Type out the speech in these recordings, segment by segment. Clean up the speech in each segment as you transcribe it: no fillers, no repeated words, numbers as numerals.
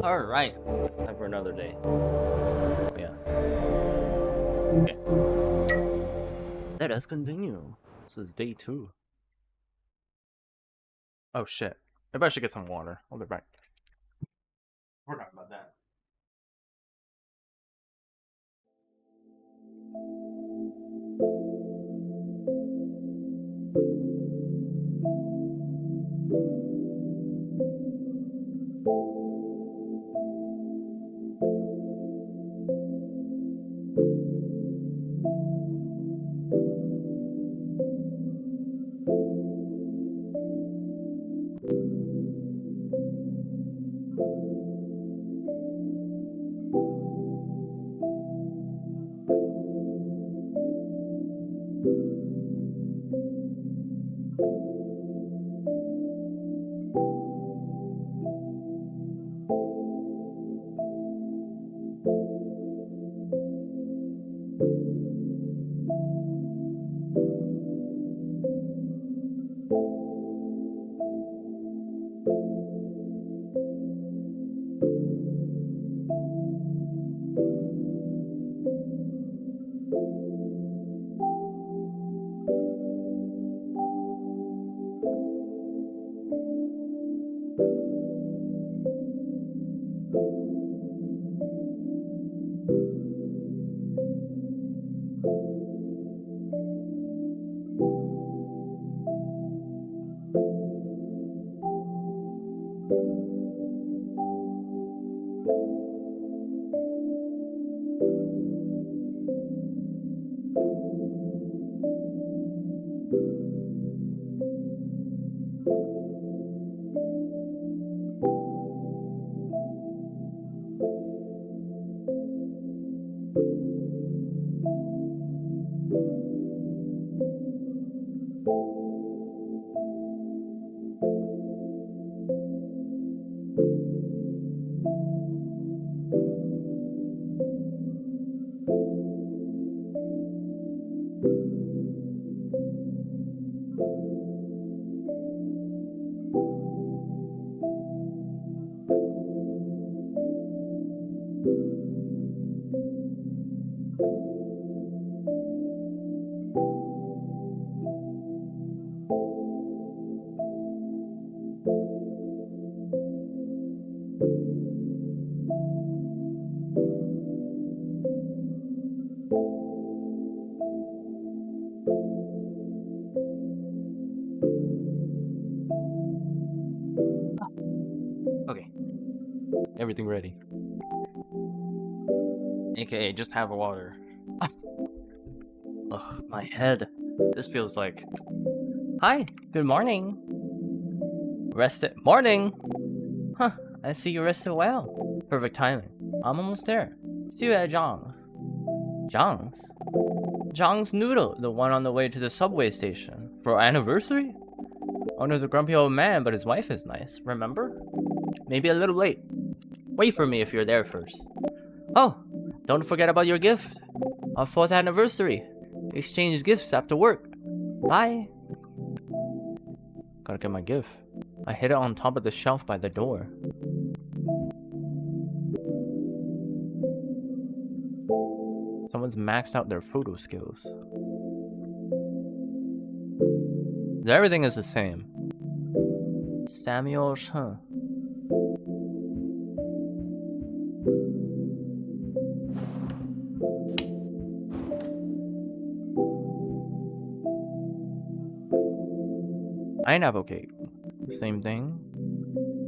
All right, time for another day. Oh, yeah. Okay. Let us continue. This is day 2. Oh shit. Maybe I should get some water. I'll be back. We're talking about that. Okay. Everything ready. AKA, just have water. Ugh, my head. This feels like... Hi, good morning. Rested... Morning! Huh, I see you rested well. Perfect timing. I'm almost there. See you at Zhang's. Zhang's? Zhang's Noodle, the one on the way to the subway station. For our anniversary? Owner's a grumpy old man, but his wife is nice, remember? Maybe a little late. Wait for me if you're there first. Oh, don't forget about your gift. Our 4th anniversary. Exchange gifts after work. Bye. Gotta get my gift. I hid it on top of the shelf by the door. Someone's maxed out their photo skills. Everything is the same. Samuel Chen. Pineapple cake. Same thing.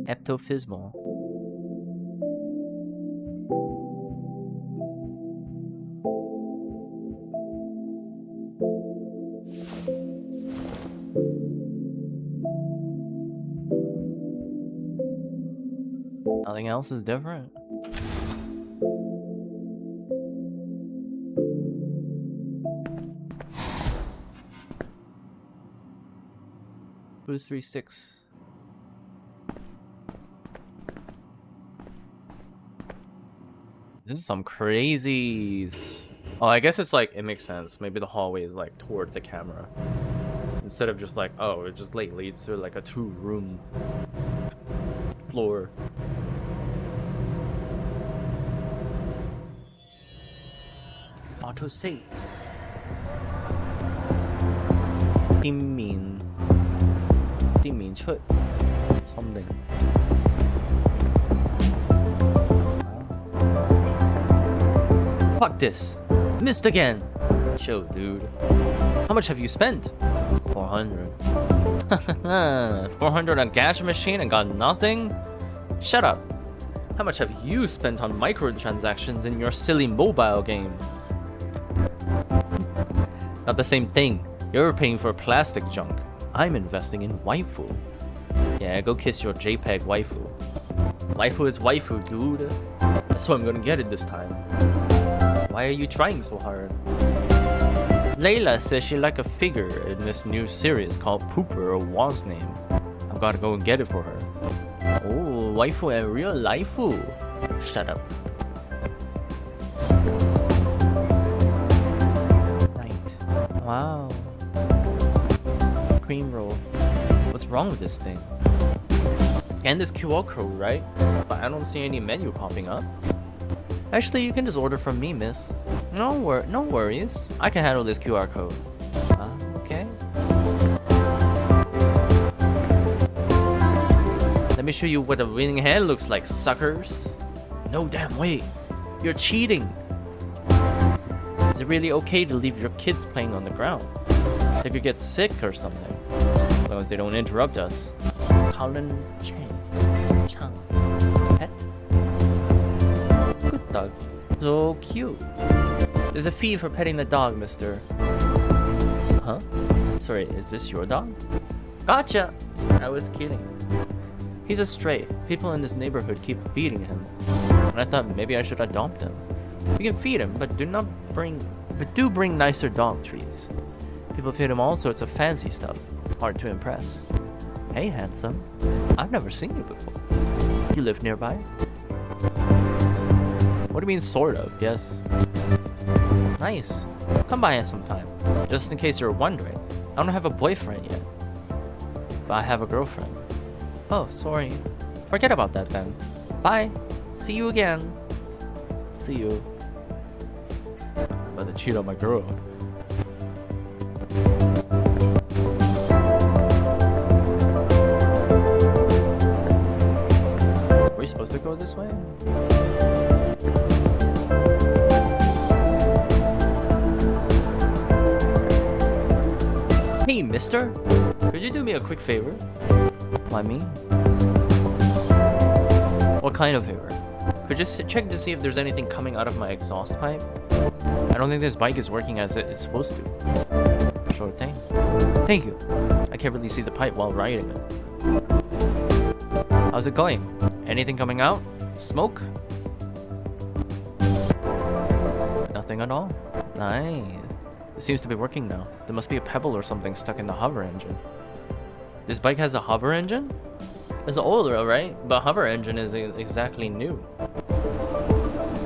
Eptophismal. Nothing else is different. Two, 3, 6. This is some crazy. Oh, I guess it's like, it makes sense. Maybe the hallway is like toward the camera. Instead of just like, oh, it just like leads to like a 2-room floor. Auto save. Dimin Chut. Something. Fuck this. Missed again. Chill, dude. How much have you spent? 400. 400 on cash machine and got nothing? Shut up. How much have you spent on microtransactions in your silly mobile game? Not the same thing. You're paying for plastic junk. I'm investing in waifu. Yeah, go kiss your JPEG waifu. Waifu is waifu, dude. That's what I'm gonna get it this time. Why are you trying so hard? Layla says she like a figure in this new series called Pooper or Was Name. I've gotta go and get it for her. Oh, waifu and real lifeu. Shut up. Night. Wow. Cream roll. What's wrong with this thing? Scan this QR code, right? But I don't see any menu popping up. Actually, you can just order from me, miss. No worries. I can handle this QR code. Okay. Let me show you what a winning hand looks like, suckers. No damn way. You're cheating. Is it really okay to leave your kids playing on the ground? They could get sick or something. As long as they don't interrupt us. Colin Chang. Chang. Pet. Good dog. So cute. There's a fee for petting the dog, mister. Huh? Sorry, is this your dog? Gotcha! I was kidding. He's a stray. People in this neighborhood keep feeding him. And I thought maybe I should adopt him. You can feed him, but do bring nicer dog treats. People feed him all sorts of fancy stuff. Hard to impress. Hey, handsome. I've never seen you before. You live nearby? What do you mean, sort of? Yes. Nice. Come by us sometime. Just in case you're wondering, I don't have a boyfriend yet. But I have a girlfriend. Oh, sorry. Forget about that then. Bye. See you again. See you. I'm about to cheat on my girl. Are we supposed to go this way? Hey, mister. Could you do me a quick favor? Why me? What kind of favor? Could you check to see if there's anything coming out of my exhaust pipe? I don't think this bike is working as it's supposed to. Sure thing. Thank you. I can't really see the pipe while riding it. How's it going? Anything coming out? Smoke? Nothing at all? Nice. It seems to be working now. There must be a pebble or something stuck in the hover engine. This bike has a hover engine? It's older, right? But hover engine is exactly new.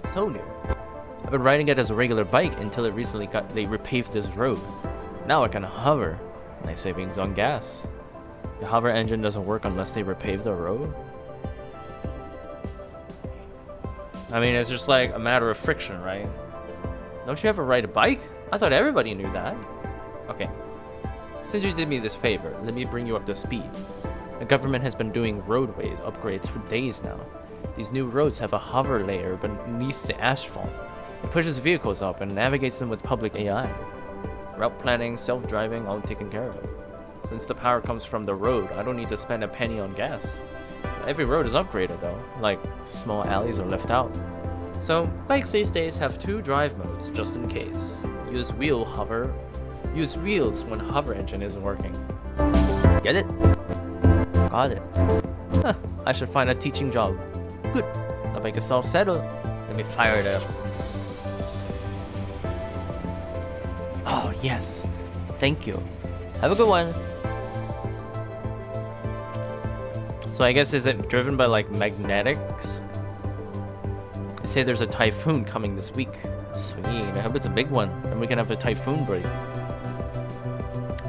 So new. I've been riding it as a regular bike until it recently they repaved this road. Now it can hover. Nice savings on gas. The hover engine doesn't work unless they repave the road. I mean, it's just like a matter of friction, right? Don't you ever ride a bike? I thought everybody knew that. Okay. Since you did me this favor, let me bring you up to speed. The government has been doing roadways upgrades for days now. These new roads have a hover layer beneath the asphalt. It pushes vehicles up and navigates them with public AI. Route planning, self-driving, all taken care of. Since the power comes from the road, I don't need to spend a penny on gas. Every road is upgraded though, like small alleys are left out. So, bikes these days have 2 drive modes, just in case. Use wheels when hover engine isn't working. Get it? Got it. Huh, I should find a teaching job. Good. The bike is all settled. Let me fire it up. Oh, yes. Thank you. Have a good one. So I guess, is it driven by like magnetics? They say there's a typhoon coming this week. Sweet, I hope it's a big one, and we can have a typhoon break.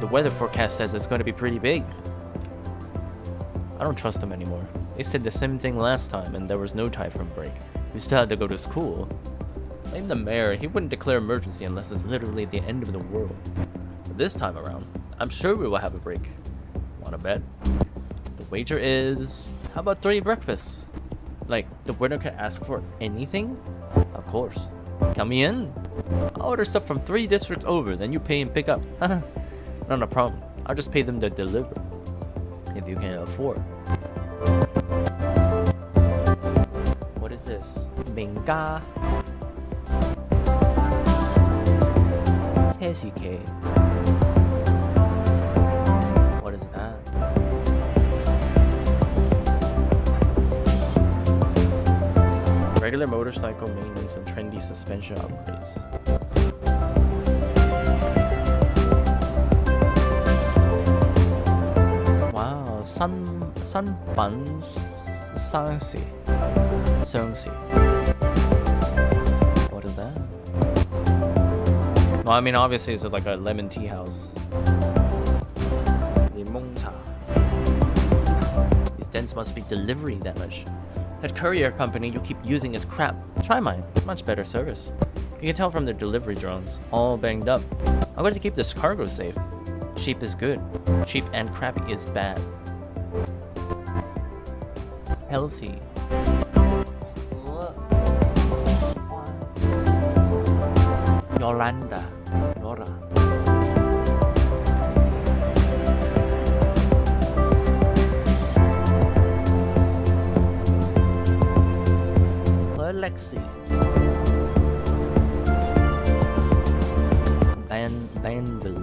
The weather forecast says it's going to be pretty big. I don't trust them anymore. They said the same thing last time, and there was no typhoon break. We still had to go to school. Blame the mayor, he wouldn't declare emergency unless it's literally the end of the world. But this time around, I'm sure we will have a break. Wanna bet? The wager is... how about 3 breakfasts? Like, the winner can ask for anything? Of course. Count me in. I'll order stuff from 3 districts over, then you pay and pick up. Not a problem. I'll just pay them to deliver. If you can afford. What is this? Benga. Tesike. What is that? Regular motorcycle maintenance and trendy suspension upgrades. Wow, Sanban Sangsi. What is that? Well, I mean, obviously it's like a lemon tea house. Limongcha. These dents must be delivery damage. That courier company you keep using is crap. Try mine. Much better service. You can tell from their delivery drones. All banged up. I'm going to keep this cargo safe. Cheap is good. Cheap and crappy is bad. Healthy. Yolanda. Nora. Galaxy. Bandle.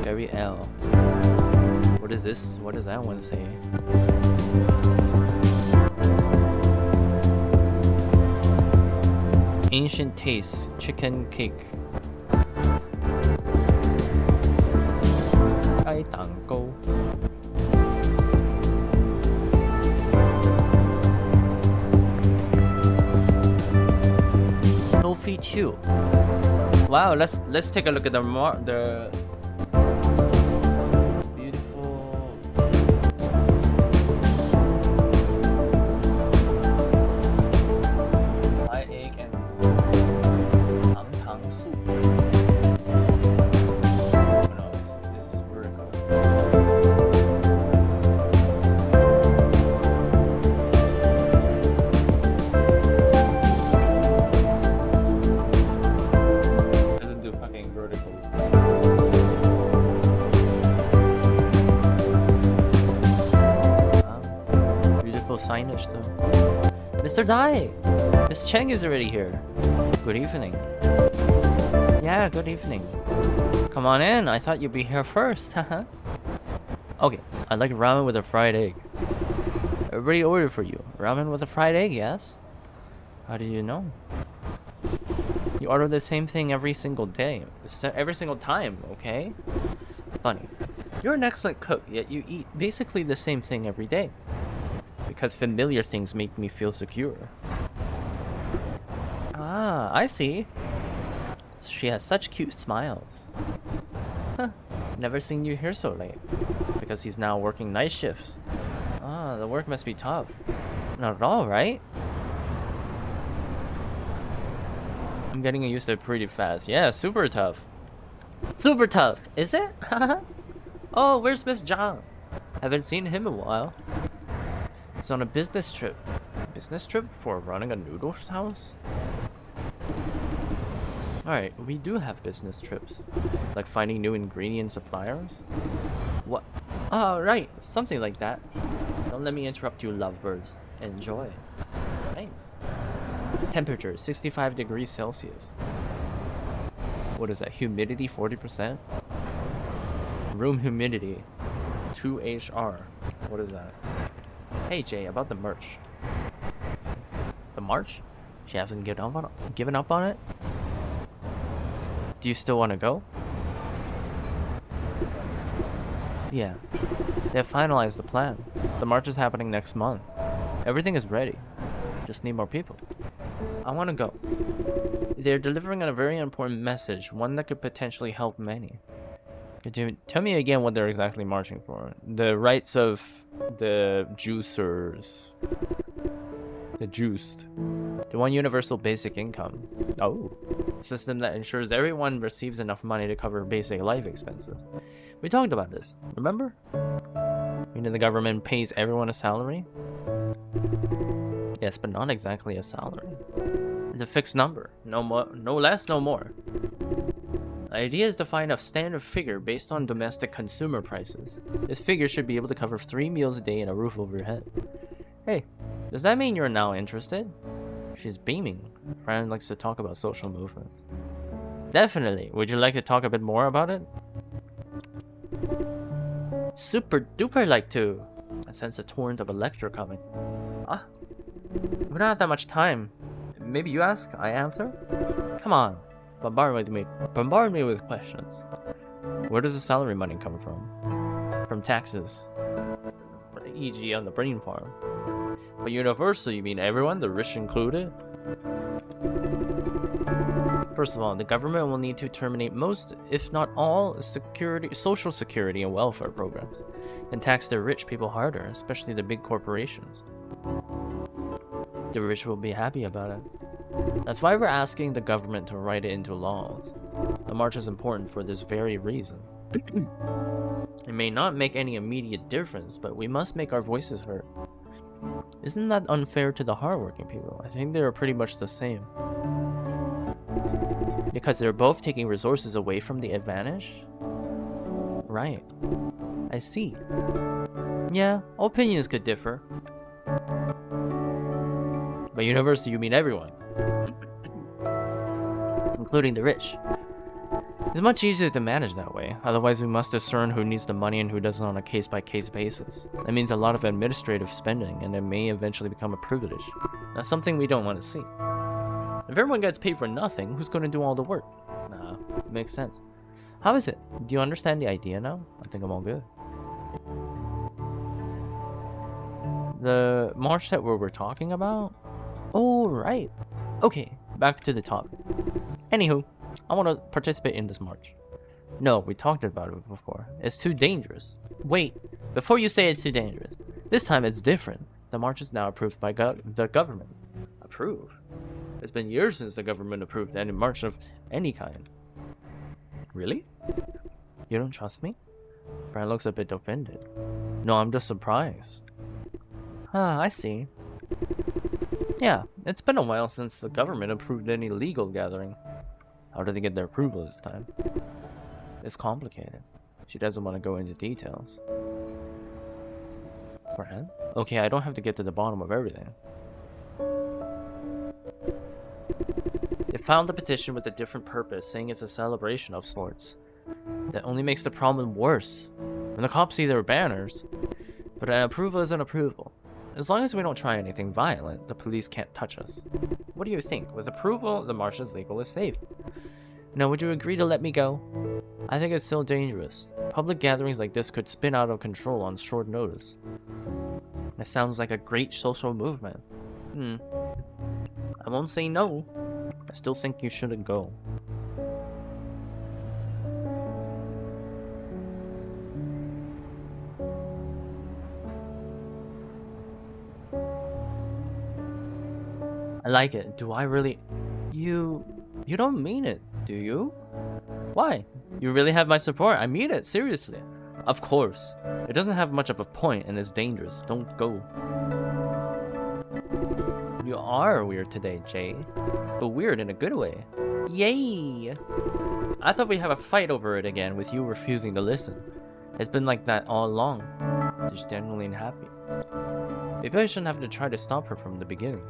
Barry L. What is this? What does that one say? Ancient Taste Chicken Cake. Ai蛋糕. Toffee Chew. Wow, let's take a look at the beautiful. Thai egg and tang soup. No, it's vertical. Doesn't do fucking vertical. Beautiful signage though. Mr. Dai! Miss Cheng is already here. Good evening. Yeah, good evening. Come on in, I thought you'd be here first. Okay, I'd like ramen with a fried egg. Everybody ordered for you. Ramen with a fried egg, yes? How do you know? You order the same thing every single day. Every single time, okay? Funny. You're an excellent cook, yet you eat basically the same thing every day. Because familiar things make me feel secure. Ah, I see. She has such cute smiles. Huh. Never seen you here so late. Because he's now working night shifts. Ah, the work must be tough. Not at all, right? I'm getting used to it pretty fast. Yeah, super tough. Super tough, is it? Oh, where's Miss Zhang? Haven't seen him in a while. He's on a business trip. Business trip for running a noodles house? Alright, we do have business trips. Like finding new ingredient suppliers? What? Oh, right, something like that. Don't let me interrupt you, lovebirds. Enjoy. Thanks. Temperature, 65 degrees Celsius. What is that? Humidity, 40%? Room humidity, 2HR. What is that? Hey Jay, about the merch. The march? She hasn't given up on it? Do you still want to go? Yeah. They have finalized the plan. The march is happening next month. Everything is ready. Just need more people. I want to go. They're delivering a very important message, one that could potentially help many. Could you tell me again what they're exactly marching for? The rights of the juicers. The juiced. They want universal basic income. Oh. A system that ensures everyone receives enough money to cover basic life expenses. We talked about this, remember? Meaning the government pays everyone a salary? Yes, but not exactly a salary. It's a fixed number. No more, no less, no more. The idea is to find a standard figure based on domestic consumer prices. This figure should be able to cover 3 meals a day and a roof over your head. Hey, does that mean you're now interested? She's beaming. Fran likes to talk about social movements. Definitely. Would you like to talk a bit more about it? Super duper like to. I sense a torrent of Electra coming. Ah, we don't have that much time. Maybe you ask, I answer? Come on. Bombard me with questions. Where does the salary money come from? From taxes. E.g. on the brain farm. But universal, you mean everyone, the rich included? First of all, the government will need to terminate most, if not all, social security and welfare programs, and tax the rich people harder, especially the big corporations. The rich will be happy about it. That's why we're asking the government to write it into laws. The march is important for this very reason. It may not make any immediate difference, but we must make our voices heard. Isn't that unfair to the hardworking people? I think they're pretty much the same. Because they're both taking resources away from the advantage? Right. I see. Yeah, opinions could differ. By university, you mean everyone. Including the rich. It's much easier to manage that way. Otherwise, we must discern who needs the money and who doesn't on a case-by-case basis. That means a lot of administrative spending, and it may eventually become a privilege. That's something we don't want to see. If everyone gets paid for nothing, who's going to do all the work? Nah, it makes sense. How is it? Do you understand the idea now? I think I'm all good. The march that we were talking about? Oh, right. Okay, back to the topic. Anywho, I want to participate in this march. No, we talked about it before. It's too dangerous. Wait, before you say it's too dangerous, this time it's different. The march is now approved by the government. Approve? It's been years since the government approved any march of any kind. Really? You don't trust me? Brian looks a bit offended. No, I'm just surprised. Ah, I see. Yeah, it's been a while since the government approved any legal gathering. How did they get their approval this time? It's complicated. She doesn't want to go into details. Brad? Okay, I don't have to get to the bottom of everything. They found the petition with a different purpose, saying it's a celebration of sorts. That only makes the problem worse. When the cops see their banners, but an approval is an approval. As long as we don't try anything violent, the police can't touch us. What do you think? With approval, the march is legal and safe. Now, would you agree to let me go? I think it's still dangerous. Public gatherings like this could spin out of control on short notice. That sounds like a great social movement. I won't say no. I still think you shouldn't go. I like it. Do I really... You don't mean it, do you? Why? You really have my support. I mean it, seriously. Of course. It doesn't have much of a point and it's dangerous. Don't go. You are weird today, Jay. But weird in a good way. Yay! I thought we'd have a fight over it again with you refusing to listen. It's been like that all along. Just genuinely unhappy. Maybe I shouldn't have to try to stop her from the beginning.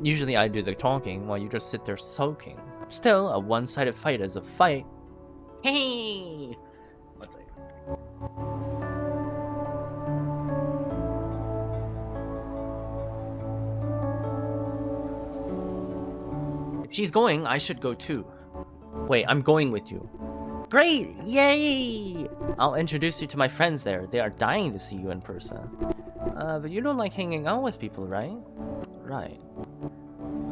Usually I do the talking while you just sit there sulking. Still, a one-sided fight is a fight. Hey! One second. If she's going, I should go too. Wait, I'm going with you. Great! Yay! I'll introduce you to my friends there. They are dying to see you in person. But you don't like hanging out with people, right? Right.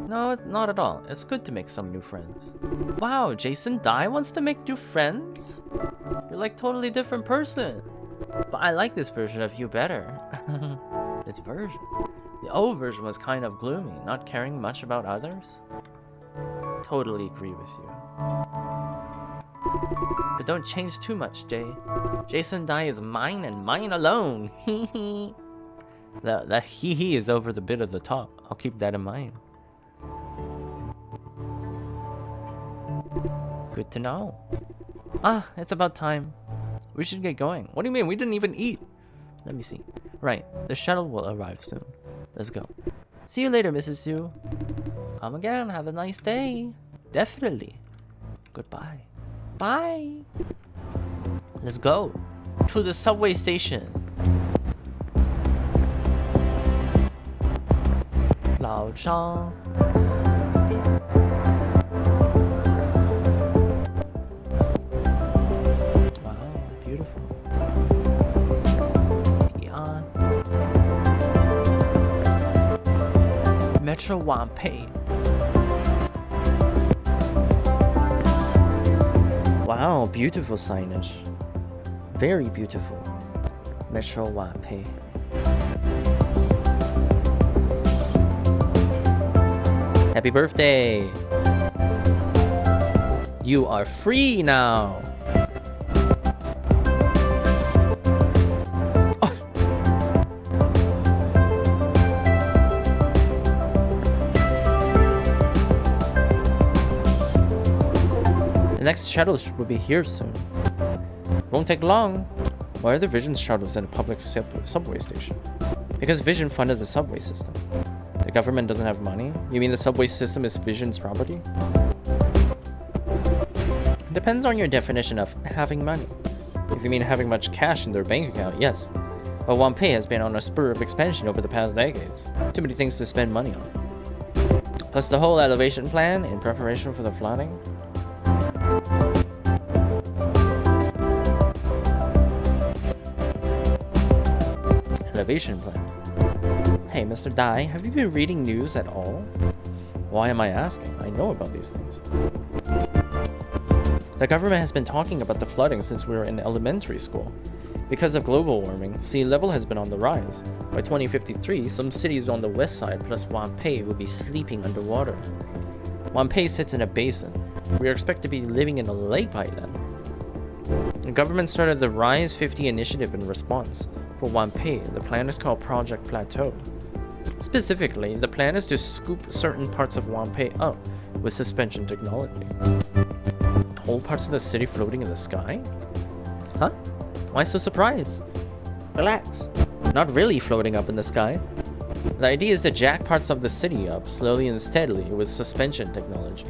No, not at all. It's good to make some new friends. Wow, Jason Dye wants to make new friends? You're like totally different person. But I like this version of you better. This version? The old version was kind of gloomy, not caring much about others. Totally agree with you. But don't change too much, Jay. Jason Dye is mine and mine alone. Hee hee. That hee hee is over the bit of the top. I'll keep that in mind. Good to know. Ah, it's about time. We should get going. What do you mean? We didn't even eat. Let me see. Right, the shuttle will arrive soon. Let's go. See you later, Mrs. Sue. Come again. Have a nice day. Definitely. Goodbye. Bye. Let's go to the subway station. Lao Shang. Wow, beautiful. Tian. Metro Wanpei. Wow, beautiful signage. Very beautiful. Metro Wanpei. Happy birthday! You are free now! Oh. The next shuttle will be here soon. Won't take long. Why are there Vision shuttles at a public subway station? Because Vision funded the subway system. The government doesn't have money? You mean the subway system is Vision's property? Depends on your definition of having money. If you mean having much cash in their bank account, yes. But Wanpei has been on a spur of expansion over the past decades. Too many things to spend money on. Plus the whole elevation plan in preparation for the flooding. Elevation plan. Hey, Mr. Dai, have you been reading news at all? Why am I asking? I know about these things. The government has been talking about the flooding since we were in elementary school. Because of global warming, sea level has been on the rise. By 2053, some cities on the west side plus Wanpei will be sleeping underwater. Wanpei sits in a basin. We are expected to be living in a lake by then. The government started the Rise 50 initiative in response. For Wanpei, the plan is called Project Plateau. Specifically, the plan is to scoop certain parts of Wanpei up with suspension technology. Whole parts of the city floating in the sky? Huh? Why so surprised? Relax. Not really floating up in the sky. The idea is to jack parts of the city up slowly and steadily with suspension technology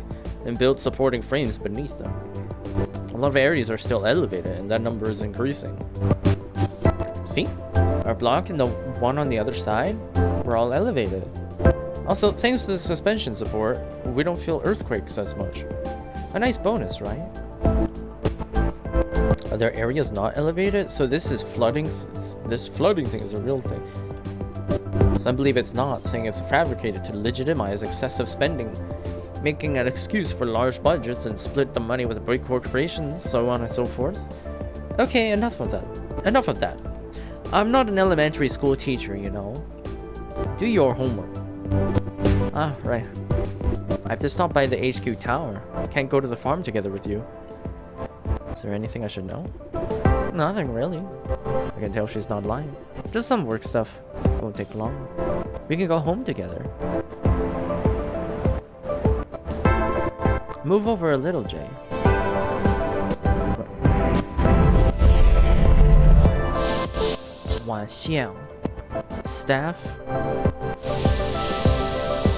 and build supporting frames beneath them. A lot of areas are still elevated and that number is increasing. See? Our block and the one on the other side, we're all elevated. Also, thanks to the suspension support, we don't feel earthquakes as much. A nice bonus, right? Are there areas not elevated? So this is flooding. This flooding thing is a real thing. Some believe it's not, saying it's fabricated to legitimize excessive spending, making an excuse for large budgets and split the money with big corporations, so on and so forth. Okay, enough of that. Enough of that. I'm not an elementary school teacher, you know. Do your homework. Ah, right. I have to stop by the HQ tower. I can't go to the farm together with you. Is there anything I should know? Nothing really. I can tell she's not lying. Just some work stuff. Won't take long. We can go home together. Move over a little, Jay. Wan Xiang. Staff.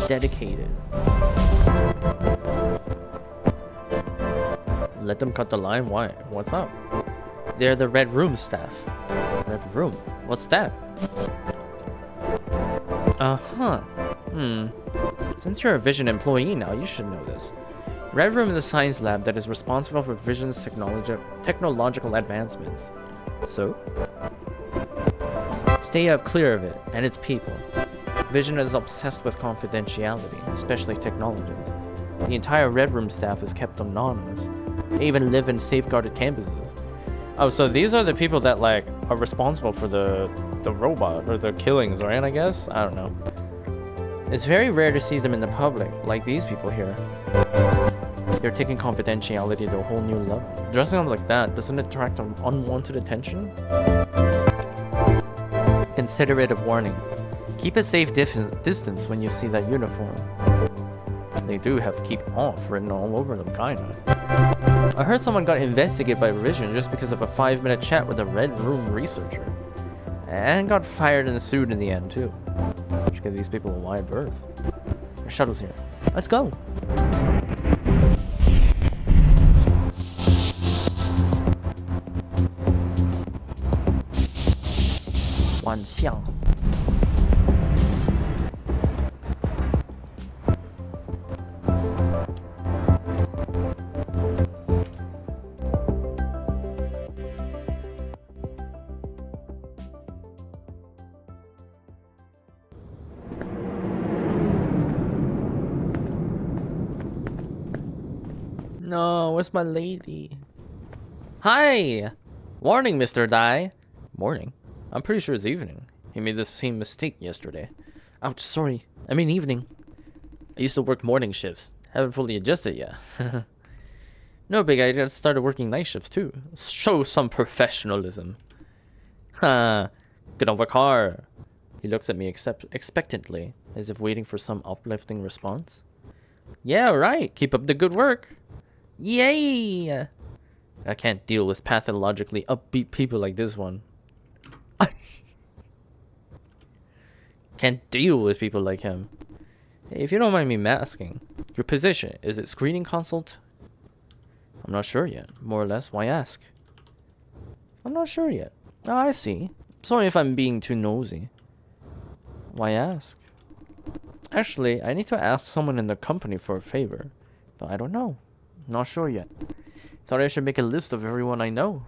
Dedicated. Let them cut the line? Why? What's up? They're the Red Room staff. Red Room? What's that? Uh-huh. Since you're a Vision employee now, you should know this. Red Room is a science lab that is responsible for Vision's technological advancements. So? Stay up clear of it, and its people. Vision is obsessed with confidentiality, especially technologies. The entire Red Room staff is kept anonymous. They even live in safeguarded campuses. Oh, so these are the people that, like, are responsible for the robot, or the killings, right, I guess? I don't know. It's very rare to see them in the public, like these people here. They're taking confidentiality to a whole new level. Dressing up like that, doesn't it attract unwanted attention? Consider it a warning. Keep a safe distance when you see that uniform. They do have "keep off" written all over them, kinda. I heard someone got investigated by Vision just because of a 5-minute chat with a Red Room researcher. And got fired and sued in the end, too. Should give these people a wide berth. Your shuttle's here. Let's go! Wan Xiang. No, where's my lady? Hi! Morning, Mr. Dai. Morning? I'm pretty sure it's evening. He made the same mistake yesterday. Ouch, sorry. I mean evening. I used to work morning shifts. Haven't fully adjusted yet. No big idea. I started working night shifts too. Show some professionalism. Ha! Gonna work hard. He looks at me expectantly, as if waiting for some uplifting response. Yeah, right. Keep up the good work. Yay! I can't deal with pathologically upbeat people like this one. Can't deal with people like him. Hey, if you don't mind me asking, your position, is it screening consult? I'm not sure yet. More or less, why ask? I'm not sure yet. Oh, I see. Sorry if I'm being too nosy. Why ask? Actually, I need to ask someone in the company for a favor. But I don't know. Not sure yet. Thought I should make a list of everyone I know.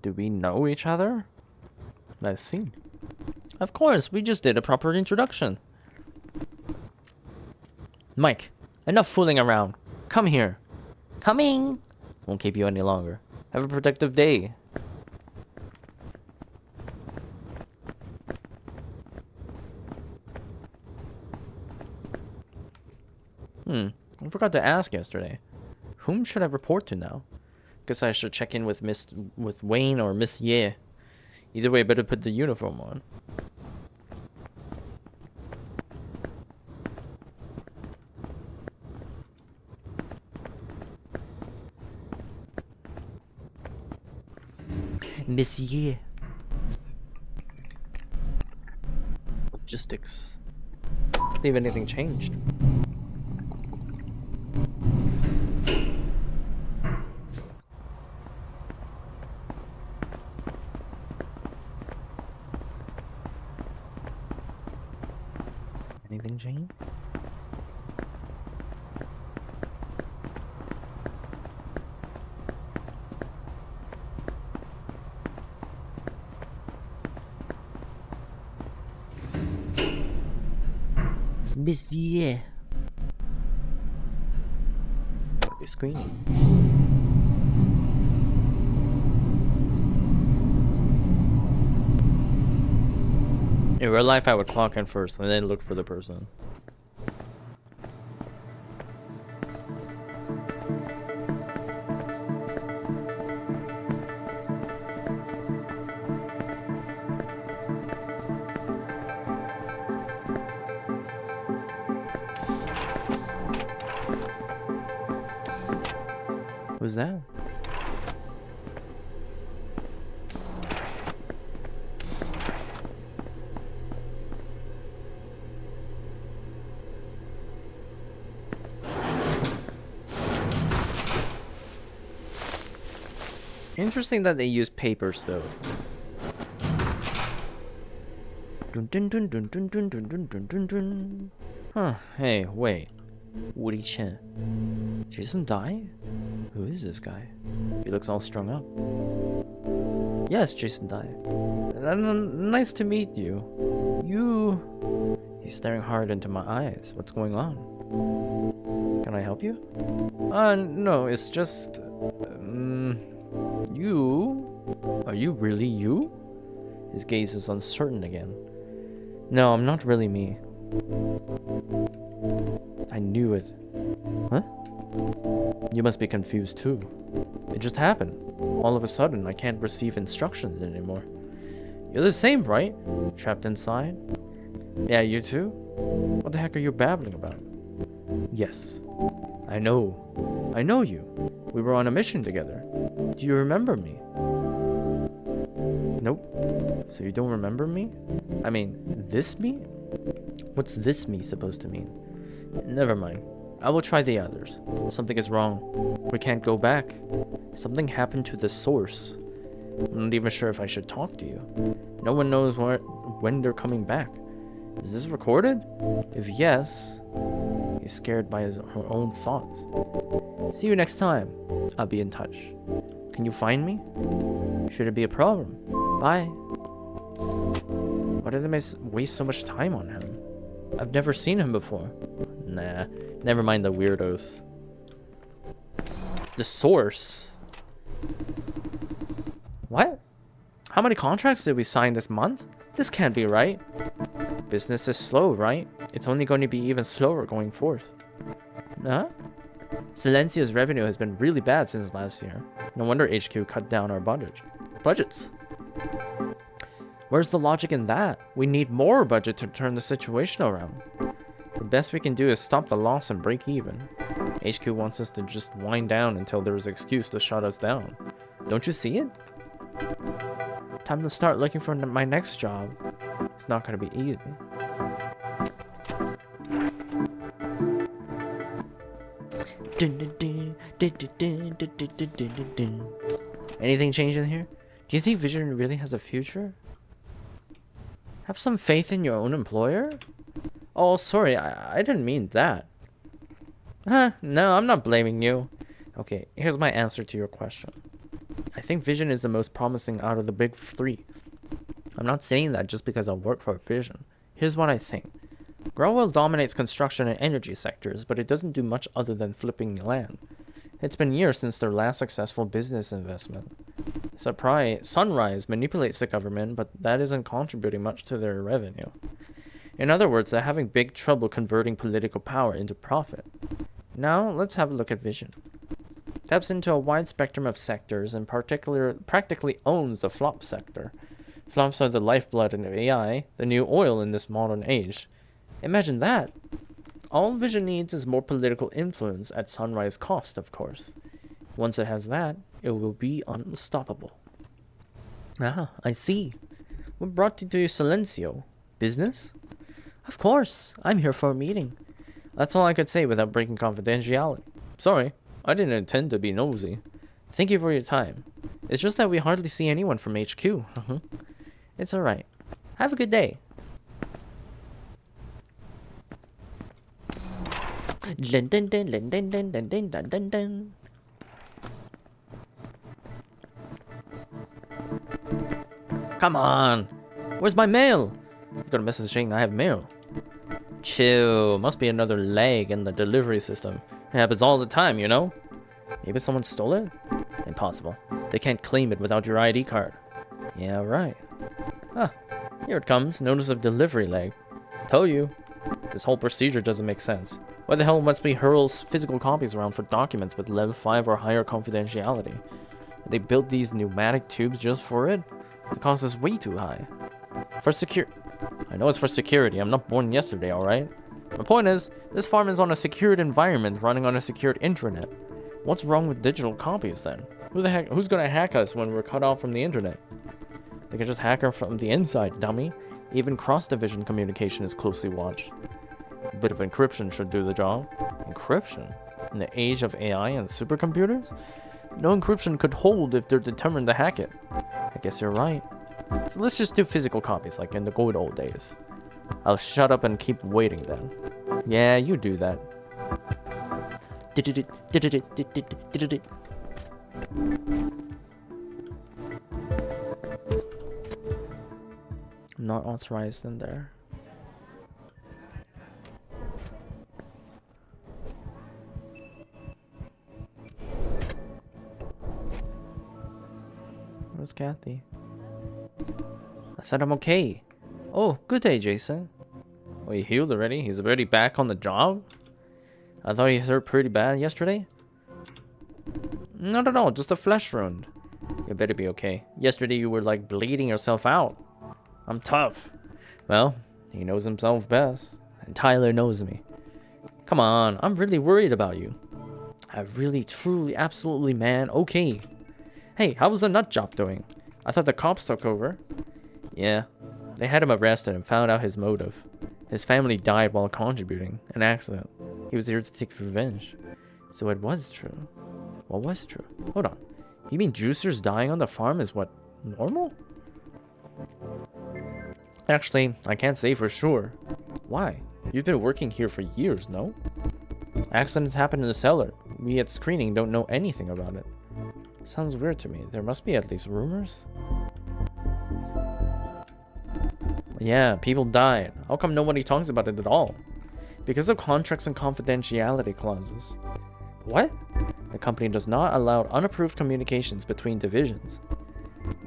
Do we know each other? Let's see. Of course, we just did a proper introduction. Mike, enough fooling around. Come here. Coming! Won't keep you any longer. Have a productive day. I forgot to ask yesterday. Whom should I report to now? Guess I should check in with Wayne or Miss Ye. Either way, better put the uniform on. Miss Ye. Logistics. See if anything changed. Anything changed? Miss Ye. What is screening? In real life, I would clock in first and then look for the person. Who's that? Interesting that they use papers though. Dun dun dun dun dun dun dun dun dun dun dun. Huh, hey, wait. Woody Chen. Jason Dai? Who is this guy? He looks all strung up. Yes, Jason Dai. Nice to meet you. He's staring hard into my eyes. What's going on? Can I help you? No, it's just... You? Are you really you? His gaze is uncertain again. No, I'm not really me. I knew it. Huh? You must be confused too. It just happened. All of a sudden, I can't receive instructions anymore. You're the same, right? Trapped inside? Yeah, you too? What the heck are you babbling about? Yes. I know. I know you. We were on a mission together. Do you remember me? Nope. So you don't remember me? I mean, this me? What's this me supposed to mean? Never mind. I will try the others. Something is wrong. We can't go back. Something happened to the source. I'm not even sure if I should talk to you. No one knows when they're coming back. Is this recorded? If yes, he's scared by his own thoughts. See you next time. I'll be in touch. Can you find me? Should it be a problem? Bye. Why did they waste so much time on him? I've never seen him before. Nah, never mind the weirdos. The source? What? How many contracts did we sign this month? This can't be right. Business is slow, right? It's only going to be even slower going forth. Huh? Silencio's revenue has been really bad since last year. No wonder HQ cut down our budgets. Where's the logic in that? We need more budget to turn the situation around. The best we can do is stop the loss and break even. HQ wants us to just wind down until there's an excuse to shut us down. Don't you see it? Time to start looking for my next job. It's not gonna be easy. Anything changed in here? Do you think Vision really has a future? Have some faith in your own employer? Oh, sorry, I didn't mean that. Huh, no, I'm not blaming you. Okay, here's my answer to your question. I think Vision is the most promising out of the big three. I'm not saying that just because I work for Vision. Here's what I think. Growell dominates construction and energy sectors, but it doesn't do much other than flipping land. It's been years since their last successful business investment. Sunrise manipulates the government, but that isn't contributing much to their revenue. In other words, they're having big trouble converting political power into profit. Now, let's have a look at Vision. Taps into a wide spectrum of sectors and practically owns the flop sector. Flops are the lifeblood of AI, the new oil in this modern age. Imagine that! All Vision needs is more political influence at Sunrise cost, of course. Once it has that, it will be unstoppable. Ah, I see. What brought you to Silencio? Business? Of course, I'm here for a meeting. That's all I could say without breaking confidentiality. Sorry, I didn't intend to be nosy. Thank you for your time. It's just that we hardly see anyone from HQ. It's alright. Have a good day. Dun, dun, dun, dun, dun, dun, dun, dun, dun, dun, dun. Come on! Where's my mail? I got a message saying I have mail. Chill. Must be another lag in the delivery system. It happens all the time, you know? Maybe someone stole it? Impossible. They can't claim it without your ID card. Yeah, right. Ah, here it comes. Notice of delivery lag. Tell you. This whole procedure doesn't make sense. Why the hell must we hurl physical copies around for documents with level 5 or higher confidentiality? They built these pneumatic tubes just for it? The cost is way too high. For I know it's for security. I'm not born yesterday, alright? My point is, this farm is on a secured environment running on a secured intranet. What's wrong with digital copies then? Who's gonna hack us when we're cut off from the internet? They can just hack her from the inside, dummy. Even cross-division communication is closely watched. A bit of encryption should do the job. Encryption? In the age of AI and supercomputers? No encryption could hold if they're determined to hack it. I guess you're right. So let's just do physical copies like in the good old days. I'll shut up and keep waiting then. Yeah, you do that. I'm not authorized in there. Where's Kathy? I said I'm okay. Oh, good day, Jason. Oh, you healed already? He's already back on the job? I thought he hurt pretty bad yesterday? Not at all, just a flesh wound. You better be okay. Yesterday you were like bleeding yourself out. I'm tough. Well, he knows himself best. And Tyler knows me. Come on, I'm really worried about you. I really, truly, absolutely, man, okay. Hey, how was the nut job doing? I thought the cops took over. Yeah, they had him arrested and found out his motive. His family died while contributing. An accident. He was here to take revenge. So it was true. What was true? Hold on. You mean juicers dying on the farm is what, normal? Actually, I can't say for sure. Why? You've been working here for years, no? Accidents happen in the cellar. We at screening don't know anything about it. Sounds weird to me. There must be at least rumors. Yeah, people died. How come nobody talks about it at all? Because of contracts and confidentiality clauses. What? The company does not allow unapproved communications between divisions.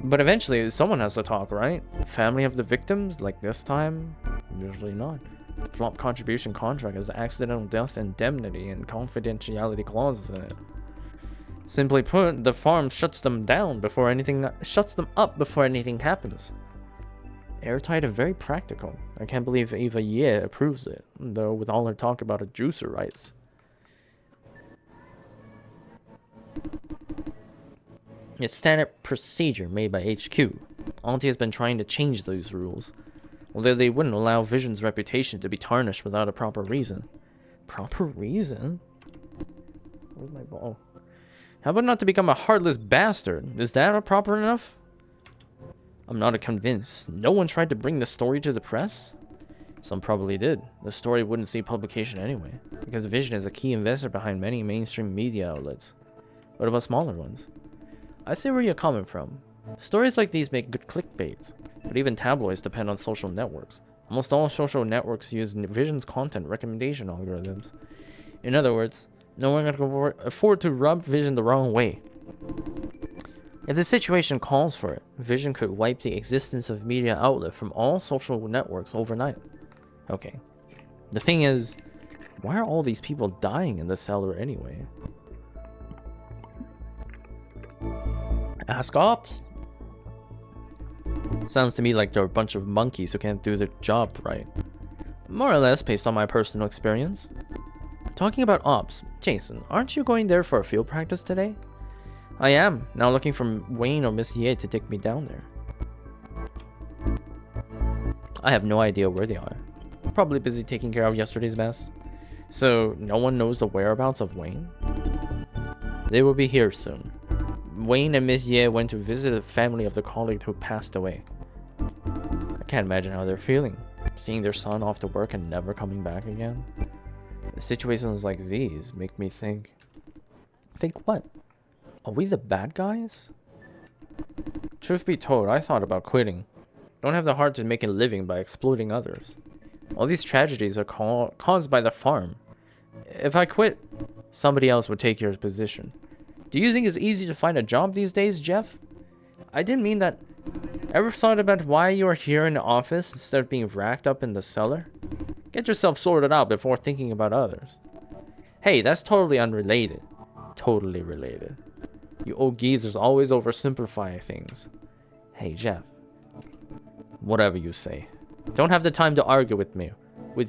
But eventually, someone has to talk, right? Family of the victims, like this time? Usually not. Flop contribution contract has accidental death indemnity and confidentiality clauses in it. Simply put, the farm shuts them up before anything happens. Airtight and very practical. I can't believe Eva Ye approves it, though with all her talk about a juicer rights. It's standard procedure made by HQ. Auntie has been trying to change those rules, although they wouldn't allow Vision's reputation to be tarnished without a proper reason. Proper reason? Where's my ball? How about not to become a heartless bastard? Is that proper enough? I'm not convinced. No one tried to bring the story to the press? Some probably did. The story wouldn't see publication anyway, because Vision is a key investor behind many mainstream media outlets. What about smaller ones? I see where you're coming from. Stories like these make good clickbaits, but even tabloids depend on social networks. Almost all social networks use Vision's content recommendation algorithms. In other words, no one can afford to rub Vision the wrong way. If the situation calls for it, Vision could wipe the existence of media outlet from all social networks overnight. Okay. The thing is, why are all these people dying in the cellar anyway? Ask Ops? Sounds to me like they're a bunch of monkeys who can't do their job right. More or less based on my personal experience. Talking about Ops, Jason, aren't you going there for a field practice today? I am, now looking for Wayne or Miss Ye to take me down there. I have no idea where they are. Probably busy taking care of yesterday's mess. So, no one knows the whereabouts of Wayne? They will be here soon. Wayne and Miss Ye went to visit the family of the colleague who passed away. I can't imagine how they're feeling, seeing their son off to work and never coming back again. Situations like these make me think... Think what? Are we the bad guys? Truth be told, I thought about quitting. Don't have the heart to make a living by exploiting others. All these tragedies are caused by the farm. If I quit, somebody else would take your position. Do you think it's easy to find a job these days, Jeff? I didn't mean that. Ever thought about why you are here in the office instead of being racked up in the cellar? Get yourself sorted out before thinking about others. Hey, that's totally unrelated. Totally related. You old geezers always oversimplify things. Hey, Jeff. Whatever you say. Don't have the time to argue with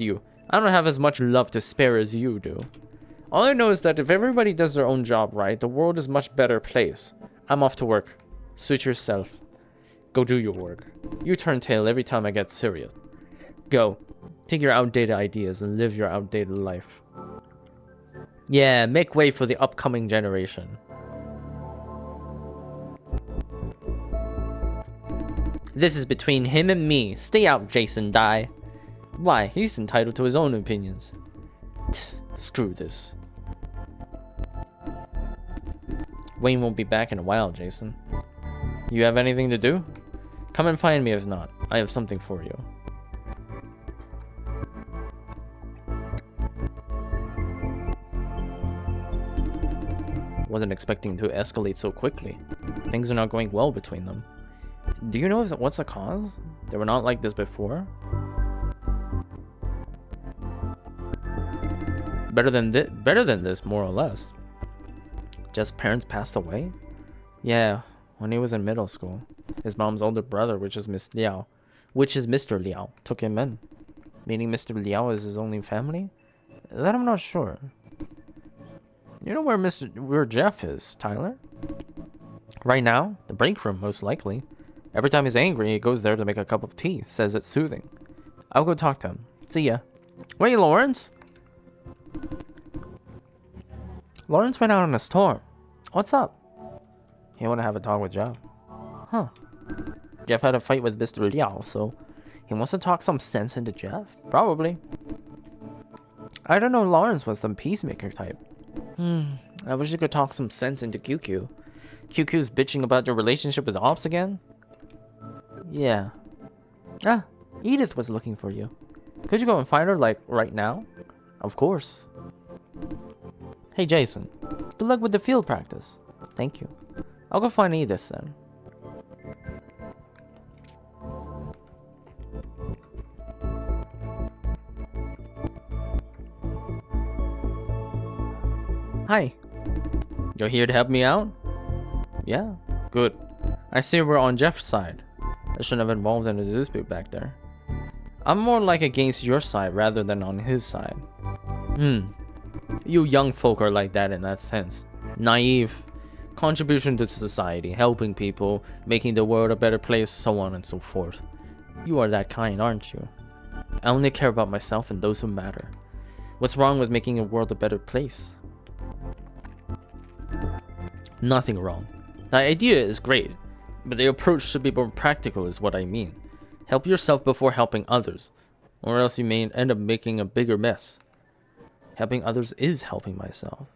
you. I don't have as much love to spare as you do. All I know is that if everybody does their own job right, the world is a much better place. I'm off to work. Suit yourself. Go do your work. You turn tail every time I get serious. Go. Take your outdated ideas and live your outdated life. Yeah, make way for the upcoming generation. This is between him and me. Stay out, Jason Dye. Why? He's entitled to his own opinions. Screw this. Wayne won't be back in a while, Jason. You have anything to do? Come and find me if not. I have something for you. Wasn't expecting to escalate so quickly. Things are not going well between them. Do you know what's the cause? They were not like this before? Better than this, more or less. Jeff's parents passed away? Yeah, when he was in middle school. His mom's older brother, which is Mr. Liao, took him in. Meaning Mr. Liao is his only family? That I'm not sure. You know where Jeff is, Tyler? Right now? The break room, most likely. Every time he's angry, he goes there to make a cup of tea. Says it's soothing. I'll go talk to him. See ya. Wait, Lawrence? Lawrence went out on a storm. What's up? He wanna have a talk with Jeff. Huh. Jeff had a fight with Mr. Liao, so he wants to talk some sense into Jeff? Probably. I don't know, Lawrence was some peacemaker type. I wish you could talk some sense into QQ. QQ's bitching about your relationship with Ops again? Yeah. Ah, Edith was looking for you. Could you go and find her, like, right now? Of course. Hey, Jason. Good luck with the field practice. Thank you. I'll go find Edith then. Hi. You're here to help me out? Yeah, good. I see we're on Jeff's side. I shouldn't have involved in a dispute back there. I'm more like against your side rather than on his side. You young folk are like that in that sense. Naive. Contribution to society, helping people, making the world a better place, so on and so forth. You are that kind, aren't you? I only care about myself and those who matter. What's wrong with making the world a better place? Nothing wrong. The idea is great, but the approach should be more practical is what I mean. Help yourself before helping others, or else you may end up making a bigger mess. Helping others is helping myself.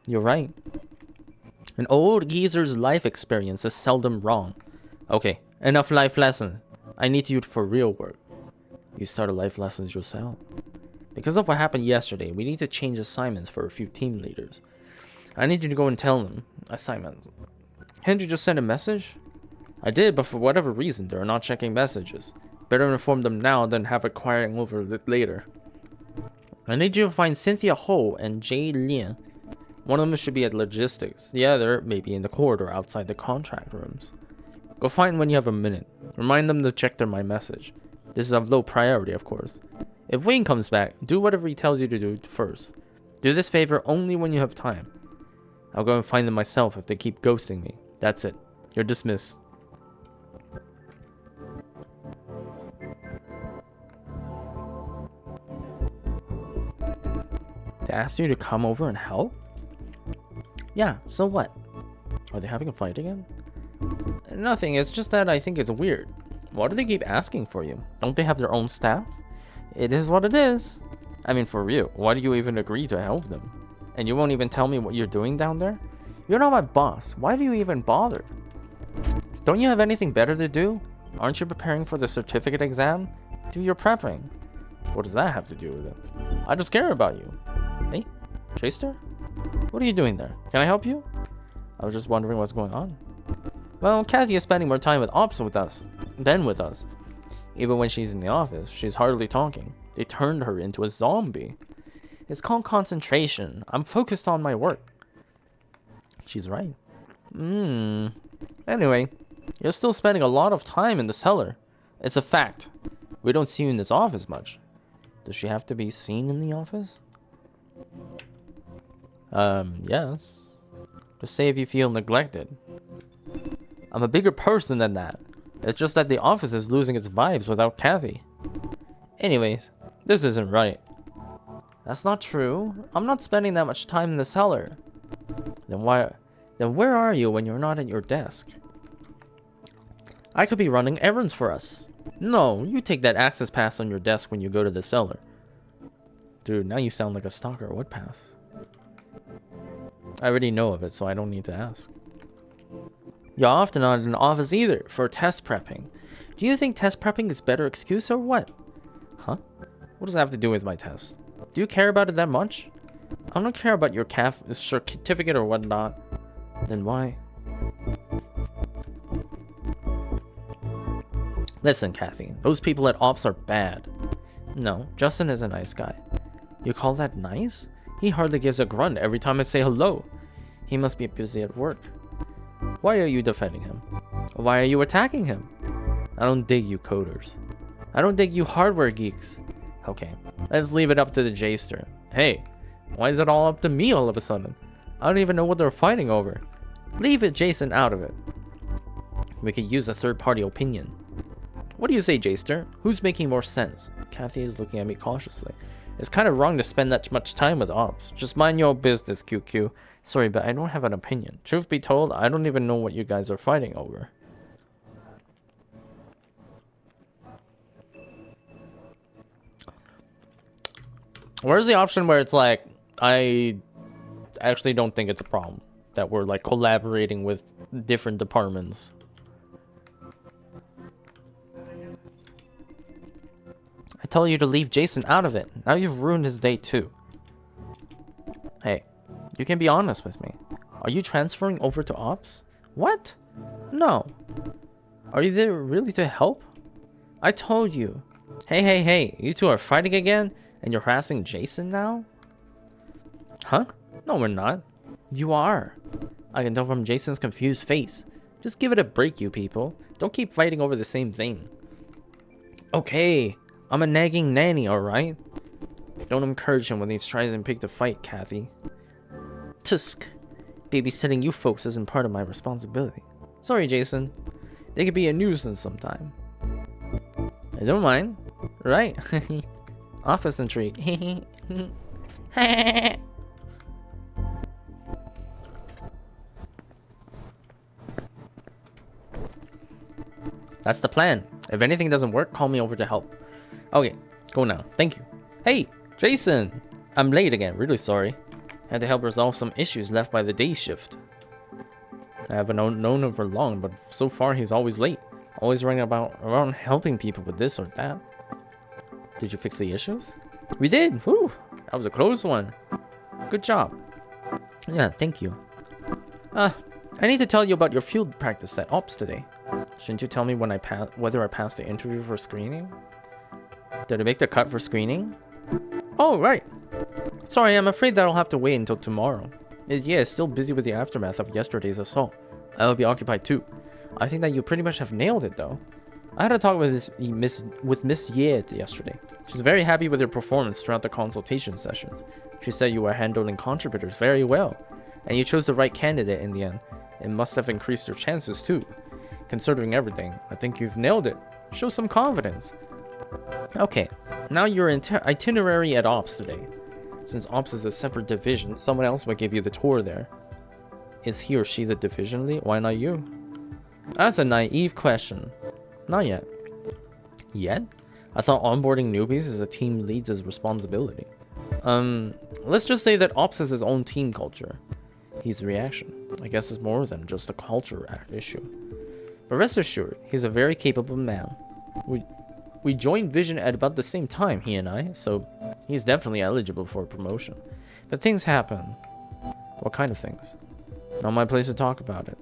You're right. An old geezer's life experience is seldom wrong. Okay, enough life lessons. I need you for real work. You started life lessons yourself. Because of what happened yesterday, we need to change assignments for a few team leaders. I need you to go and tell them assignments. Can't you just send a message? I did, but for whatever reason, they're not checking messages. Better inform them now than have it crying over it later. I need you to find Cynthia Ho and Jay Lian. One of them should be at logistics. The other may be in the corridor outside the contract rooms. Go find when you have a minute. Remind them to check my message. This is of low priority, of course. If Wayne comes back, do whatever he tells you to do first. Do this favor only when you have time. I'll go and find them myself if they keep ghosting me. That's it. You're dismissed. They asked you to come over and help? Yeah, so what? Are they having a fight again? Nothing, it's just that I think it's weird. Why do they keep asking for you? Don't they have their own staff? It is what it is. I mean, for real, why do you even agree to help them? And you won't even tell me what you're doing down there? You're not my boss. Why do you even bother? Don't you have anything better to do? Aren't you preparing for the certificate exam? Do your prepping. What does that have to do with it? I just care about you. Hey, Chaster? What are you doing there? Can I help you? I was just wondering what's going on. Well, Kathy is spending more time with ops with us than with us. Even when she's in the office, she's hardly talking. They turned her into a zombie. It's called concentration. I'm focused on my work. She's right. Anyway, you're still spending a lot of time in the cellar. It's a fact. We don't see you in this office much. Does she have to be seen in the office? Yes. Just say if you feel neglected. I'm a bigger person than that. It's just that the office is losing its vibes without Kathy. Anyways, this isn't right. That's not true. I'm not spending that much time in the cellar. Then where are you when you're not at your desk? I could be running errands for us. No, you take that access pass on your desk when you go to the cellar. Dude, now you sound like a stalker. What pass? I already know of it, so I don't need to ask. You're often not in the office either for test prepping. Do you think test prepping is better excuse or what? Huh? What does that have to do with my test? Do you care about it that much? I don't care about your certificate or whatnot. Then why? Listen, Kathy, those people at Ops are bad. No, Justin is a nice guy. You call that nice? He hardly gives a grunt every time I say hello. He must be busy at work. Why are you defending him? Why are you attacking him? I don't dig you coders. I don't dig you hardware geeks. Okay, let's leave it up to the Jster. Hey, why is it all up to me all of a sudden? I don't even know what they're fighting over. Leave it, Jason, out of it. We could use a third-party opinion. What do you say, Jster? Who's making more sense? Kathy is looking at me cautiously. It's kind of wrong to spend that much time with ops. Just mind your business, QQ. Sorry, but I don't have an opinion. Truth be told, I don't even know what you guys are fighting over. Where's the option where it's like, I actually don't think it's a problem that we're like collaborating with different departments? I told you to leave Jason out of it. Now you've ruined his day too. Hey, you can be honest with me. Are you transferring over to ops? What? No. Are you there really to help? I told you. Hey, you two are fighting again and you're harassing Jason now? Huh? No, we're not. You are. I can tell from Jason's confused face. Just give it a break, you people. Don't keep fighting over the same thing. Okay. I'm a nagging nanny, alright? Don't encourage him when he tries to pick the fight, Kathy. Tusk. Babysitting you folks isn't part of my responsibility. Sorry, Jason. They could be a nuisance sometime. I don't mind. Right? Office intrigue. That's the plan. If anything doesn't work, call me over to help. Okay, go now. Thank you. Hey, Jason! I'm late again. Really sorry. Had to help resolve some issues left by the day shift. I haven't known him for long, but so far he's always late. Always running around helping people with this or that. Did you fix the issues? We did! Whew! That was a close one. Good job. Yeah, thank you. I need to tell you about your field practice at Ops today. Shouldn't you tell me when whether I passed the interview for screening? Did I make the cut for screening? Oh, right. Sorry, I'm afraid that'll have to wait until tomorrow. Yeah, still busy with the aftermath of yesterday's assault. I'll be occupied too. I think that you pretty much have nailed it though. I had a talk with Miss Ye yesterday. She's very happy with your performance throughout the consultation sessions. She said you were handling contributors very well, and you chose the right candidate in the end. It must have increased your chances too. Considering everything, I think you've nailed it. Show some confidence. Okay, now your itinerary at Ops today. Since Ops is a separate division, someone else will give you the tour there. Is he or she the division lead? Why not you? That's a naive question. Not yet. Yet? I thought onboarding newbies as a team lead's responsibility. Let's just say that Ops has his own team culture. His reaction, I guess, is more than just a culture issue. But rest assured, he's a very capable man. We joined Vision at about the same time, he and I, so he's definitely eligible for a promotion. But things happen. What kind of things? Not my place to talk about it.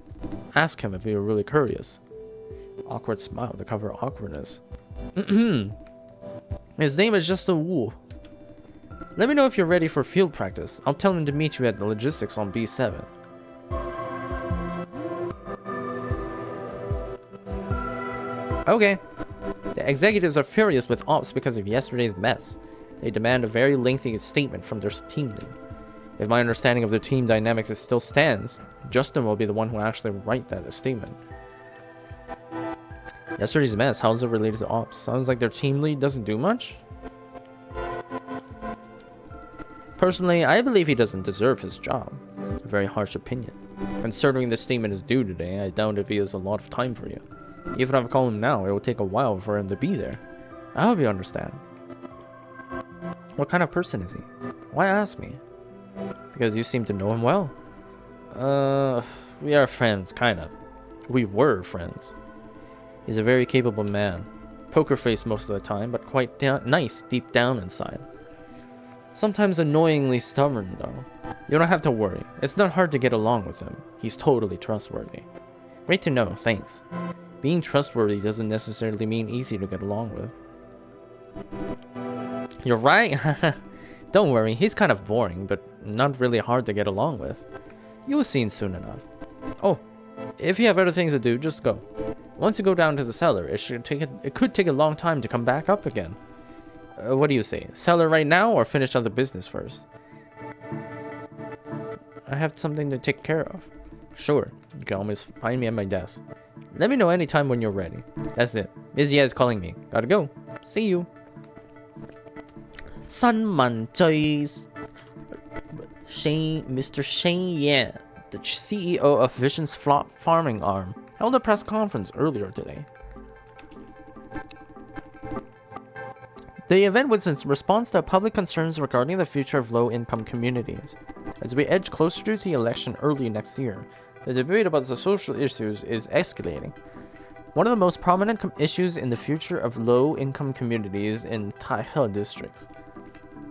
Ask him if you're really curious. Awkward smile to cover awkwardness. His name is Justin Wu. Let me know if you're ready for field practice. I'll tell him to meet you at the logistics on B7. Okay. The executives are furious with Ops because of yesterday's mess. They demand a very lengthy statement from their team lead. If my understanding of the team dynamics still stands, Justin will be the one who actually write that statement. Yesterday's mess, how is it related to Ops? Sounds like their team lead doesn't do much? Personally, I believe he doesn't deserve his job. A very harsh opinion. Considering the statement is due today, I doubt if he has a lot of time for you. Even if I call him now, it will take a while for him to be there. I hope you understand. What kind of person is he? Why ask me? Because you seem to know him well. We are friends, kind of. We were friends. He's a very capable man. Poker face most of the time, but quite nice deep down inside. Sometimes annoyingly stubborn, though. You don't have to worry. It's not hard to get along with him. He's totally trustworthy. Great to know, thanks. Being trustworthy doesn't necessarily mean easy to get along with. You're right. Don't worry, he's kind of boring, but not really hard to get along with. You'll see soon enough. Oh, if you have other things to do, just go. Once you go down to the cellar, it could take a long time to come back up again. What do you say? Cellar right now or finish other business first? I have something to take care of. Sure, you can always find me at my desk. Let me know anytime when you're ready. That's it. Miss Ye is calling me. Gotta go. See you. 新聞最 Mr. Shane Ye, the CEO of Vision's farming arm, held a press conference earlier today. The event was in response to public concerns regarding the future of low-income communities. As we edge closer to the election early next year, the debate about the social issues is escalating. One of the most prominent issues in the future of low-income communities in Taihe districts.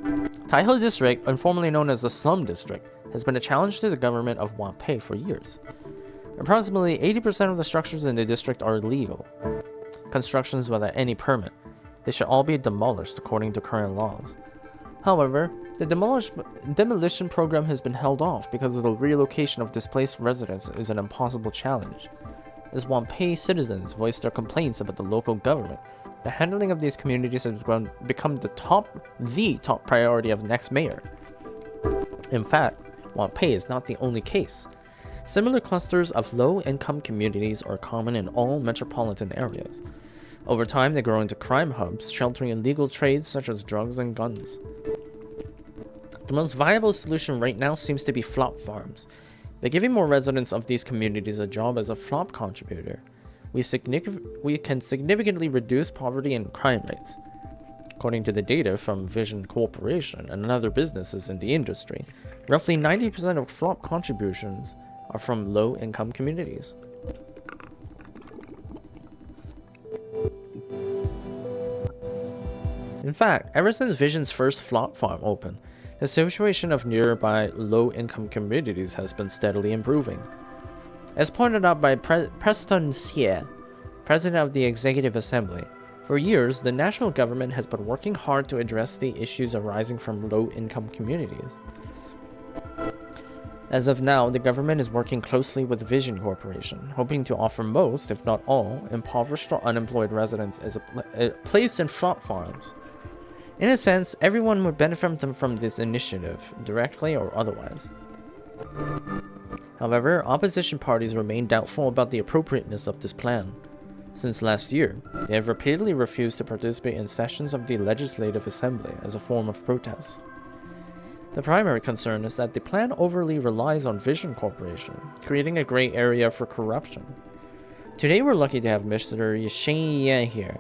Taihe district, informally known as the Slum District, has been a challenge to the government of Wanpei for years. Approximately 80% of the structures in the district are illegal. Constructions without any permit. They should all be demolished according to current laws. However, the demolition program has been held off because of the relocation of displaced residents is an impossible challenge. As Wanpei citizens voiced their complaints about the local government, the handling of these communities has become the top priority of the next mayor. In fact, Wanpei is not the only case. Similar clusters of low-income communities are common in all metropolitan areas. Over time, they grow into crime hubs, sheltering illegal trades such as drugs and guns. The most viable solution right now seems to be flop farms. By giving more residents of these communities a job as a flop contributor, we can significantly reduce poverty and crime rates. According to the data from Vision Corporation and other businesses in the industry, roughly 90% of FLOP contributions are from low-income communities. In fact, ever since Vision's first FLOP farm opened, the situation of nearby low-income communities has been steadily improving. As pointed out by Preston Xie, President of the Executive Assembly, for years, the national government has been working hard to address the issues arising from low-income communities. As of now, the government is working closely with Vision Corporation, hoping to offer most, if not all, impoverished or unemployed residents as a place in FLOP farms. In a sense, everyone would benefit from this initiative, directly or otherwise. However, opposition parties remain doubtful about the appropriateness of this plan. Since last year, they have repeatedly refused to participate in sessions of the Legislative Assembly as a form of protest. The primary concern is that the plan overly relies on Vision Corporation, creating a gray area for corruption. Today we're lucky to have Mr. Sheng Yan here.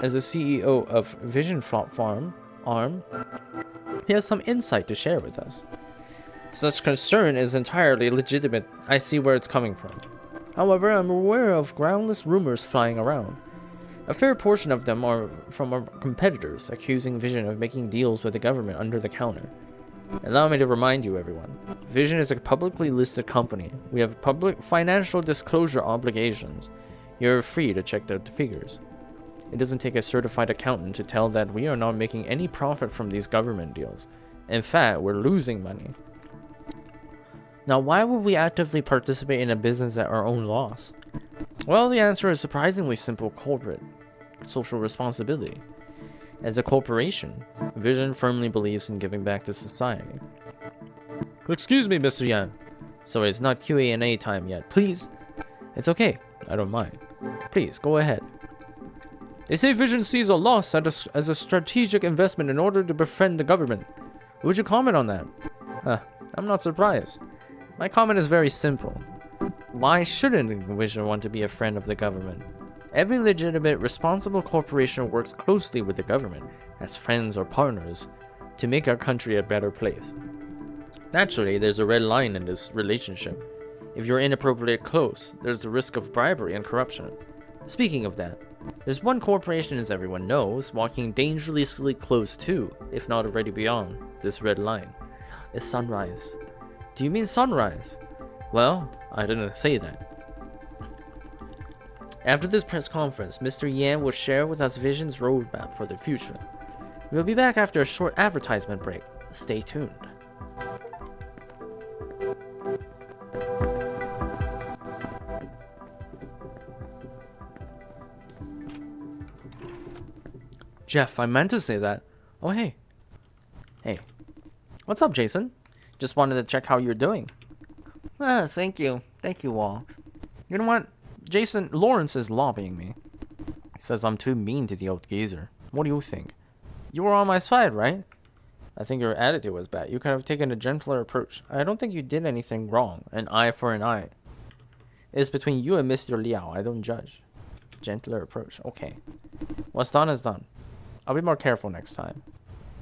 As the CEO of Vision FLOP Farm Arm, he has some insight to share with us. Such concern is entirely legitimate. I see where it's coming from. However, I'm aware of groundless rumors flying around. A fair portion of them are from our competitors, accusing Vision of making deals with the government under the counter. Allow me to remind you, everyone. Vision is a publicly listed company. We have public financial disclosure obligations. You're free to check the figures. It doesn't take a certified accountant to tell that we are not making any profit from these government deals. In fact, we're losing money. Now, why would we actively participate in a business at our own loss? Well, the answer is surprisingly simple: corporate social responsibility. As a corporation, Vision firmly believes in giving back to society. Excuse me, Mr. Yan. Sorry, it's not Q&A time yet. Please. It's okay. I don't mind. Please, go ahead. They say Vision sees a loss as a strategic investment in order to befriend the government. Would you comment on that? I'm not surprised. My comment is very simple. Why shouldn't Vision want to be a friend of the government? Every legitimate, responsible corporation works closely with the government, as friends or partners, to make our country a better place. Naturally, there's a red line in this relationship. If you're inappropriately close, there's the risk of bribery and corruption. Speaking of that, there's one corporation, as everyone knows, walking dangerously close to, if not already beyond, this red line. It's Sunrise. Do you mean Sunrise? Well, I didn't say that. After this press conference, Mr. Yan will share with us Vision's roadmap for the future. We'll be back after a short advertisement break. Stay tuned. Jeff, I meant to say that. Oh, hey. Hey. What's up, Jason? Just wanted to check how you're doing. Thank you. Thank you, Wall. You know what? Jason, Lawrence is lobbying me. He says I'm too mean to the old geezer. What do you think? You were on my side, right? I think your attitude was bad. You could have taken a gentler approach. I don't think you did anything wrong. An eye for an eye. It's between you and Mr. Liao. I don't judge. Gentler approach. Okay. What's done is done. I'll be more careful next time.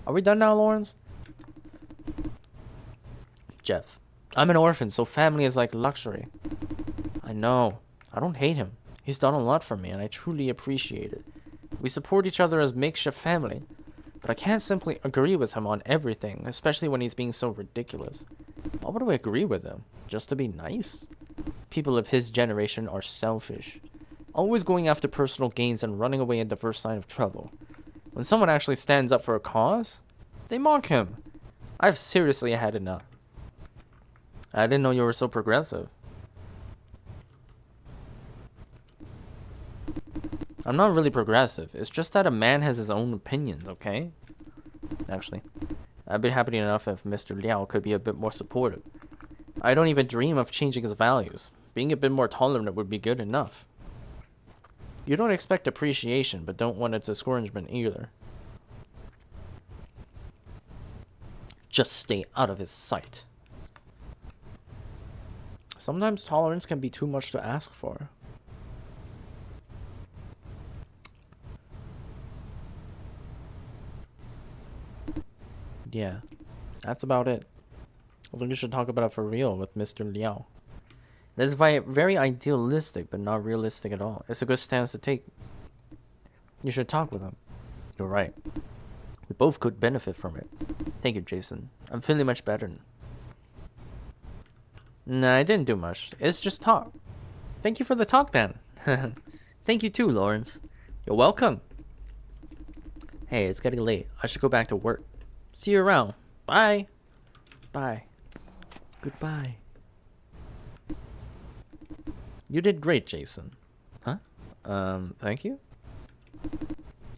Are we done now, Lawrence? Jeff, I'm an orphan, so family is like luxury. I know. I don't hate him. He's done a lot for me, and I truly appreciate it. We support each other as makeshift family, but I can't simply agree with him on everything, especially when he's being so ridiculous. Why would I agree with him? Just to be nice? People of his generation are selfish, always going after personal gains and running away at the first sign of trouble. When someone actually stands up for a cause, they mock him. I've seriously had enough. I didn't know you were so progressive. I'm not really progressive. It's just that a man has his own opinions, okay? Actually, I'd be happy enough if Mr. Liao could be a bit more supportive. I don't even dream of changing his values. Being a bit more tolerant would be good enough. You don't expect appreciation, but don't want its discouragement either. Just stay out of his sight. Sometimes tolerance can be too much to ask for. Yeah, that's about it. I think you should talk about it for real with Mr. Liao. That's very idealistic, but not realistic at all. It's a good stance to take. You should talk with him. You're right. We both could benefit from it. Thank you, Jason. I'm feeling much better. Nah, I didn't do much. It's just talk. Thank you for the talk, then. Thank you too, Lawrence. You're welcome. Hey, it's getting late. I should go back to work. See you around. Bye. Bye. Goodbye. You did great, Jason. Huh? Thank you?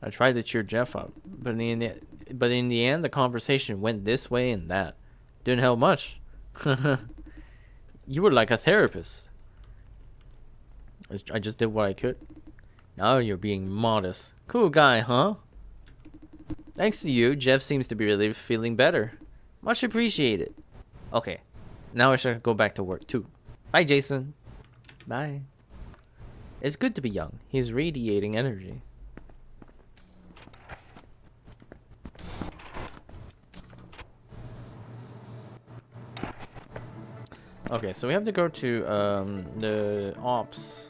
I tried to cheer Jeff up, but in the end, the conversation went this way and that. Didn't help much. You were like a therapist. I just did what I could. Now you're being modest. Cool guy, huh? Thanks to you, Jeff seems to be really feeling better. Much appreciated. Okay, now I should go back to work too. Bye, Jason. Bye. It's good to be young. He's radiating energy. Okay, so we have to go to the ops.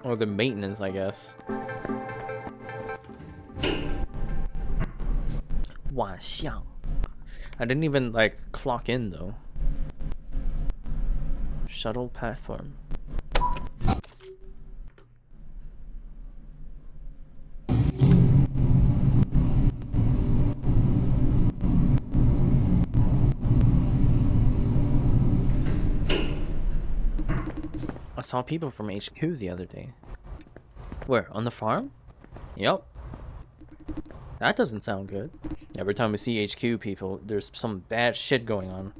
Or the maintenance, I guess. 晚上. I didn't even like clock in though. Shuttle platform. I saw people from HQ the other day. Where? On the farm? Yep. That doesn't sound good. Every time we see HQ people, there's some bad shit going on.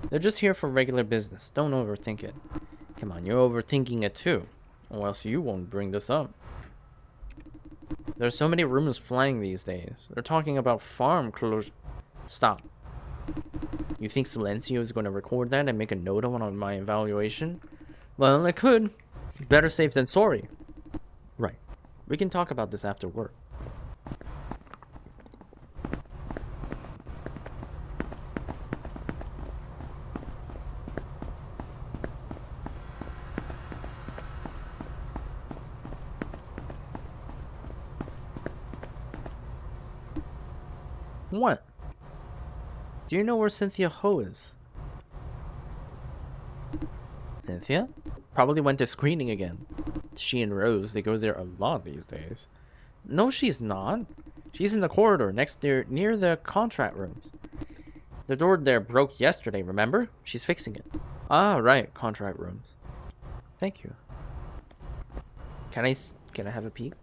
They're just here for regular business. Don't overthink it. Come on, you're overthinking it too. Or else you won't bring this up. There's so many rumors flying these days. They're talking about farm closure. Stop. You think Silencio is going to record that and make a note on my evaluation? Well, it could. Better safe than sorry. Right. We can talk about this after work. What? Do you know where Cynthia Ho is? Cynthia? Probably went to screening again. She and Rose, they go there a lot these days. No, she's not. She's in the corridor near the contract rooms. The door there broke yesterday, remember? She's fixing it. Ah, right, contract rooms. Thank you. Can I have a peek?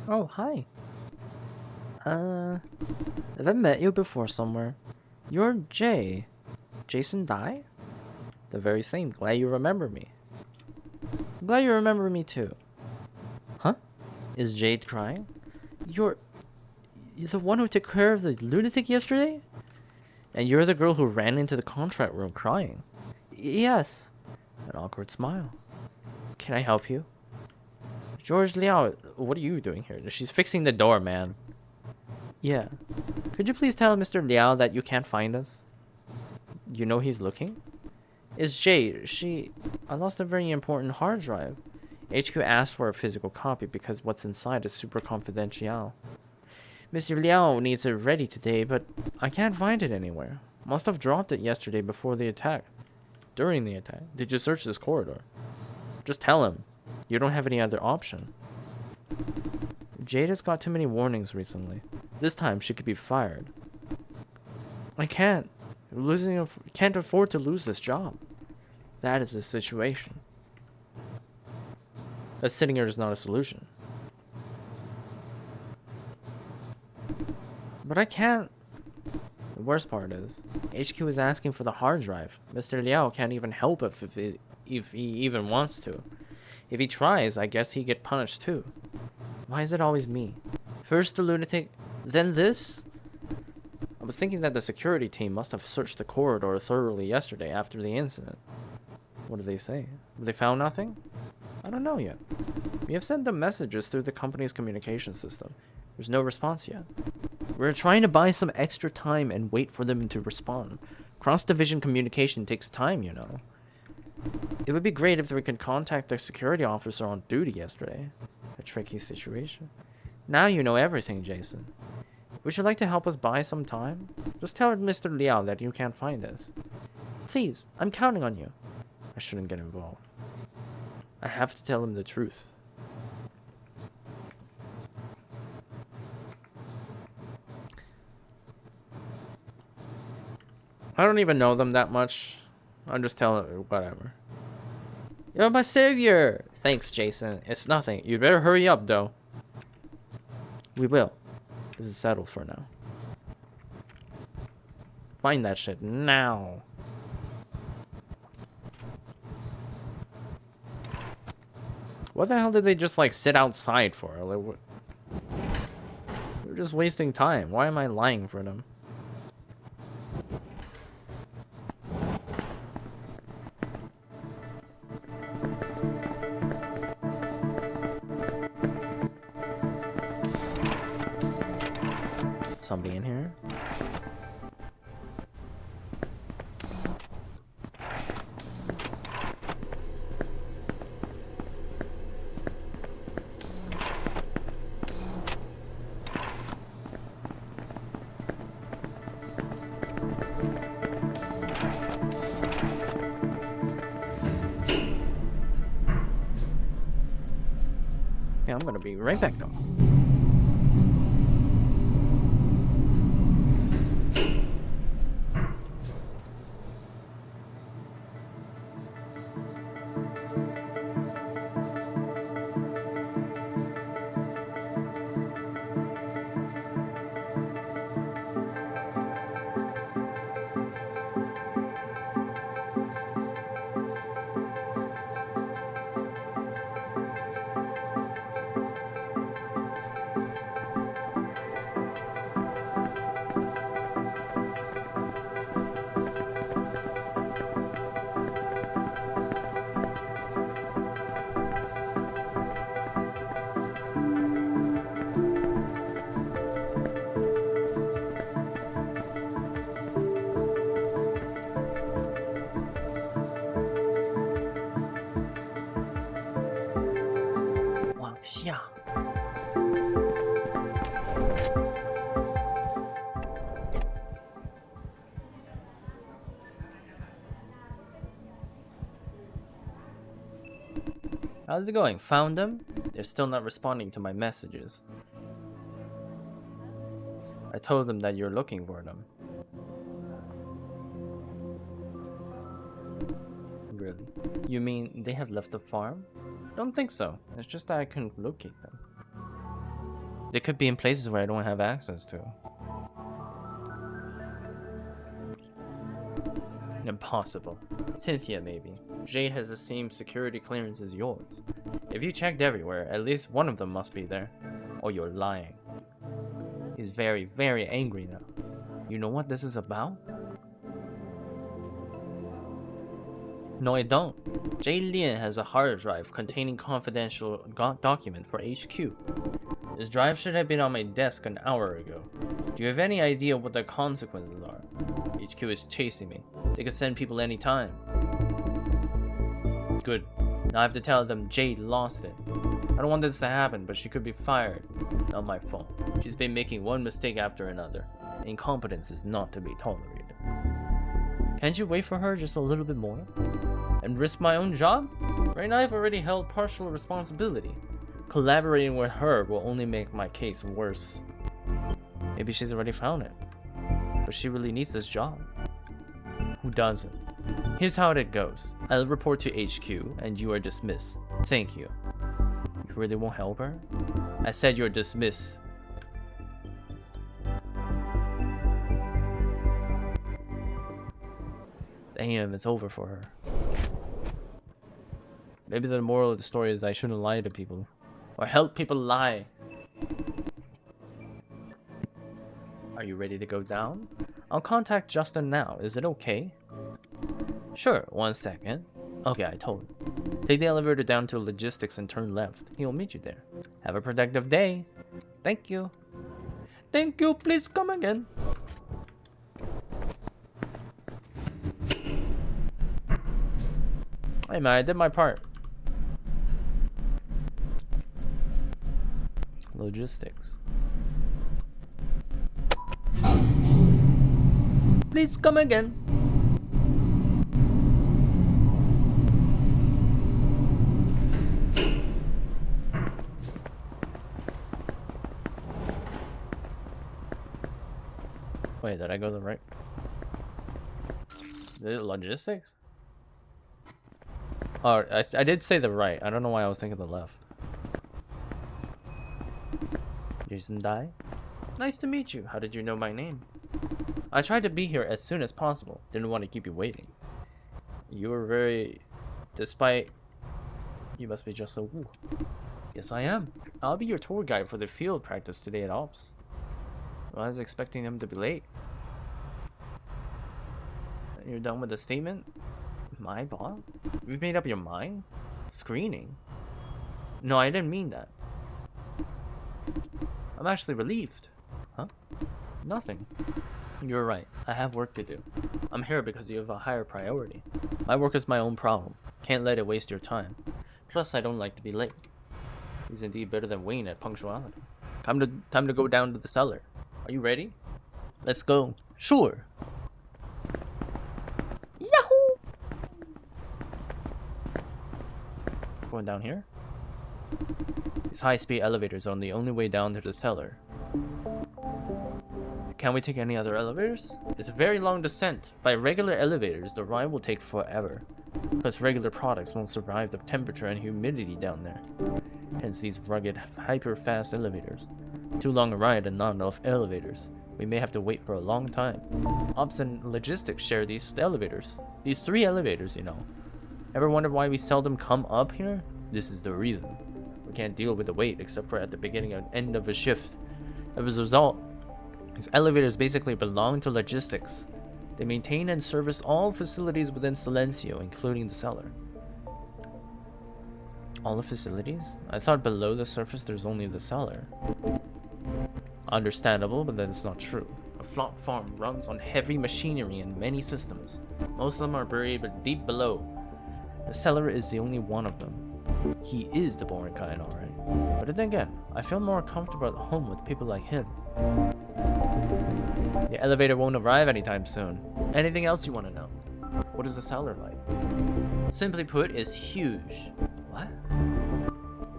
Oh, hi. Have I met you before somewhere? You're Jay. Jason Dai? The very same. Glad you remember me. Glad you remember me too. Huh? Is Jade crying? You're the one who took care of the lunatic yesterday? And you're the girl who ran into the contract room crying? Yes. An awkward smile. Can I help you? George Liao, what are you doing here? She's fixing the door, man. Yeah. Could you please tell Mr. Liao that you can't find us? You know he's looking? It's Jade. I lost a very important hard drive. HQ asked for a physical copy because what's inside is super confidential. Mr. Liao needs it ready today, but I can't find it anywhere. Must have dropped it yesterday before the attack. During the attack. Did you search this corridor? Just tell him. You don't have any other option. Jade has got too many warnings recently. This time she could be fired. I can't. Can't afford to lose this job. That is the situation. But sitting here is not a solution. But I can't. The worst part is, HQ is asking for the hard drive. Mr. Liao can't even help if he even wants to. If he tries, I guess he'd get punished too. Why is it always me? First the lunatic, then this? I was thinking that the security team must have searched the corridor thoroughly yesterday after the incident. What did they say? They found nothing? I don't know yet. We have sent them messages through the company's communication system. There's no response yet. We're trying to buy some extra time and wait for them to respond. Cross-division communication takes time, you know. It would be great if we could contact the security officer on duty yesterday. A tricky situation. Now you know everything, Jason. Would you like to help us buy some time? Just tell Mr. Liao that you can't find us. Please, I'm counting on you. I shouldn't get involved. I have to tell him the truth. I don't even know them that much. I'm just telling whatever. You're my savior! Thanks, Jason. It's nothing. You better hurry up, though. We will. This is settled for now. Find that shit now. What the hell did they just, like, sit outside for? Like, we're just wasting time. Why am I lying for them? Somebody in here? Yeah, I'm gonna be right back though. How's it going? Found them? They're still not responding to my messages. I told them that you're looking for them. Really? You mean they have left the farm? Don't think so. It's just that I couldn't locate them. They could be in places where I don't have access to. Impossible. Cynthia, maybe. Jade has the same security clearance as yours. If you checked everywhere, at least one of them must be there. Or you're lying. He's very, very angry now. You know what this is about? No, I don't. Jade Lian has a hard drive containing confidential document for HQ. This drive should have been on my desk an hour ago. Do you have any idea what the consequences are? HQ is chasing me. They could send people anytime. Good. Now I have to tell them Jade lost it. I don't want this to happen, but she could be fired. Not my fault. She's been making one mistake after another. Incompetence is not to be tolerated. Can't you wait for her just a little bit more? And risk my own job? Right now I've already held partial responsibility. Collaborating with her will only make my case worse. Maybe she's already found it. But she really needs this job. Who doesn't? Here's how it goes. I'll report to HQ and you are dismissed. Thank you. You really won't help her? I said you're dismissed. Damn, it's over for her. Maybe the moral of the story is I shouldn't lie to people. Or help people lie. Are you ready to go down? I'll contact Justin now. Is it okay? Sure, 1 second. Okay, I told him. Take the elevator down to logistics and turn left. He'll meet you there. Have a productive day. Thank you. Thank you, please come again. Hey man, I did my part. Logistics. Please come again. Wait, did I go the right? Did it logistics? Oh, I did say the right. I don't know why I was thinking the left. Jason Dai? Nice to meet you. How did you know my name? I tried to be here as soon as possible. Didn't want to keep you waiting. You were very... Despite... You must be just a woo. Yes, I am. I'll be your tour guide for the field practice today at Ops. I was expecting him to be late. You're done with the statement? My boss? You've made up your mind? Screening? No, I didn't mean that. I'm actually relieved. Huh? Nothing. You're right. I have work to do. I'm here because you have a higher priority. My work is my own problem. Can't let it waste your time. Plus, I don't like to be late. He's indeed better than Wayne at punctuality. Time to go down to the cellar. Are you ready? Let's go. Sure. Yahoo! Going down here? These high-speed elevators are the only way down to the cellar. Can we take any other elevators? It's a very long descent. By regular elevators, the ride will take forever. Plus, regular products won't survive the temperature and humidity down there. Hence these rugged, hyper-fast elevators. Too long a ride and not enough elevators. We may have to wait for a long time. Ops and logistics share these elevators. These 3 elevators, you know. Ever wonder why we seldom come up here? This is the reason. We can't deal with the wait except for at the beginning and end of a shift. As a result, these elevators basically belong to logistics. They maintain and service all facilities within Silencio, including the cellar. All the facilities? I thought below the surface there's only the cellar. Understandable, but that's not true. A flop farm runs on heavy machinery and many systems. Most of them are buried deep below. The cellar is the only one of them. He is the boring kind, alright. But then again, I feel more comfortable at home with people like him. The elevator won't arrive anytime soon. Anything else you want to know? What is the cellar like? Simply put, it's huge. What?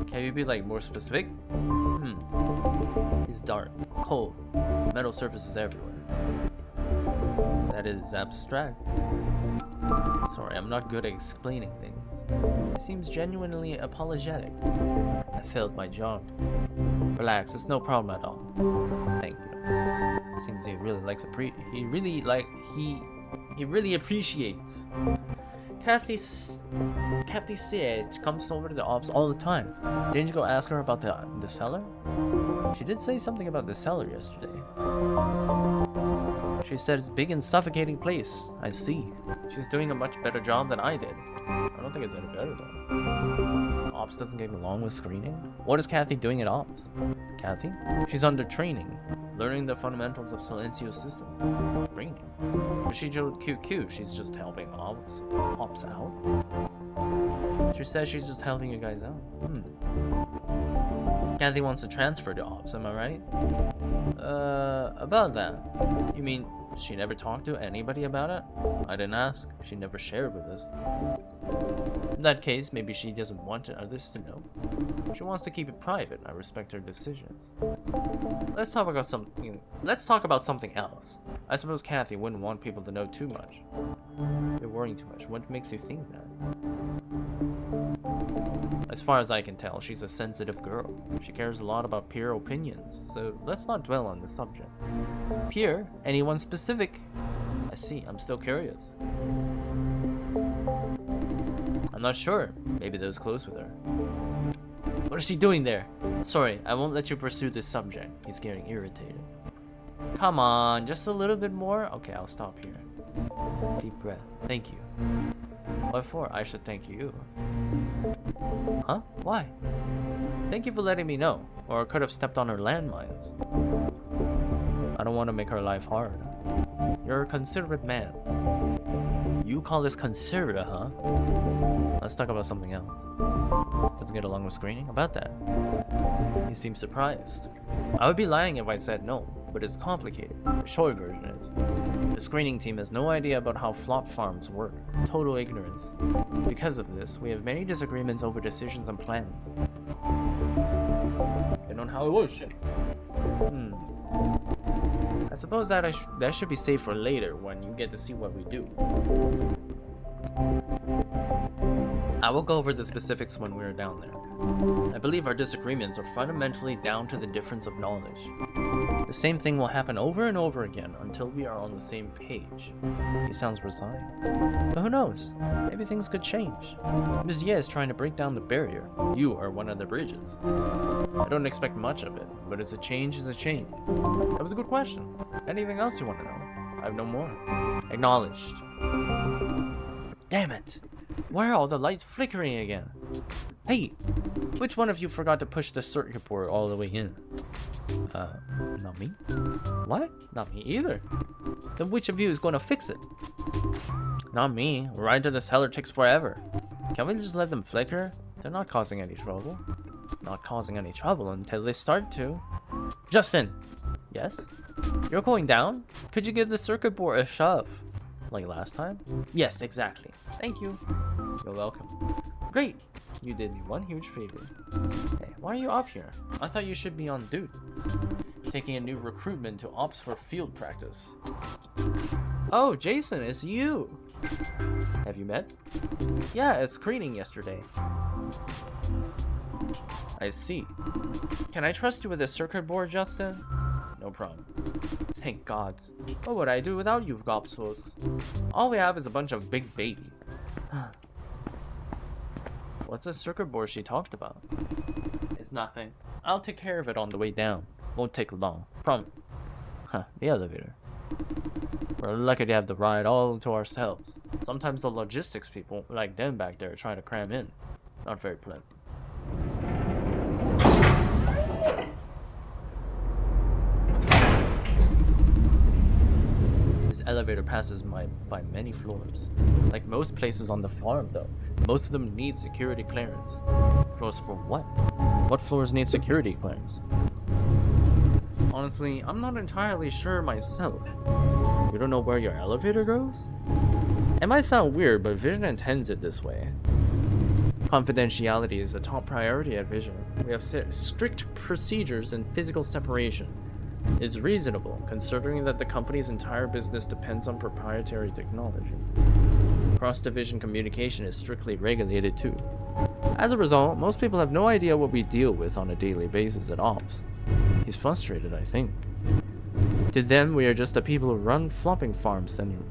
Can you be like more specific? It's dark, cold, metal surfaces everywhere. That is abstract. Sorry, I'm not good at explaining things. It seems genuinely apologetic. I failed my job. Relax, it's no problem at all. Thank you. Seems he really likes he really appreciates. Kathy said comes over to the ops all the time. Didn't you go ask her about the cellar? She did say something about the cellar yesterday. She said it's a big and suffocating place. I see. She's doing a much better job than I did. I don't think it's any better though. Ops doesn't get along with screening? What is Kathy doing at Ops? Kathy? She's under training, learning the fundamentals of Silencio's system. Training? Procedural QQ, she's just helping Ops out? She says she's just helping you guys out. Kathy wants to transfer to Ops, am I right? About that. You mean She never talked to anybody about it? I didn't ask. She never shared with us. In that case, maybe she doesn't want others to know. She wants to keep it private. I respect her decisions. Let's talk about something else. I suppose Kathy wouldn't want people to know too much. You're worrying too much. What makes you think that? As far as I can tell, she's a sensitive girl. She cares a lot about peer opinions, so let's not dwell on the subject. Peer? Anyone specific? I see, I'm still curious. I'm not sure. Maybe those close with her. What is she doing there? Sorry, I won't let you pursue this subject. He's getting irritated. Come on, just a little bit more? Okay, I'll stop here. Deep breath. Thank you. What for? I should thank you. Huh? Why? Thank you for letting me know. Or I could have stepped on her landmines. I don't want to make her life hard. You're a considerate man. You call this considerate, huh? Let's talk about something else. Doesn't get along with screening? About that. He seems surprised. I would be lying if I said no, but it's complicated. The short version is, the screening team has no idea about how flop farms work. Total ignorance. Because of this, we have many disagreements over decisions and plans. And on how it was, shit. I suppose that that should be saved for later when you get to see what we do. I will go over the specifics when we're down there. I believe our disagreements are fundamentally down to the difference of knowledge. The same thing will happen over and over again until we are on the same page. He sounds resigned. But who knows? Maybe things could change. Ms. Ye is trying to break down the barrier. You are one of the bridges. I don't expect much of it, but it's a change is a change. That was a good question. Anything else you want to know? I have no more. Acknowledged. Damn it! Why are all the lights flickering again? Hey! Which one of you forgot to push the circuit board all the way in? Not me? What? Not me either. Then which of you is going to fix it? Not me. Right to the cellar takes forever. Can't we just let them flicker? They're not causing any trouble. Not causing any trouble until they start to. Justin! Yes? You're going down? Could you give the circuit board a shove? Like last time? Yes, exactly. Thank you. You're welcome. Great! You did me one huge favor. Hey, why are you up here? I thought you should be on duty. Taking a new recruitment to ops for field practice. Oh, Jason, it's you! Have you met? Yeah, at screening yesterday. I see. Can I trust you with the circuit board, Justin? No problem. Thank gods. What would I do without you, gobswolves? All we have is a bunch of big babies. What's the circuit board she talked about? It's nothing. I'll take care of it on the way down. Won't take long. Promise. Huh, the elevator. We're lucky to have the ride all to ourselves. Sometimes the logistics people, like them back there, try to cram in. Not very pleasant. This elevator passes by many floors. Like most places on the farm, though, most of them need security clearance. Floors for what? What floors need security clearance? Honestly, I'm not entirely sure myself. You don't know where your elevator goes? It might sound weird, but Vision intends it this way. Confidentiality is a top priority at Vision. We have set strict procedures and physical separation. It's reasonable, considering that the company's entire business depends on proprietary technology. Cross-division communication is strictly regulated too. As a result, most people have no idea what we deal with on a daily basis at Ops. He's frustrated, I think. To them, we are just the people who run flopping farms and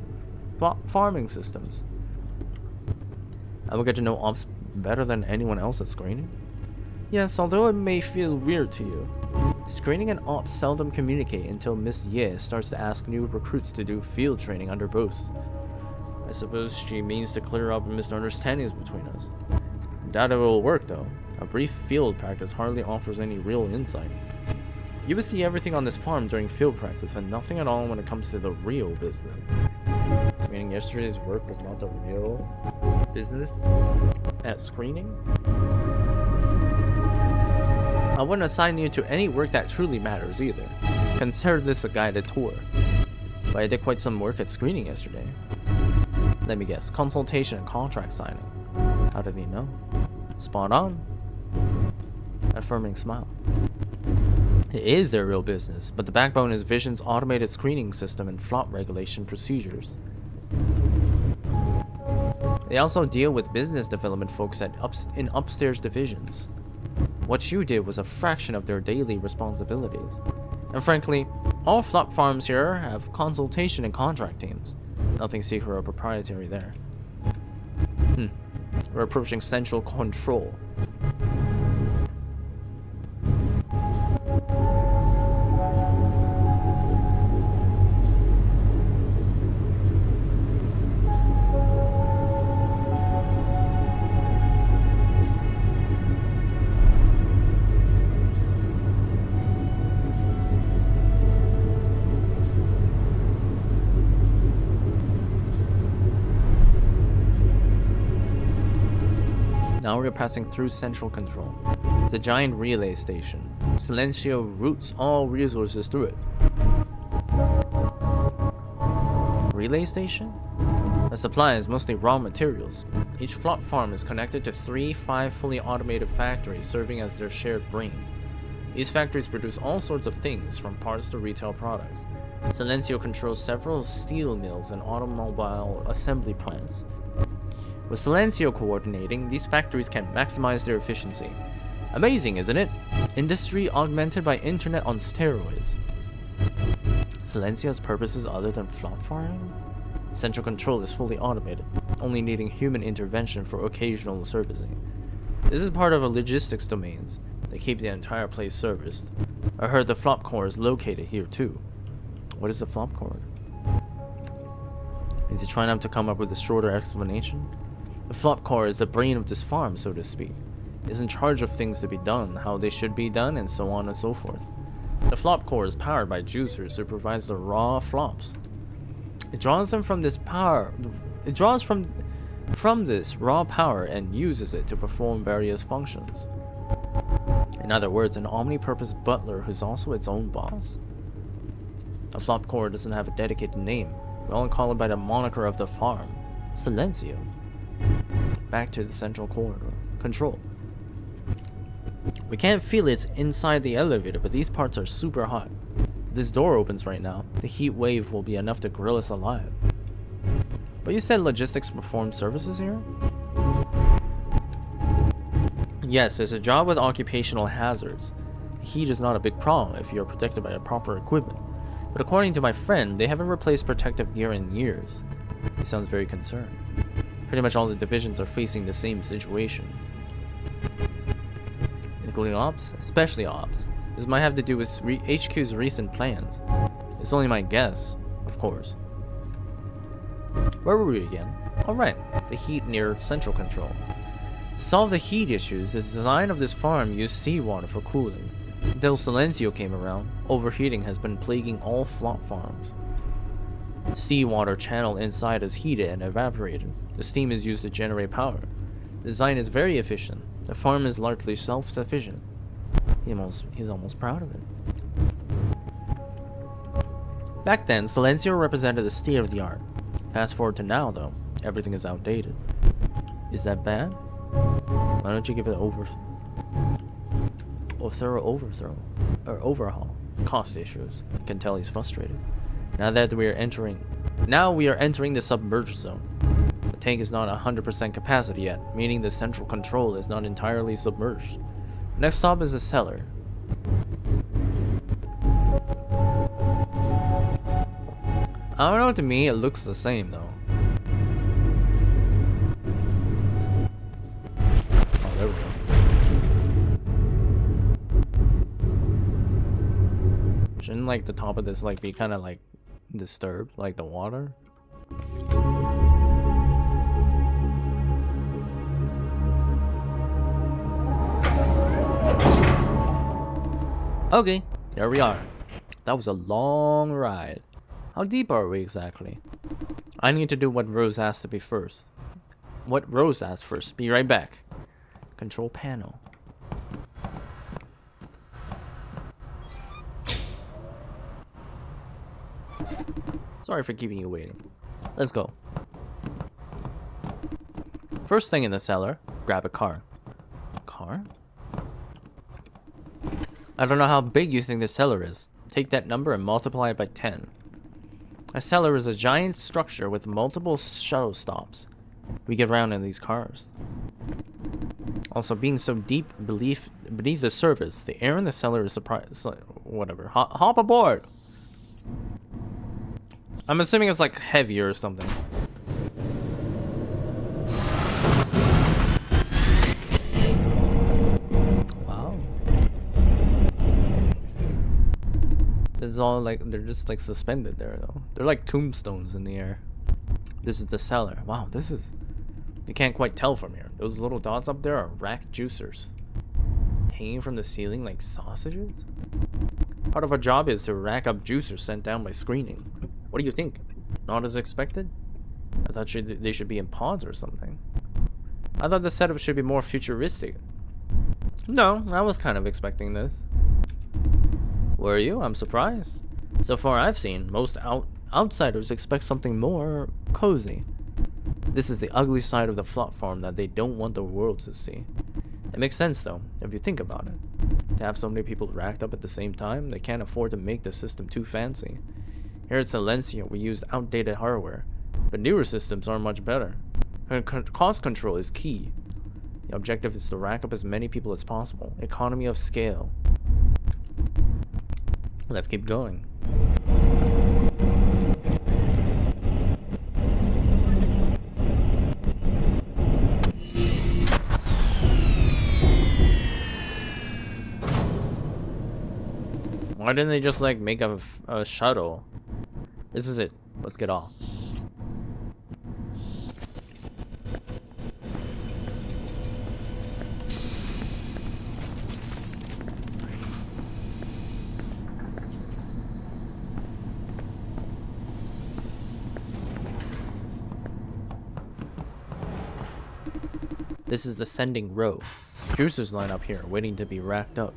farming systems. I will get to know Ops better than anyone else at screening. Yes, although it may feel weird to you. Screening and Ops seldom communicate until Miss Ye starts to ask new recruits to do field training under both. I suppose she means to clear up misunderstandings between us. Doubt it will work though. A brief field practice hardly offers any real insight. You would see everything on this farm during field practice and nothing at all when it comes to the real business. Meaning yesterday's work was not the real business at screening? I wouldn't assign you to any work that truly matters either. Consider this a guided tour. but I did quite some work at screening yesterday. Let me guess, consultation and contract signing. How did he know? Spot on. Affirming smile. It is their real business, but the backbone is Vision's automated screening system and flop regulation procedures. They also deal with business development folks in upstairs divisions. What you did was a fraction of their daily responsibilities. And frankly, all flop farms here have consultation and contract teams. Nothing secret or proprietary there. We're approaching central control. Now we're passing through central control. It's a giant relay station. Silencio routes all resources through it. Relay station? The supply is mostly raw materials. Each flop farm is connected to 5 fully automated factories serving as their shared brain. These factories produce all sorts of things, from parts to retail products. Silencio controls several steel mills and automobile assembly plants. With Silencio coordinating, these factories can maximize their efficiency. Amazing, isn't it? Industry augmented by internet on steroids. Silencio has purposes other than flop farming? Central control is fully automated, only needing human intervention for occasional servicing. This is part of a logistics domains. They keep the entire place serviced. I heard the flop core is located here too. What is the flop core? Is he trying to come up with a shorter explanation? The flop core is the brain of this farm, so to speak. It is in charge of things to be done, how they should be done, and so on and so forth. The flop core is powered by juicers who provides the raw flops. It draws them from this power. It draws from this raw power and uses it to perform various functions. In other words, an omni-purpose butler who's also its own boss. The flop core doesn't have a dedicated name. We all call it by the moniker of the farm, Silencio. Back to the central corridor. Control. We can't feel it inside the elevator, but these parts are super hot. If this door opens right now, the heat wave will be enough to grill us alive. But you said logistics perform services here? Yes, it's a job with occupational hazards. Heat is not a big problem if you're protected by the proper equipment. But according to my friend, they haven't replaced protective gear in years. He sounds very concerned. Pretty much all the divisions are facing the same situation. Including Ops? Especially Ops. This might have to do with HQ's recent plans. It's only my guess, of course. Where were we again? Alright, the heat near central control. To solve the heat issues, the design of this farm used seawater for cooling. Until Silencio came around, overheating has been plaguing all flop farms. The seawater channel inside is heated and evaporated. The steam is used to generate power. The design is very efficient. The farm is largely self-sufficient. He's almost proud of it. Back then, Silencio represented the state of the art. Fast forward to now, though, everything is outdated. Is that bad? Why don't you give it a thorough overhaul? Cost issues. You can tell he's frustrated. Now we are entering the submerged zone. The tank is not 100% capacity yet, meaning the central control is not entirely submerged. Next stop is the cellar. I don't know, to me it looks the same though. Oh, there we go. Shouldn't like the top of this like be kind of like disturbed, like the water? Okay, there we are. That was a long ride. How deep are we exactly? I need to do what Rose asked to be first. What Rose asked first. Be right back. Control panel. Sorry for keeping you waiting. Let's go. First thing in the cellar, grab a car. Car? I don't know how big you think the cellar is. Take that number and multiply it by 10. A cellar is a giant structure with multiple shuttle stops. We get around in these cars. Also, being so deep beneath the surface, the air in the cellar is surprised. Whatever. Hop aboard! I'm assuming it's like heavier or something. Wow. It's all like, they're just like suspended there though. They're like tombstones in the air. This is the cellar. Wow, this is... You can't quite tell from here. Those little dots up there are rack juicers. Hanging from the ceiling like sausages? Part of our job is to rack up juicers sent down by screening. What do you think? Not as expected? I thought they should be in pods or something. I thought the setup should be more futuristic. No, I was kind of expecting this. Were you? I'm surprised. So far I've seen, most outsiders expect something more cozy. This is the ugly side of the platform that they don't want the world to see. It makes sense though, if you think about it. To have so many people racked up at the same time, they can't afford to make the system too fancy. Here at Silencio, we used outdated hardware, but newer systems are much better. Cost control is key. The objective is to rack up as many people as possible. Economy of scale. Let's keep going. Why didn't they just like make a shuttle? This is it. Let's get off. This is the sending row. Juicers line up here, waiting to be racked up.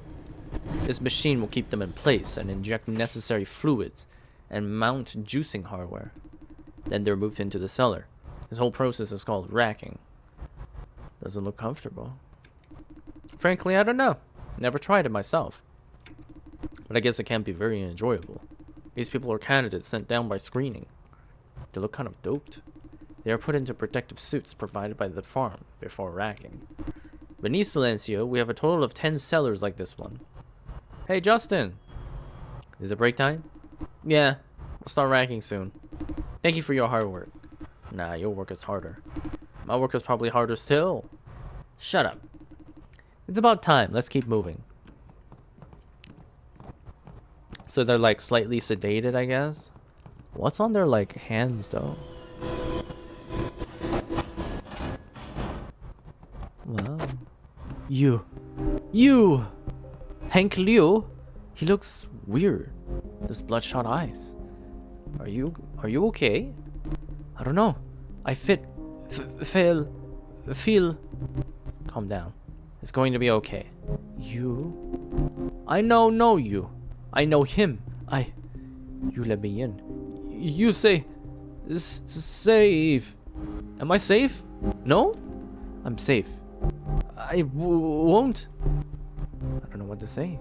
This machine will keep them in place and inject necessary fluids and mount juicing hardware. Then they're moved into the cellar. This whole process is called racking. Doesn't look comfortable. Frankly, I don't know. Never tried it myself. But I guess it can be very enjoyable. These people are candidates sent down by screening. They look kind of doped. They are put into protective suits provided by the farm before racking. Beneath Silencio, we have a total of 10 cellars like this one. Hey, Justin! Is it break time? Yeah, we'll start racking soon. Thank you for your hard work. Nah, your work is harder. My work is probably harder still. Shut up. It's about time. Let's keep moving. So they're like slightly sedated, I guess? What's on their like hands though? Wow. You! Hank Liu? He looks weird. Those bloodshot eyes. Are you okay? I don't know. I feel. Calm down. It's going to be okay. You? I know you. I know him. You let me in. You say, safe. Am I safe? No? I'm safe. I won't. I don't know what to say.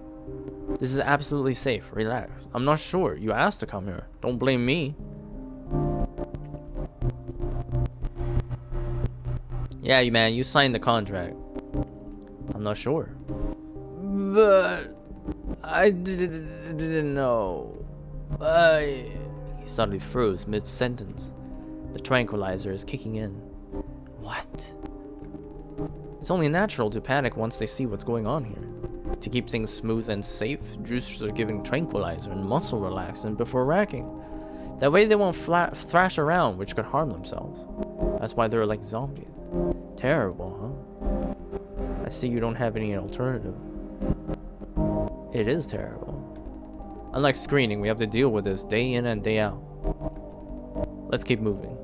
This is absolutely safe. Relax. I'm not sure. You asked to come here. Don't blame me. Yeah, man, you signed the contract. I'm not sure. But I didn't know. He suddenly froze mid-sentence. The tranquilizer is kicking in. What? It's only natural to panic once they see what's going on here. To keep things smooth and safe, juicers are given tranquilizer and muscle relaxant before racking. That way they won't thrash around, which could harm themselves. That's why they're like zombies. Terrible, huh? I see you don't have any alternative. It is terrible. Unlike screening, we have to deal with this day in and day out. Let's keep moving.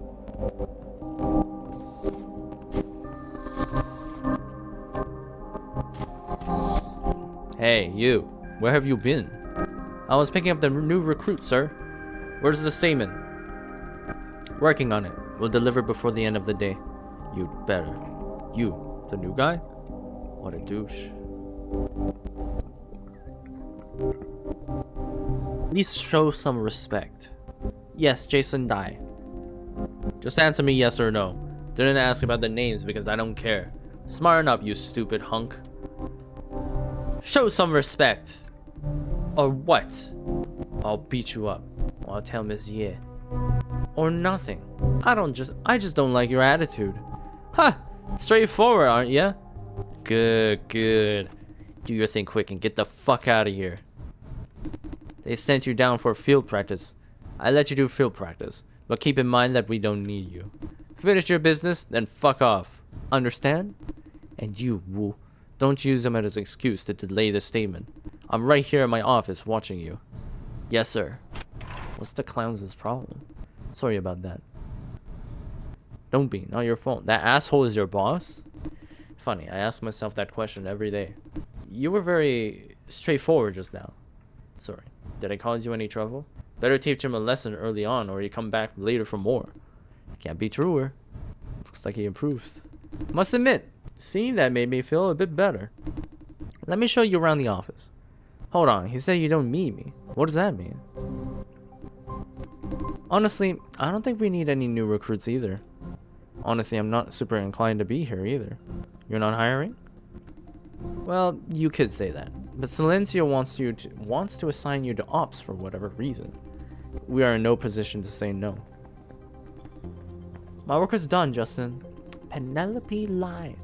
Hey, you. Where have you been? I was picking up the new recruit, sir. Where's the statement? Working on it. We'll deliver before the end of the day. You'd better. You, the new guy? What a douche. At least show some respect. Yes, Jason Dai. Just answer me yes or no. Didn't ask about the names because I don't care. Smarten up, you stupid hunk. Show some respect. Or what? I'll beat you up. I'll tell Miss Ye. Or nothing. I just don't like your attitude. Huh. Straightforward, aren't ya? Good, good. Do your thing quick and get the fuck out of here. They sent you down for field practice. I let you do field practice, but keep in mind that we don't need you. Finish your business, then fuck off. Understand? And you, Wu, don't use them as an excuse to delay the statement. I'm right here in my office watching you. Yes, sir. What's the clown's problem? Sorry about that. Don't be, not your fault. That asshole is your boss? Funny, I ask myself that question every day. You were very straightforward just now. Sorry, did I cause you any trouble? Better teach him a lesson early on or you come back later for more. Can't be truer. Looks like he improves. Must admit, seeing that made me feel a bit better. Let me show you around the office. Hold on, he said you don't need me. What does that mean? Honestly, I don't think we need any new recruits either. Honestly, I'm not super inclined to be here either. You're not hiring? Well, you could say that. But Silencio wants to assign you to ops for whatever reason. We are in no position to say no. My work is done, Justin. Penelope lied.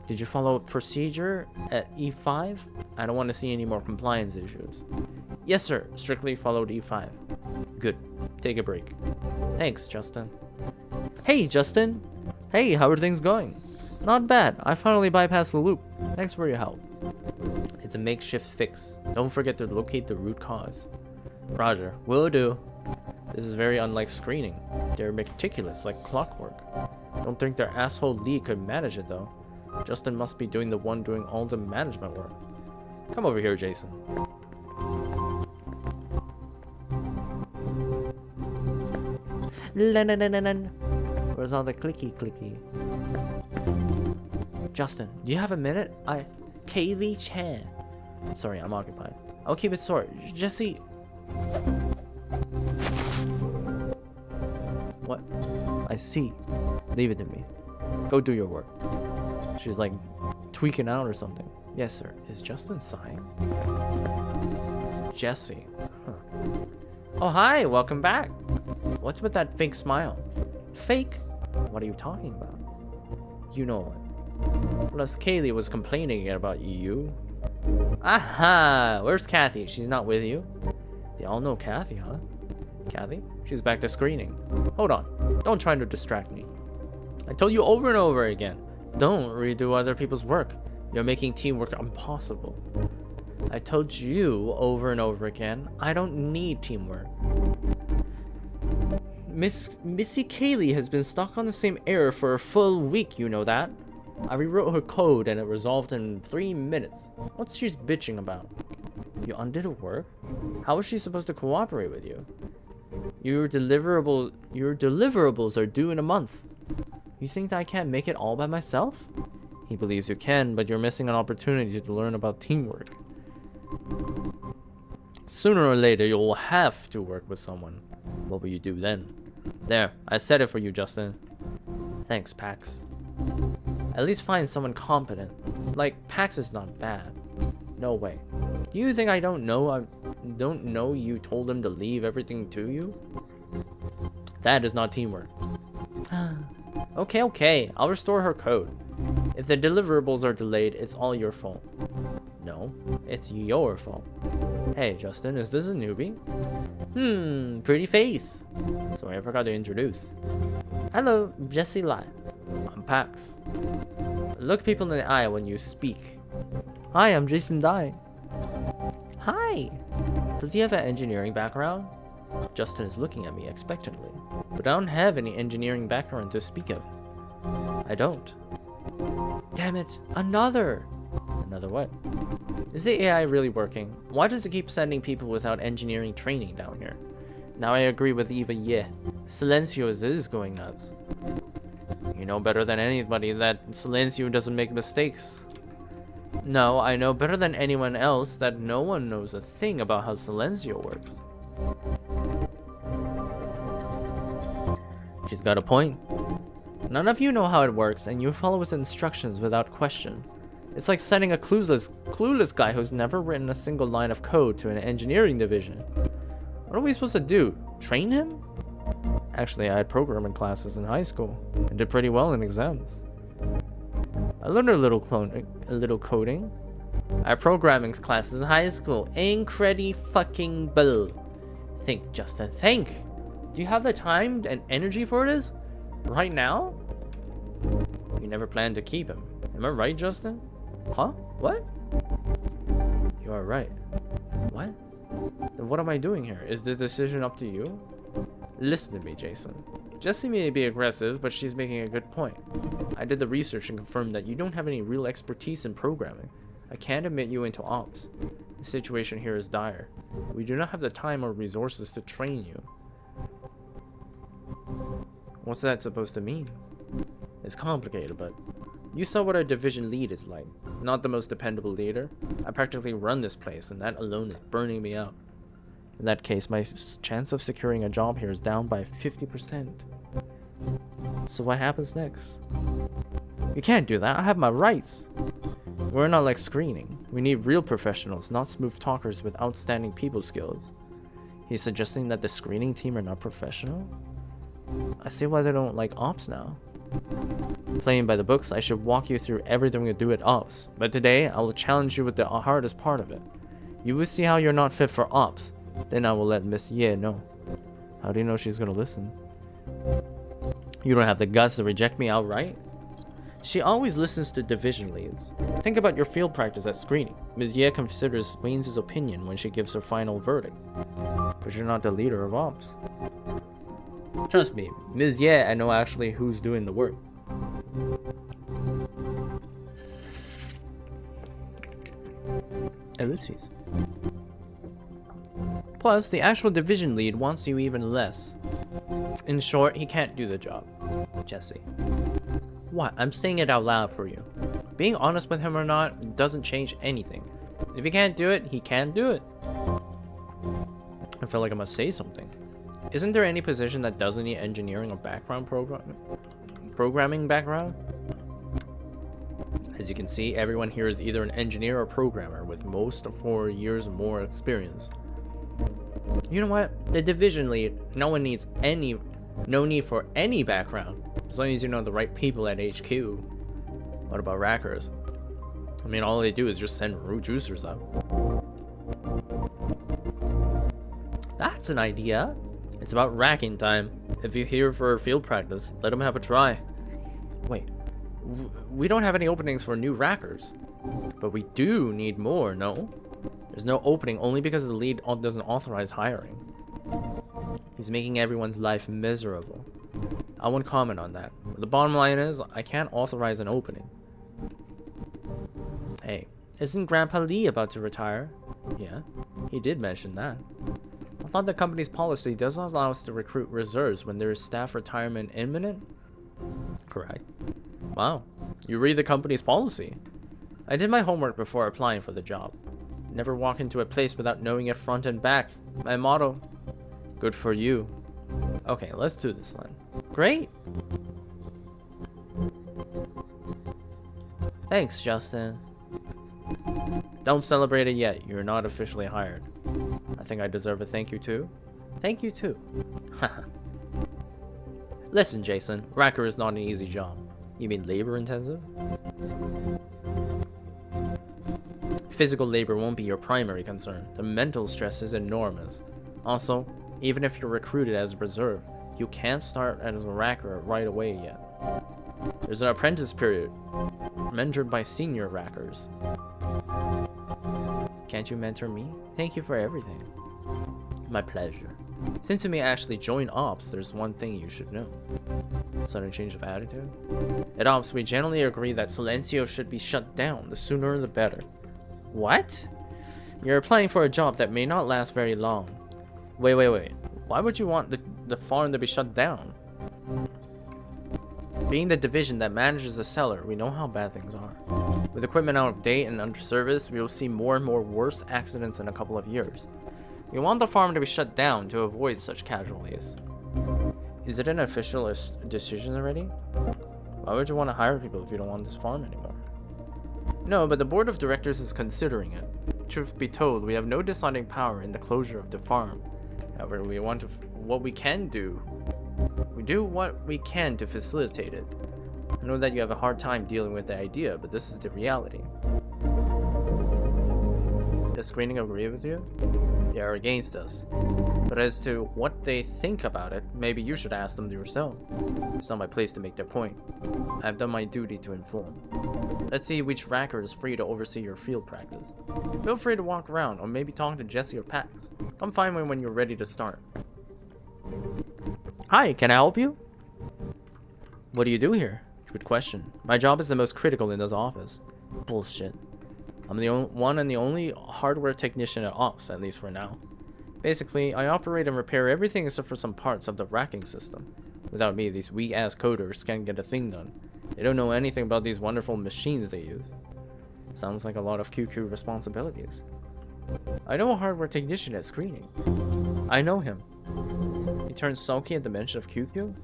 Did you follow procedure at E5? I don't want to see any more compliance issues. Yes, sir. Strictly followed E5. Good. Take a break. Thanks, Justin. Hey, Justin. Hey, how are things going? Not bad. I finally bypassed the loop. Thanks for your help. It's a makeshift fix. Don't forget to locate the root cause. Roger. Will do. This is very unlike screening. They're meticulous, like clockwork. Don't think their asshole Lee could manage it, though. Justin must be doing all the management work. Come over here, Jason. Where's all the clicky? Justin, do you have a minute? Kaylee Chan. Sorry, I'm occupied. I'll keep it short. Jesse. What? I see. Leave it to me. Go do your work. She's like tweaking out or something. Yes, sir. Is Justin sighing? Jesse. Huh. Oh, hi. Welcome back. What's with that fake smile? Fake? What are you talking about? You know what? Plus, Kaylee was complaining about you. Aha! Where's Kathy? She's not with you? They all know Kathy, huh? Kathy? She's back to screening. Hold on. Don't try to distract me. I told you over and over again. Don't redo other people's work. You're making teamwork impossible. I told you over and over again, I don't need teamwork. Missy Kaylee has been stuck on the same error for a full week, you know that? I rewrote her code and it resolved in 3 minutes. What's she bitching about? You undid her work? How is she supposed to cooperate with you? Your deliverables are due in a month. You think that I can't make it all by myself? He believes you can, but you're missing an opportunity to learn about teamwork. Sooner or later, you'll have to work with someone. What will you do then? There, I said it for you, Justin. Thanks, Pax. At least find someone competent. Like, Pax is not bad. No way. Do you think I don't know you told him to leave everything to you? That is not teamwork. Okay. I'll restore her code. If the deliverables are delayed, it's all your fault. No, it's your fault. Hey, Justin, is this a newbie? Pretty face. Sorry, I forgot to introduce. Hello, Jesse Lai. I'm Pax. Look people in the eye when you speak. Hi, I'm Jason Dai. Hi. Does he have an engineering background? Justin is looking at me expectantly, but I don't have any engineering background to speak of. I don't. Damn it, another what? Is the AI really working? Why does it keep sending people without engineering training down here? Now I agree with Eva Ye. Silencio is going nuts. You know better than anybody that Silencio doesn't make mistakes. No, I know better than anyone else that no one knows a thing about how Silencio works. She's got a point. None of you know how it works, and you follow its instructions without question. It's like sending a clueless guy who's never written a single line of code to an engineering division. What are we supposed to do? Train him? Actually, I had programming classes in high school and did pretty well in exams. I learned a little coding. I had programming classes in high school. Incredi-fucking-ble. Think, Justin, think. Do you have the time and energy for this? Right now? You never planned to keep him. Am I right, Justin? Huh? What? You are right. What? Then what am I doing here? Is the decision up to you? Listen to me, Jason. Jessie may be aggressive, but she's making a good point. I did the research and confirmed that you don't have any real expertise in programming. I can't admit you into ops. The situation here is dire. We do not have the time or resources to train you. What's that supposed to mean? It's complicated, but you saw what our division lead is like. Not the most dependable leader. I practically run this place, and that alone is burning me out. In that case, my chance of securing a job here is down by 50%. So what happens next? You can't do that. I have my rights. We're not like screening. We need real professionals, not smooth talkers with outstanding people skills. He's suggesting that the screening team are not professional? I see why they don't like ops now. Playing by the books, I should walk you through everything we do at ops. But today, I will challenge you with the hardest part of it. You will see how you're not fit for ops. Then I will let Miss Ye know. How do you know she's gonna listen? You don't have the guts to reject me outright? She always listens to division leads. Think about your field practice at screening. Ms. Ye considers Wayne's opinion when she gives her final verdict. But you're not the leader of ops. Trust me, Ms. Ye, I know actually who's doing the work. Ellipses. Plus, the actual division lead wants you even less. In short, he can't do the job. Jessie. What? I'm saying it out loud for you. Being honest with him or not doesn't change anything. If he can't do it, he can't do it. I feel like I must say something. Isn't there any position that doesn't need engineering or programming background? As you can see, everyone here is either an engineer or programmer with most of 4 years or more experience. You know what? The division lead, no need for any background, as long as you know the right people at HQ. What about rackers? I mean, all they do is just send root juicers up. That's an idea. It's about racking time. If you're here for field practice, let them have a try. Wait, we don't have any openings for new rackers, but we do need more, no? There's no opening only because the lead doesn't authorize hiring. He's making everyone's life miserable. I won't comment on that. But the bottom line is, I can't authorize an opening. Hey, isn't Grandpa Lee about to retire? Yeah, he did mention that. I thought the company's policy does not allow us to recruit reserves when there is staff retirement imminent? Correct. Wow, you read the company's policy. I did my homework before applying for the job. Never walk into a place without knowing it front and back. My motto. Good for you. Okay, let's do this then. Great. Thanks, Justin. Don't celebrate it yet. You're not officially hired. I think I deserve a thank you too. Thank you too. Haha. Listen, Jason. Racker is not an easy job. You mean labor intensive? Physical labor won't be your primary concern. The mental stress is enormous. Also, even if you're recruited as a reserve, you can't start as a racker right away yet. There's an apprentice period, mentored by senior rackers. Can't you mentor me? Thank you for everything. My pleasure. Since you may actually join Ops, there's one thing you should know. Sudden change of attitude? At Ops, we generally agree that Silencio should be shut down. The sooner the better. What? You're applying for a job that may not last very long. Wait. Why would you want the farm to be shut down? Being the division that manages the cellar, we know how bad things are. With equipment out of date and under service, we will see more and more worse accidents in a couple of years. We want the farm to be shut down to avoid such casualties. Is it an official decision already? Why would you want to hire people if you don't want this farm anymore? No, but the board of directors is considering it. Truth be told, we have no deciding power in the closure of the farm. However, we want to what we can do. We do what we can to facilitate it. I know that you have a hard time dealing with the idea, but this is the reality. Does screening agree with you? They are against us. But as to what they think about it, maybe you should ask them yourself. It's not my place to make their point. I have done my duty to inform. Let's see which racker is free to oversee your field practice. Feel free to walk around, or maybe talk to Jesse or Pax. Come find me when you're ready to start. Hi, can I help you? What do you do here? Good question. My job is the most critical in this office. Bullshit. I'm the one and the only hardware technician at Ops, at least for now. Basically, I operate and repair everything except for some parts of the racking system. Without me, these weak-ass coders can't get a thing done. They don't know anything about these wonderful machines they use. Sounds like a lot of QQ responsibilities. I know a hardware technician at screening. I know him. He turns sulky at the mention of QQ?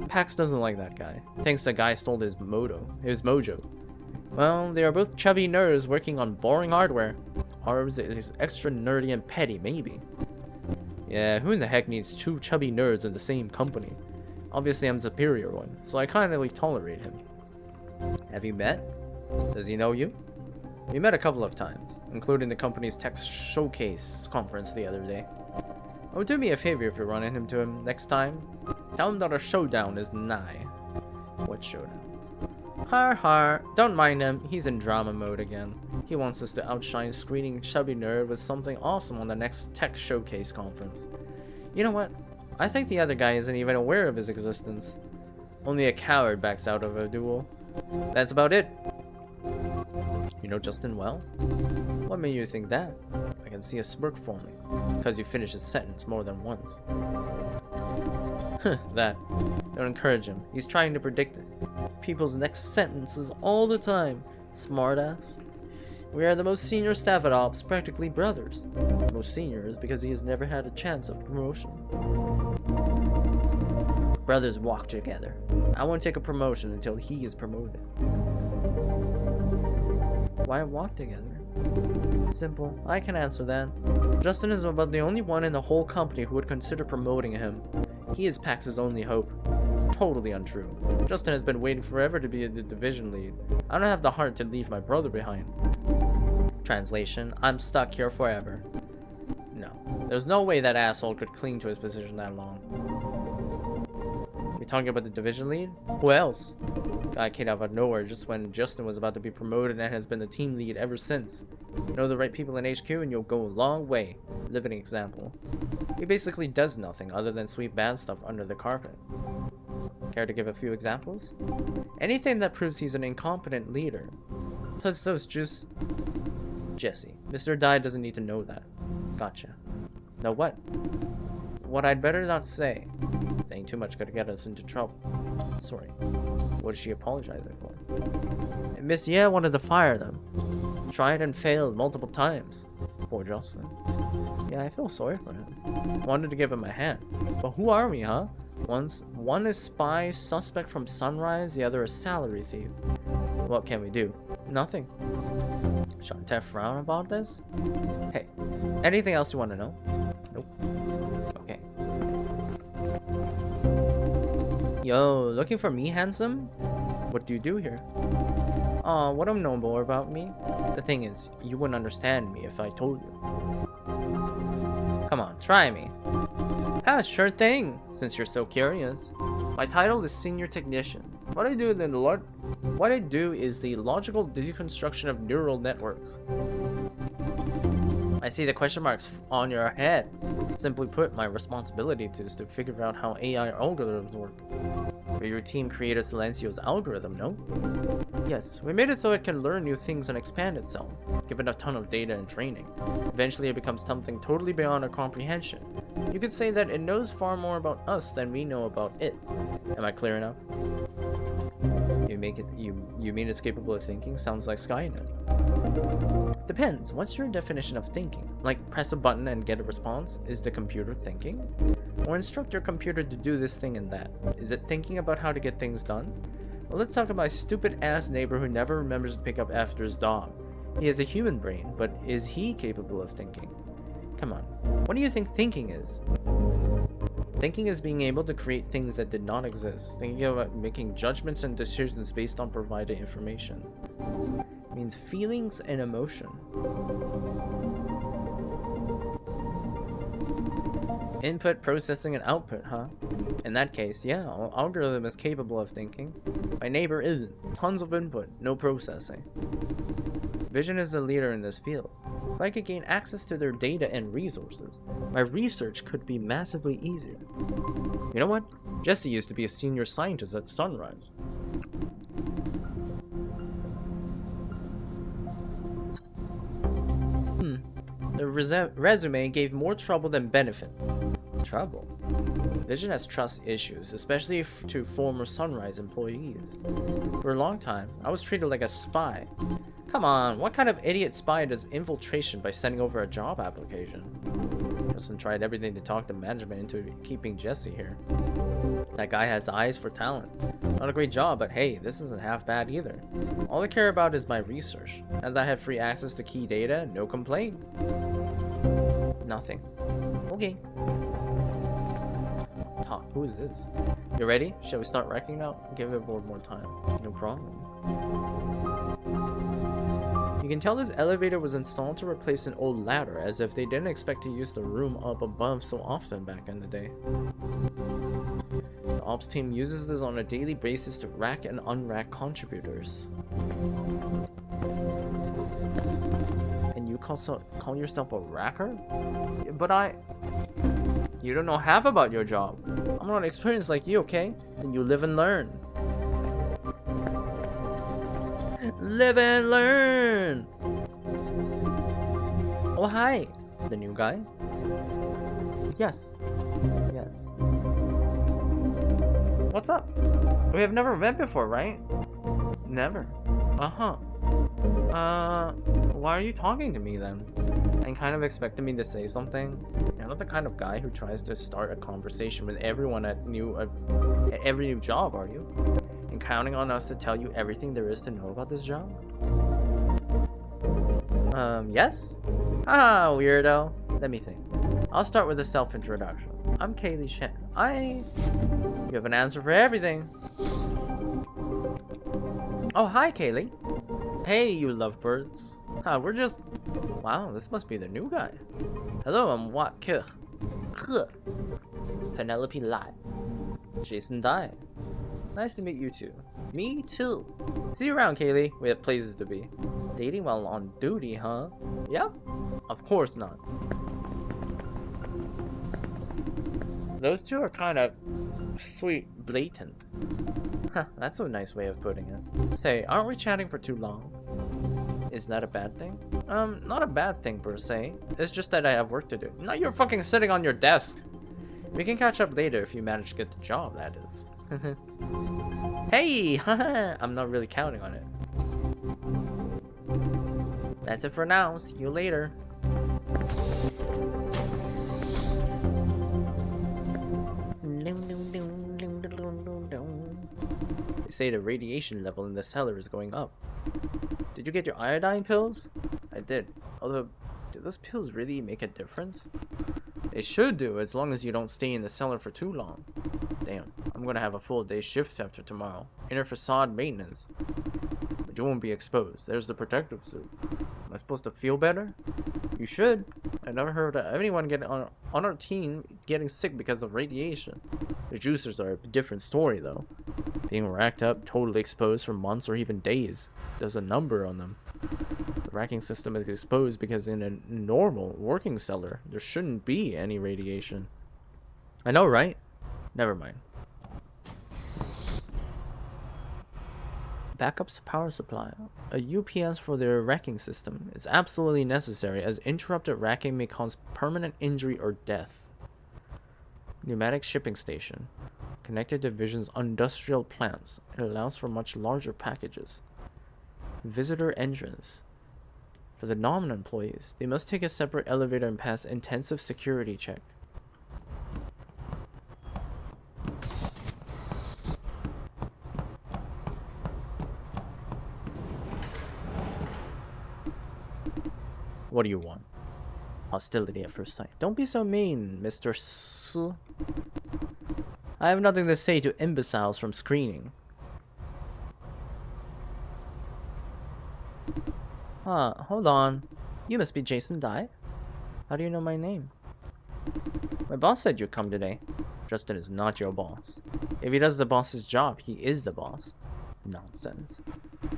Pax doesn't like that guy. Thinks the guy stole his mojo. Well, they are both chubby nerds working on boring hardware. Ours is extra nerdy and petty, maybe. Yeah, who in the heck needs two chubby nerds in the same company? Obviously, I'm the superior one, so I kindly tolerate him. Have you met? Does he know you? We met a couple of times, including the company's tech showcase conference the other day. Oh, do me a favor if you run into him next time. Tell him that our showdown is nigh. What showdown? Har har, don't mind him, he's in drama mode again. He wants us to outshine screening chubby nerd with something awesome on the next tech showcase conference. You know what? I think the other guy isn't even aware of his existence. Only a coward backs out of a duel. That's about it. You know Justin well? What made you think that? I can see a smirk forming, because you finished his sentence more than once. That. Don't encourage him. He's trying to predict people's next sentences all the time. Smartass. We are the most senior staff at Ops, practically brothers. Most senior is because he has never had a chance of promotion. Brothers walk together. I won't take a promotion until he is promoted. Why walk together? Simple. I can answer that. Justin is about the only one in the whole company who would consider promoting him. He is Pax's only hope. Totally untrue. Justin has been waiting forever to be the division lead. I don't have the heart to leave my brother behind. Translation, I'm stuck here forever. No. There's no way that asshole could cling to his position that long. You talking about the division lead? Who else? Guy came out of nowhere just when Justin was about to be promoted and has been the team lead ever since. Know the right people in HQ and you'll go a long way. Living example. He basically does nothing other than sweep bad stuff under the carpet. Care to give a few examples? Anything that proves he's an incompetent leader. Plus those juice... Jesse. Mr. Dye doesn't need to know that. Gotcha. Now what? What I'd better not say. Saying too much could get us into trouble. Sorry. What is she apologizing for? Miss Ye wanted to fire them. Tried and failed multiple times. Poor Jocelyn. Yeah, I feel sorry for him. Wanted to give him a hand. But who are we, huh? One is spy, suspect from Sunrise, the other is salary thief. What can we do? Nothing. Shantae frown about this? Hey, anything else you want to know? Nope. Okay. Yo, looking for me, handsome? What do you do here? Aw, what do you know more about me? The thing is, you wouldn't understand me if I told you. Come on, try me. Ah, sure thing, since you're so curious. My title is Senior Technician. What I do is the logical deconstruction of neural networks. I see the question marks on your head. Simply put, my responsibility is to figure out how AI algorithms work. But your team created Silencio's algorithm, no? Yes, we made it so it can learn new things and expand itself, given a ton of data and training. Eventually it becomes something totally beyond our comprehension. You could say that it knows far more about us than we know about it. Am I clear enough? You mean it's capable of thinking? Sounds like Skynet. Depends. What's your definition of thinking? Like press a button and get a response? Is the computer thinking? Or instruct your computer to do this thing and that? Is it thinking about how to get things done? Well, let's talk about my stupid ass neighbor who never remembers to pick up after his dog. He has a human brain, but is he capable of thinking? Come on. What do you think thinking is? Thinking is being able to create things that did not exist. Thinking about making judgments and decisions based on provided information. It means feelings and emotion. Input, processing, and output, huh? In that case, yeah, our algorithm is capable of thinking. My neighbor isn't. Tons of input, no processing. Vision is the leader in this field. If I could gain access to their data and resources, my research could be massively easier. You know what? Jesse used to be a senior scientist at Sunrise. The resume gave more trouble than benefit. Trouble? Vision has trust issues, especially to former Sunrise employees. For a long time, I was treated like a spy. Come on, what kind of idiot spy does infiltration by sending over a job application? Justin tried everything to talk the management into keeping Jesse here. That guy has eyes for talent. Not a great job, but hey, this isn't half bad either. All I care about is my research. And that I have free access to key data, no complaint. Nothing. Okay. Talk. Who is this? You ready? Shall we start wrecking now? Give it one more time. No problem. You can tell this elevator was installed to replace an old ladder, as if they didn't expect to use the room up above so often back in the day. The ops team uses this on a daily basis to rack and unrack contributors. And you call yourself a racker? But you don't know half about your job. I'm not experienced like you, okay? Then you live and learn. Live and learn! Oh, hi! The new guy? Yes. Yes. What's up? We have never met before, right? Never. Uh-huh. Why are you talking to me then? And kind of expecting me to say something? You're not the kind of guy who tries to start a conversation with everyone at every new job, are you? And counting on us to tell you everything there is to know about this job? Yes? Ah, weirdo. Let me think. I'll start with a self-introduction. I'm Kaylee Shen. You have an answer for everything. Oh, hi, Kaylee. Hey, you lovebirds. We're just... Wow, this must be the new guy. Hello, I'm Wat Ke. Penelope Lai. Jason Dai. Nice to meet you too. Me too. See you around, Kaylee. We have places to be. Dating while on duty, huh? Yep. Of course not. Those two are kind of sweet, blatant. Huh, that's a nice way of putting it. Say, aren't we chatting for too long? Is that a bad thing? Not a bad thing per se. It's just that I have work to do. Now you're fucking sitting on your desk. We can catch up later if you manage to get the job, that is. Hey! I'm not really counting on it. That's it for now. See you later. They say the radiation level in the cellar is going up. Did you get your iodine pills? I did. Although, do those pills really make a difference? They should do, as long as you don't stay in the cellar for too long. Damn, I'm gonna have a full day shift after tomorrow. Inner facade maintenance. But you won't be exposed. There's the protective suit. Am I supposed to feel better? You should. I never heard of anyone getting on our team getting sick because of radiation. The juicers are a different story, though. Being racked up, totally exposed for months or even days. There's a number on them. The racking system is exposed because in a normal working cellar, there shouldn't be any radiation. I know, right? Never mind. Backups power supply. A UPS for their racking system is absolutely necessary as interrupted racking may cause permanent injury or death. Pneumatic shipping station. Connected to Vision's industrial plants. It allows for much larger packages. Visitor entrance. For the non-employees, they must take a separate elevator and pass intensive security check. What do you want? Hostility at first sight. Don't be so mean, Mr. Su. I have nothing to say to imbeciles from screening. Hold on. You must be Jason Dai? How do you know my name? My boss said you'd come today. Justin is not your boss. If he does the boss's job, he is the boss. Nonsense.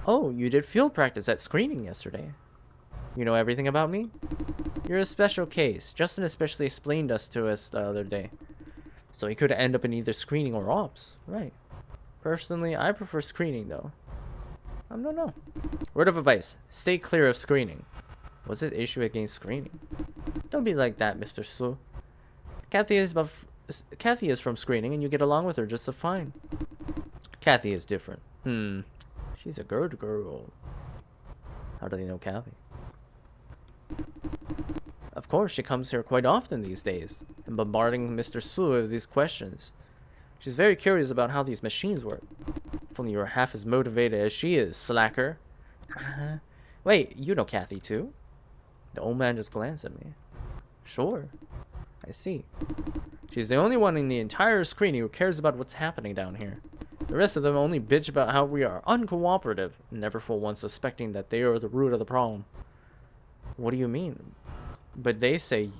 Oh, you did field practice at screening yesterday. You know everything about me? You're a special case. Justin especially explained us to us the other day. So he could end up in either screening or ops. Right. Personally, I prefer screening though. I don't know. Word of advice. Stay clear of screening. What's the issue against screening? Don't be like that, Mr. Su. Kathy is from screening and you get along with her just so fine. Kathy is different. She's a good girl. How do they know Kathy? Of course, she comes here quite often these days, and bombarding Mr. Su with these questions. She's very curious about how these machines work. If only you were half as motivated as she is, slacker. Wait, you know Kathy too? The old man just glanced at me. Sure. I see. She's the only one in the entire screening who cares about what's happening down here. The rest of them only bitch about how we are uncooperative, never for once suspecting that they are the root of the problem. What do you mean? But they said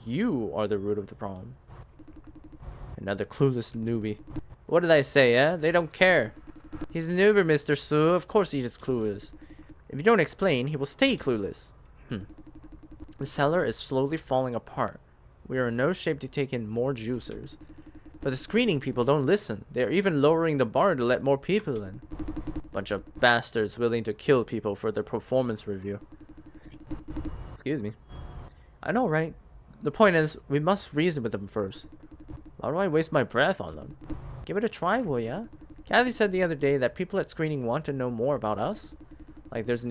you are the root of the problem. Another clueless newbie. What did I say, eh? They don't care. He's a newbie, Mr. Su. Of course he is clueless. If you don't explain, he will stay clueless. The cellar is slowly falling apart. We are in no shape to take in more juicers. But the screening people don't listen. They are even lowering the bar to let more people in. Bunch of bastards willing to kill people for their performance review. Excuse me. I know, right? The point is, we must reason with them first. Why do I waste my breath on them? Give it a try, will ya? Kathy said the other day that people at screening want to know more about us. Like this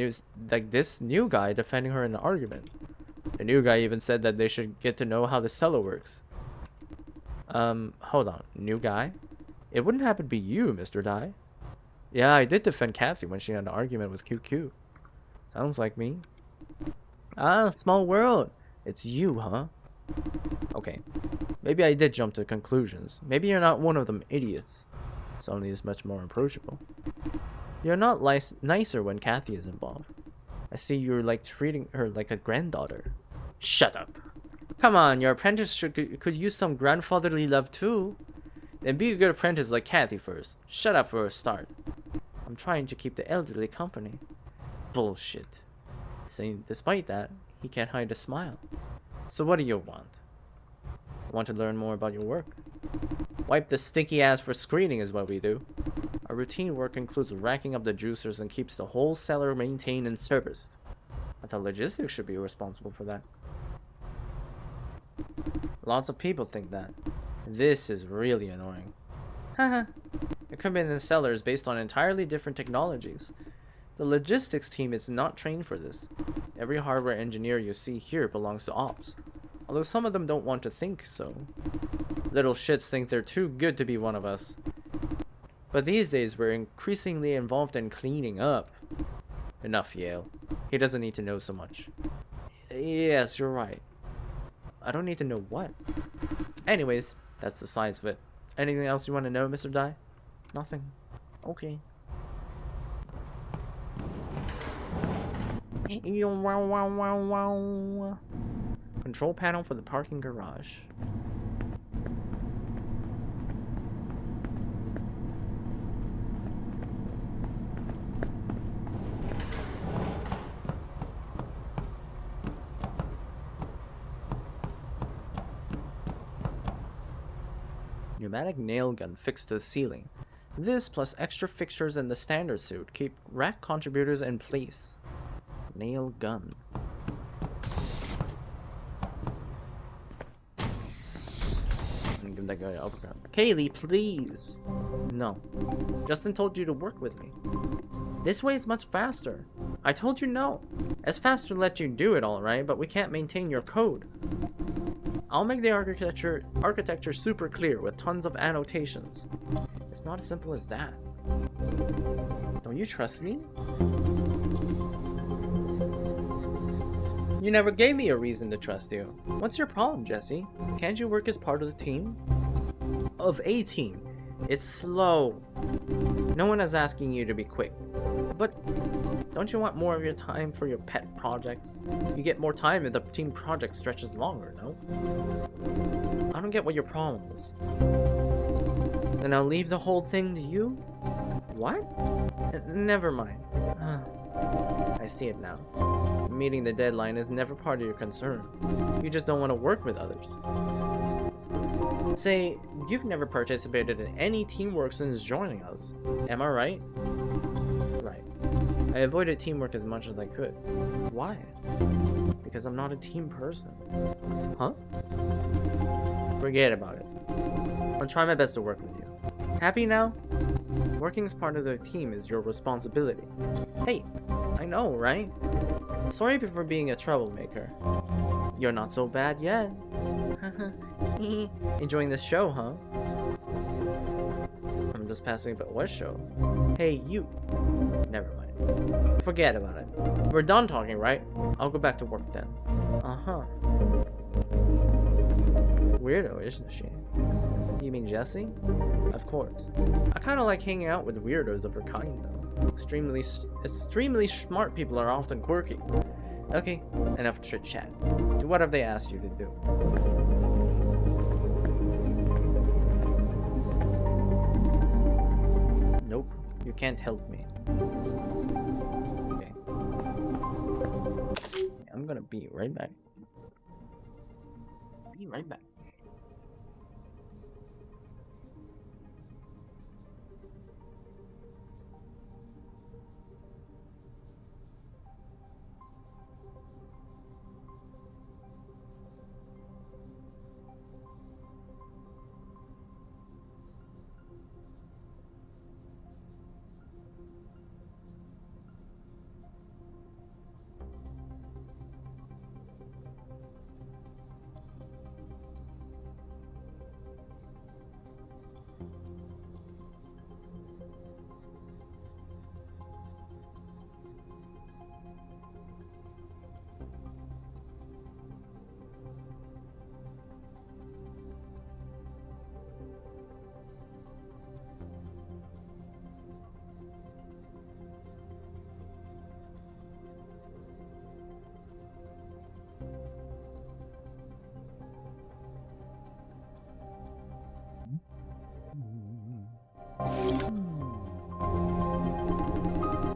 new guy defending her in an argument. The new guy even said that they should get to know how the cellar works. Hold on. New guy? It wouldn't happen to be you, Mr. Dai. Yeah, I did defend Kathy when she had an argument with QQ. Sounds like me. Ah, small world. It's you, huh? Okay. Maybe I did jump to conclusions. Maybe you're not one of them idiots. Suddenly is much more approachable. You're not nicer when Kathy is involved. I see you're like treating her like a granddaughter. Shut up. Come on, your apprentice could use some grandfatherly love too. Then be a good apprentice like Kathy first. Shut up for a start. I'm trying to keep the elderly company. Bullshit. Saying despite that, he can't hide a smile. So what do you want? Want to learn more about your work? Wipe the stinky ass for screening is what we do. Our routine work includes racking up the juicers and keeps the whole cellar maintained and serviced. I thought logistics should be responsible for that. Lots of people think that. This is really annoying. Haha. Equipment in the cellar is based on entirely different technologies. The logistics team is not trained for this. Every hardware engineer you see here belongs to ops. Although some of them don't want to think so. Little shits think they're too good to be one of us. But these days we're increasingly involved in cleaning up. Enough, Yale. He doesn't need to know so much. Yes, you're right. I don't need to know what. Anyways, that's the size of it. Anything else you want to know, Mr. Dai? Nothing. Okay. Control panel for the parking garage. Pneumatic nail gun fixed to the ceiling. This plus extra fixtures in the standard suit keep rack contributors in place. Nail gun. Give that guy an uppercut. Kaylee, please. No. Justin told you to work with me. This way it's much faster. I told you no. It's faster to let you do it, alright, but we can't maintain your code. I'll make the architecture super clear with tons of annotations. It's not as simple as that. Don't you trust me? You never gave me a reason to trust you. What's your problem, Jesse? Can't you work as part of the team? Of a team. It's slow. No one is asking you to be quick. But don't you want more of your time for your pet projects? You get more time if the team project stretches longer, no? I don't get what your problem is. Then I'll leave the whole thing to you? What? Never mind. I see it now. Meeting the deadline is never part of your concern. You just don't want to work with others. Say, you've never participated in any teamwork since joining us. Am I right? Right. I avoided teamwork as much as I could. Why? Because I'm not a team person. Huh? Forget about it. I'll try my best to work with you. Happy now? Working as part of the team is your responsibility. Hey, I know, right? Sorry for being a troublemaker. You're not so bad yet. Enjoying this show, huh? I'm just passing about what show? Hey, you. Never mind. Forget about it. We're done talking, right? I'll go back to work then. Uh-huh. Weirdo, isn't she? You mean Jessie? Of course. I kind of like hanging out with weirdos of her kind, though. Extremely smart people are often quirky. Okay, enough chit-chat. Do what have they asked you to do? Nope, you can't help me. Okay. I'm gonna be right back. Be right back.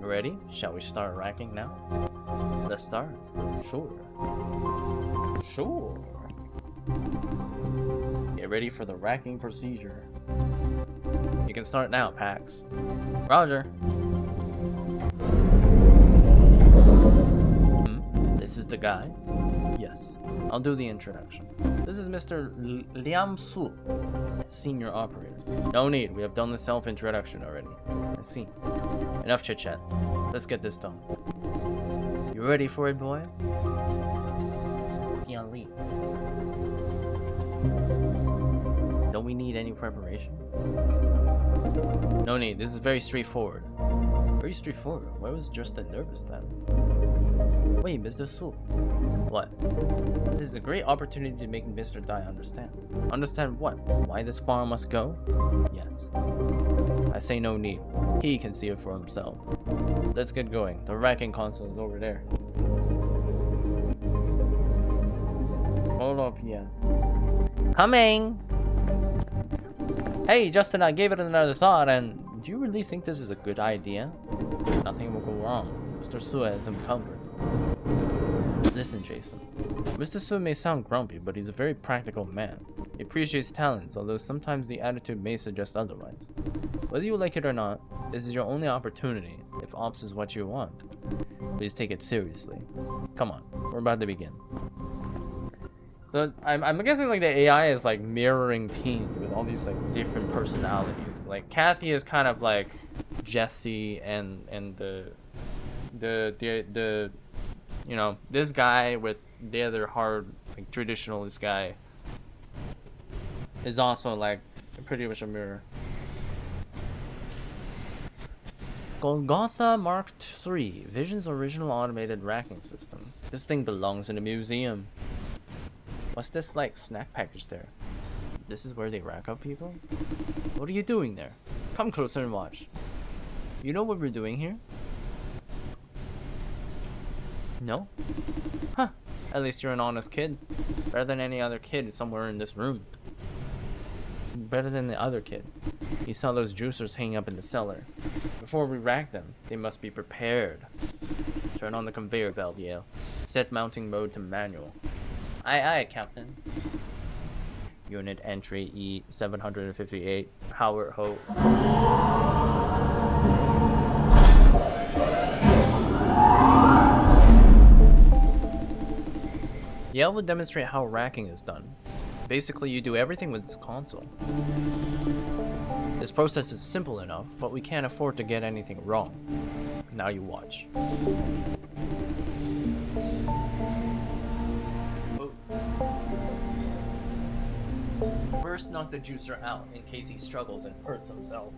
Ready? Shall we start racking now? Let's start. Sure. Sure. Get ready for the racking procedure. You can start now, Pax. Roger. This is the guy? Yes. I'll do the introduction. This is Mr. Liam Su, Senior Operator. No need, we have done the self-introduction already. I see. Enough chit-chat. Let's get this done. You ready for it, boy? Pian Li. Don't we need any preparation? No need, this is very straightforward. Very straightforward. Why was Justin nervous then? Wait, Mr. Su. What? This is a great opportunity to make Mr. Dai understand. Understand what? Why this farm must go? Yes. I say no need. He can see it for himself. Let's get going. The racking console is over there. Hold up, yeah. Coming! Hey, Justin, I gave it another thought, and do you really think this is a good idea? Nothing will go wrong. Mr. Su has him covered. Listen, Jason. Mr. Su may sound grumpy, but he's a very practical man. He appreciates talents, although sometimes the attitude may suggest otherwise. Whether you like it or not, this is your only opportunity if ops is what you want. Please take it seriously. Come on, we're about to begin. So I'm guessing like the AI is like mirroring teams with all these like different personalities. Like Kathy is kind of like Jesse and the you know, this guy with the other hard like traditionalist guy is also like pretty much a mirror. Golgotha Mark III, Vision's original automated racking system. This thing belongs in a museum. What's this like snack package there? This is where they rack up people? What are you doing there? Come closer and watch. You know what we're doing here? No? Huh. At least you're an honest kid. Better than any other kid somewhere in this room. Better than the other kid. You saw those juicers hanging up in the cellar. Before we rack them, they must be prepared. Turn on the conveyor belt, Yale. Set mounting mode to manual. Aye aye, Captain. Unit entry E758, Howard Ho. Yale will demonstrate how racking is done. Basically, you do everything with this console. This process is simple enough, but we can't afford to get anything wrong. Now you watch. First, knock the juicer out in case he struggles and hurts himself.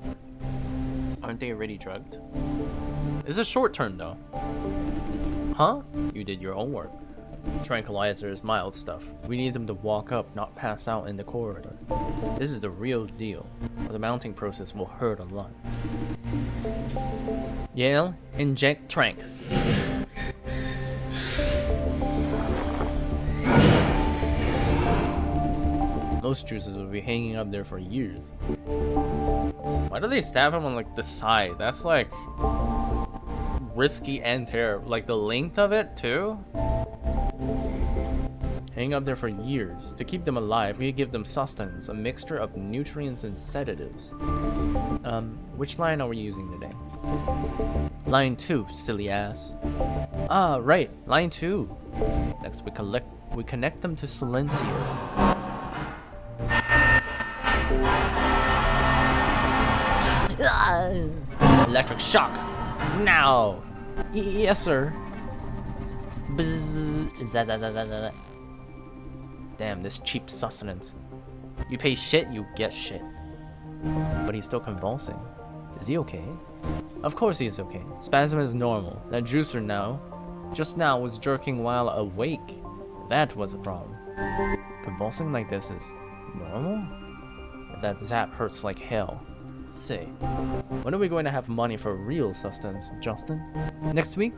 Aren't they already drugged? It's a short turn though. Huh? You did your own work. Tranquilizer is mild stuff. We need them to walk up, not pass out in the corridor. This is the real deal. The mounting process will hurt a lot. Yale, inject trank. Most juices will be hanging up there for years. Why do they stab him on like the side? That's like risky and terrible. Like the length of it too. Hang up there for years. To keep them alive, we give them sustenance, a mixture of nutrients and sedatives. Which line are we using today? Line 2, silly ass. Ah, right, line 2. Next, we connect them to Silencio. Electric shock! Now! Yes, sir. Bzzz. Damn, this cheap sustenance. You pay shit, you get shit. But he's still convulsing. Is he okay? Of course he is okay. Spasm is normal. That juicer just now was jerking while awake. That was a problem. Convulsing like this is normal? That zap hurts like hell. Say, when are we going to have money for real sustenance, Justin? Next week?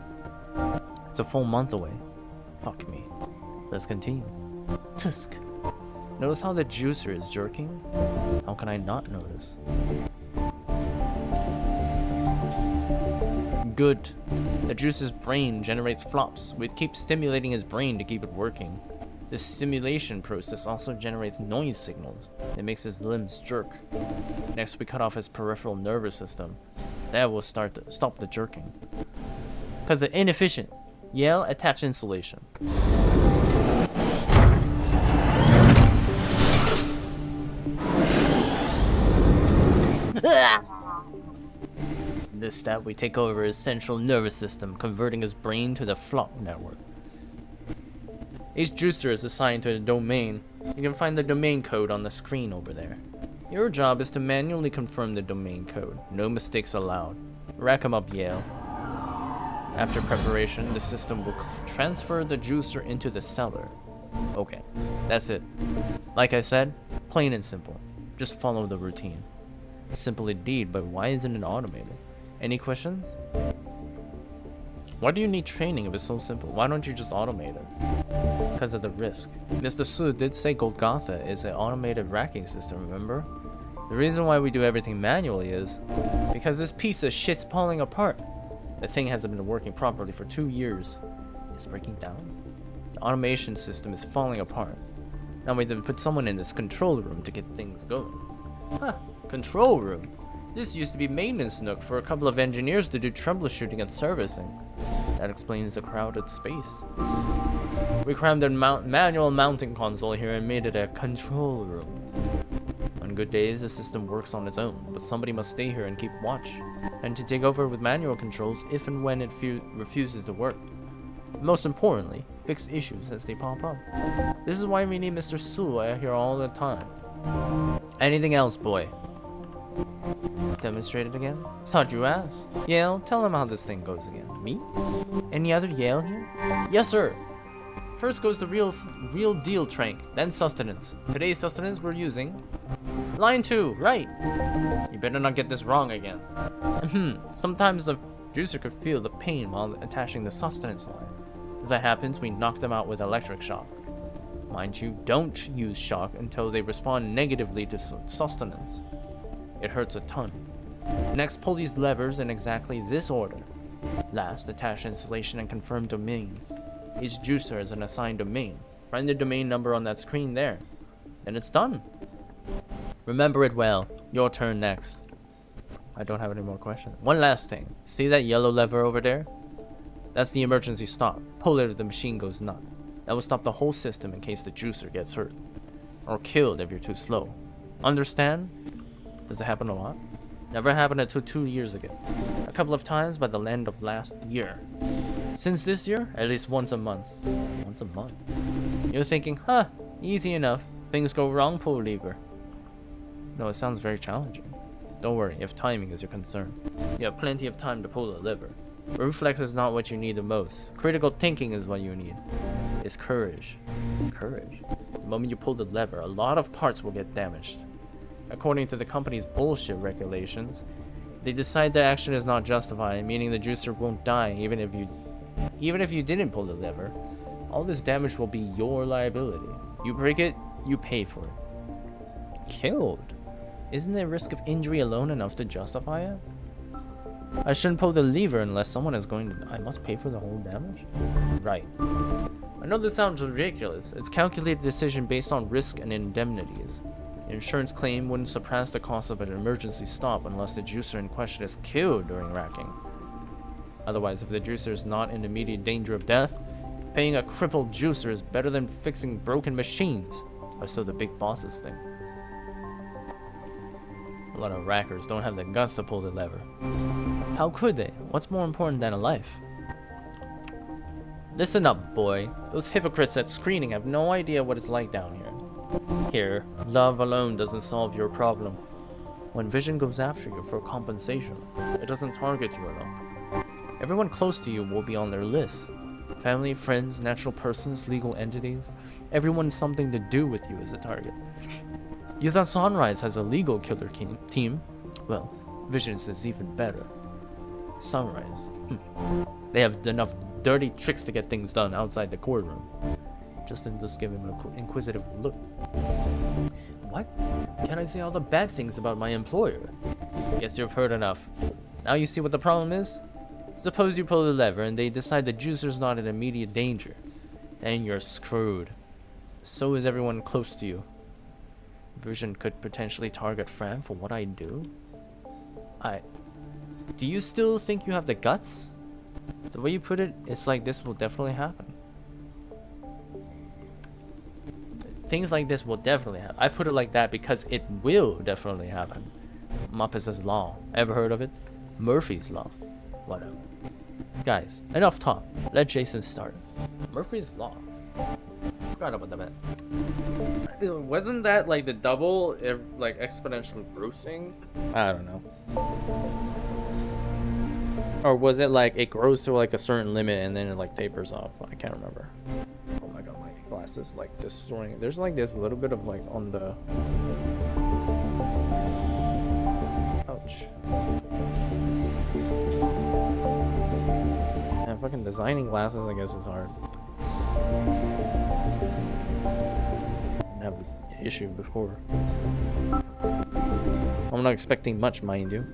It's a full month away. Fuck me. Let's continue. Tusk. Notice how the juicer is jerking? How can I not notice? Good. The juicer's brain generates flops. We keep stimulating his brain to keep it working. This stimulation process also generates noise signals. It makes his limbs jerk. Next, we cut off his peripheral nervous system. That will stop the jerking. Because they're inefficient. Yale, attach insulation. This step, we take over his central nervous system, converting his brain to the flop network. Each juicer is assigned to a domain. You can find the domain code on the screen over there. Your job is to manually confirm the domain code. No mistakes allowed. Rack 'em up, Yale. After preparation, the system will transfer the juicer into the cellar. Okay, that's it. Like I said, plain and simple. Just follow the routine. Simple indeed, but why isn't it automated? Any questions? Why do you need training if it's so simple? Why don't you just automate it? Because of the risk. Mr. Su did say Golgotha is an automated racking system, remember? The reason why we do everything manually is because this piece of shit's falling apart. The thing hasn't been working properly for 2 years. It's breaking down. The automation system is falling apart. Now we have to put someone in this control room to get things going. Huh, control room? This used to be maintenance nook for a couple of engineers to do troubleshooting and servicing. That explains the crowded space. We crammed a manual mounting console here and made it a control room. On good days, the system works on its own, but somebody must stay here and keep watch, and to take over with manual controls if and when it refuses to work. Most importantly, fix issues as they pop up. This is why we need Mr. Su here all the time. Anything else, boy? Demonstrate it again? Thought you asked. Yale, tell him how this thing goes again. Me? Any other Yale here? Yes, sir. First goes the real deal trank, then sustenance. Today's sustenance we're using. Line 2, right. You better not get this wrong again. Sometimes the juicer could feel the pain while attaching the sustenance line. If that happens, we knock them out with electric shock. Mind you, don't use shock until they respond negatively to sustenance. It hurts a ton. Next, pull these levers in exactly this order. Last, attach installation and confirm domain. Each juicer is an assigned domain. Find the domain number on that screen there. Then it's done. Remember it well. Your turn next. I don't have any more questions. One last thing. See that yellow lever over there? That's the emergency stop. Pull it if the machine goes nuts. That will stop the whole system in case the juicer gets hurt. Or killed if you're too slow. Understand? Does it happen a lot? Never happened until 2 years ago. A couple of times by the end of last year. Since this year, at least once a month. Once a month? You're thinking, huh, easy enough. Things go wrong, pull lever. No, it sounds very challenging. Don't worry, if timing is your concern. You have plenty of time to pull the lever. Reflex is not what you need the most. Critical thinking is what you need. It's courage. Courage? The moment you pull the lever, a lot of parts will get damaged. According to the company's bullshit regulations, they decide the action is not justified, meaning the juicer won't die even if you didn't pull the lever. All this damage will be your liability. You break it, you pay for it. Killed? Isn't the risk of injury alone enough to justify it? I shouldn't pull the lever unless someone is going to... I must pay for the whole damage? Right. I know this sounds ridiculous. It's a calculated decision based on risk and indemnities. An insurance claim wouldn't surpass the cost of an emergency stop unless the juicer in question is killed during racking. Otherwise, if the juicer is not in immediate danger of death, paying a crippled juicer is better than fixing broken machines. Or so the big bosses think. A lot of rackers don't have the guts to pull the lever. How could they? What's more important than a life? Listen up, boy. Those hypocrites at screening have no idea what it's like down here. Here, love alone doesn't solve your problem. When Vision goes after you for compensation, it doesn't target you alone. Everyone close to you will be on their list. Family, friends, natural persons, legal entities. Everyone something to do with you is a target. You thought Sunrise has a legal killer team? Well, Vision's is even better. Sunrise. They have enough dirty tricks to get things done outside the courtroom. Just give him an inquisitive look. What? Can't I say all the bad things about my employer? Guess you've heard enough. Now you see what the problem is? Suppose you pull the lever and they decide the juicer's not in immediate danger. Then you're screwed. So is everyone close to you. Vision could potentially target Fran for what I do? Do you still think you have the guts? The way you put it, it's like this will definitely happen. Things like this will definitely happen. I put it like that because it will definitely happen. Muppets' Law. Ever heard of it? Murphy's Law. Whatever. Guys, enough talk. Let Jason start. Murphy's Law. Forgot about that. Wasn't that like the double, like exponential grossing? I don't know. Or was it like it grows to like a certain limit and then it like tapers off? I can't remember. Oh my god, my glasses like destroying. There's like this little bit of like on the. Ouch. Yeah, fucking designing glasses, I guess, is hard. I have this issue before. I'm not expecting much, mind you.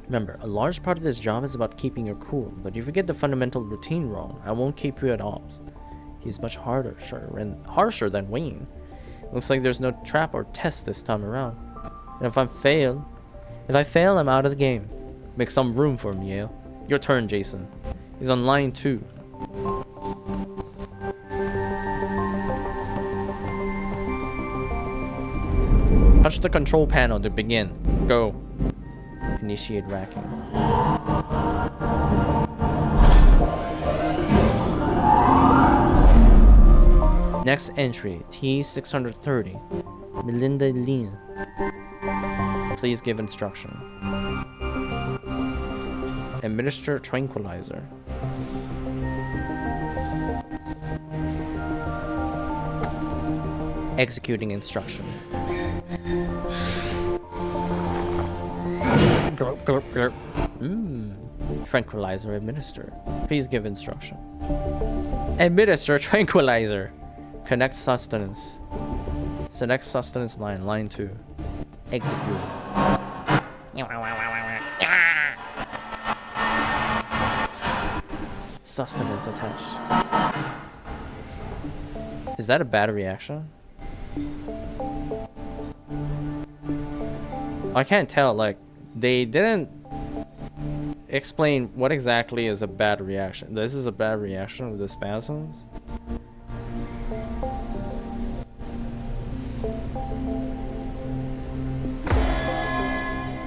Remember, a large part of this job is about keeping your cool, but if you get the fundamental routine wrong, I won't keep you at ops. He's much harsher than Wayne. Looks like there's no trap or test this time around. And if I fail, I'm out of the game. Make some room for me, Yale. Your turn, Jason. He's on line 2. Touch the control panel to begin. Go. Initiate racking. Next entry, T630. Melinda Lin. Please give instruction. Administer tranquilizer. Executing instruction. Tranquilizer administered. Please give instruction. Administer tranquilizer. Connect sustenance. Select sustenance line, line 2. Execute. Sustenance attached. Is that a bad reaction? I can't tell, like, they didn't explain what exactly is a bad reaction. This is a bad reaction with the spasms?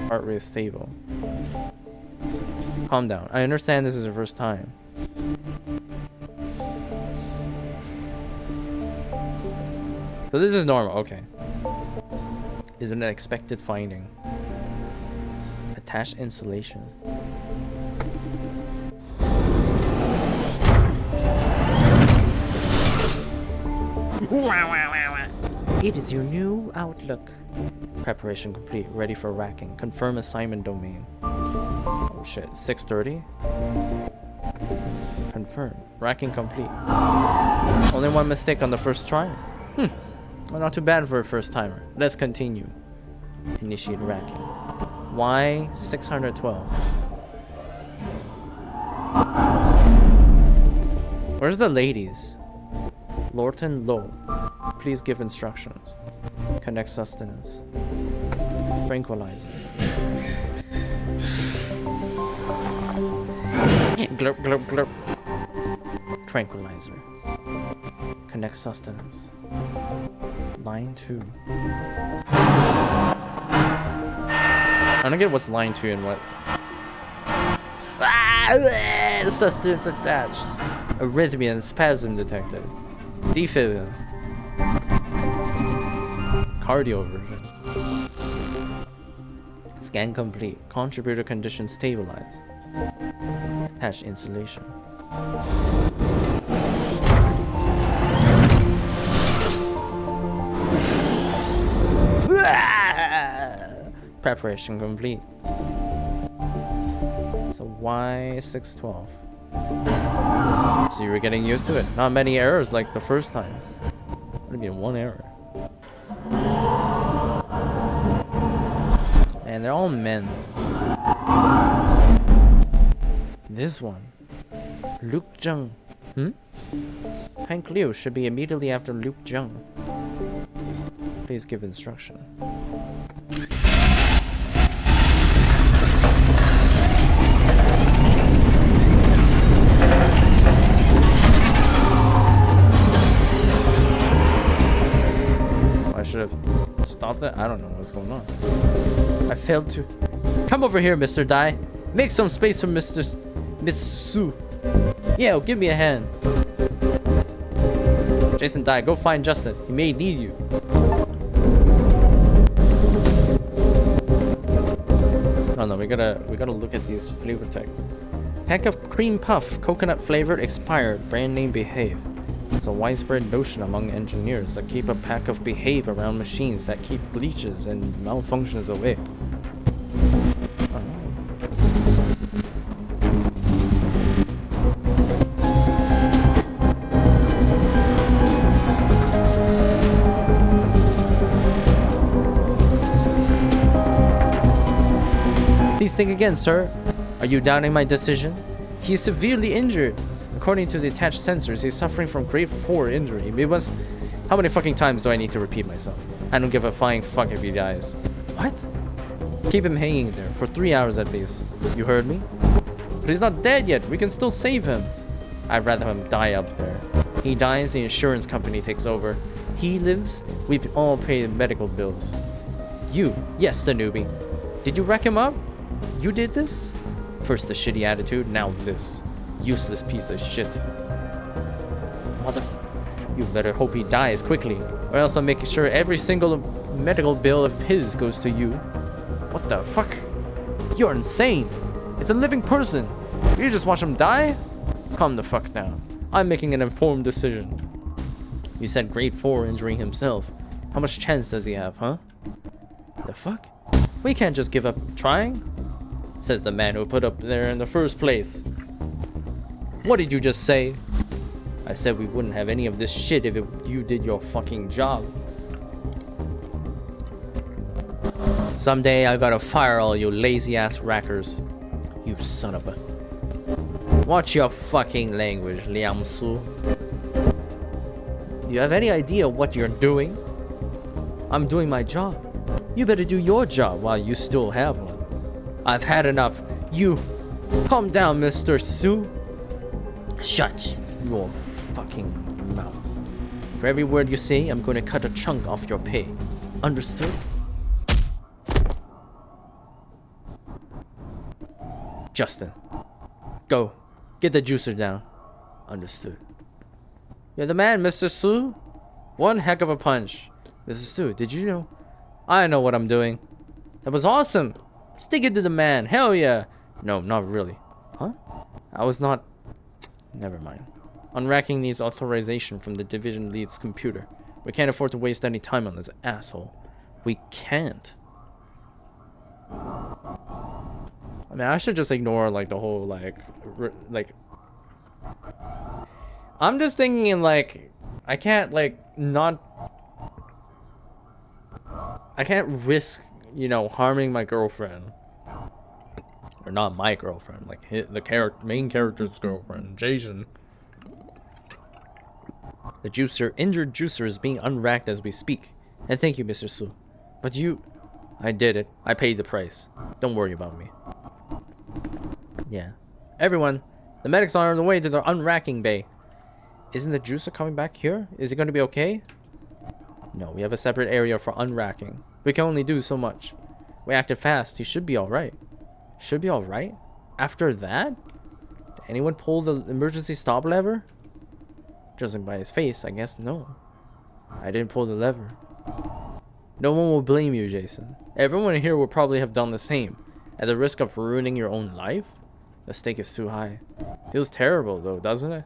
Heart rate stable. Calm down. I understand this is your first time. So this is normal, okay. Is an expected finding. Attached insulation. It is your new outlook. Preparation complete. Ready for racking. Confirm assignment domain. Oh shit. 6:30. Confirm. Racking complete. Only one mistake on the first try. Well, not too bad for a first timer. Let's continue. Initiate racking. Y612. Where's the ladies? Lorton Low. Please give instructions. Connect sustenance. Tranquilizer. Glurp, glurp, glurp. Tranquilizer. Connect sustenance. Line 2. I don't get what's line 2 and what. The sustenance attached. Arrhythmia and spasm detected. Defib. Cardio version. Scan complete. Contributor condition stabilized. Attach insulation. Preparation complete. So Y612. So you were getting used to it. Not many errors like the first time. Would be one error. And they're all men. This one. Luke Zheng. Hank Liu should be immediately after Luke Zheng. Please give instruction. I should have stopped it. I don't know what's going on. I failed to. Come over here, Mr. Dai. Make some space for Miss Su. Yeah, give me a hand. Jason Dai, go find Justin. He may need you. No, we gotta look at these flavor text. Pack of cream puff, coconut flavored, expired, brand name Behave. It's a widespread notion among engineers that keep a pack of Behave around machines that keep leeches and malfunctions away. Please think again, sir. Are you doubting my decision? He is severely injured. According to the attached sensors, he's suffering from grade 4 injury. We must... How many fucking times do I need to repeat myself? I don't give a flying fuck if he dies. What? Keep him hanging there for 3 hours at least. You heard me? But he's not dead yet. We can still save him. I'd rather him die up there. He dies, the insurance company takes over. He lives, we all pay the medical bills. You, yes, the newbie. Did you wreck him up? You did this? First the shitty attitude, now this. Useless piece of shit. You better hope he dies quickly, or else I'll make sure every single medical bill of his goes to you. What the fuck? You're insane. It's a living person. You just watch him die? Calm the fuck down. I'm making an informed decision. You said grade 4 injuring himself. How much chance does he have, huh? The fuck? We can't just give up trying, says the man who put up there in the first place. What did you just say? I said we wouldn't have any of this shit if you did your fucking job. Someday I gotta fire all you lazy ass rackers. You son of a... Watch your fucking language, Liang Su. Do you have any idea what you're doing? I'm doing my job. You better do your job while you still have one. I've had enough. You... Calm down, Mr. Su. Shut your fucking mouth. For every word you say, I'm going to cut a chunk off your pay. Understood? Justin. Go. Get the juicer down. Understood. You're the man, Mr. Su. One heck of a punch. Mr. Su, did you know? I know what I'm doing. That was awesome. Stick it to the man. Hell yeah. No, not really. Huh? I was not... Never mind. Unracking needs authorization from the division lead's computer. We can't afford to waste any time on this asshole. We can't. I mean, I should just ignore, like, the whole, like... I'm just thinking in, like... I can't, like, not... I can't risk, you know, harming my girlfriend. Or not my girlfriend, like the main character's girlfriend, Jason. The injured juicer is being unracked as we speak. And thank you, Mr. Su. But you... I did it. I paid the price. Don't worry about me. Yeah. Everyone, the medics are on the way to the unracking bay. Isn't the juicer coming back here? Is it going to be okay? No, we have a separate area for unracking. We can only do so much. We acted fast. He should be alright. Should be alright? After that? Did anyone pull the emergency stop lever? Judging by his face, I guess no. I didn't pull the lever. No one will blame you, Jason. Everyone here will probably have done the same. At the risk of ruining your own life? The stake is too high. Feels terrible though, doesn't it?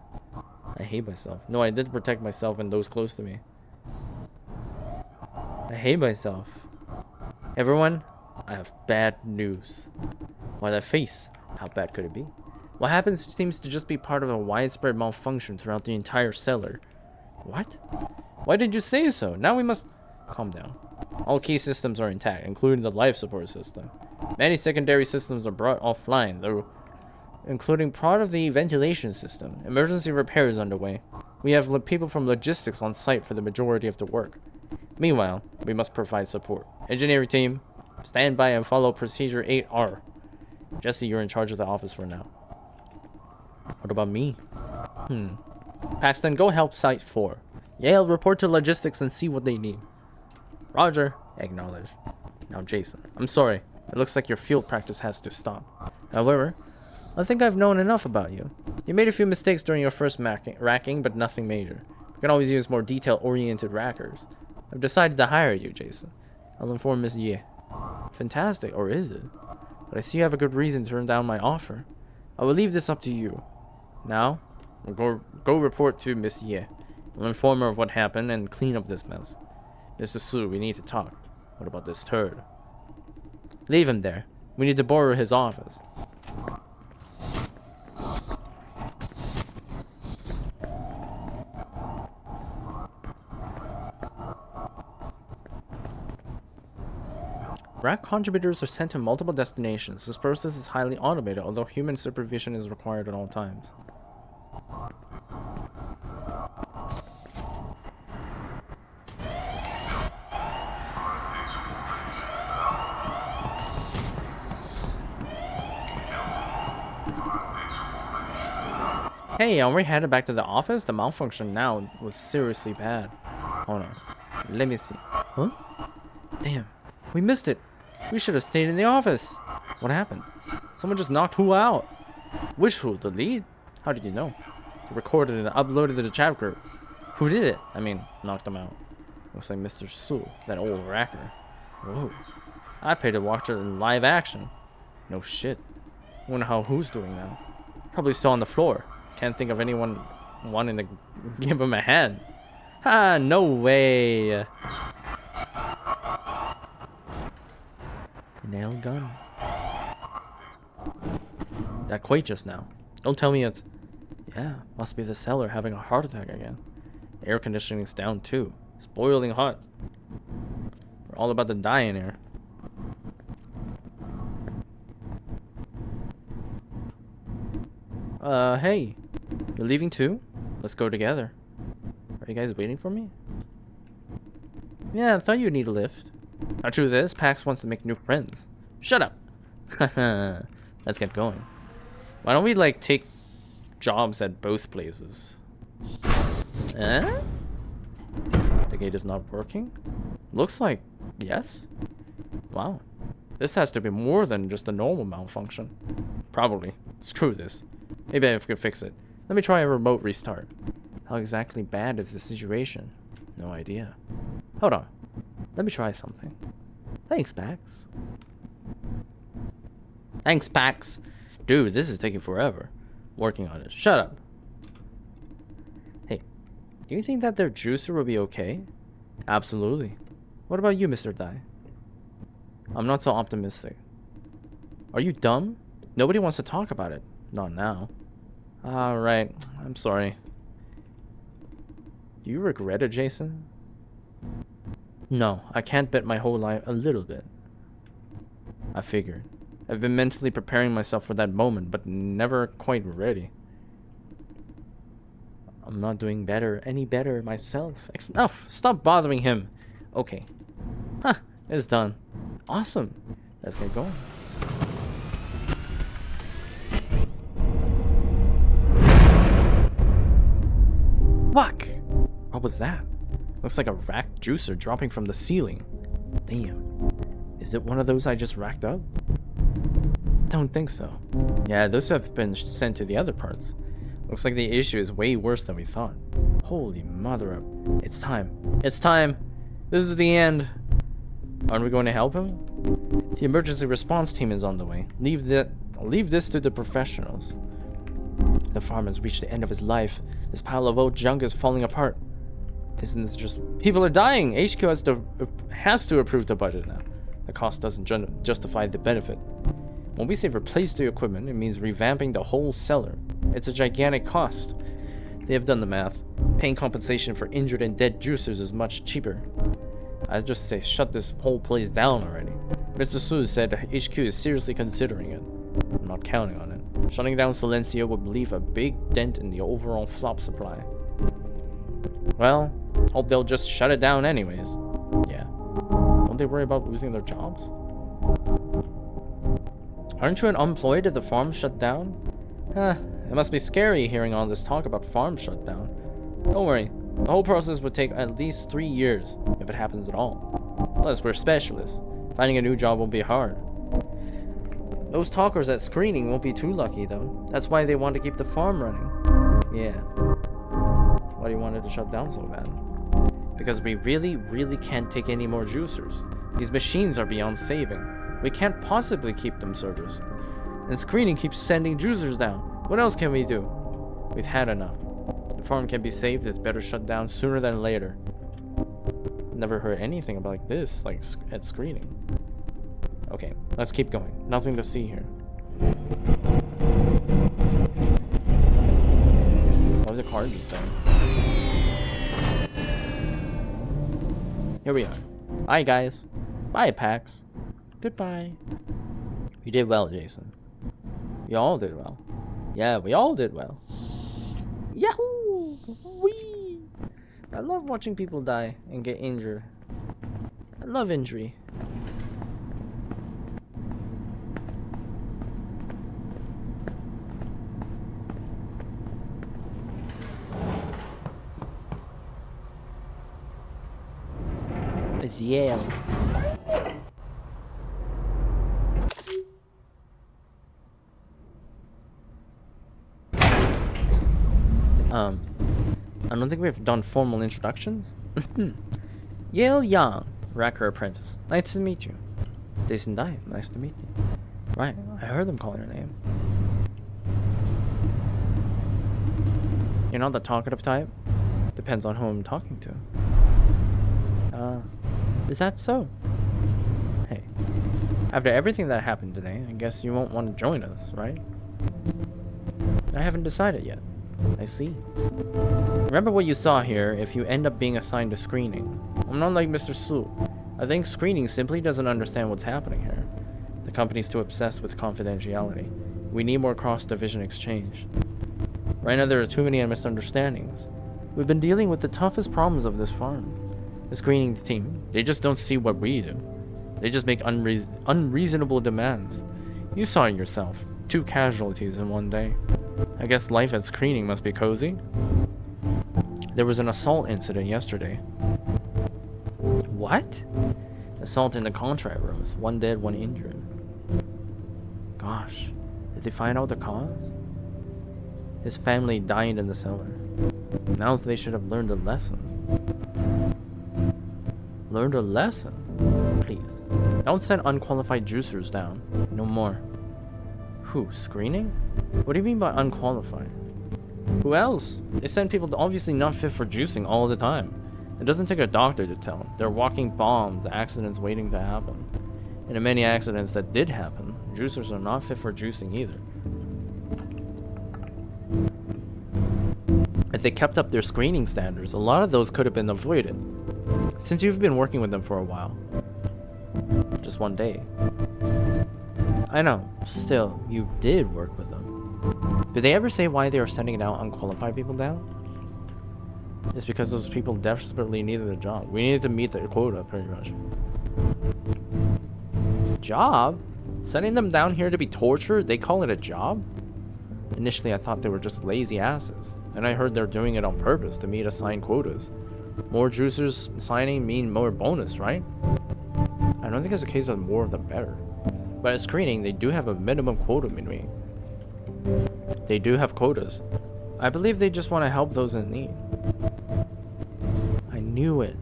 I hate myself. No, I did protect myself and those close to me. I hate myself. Everyone, I have bad news. Why that face? How bad could it be? What happens seems to just be part of a widespread malfunction throughout the entire cellar. What? Why did you say so? Now we must... Calm down. All key systems are intact, including the life support system. Many secondary systems are brought offline, though, including part of the ventilation system. Emergency repair is underway. We have people from logistics on site for the majority of the work. Meanwhile, we must provide support. Engineering team, stand by and follow procedure 8R. Jesse, you're in charge of the office for now. What about me? Paxton, go help Site 4. Yale, report to logistics and see what they need. Roger. Acknowledge. Now, Jason, I'm sorry. It looks like your field practice has to stop. However, I think I've known enough about you. You made a few mistakes during your first racking, but nothing major. You can always use more detail-oriented rackers. I've decided to hire you, Jason. I'll inform Miss Ye. Fantastic, or is it? But I see you have a good reason to turn down my offer. I will leave this up to you. Now, we'll go report to Miss Ye. I'll inform her of what happened and clean up this mess. Mr. Su, we need to talk. What about this turd? Leave him there. We need to borrow his office. Rack contributors are sent to multiple destinations. This process is highly automated, although human supervision is required at all times. Hey, are we headed back to the office? The malfunction now was seriously bad. Hold on. Let me see. Huh? Damn. We missed it. We should have stayed in the office. What happened? Someone just knocked Who out. Which Who? The lead? How did you know? He recorded and uploaded to the chat group. Who did it? I mean, knocked him out. Looks like Mr. Su, that old racker. Whoa. I paid to watch it in live action. No shit. Wonder how Who's doing now. Probably still on the floor. Can't think of anyone wanting to give him a hand. Ah, no way. Nail gun. That quake just now. Don't tell me it's... Yeah, must be the cellar having a heart attack again. Air conditioning's down too. It's boiling hot. We're all about to die in here. Hey. You're leaving too? Let's go together. Are you guys waiting for me? Yeah, I thought you'd need a lift. Now, truth is, Pax wants to make new friends. Shut up! Let's get going. Why don't we, like, take jobs at both places? Eh? The gate is not working? Looks like yes. Wow. This has to be more than just a normal malfunction. Probably. Screw this. Maybe I can fix it. Let me try a remote restart. How exactly bad is the situation? No idea. Hold on. Let me try something. Thanks, Pax. Thanks, Pax. Dude, this is taking forever. Working on it. Shut up. Hey, do you think that their juicer will be okay? Absolutely. What about you, Mr. Dai? I'm not so optimistic. Are you dumb? Nobody wants to talk about it. Not now. Alright, I'm sorry. Do you regret it, Jason? No, I can't bet my whole life a little bit. I figured. I've been mentally preparing myself for that moment, but never quite ready. I'm not doing any better myself. Enough! Stop bothering him! Okay. Huh, it's done. Awesome. Let's get going. Whack! What was that? Looks like a racked juicer dropping from the ceiling. Damn. Is it one of those I just racked up? Don't think so. Yeah, those have been sent to the other parts. Looks like the issue is way worse than we thought. Holy mother of... It's time. It's time! This is the end! Aren't we going to help him? The emergency response team is on the way. Leave this to the professionals. The farm has reached the end of his life. This pile of old junk is falling apart. Isn't this just... People are dying! HQ has to approve the budget now. The cost doesn't justify the benefit. When we say replace the equipment, it means revamping the whole cellar. It's a gigantic cost. They have done the math. Paying compensation for injured and dead juicers is much cheaper. I'd just say shut this whole place down already. Mr. Su said HQ is seriously considering it. I'm not counting on it. Shutting down Silencio would leave a big dent in the overall flop supply. Well, hope they'll just shut it down anyways. Yeah. Don't they worry about losing their jobs? Aren't you unemployed if the farm shut down? It must be scary hearing all this talk about farm shutdown. Don't worry, the whole process would take at least 3 years, if it happens at all. Plus, we're specialists. Finding a new job won't be hard. Those talkers at screening won't be too lucky, though. That's why they want to keep the farm running. Yeah. Why do you want it to shut down so bad? Because we really can't take any more juicers. These machines are beyond saving. We can't possibly keep them serviced. And screening keeps sending juicers down. What else can we do? We've had enough. The farm can be saved, it's better shut down sooner than later. Never heard anything about like this, like at screening. Okay, let's keep going. Nothing to see here. Why was the car just there? Here we are. Bye, guys. Bye, Pax. Goodbye. You did well, Jason. We all did well. Yeah, we all did well. Yahoo! Whee! I love watching people die and get injured. I love injury. It's Yale. I don't think we've done formal introductions. Yale Yang, Racker apprentice. Nice to meet you. Jason Dai, nice to meet you. Right, I heard them calling your name. You're not the talkative type? Depends on who I'm talking to. Is that so? Hey, after everything that happened today, I guess you won't want to join us, right? I haven't decided yet. I see. Remember what you saw here if you end up being assigned to screening. I'm not like Mr. Su. I think screening simply doesn't understand what's happening here. The company's too obsessed with confidentiality. We need more cross-division exchange. Right now there are too many misunderstandings. We've been dealing with the toughest problems of this farm. The screening team, they just don't see what we do. They just make unreasonable demands. You saw it yourself. 2 casualties in one day. I guess life at screening must be cozy. There was an assault incident yesterday. What? Assault in the contract rooms. 1 dead, 1 injured. Gosh. Did they find out the cause? His family died in the cellar. Now they should have learned a lesson. Learned a lesson? Please. Don't send unqualified juicers down. No more. Who? Screening? What do you mean by unqualified? Who else? They send people to obviously not fit for juicing all the time. It doesn't take a doctor to tell. They're walking bombs, accidents waiting to happen. And in many accidents that did happen, juicers are not fit for juicing either. If they kept up their screening standards, a lot of those could have been avoided. Since you've been working with them for a while. Just 1 day. I know, still, you did work with them. Did they ever say why they are sending out unqualified people down? It's because those people desperately needed a job. We needed to meet their quota, pretty much. Job? Sending them down here to be tortured? They call it a job? Initially, I thought they were just lazy asses. And I heard they're doing it on purpose to meet assigned quotas. More juicers signing mean more bonus, right? I don't think it's a case of more the better. But at screening, they do have a minimum quota meeting. They do have quotas. I believe they just want to help those in need. I knew it.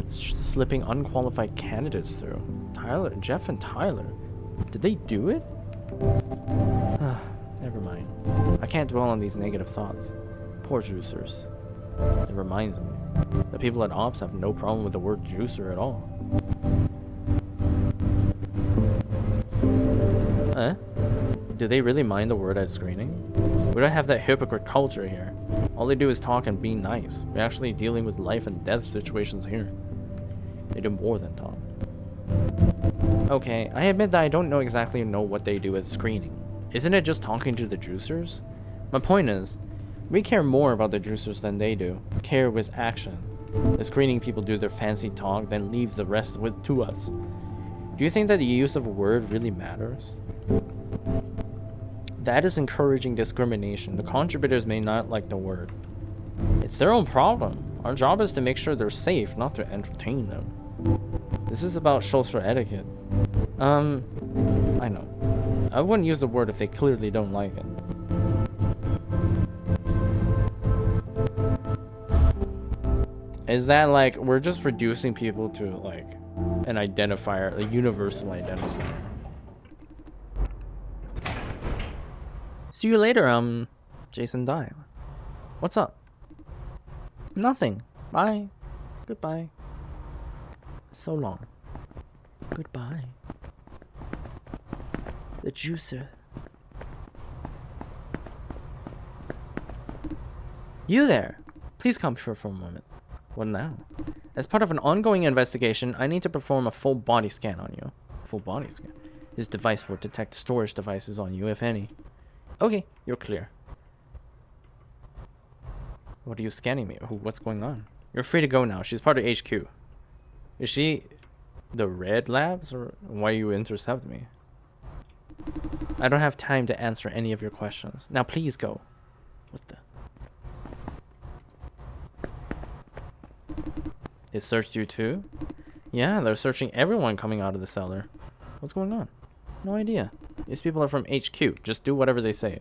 Slipping unqualified candidates through. Jeff and Tyler. Did they do it? Never mind. I can't dwell on these negative thoughts. Poor juicers. It reminds me. The people at Ops have no problem with the word juicer at all. Do they really mind the word at screening? We don't have that hypocrite culture here. All they do is talk and be nice. We're actually dealing with life and death situations here. They do more than talk. Okay, I admit that I don't exactly know what they do at screening. Isn't it just talking to the juicers? My point is, we care more about the juicers than they do. Care with action. The screening people do their fancy talk, then leave the rest to us. Do you think that the use of a word really matters? That is encouraging discrimination. The contributors may not like the word. It's their own problem. Our job is to make sure they're safe, not to entertain them. This is about social etiquette. I know. I wouldn't use the word if they clearly don't like it. Is that like, we're just reducing people to like an identifier, a universal identifier? See you later, Jason Dai. What's up? Nothing. Bye. Goodbye. So long. Goodbye. The juicer. You there! Please come here for a moment. What now? As part of an ongoing investigation, I need to perform a full body scan on you. Full body scan? This device will detect storage devices on you, if any. Okay, you're clear. What are you scanning me? What's going on? You're free to go now. She's part of HQ. Is she the Red Labs, or why you intercept me? I don't have time to answer any of your questions. Now please go. What the? It searched you too? Yeah, they're searching everyone coming out of the cellar. What's going on? No idea. These people are from HQ. Just do whatever they say.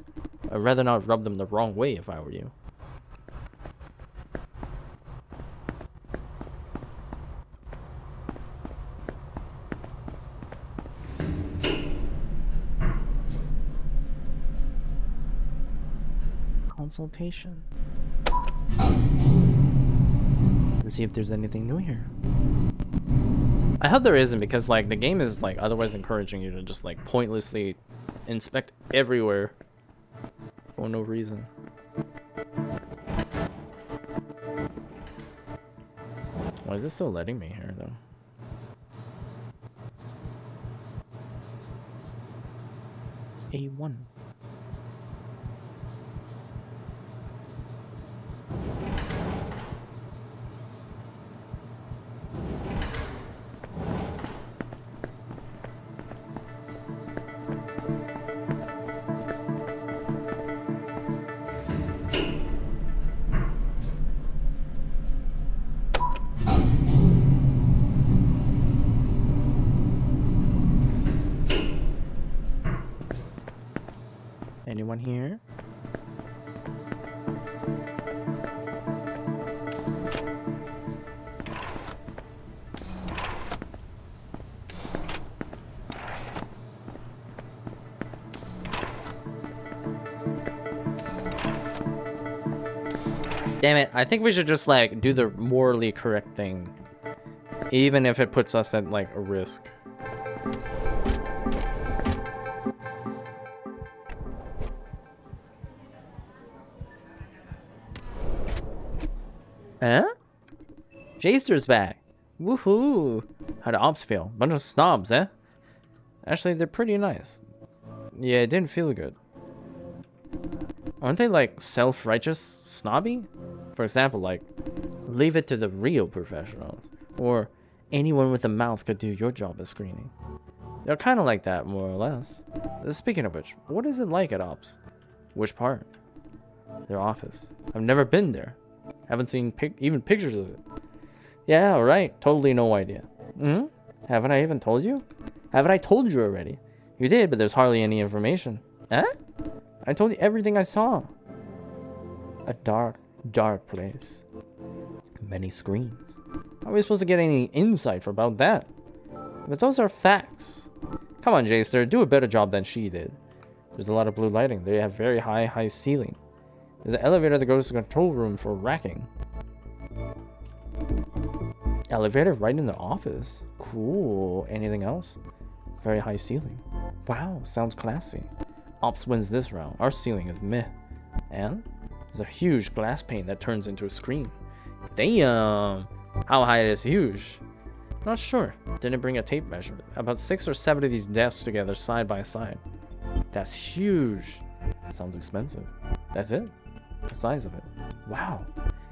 I'd rather not rub them the wrong way if I were you. Consultation. Let's see if there's anything new here. I hope there isn't, because like the game is like otherwise encouraging you to just like pointlessly inspect everywhere for no reason. Why is it still letting me here though? A1. Anyone here? Damn it, I think we should just like do the morally correct thing, even if it puts us at like a risk. Huh? Jaster's back. Woohoo! How'd the ops feel? Bunch of snobs, eh? Actually, they're pretty nice. Yeah, it didn't feel good. Aren't they like self-righteous snobby? For example, like, leave it to the real professionals. Or anyone with a mouth could do your job as screening. They're kind of like that, more or less. Speaking of which, what is it like at ops? Which part? Their office. I've never been there. Haven't seen even pictures of it. Yeah, right. Totally no idea. Haven't I even told you? Haven't I told you already? You did, but there's hardly any information. Huh? I told you everything I saw. A dark, dark place. Many screens. How are we supposed to get any insight about that? But those are facts. Come on, Jaster, do a better job than she did. There's a lot of blue lighting. They have very high ceiling. There's an elevator that goes to the control room for racking. Elevator right in the office. Cool. Anything else? Very high ceiling. Wow, sounds classy. Ops wins this round. Our ceiling is meh. And there's a huge glass pane that turns into a screen. Damn! How high is huge? Not sure. Didn't bring a tape measure. About 6 or 7 of these desks together side by side. That's huge. Sounds expensive. That's it? The size of it. Wow.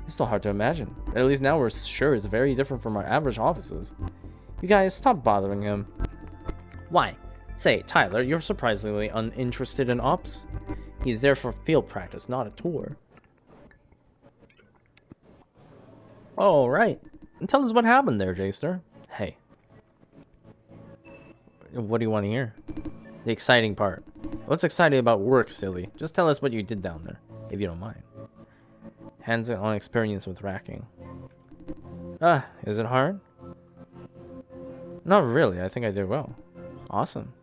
It's still hard to imagine. At least now we're sure it's very different from our average offices. You guys, stop bothering him. Why? Say, Tyler, you're surprisingly uninterested in ops. He's there for field practice, not a tour. Oh, right. And tell us what happened there, Jaster. Hey. What do you want to hear? The exciting part. What's exciting about work, silly? Just tell us what you did down there, if you don't mind. Hands-on experience with racking. Is it hard? Not really. I think I did well. Awesome.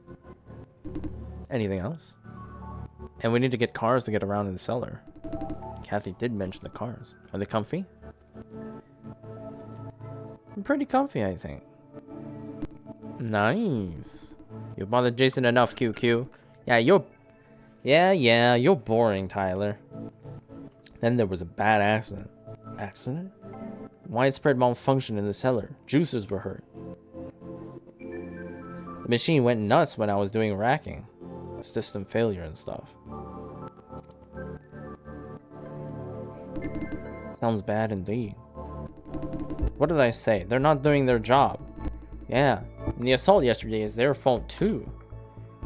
Anything else? And we need to get cars to get around in the cellar. Kathy did mention the cars. Are they comfy? Pretty comfy, I think. Nice. You bothered Jason enough, QQ. Yeah, you're boring, Tyler. Then there was a bad accident. Accident? Widespread malfunction in the cellar. Juicers were hurt. The machine went nuts when I was doing racking. System failure and stuff. Sounds bad indeed. What did I say? They're not doing their job. Yeah. And the assault yesterday is their fault too.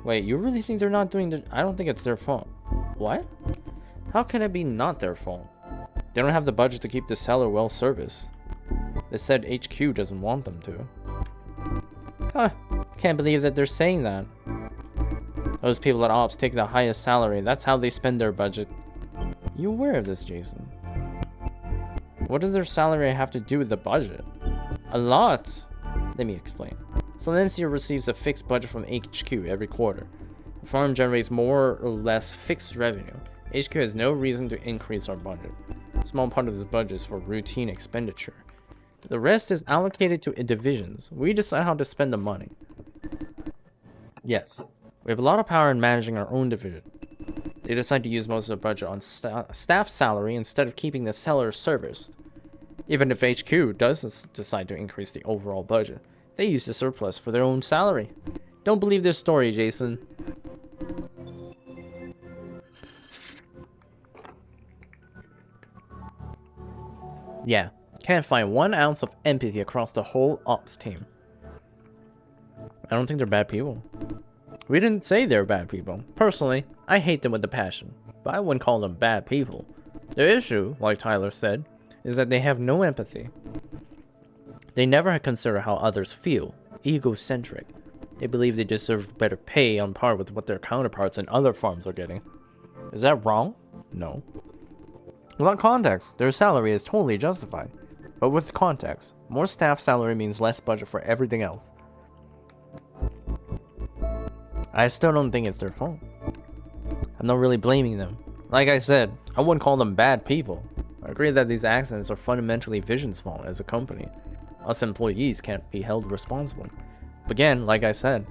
Wait, you really think they're not doing their... I don't think it's their fault. What? How can it be not their fault? They don't have the budget to keep the cellar well serviced. They said HQ doesn't want them to. Huh. Can't believe that they're saying that. Those people at Ops take the highest salary. That's how they spend their budget. You aware of this, Jason? What does their salary have to do with the budget? A lot. Let me explain. Silencia receives a fixed budget from HQ every quarter. The farm generates more or less fixed revenue. HQ has no reason to increase our budget. A small part of this budget is for routine expenditure. The rest is allocated to divisions. We decide how to spend the money. Yes, we have a lot of power in managing our own division. They decide to use most of the budget on staff salary instead of keeping the seller serviced. Even if HQ does decide to increase the overall budget, they use the surplus for their own salary. Don't believe this story, Jason. Yeah, can't find 1 ounce of empathy across the whole Ops team. I don't think they're bad people. We didn't say they're bad people. Personally, I hate them with a passion, but I wouldn't call them bad people. The issue, like Tyler said, is that they have no empathy. They never consider how others feel. Egocentric. They believe they deserve better pay on par with what their counterparts in other farms are getting. Is that wrong? No. Without context, their salary is totally justified. But with context, more staff salary means less budget for everything else. I still don't think it's their fault. I'm not really blaming them. Like I said, I wouldn't call them bad people. I agree that these accidents are fundamentally Vision's fault as a company. Us employees can't be held responsible. But again, like I said,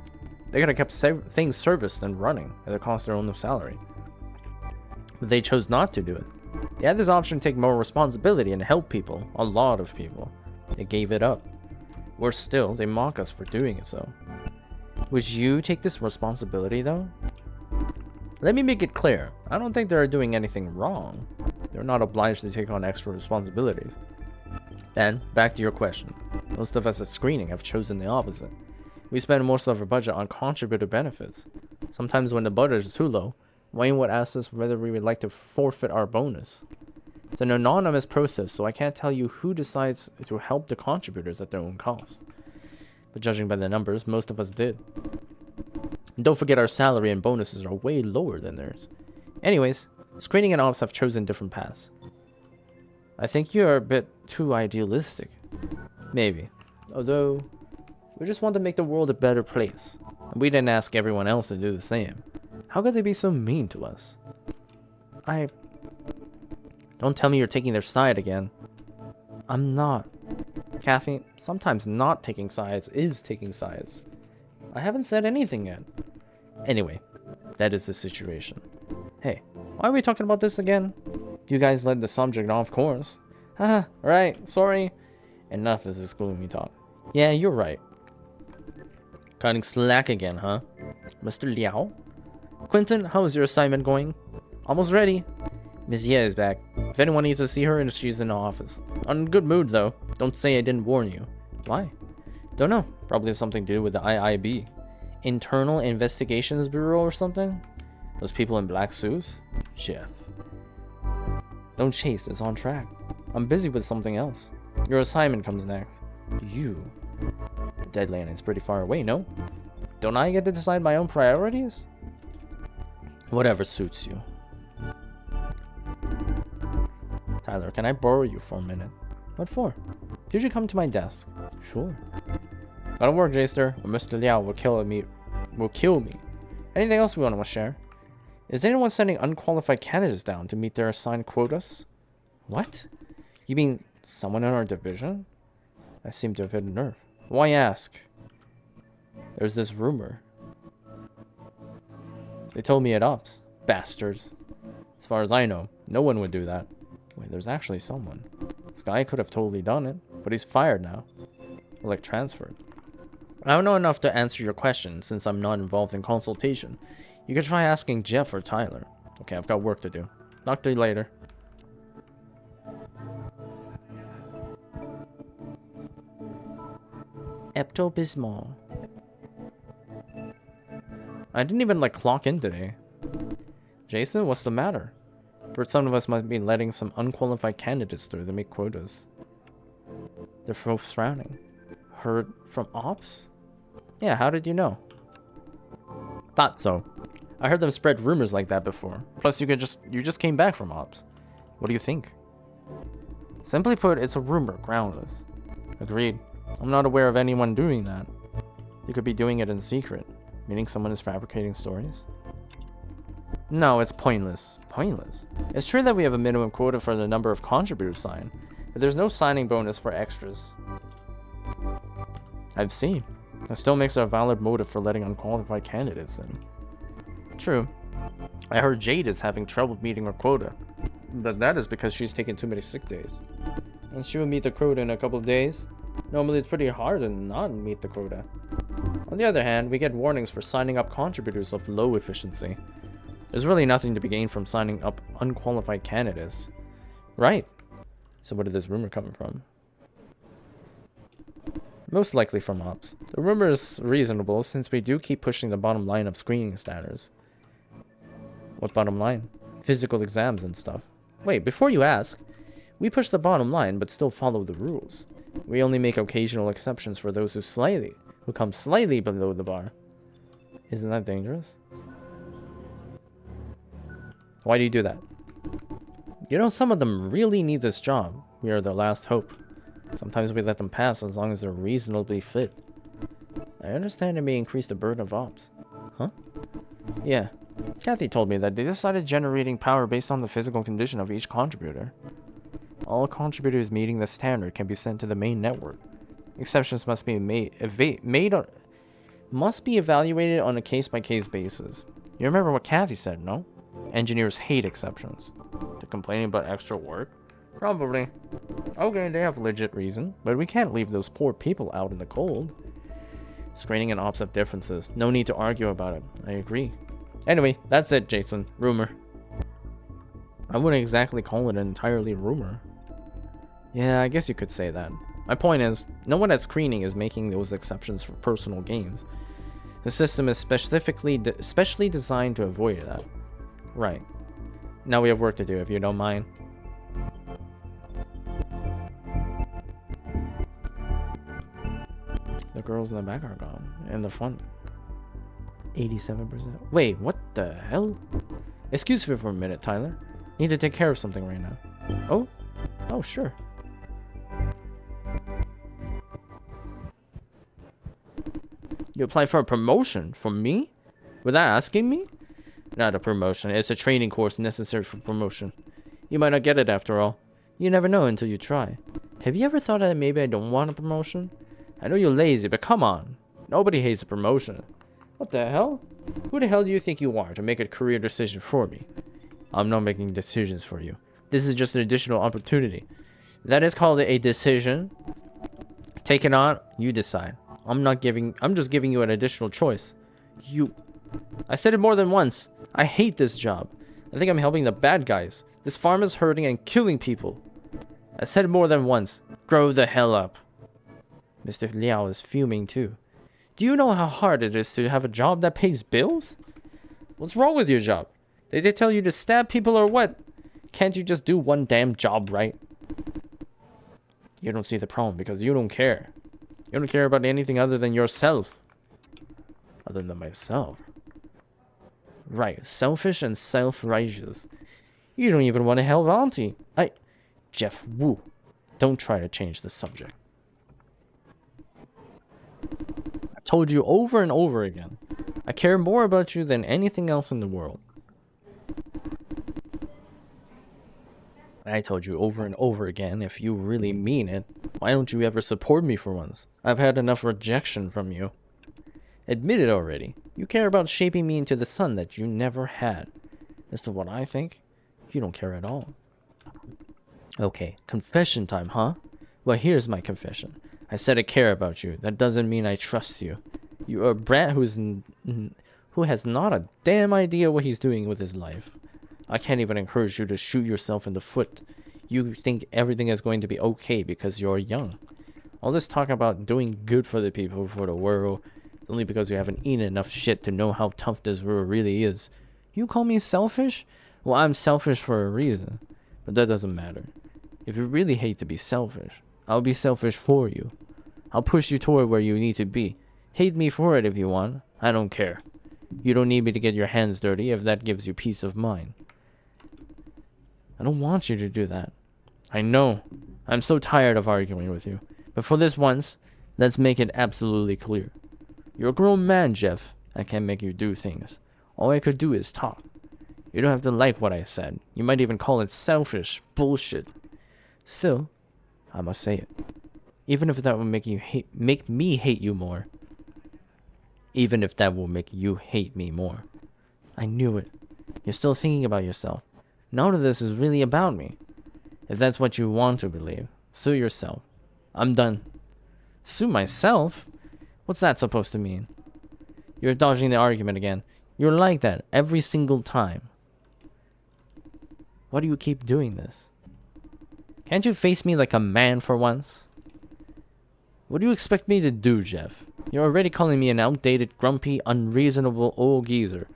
they could have kept things serviced and running at the cost of their own salary. But they chose not to do it. They had this option to take more responsibility and help people, a lot of people. They gave it up. Worse still, they mock us for doing it so. Would you take this responsibility though? Let me make it clear, I don't think they're doing anything wrong. They're not obliged to take on extra responsibilities. And, back to your question. Most of us at screening have chosen the opposite. We spend most of our budget on contributor benefits. Sometimes when the budget is too low, Wayne would ask us whether we would like to forfeit our bonus. It's an anonymous process, so I can't tell you who decides to help the contributors at their own cost. But judging by the numbers, most of us did. And don't forget our salary and bonuses are way lower than theirs. Anyways, screening and ops have chosen different paths. I think you're a bit too idealistic. Maybe. Although, we just want to make the world a better place. And we didn't ask everyone else to do the same. How could they be so mean to us? Don't tell me you're taking their side again. I'm not. Kathy, sometimes not taking sides is taking sides. I haven't said anything yet. Anyway, that is the situation. Hey, why are we talking about this again? You guys led the subject off course. Haha, right, sorry. Enough of this gloomy talk. Yeah, you're right. Cutting slack again, huh? Mr. Liao? Quentin, how is your assignment going? Almost ready. Miss Ye is back. If anyone needs to see her, she's in the office. On good mood, though. Don't say I didn't warn you. Why? Don't know. Probably something to do with the IIB. Internal Investigations Bureau or something? Those people in black suits? Jeff. Don't chase, it's on track. I'm busy with something else. Your assignment comes next. You? The deadline is pretty far away, no? Don't I get to decide my own priorities? Whatever suits you. Tyler, can I borrow you for a minute? What for? Did you come to my desk? Sure. Gotta work, Jaster, or Mr. Liao will kill me. Anything else we want to share? Is anyone sending unqualified candidates down to meet their assigned quotas? What? You mean someone in our division? I seem to have hit a nerve. Why ask? There's this rumor. They told me at Ops. Bastards. As far as I know, no one would do that. Wait, there's actually someone. This guy could have totally done it, but he's fired now. Or like transferred. I don't know enough to answer your question since I'm not involved in consultation. You could try asking Jeff or Tyler. Okay, I've got work to do. Talk to you later. Pepto-Bismol. I didn't even clock in today. Jason, what's the matter? But some of us might be letting some unqualified candidates through to make quotas. They're both frowning. Heard from Ops? Yeah, how did you know? Thought so. I heard them spread rumors like that before. Plus, you just came back from Ops. What do you think? Simply put, it's a rumor, groundless. Agreed. I'm not aware of anyone doing that. You could be doing it in secret, meaning someone is fabricating stories. No, it's pointless. Pointless? It's true that we have a minimum quota for the number of contributors signed, but there's no signing bonus for extras. I've seen. That still makes it a valid motive for letting unqualified candidates in. True. I heard Jade is having trouble meeting her quota, but that is because she's taking too many sick days. And she will meet the quota in a couple of days. Normally it's pretty hard to not meet the quota. On the other hand, we get warnings for signing up contributors of low efficiency. There's really nothing to be gained from signing up unqualified candidates. Right. So where did this rumor come from? Most likely from Ops. The rumor is reasonable since we do keep pushing the bottom line of screening standards. What bottom line? Physical exams and stuff. Wait, before you ask, we push the bottom line but still follow the rules. We only make occasional exceptions for those who come slightly below the bar. Isn't that dangerous? Why do you do that? You know, some of them really need this job. We are their last hope. Sometimes we let them pass as long as they're reasonably fit. I understand it may increase the burden of Ops. Huh? Yeah. Kathy told me that they decided generating power based on the physical condition of each contributor. All contributors meeting the standard can be sent to the main network. Exceptions must be evaluated on a case-by-case basis. You remember what Kathy said, no? Engineers hate exceptions. They're complaining about extra work? Probably. Okay, they have legit reason, but we can't leave those poor people out in the cold. Screening and Ops have differences. No need to argue about it. I agree. Anyway, that's it, Jason. Rumor. I wouldn't exactly call it an entirely rumor. Yeah, I guess you could say that. My point is, no one at screening is making those exceptions for personal games. The system is specially designed to avoid that. Right. Now we have work to do, if you don't mind. The girls in the back are gone. In the front. 87%. Wait, what the hell? Excuse me for a minute, Tyler. Need to take care of something right now. Oh? Oh, sure. You applied for a promotion? From me? Without asking me? Not a promotion. It's a training course necessary for promotion. You might not get it after all. You never know until you try. Have you ever thought that maybe I don't want a promotion? I know you're lazy, but come on. Nobody hates a promotion. What the hell? Who the hell do you think you are to make a career decision for me? I'm not making decisions for you. This is just an additional opportunity. That is called a decision. Take it on, you decide. I'm just giving you an additional choice. I said it more than once. I hate this job. I think I'm helping the bad guys. This farm is hurting and killing people. I said it more than once. Grow the hell up. Mr. Liao is fuming too. Do you know how hard it is to have a job that pays bills? What's wrong with your job? Did they tell you to stab people or what? Can't you just do one damn job right? You don't see the problem because you don't care. You don't care about anything other than yourself. Other than myself. Right, selfish and self-righteous. You don't even want to help Auntie. Jeff Wu. Don't try to change the subject. I've told you over and over again. I care more about you than anything else in the world. I told you over and over again, if you really mean it, why don't you ever support me for once? I've had enough rejection from you. Admit it already. You care about shaping me into the son that you never had. As to what I think, you don't care at all. Okay, confession time, huh? Well, here's my confession. I said I care about you. That doesn't mean I trust you. You're a brat who has not a damn idea what he's doing with his life. I can't even encourage you to shoot yourself in the foot. You think everything is going to be okay because you're young. All this talk about doing good for the people, for the world, is only because you haven't eaten enough shit to know how tough this world really is. You call me selfish? Well, I'm selfish for a reason. But that doesn't matter. If you really hate to be selfish, I'll be selfish for you. I'll push you toward where you need to be. Hate me for it if you want. I don't care. You don't need me to get your hands dirty if that gives you peace of mind. I don't want you to do that. I know. I'm so tired of arguing with you. But for this once, let's make it absolutely clear. You're a grown man, Jeff. I can't make you do things. All I could do is talk. You don't have to like what I said. You might even call it selfish bullshit. Still, I must say it. Even if that will make me hate you more. Even if that will make you hate me more. I knew it. You're still thinking about yourself. None of this is really about me. If that's what you want to believe, sue yourself. I'm done. Sue myself? What's that supposed to mean? You're dodging the argument again. You're like that every single time. Why do you keep doing this? Can't you face me like a man for once? What do you expect me to do, Jeff? You're already calling me an outdated, grumpy, unreasonable old geezer.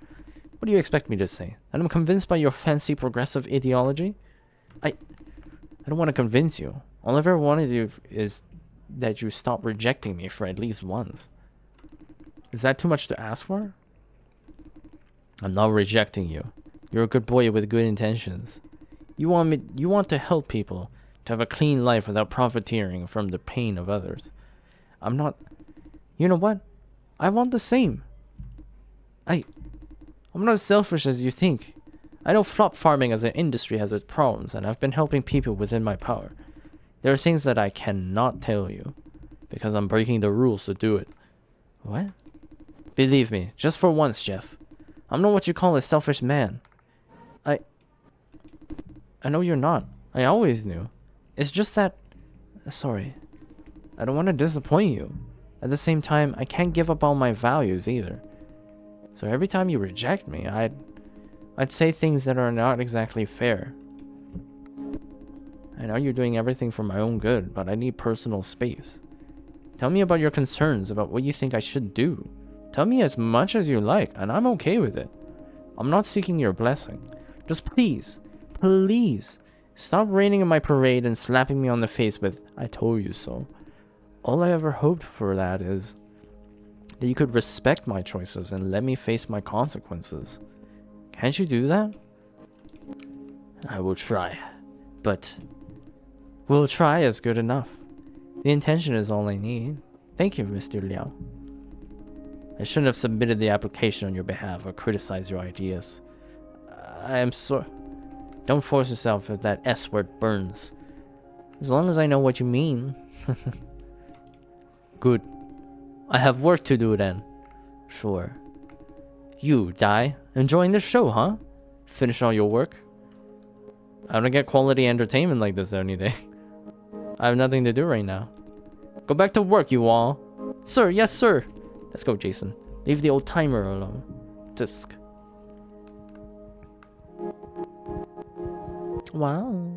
What do you expect me to say? And I'm convinced by your fancy progressive ideology? I don't want to convince you. All I've ever wanted to do is that you stop rejecting me for at least once. Is that too much to ask for? I'm not rejecting you. You're a good boy with good intentions. You want to help people, to have a clean life without profiteering from the pain of others. I'm not... You know what? I want the same. I'm not as selfish as you think. I know flop farming as an industry has its problems, and I've been helping people within my power. There are things that I cannot tell you, because I'm breaking the rules to do it. What? Believe me, just for once, Jeff. I'm not what you call a selfish man. I know you're not. I always knew. It's just that... Sorry. I don't want to disappoint you. At the same time, I can't give up all my values either. So every time you reject me, I'd say things that are not exactly fair. I know you're doing everything for my own good, but I need personal space. Tell me about your concerns, about what you think I should do. Tell me as much as you like, and I'm okay with it. I'm not seeking your blessing. Just please, please, stop raining on my parade and slapping me on the face with, "I told you so." All I ever hoped for that is that you could respect my choices and let me face my consequences. Can't you do that? I will try, but will try is good enough. The intention is all I need. Thank you, Mr. Liao. I shouldn't have submitted the application on your behalf or criticized your ideas. I am sorry. Don't force yourself if that S word burns. As long as I know what you mean. Good. I have work to do then. Sure. You, Dai, enjoying the show, huh? Finish all your work? I don't get quality entertainment like this any day. I have nothing to do right now. Go back to work, you all. Sir, yes, sir. Let's go, Jason. Leave the old timer alone. Disc. Wow.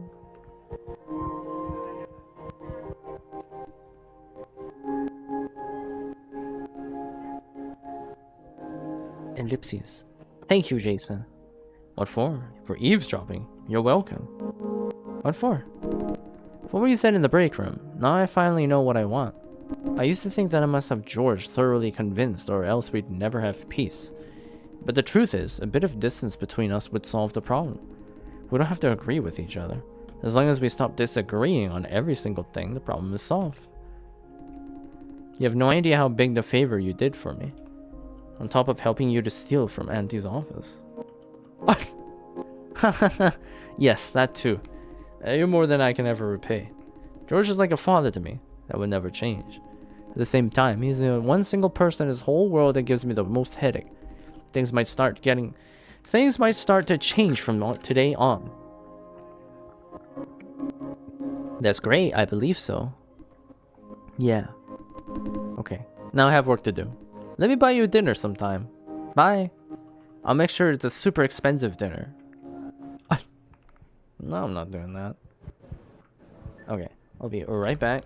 Ellipses. Thank you, Jason. What for? For eavesdropping. You're welcome. What for? What were you said in the break room? Now I finally know what I want. I used to think that I must have George thoroughly convinced, or else we'd never have peace. But the truth is, a bit of distance between us would solve the problem. We don't have to agree with each other. As long as we stop disagreeing on every single thing, the problem is solved. You have no idea how big the favor you did for me. On top of helping you to steal from Auntie's office. What? Yes, that too. You're more than I can ever repay. George is like a father to me. That would never change. At the same time, he's the one single person in this whole world that gives me the most headache. Things might start to change from today on. That's great, I believe so. Yeah. Okay, now I have work to do. Let me buy you dinner sometime. Bye. I'll make sure it's a super expensive dinner. No, I'm not doing that. Okay, I'll be right back.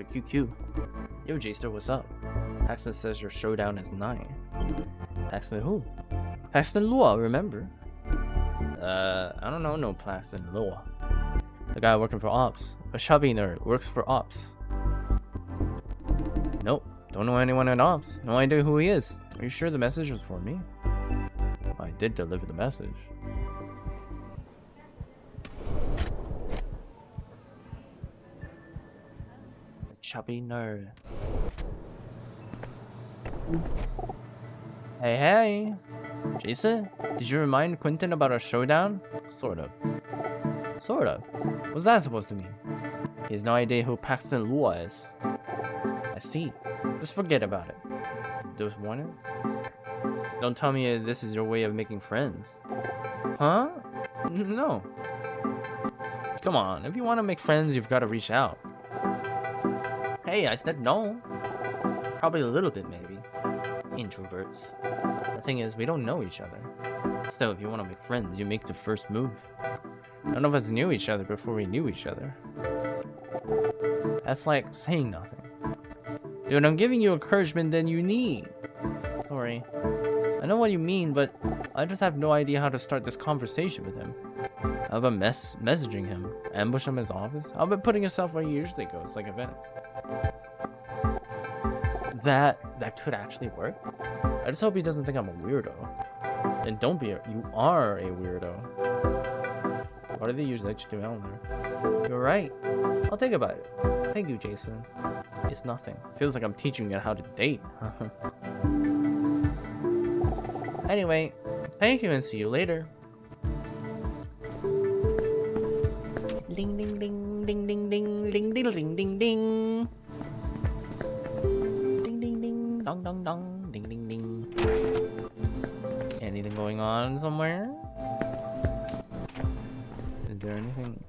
QQQ. Yo, J-Star, what's up? Paxton says your showdown is 9. Paxton who? Paxton Lua, remember? I don't know no Paxton Lua. The guy working for Ops. A chubby nerd works for Ops. Nope, don't know anyone at Ops. No idea who he is. Are you sure the message was for me? I did deliver the message. A chubby nerd. Hey, hey! Jason, did you remind Quentin about our showdown? Sort of. Sort of? What's that supposed to mean? He has no idea who Paxton Lua is. I see. Just forget about it. Just warning? Don't tell me this is your way of making friends. Huh? No. Come on, if you want to make friends, you've got to reach out. Hey, I said no. Probably a little bit, maybe. Introverts. The thing is, we don't know each other. Still, if you want to make friends, you make the first move. None of us knew each other before we knew each other. That's like saying nothing. Dude, I'm giving you encouragement that you need. Sorry. I know what you mean, but I just have no idea how to start this conversation with him. How about messaging him? Ambush him in his office? How about putting yourself where he usually goes, like events? That could actually work. I just hope he doesn't think I'm a weirdo. And don't be you are a weirdo. Why do they usually let you do Eleanor? You're right. I'll think about it. Thank you, Jason. It's nothing. Feels like I'm teaching you how to date. Anyway, thank you and see you later. Ding ding ding ding ding ding ding ding ding ding ding. Ding ding ding dong dong dong ding ding ding. Anything going on somewhere? Is there anything?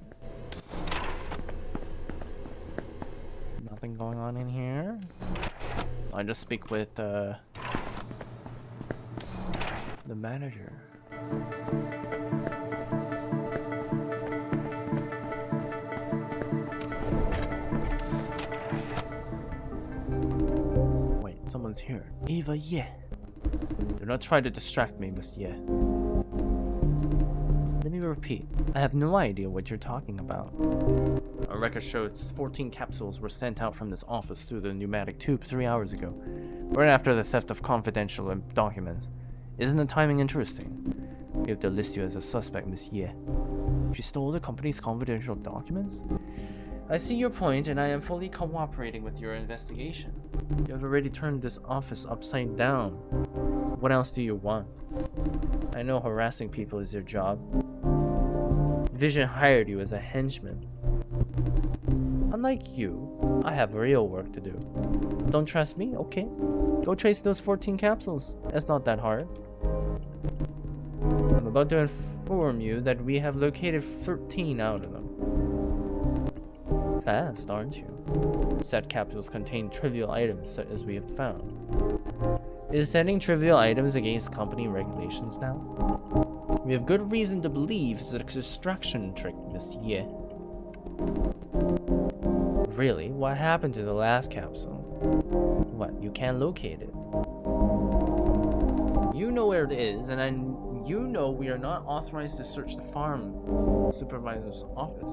Nothing going on in here? I just speak with the manager. Wait, someone's here. Eva, yeah. Do not try to distract me, Miss Ye. Let me repeat. I have no idea what you're talking about. Our record shows 14 capsules were sent out from this office through the pneumatic tube 3 hours ago, right after the theft of confidential documents. Isn't the timing interesting? We have to list you as a suspect, Miss Ye. She stole the company's confidential documents? I see your point, and I am fully cooperating with your investigation. You have already turned this office upside down. What else do you want? I know harassing people is your job. Vision hired you as a henchman. Unlike you, I have real work to do. Don't trust me? Okay. Go trace those 14 capsules. It's not that hard. I'm about to inform you that we have located 13 out of them. Fast, aren't you? Said capsules contain trivial items such as we have found. Is sending trivial items against company regulations now? We have good reason to believe it's a distraction trick, Miss Ye. Really? What happened to the last capsule? What? You can't locate it. You know where it is, and you know we are not authorized to search the farm supervisor's office.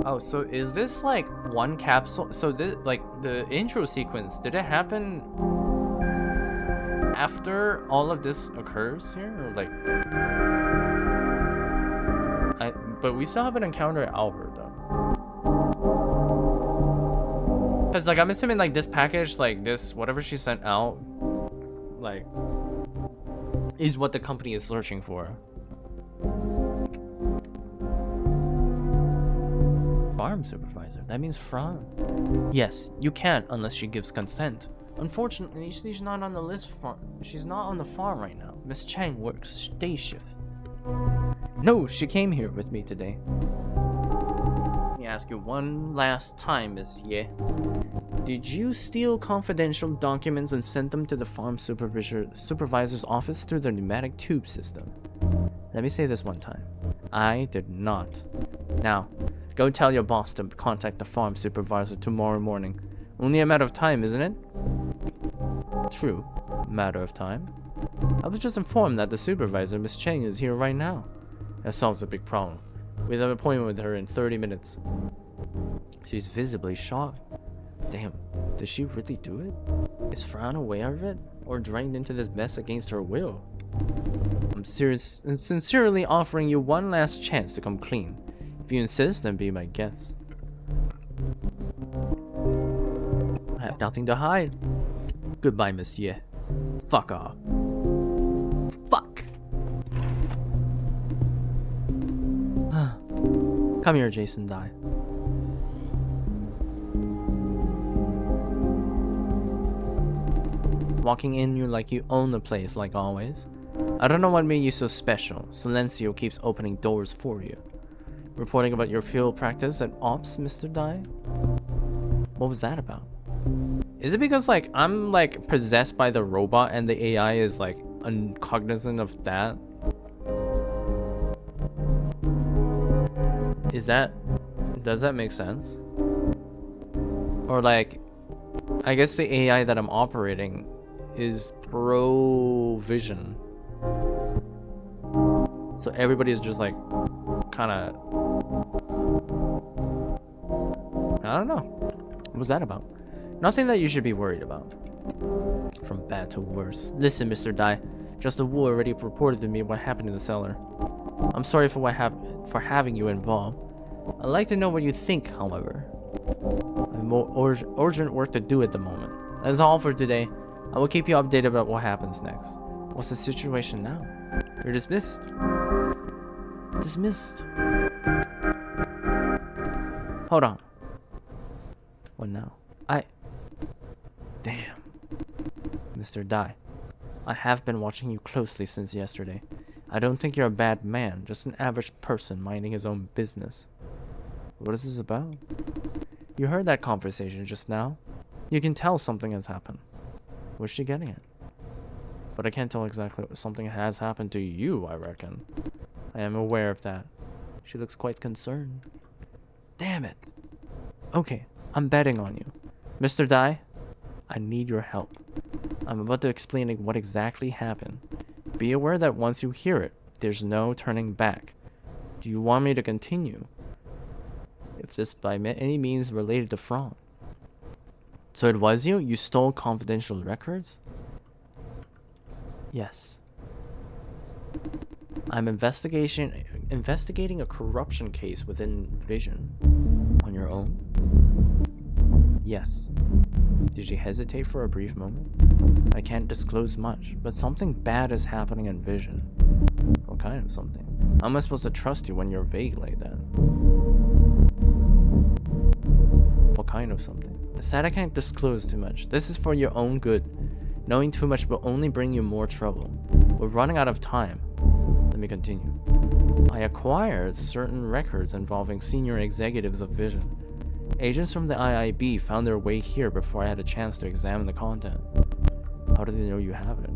Oh, so is this like one capsule? So this, like the intro sequence, did it happen after all of this occurs here, or like? But we still haven't encountered Albert though. Cause like I'm assuming like this package, like this whatever she sent out, like is what the company is searching for. Farm supervisor, that means Fran. Yes, you can't unless she gives consent. Unfortunately, she's not on the list farm. She's not on the farm right now. Miss Chang works day shift. No, she came here with me today. Let me ask you one last time, Miss Ye. Did you steal confidential documents and send them to the farm supervisor's office through the pneumatic tube system? Let me say this one time. I did not. Now, Go tell your boss to contact the farm supervisor tomorrow morning. Only a matter of time, isn't it? True. Matter of time. I was just informed that the supervisor, Miss Cheng, is here right now. That solves a big problem. We have an appointment with her in 30 minutes. She's visibly shocked. Damn, did she really do it? Is Fran aware of it? Or dragged into this mess against her will? I'm serious and sincerely offering you one last chance to come clean. If you insist, then be my guest. I have nothing to hide. Goodbye, Monsieur. Fuck off. Fuck! Come here, Jason Dai. Walking in you like you own the place, like always. I don't know what made you so special. Silencio keeps opening doors for you. Reporting about your field practice at Ops, Mr. Dai? What was that about? Is it because, like, I'm, like, possessed by the robot and the AI is, like, uncognizant of that? Does that make sense? Or, like, I guess the AI that I'm operating is pro-vision. So everybody's just, like, kind of... I don't know. What was that about? Nothing that you should be worried about. From bad to worse. Listen, Mr. Dai. Just the Wu already reported to me what happened in the cellar. I'm sorry for having you involved. I'd like to know what you think, however. I have more urgent work to do at the moment. That's all for today. I will keep you updated about what happens next. What's the situation now? You're dismissed. Dismissed. Hold on. What now? Damn. Mr. Dai, I have been watching you closely since yesterday. I don't think you're a bad man, just an average person minding his own business. What is this about? You heard that conversation just now. You can tell something has happened. What's she getting at? But I can't tell exactly what something has happened to you, I reckon. I am aware of that. She looks quite concerned. Damn it. Okay, I'm betting on you. Mr. Dai, I need your help. I'm about to explain what exactly happened. Be aware that once you hear it, there's no turning back. Do you want me to continue? If this by any means related to Fran. So it was you? You stole confidential records? Yes. I'm investigating a corruption case within Vision. On your own? Yes. Did you hesitate for a brief moment? I can't disclose much, but something bad is happening in Vision. What kind of something? How am I supposed to trust you when you're vague like that? What kind of something? I said I can't disclose too much. This is for your own good. Knowing too much will only bring you more trouble. We're running out of time. Let me continue. I acquired certain records involving senior executives of Vision. Agents from the IIB found their way here before I had a chance to examine the content. How do they know you have it?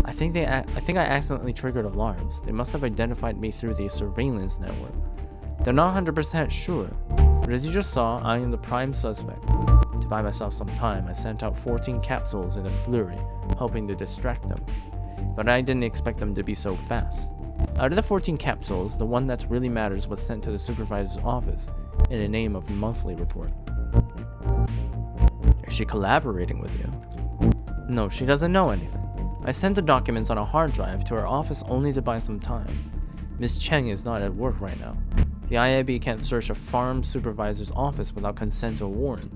I think I accidentally triggered alarms. They must have identified me through the surveillance network. They're not 100% sure, but as you just saw, I am the prime suspect. To buy myself some time, I sent out 14 capsules in a flurry, hoping to distract them. But I didn't expect them to be so fast. Out of the 14 capsules, the one that really matters was sent to the supervisor's office in the name of the monthly report. Is she collaborating with you? No, she doesn't know anything. I sent the documents on a hard drive to her office only to buy some time. Miss Cheng is not at work right now. The IIB can't search a farm supervisor's office without consent or warrant.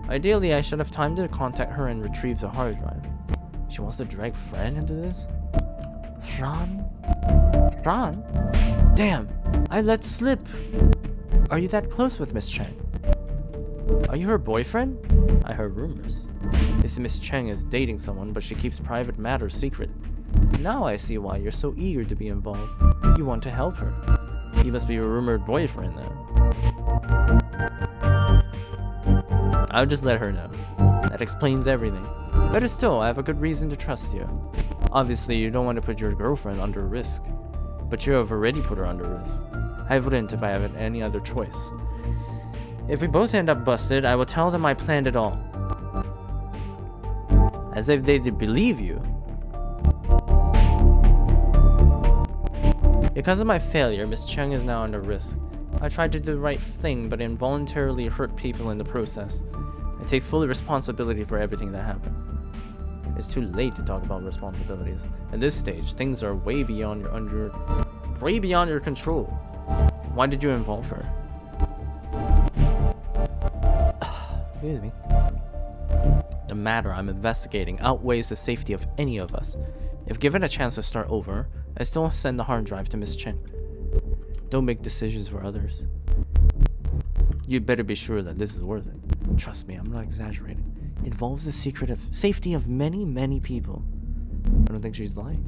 Ideally, I should have time to contact her and retrieve the hard drive. She wants to drag Fran into this? Fran? Fran? Damn, I let slip. Are you that close with Miss Cheng? Are you her boyfriend? I heard rumors. This Miss Cheng is dating someone, but she keeps private matters secret. Now I see why you're so eager to be involved. You want to help her. He must be your rumored boyfriend then. I'll just let her know. That explains everything. Better still, I have a good reason to trust you. Obviously, you don't want to put your girlfriend under risk. But you have already put her under risk. I wouldn't if I had any other choice. If we both end up busted, I will tell them I planned it all. As if they did believe you. Because of my failure, Miss Cheng is now under risk. I tried to do the right thing, but involuntarily hurt people in the process. I take full responsibility for everything that happened. It's too late to talk about responsibilities. At this stage, things are way beyond your control. Why did you involve her? Excuse me. The matter I'm investigating outweighs the safety of any of us. If given a chance to start over, I still send the hard drive to Miss Cheng. Don't make decisions for others. You better be sure that this is worth it. Trust me, I'm not exaggerating. It involves the secret of safety of many, many people. I don't think she's lying.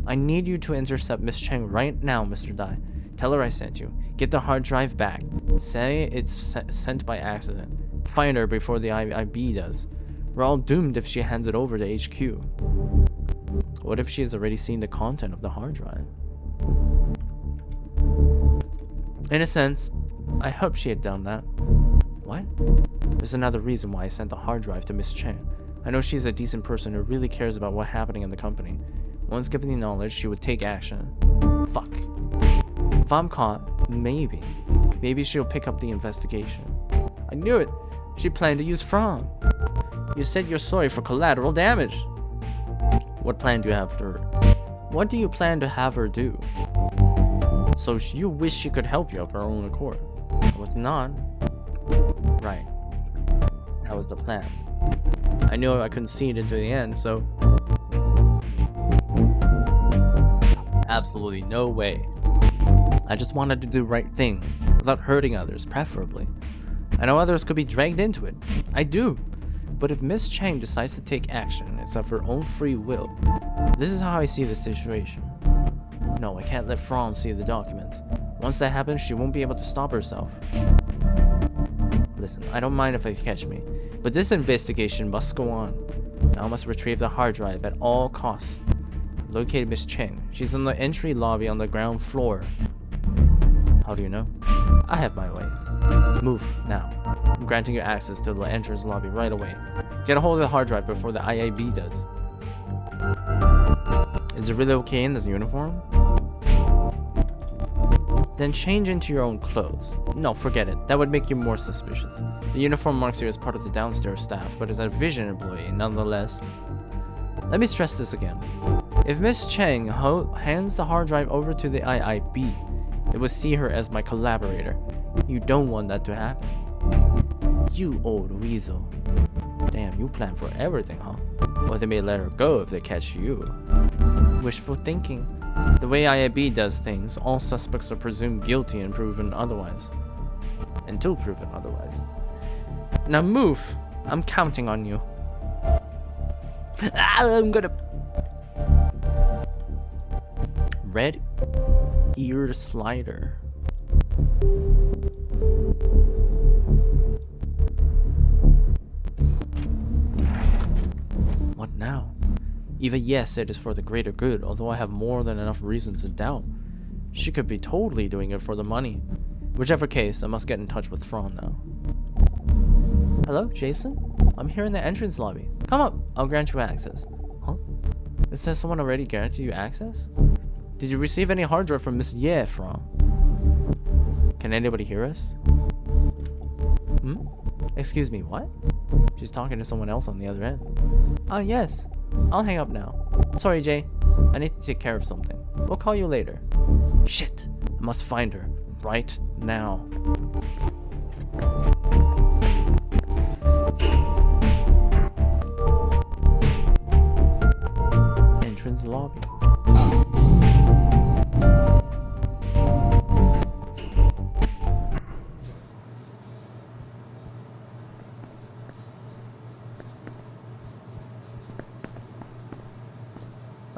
I need you to intercept Miss Cheng right now, Mr. Dai. Tell her I sent you. Get the hard drive back. Say it's sent by accident. Find her before the IB does. We're all doomed if she hands it over to HQ. What if she has already seen the content of the hard drive? In a sense, I hope she had done that. What? There's another reason why I sent the hard drive to Miss Cheng. I know she's a decent person who really cares about what's happening in the company. Once given the knowledge, she would take action. Fuck. If I'm caught, maybe she'll pick up the investigation. I knew it. She planned to use Fran. You said you're sorry for collateral damage. What plan do you have for her? What do you plan to have her do? So you wish she could help you of her own accord. It was not. Right. That was the plan. I knew I couldn't see it into the end, so... Absolutely no way. I just wanted to do the right thing, without hurting others, preferably. I know others could be dragged into it. I do. But if Miss Cheng decides to take action, it's of her own free will. This is how I see the situation. No, I can't let Fran see the documents. Once that happens, she won't be able to stop herself. Listen, I don't mind if they catch me, but this investigation must go on. Now I must retrieve the hard drive at all costs. Located Miss Cheng. She's in the entry lobby on the ground floor. How do you know? I have my way. Move, now. I'm granting you access to the entrance lobby right away. Get a hold of the hard drive before the IAB does. Is it really okay in this uniform? Then change into your own clothes. No, forget it. That would make you more suspicious. The uniform marks you as part of the downstairs staff, but as a Vision employee, nonetheless. Let me stress this again. If Miss Cheng hands the hard drive over to the IIB, they will see her as my collaborator. You don't want that to happen. You old weasel. Damn, you plan for everything, huh? Well, they may let her go if they catch you. Wishful thinking. The way IIB does things, all suspects are presumed guilty and proven otherwise. Until proven otherwise. Now move! I'm counting on you. I'm gonna... Red ear slider. What now? Even yes, it is for the greater good, although I have more than enough reasons to doubt. She could be totally doing it for the money. Whichever case, I must get in touch with Fran now. Hello, Jason? I'm here in the entrance lobby. Come up, I'll grant you access. Huh? It says someone already granted you access? Did you receive any hard drive from Miss Ye, Fran? Can anybody hear us? Excuse me, what? She's talking to someone else on the other end. Oh, yes. I'll hang up now. Sorry, Jay. I need to take care of something. We'll call you later. Shit. I must find her. Right now. Entrance lobby.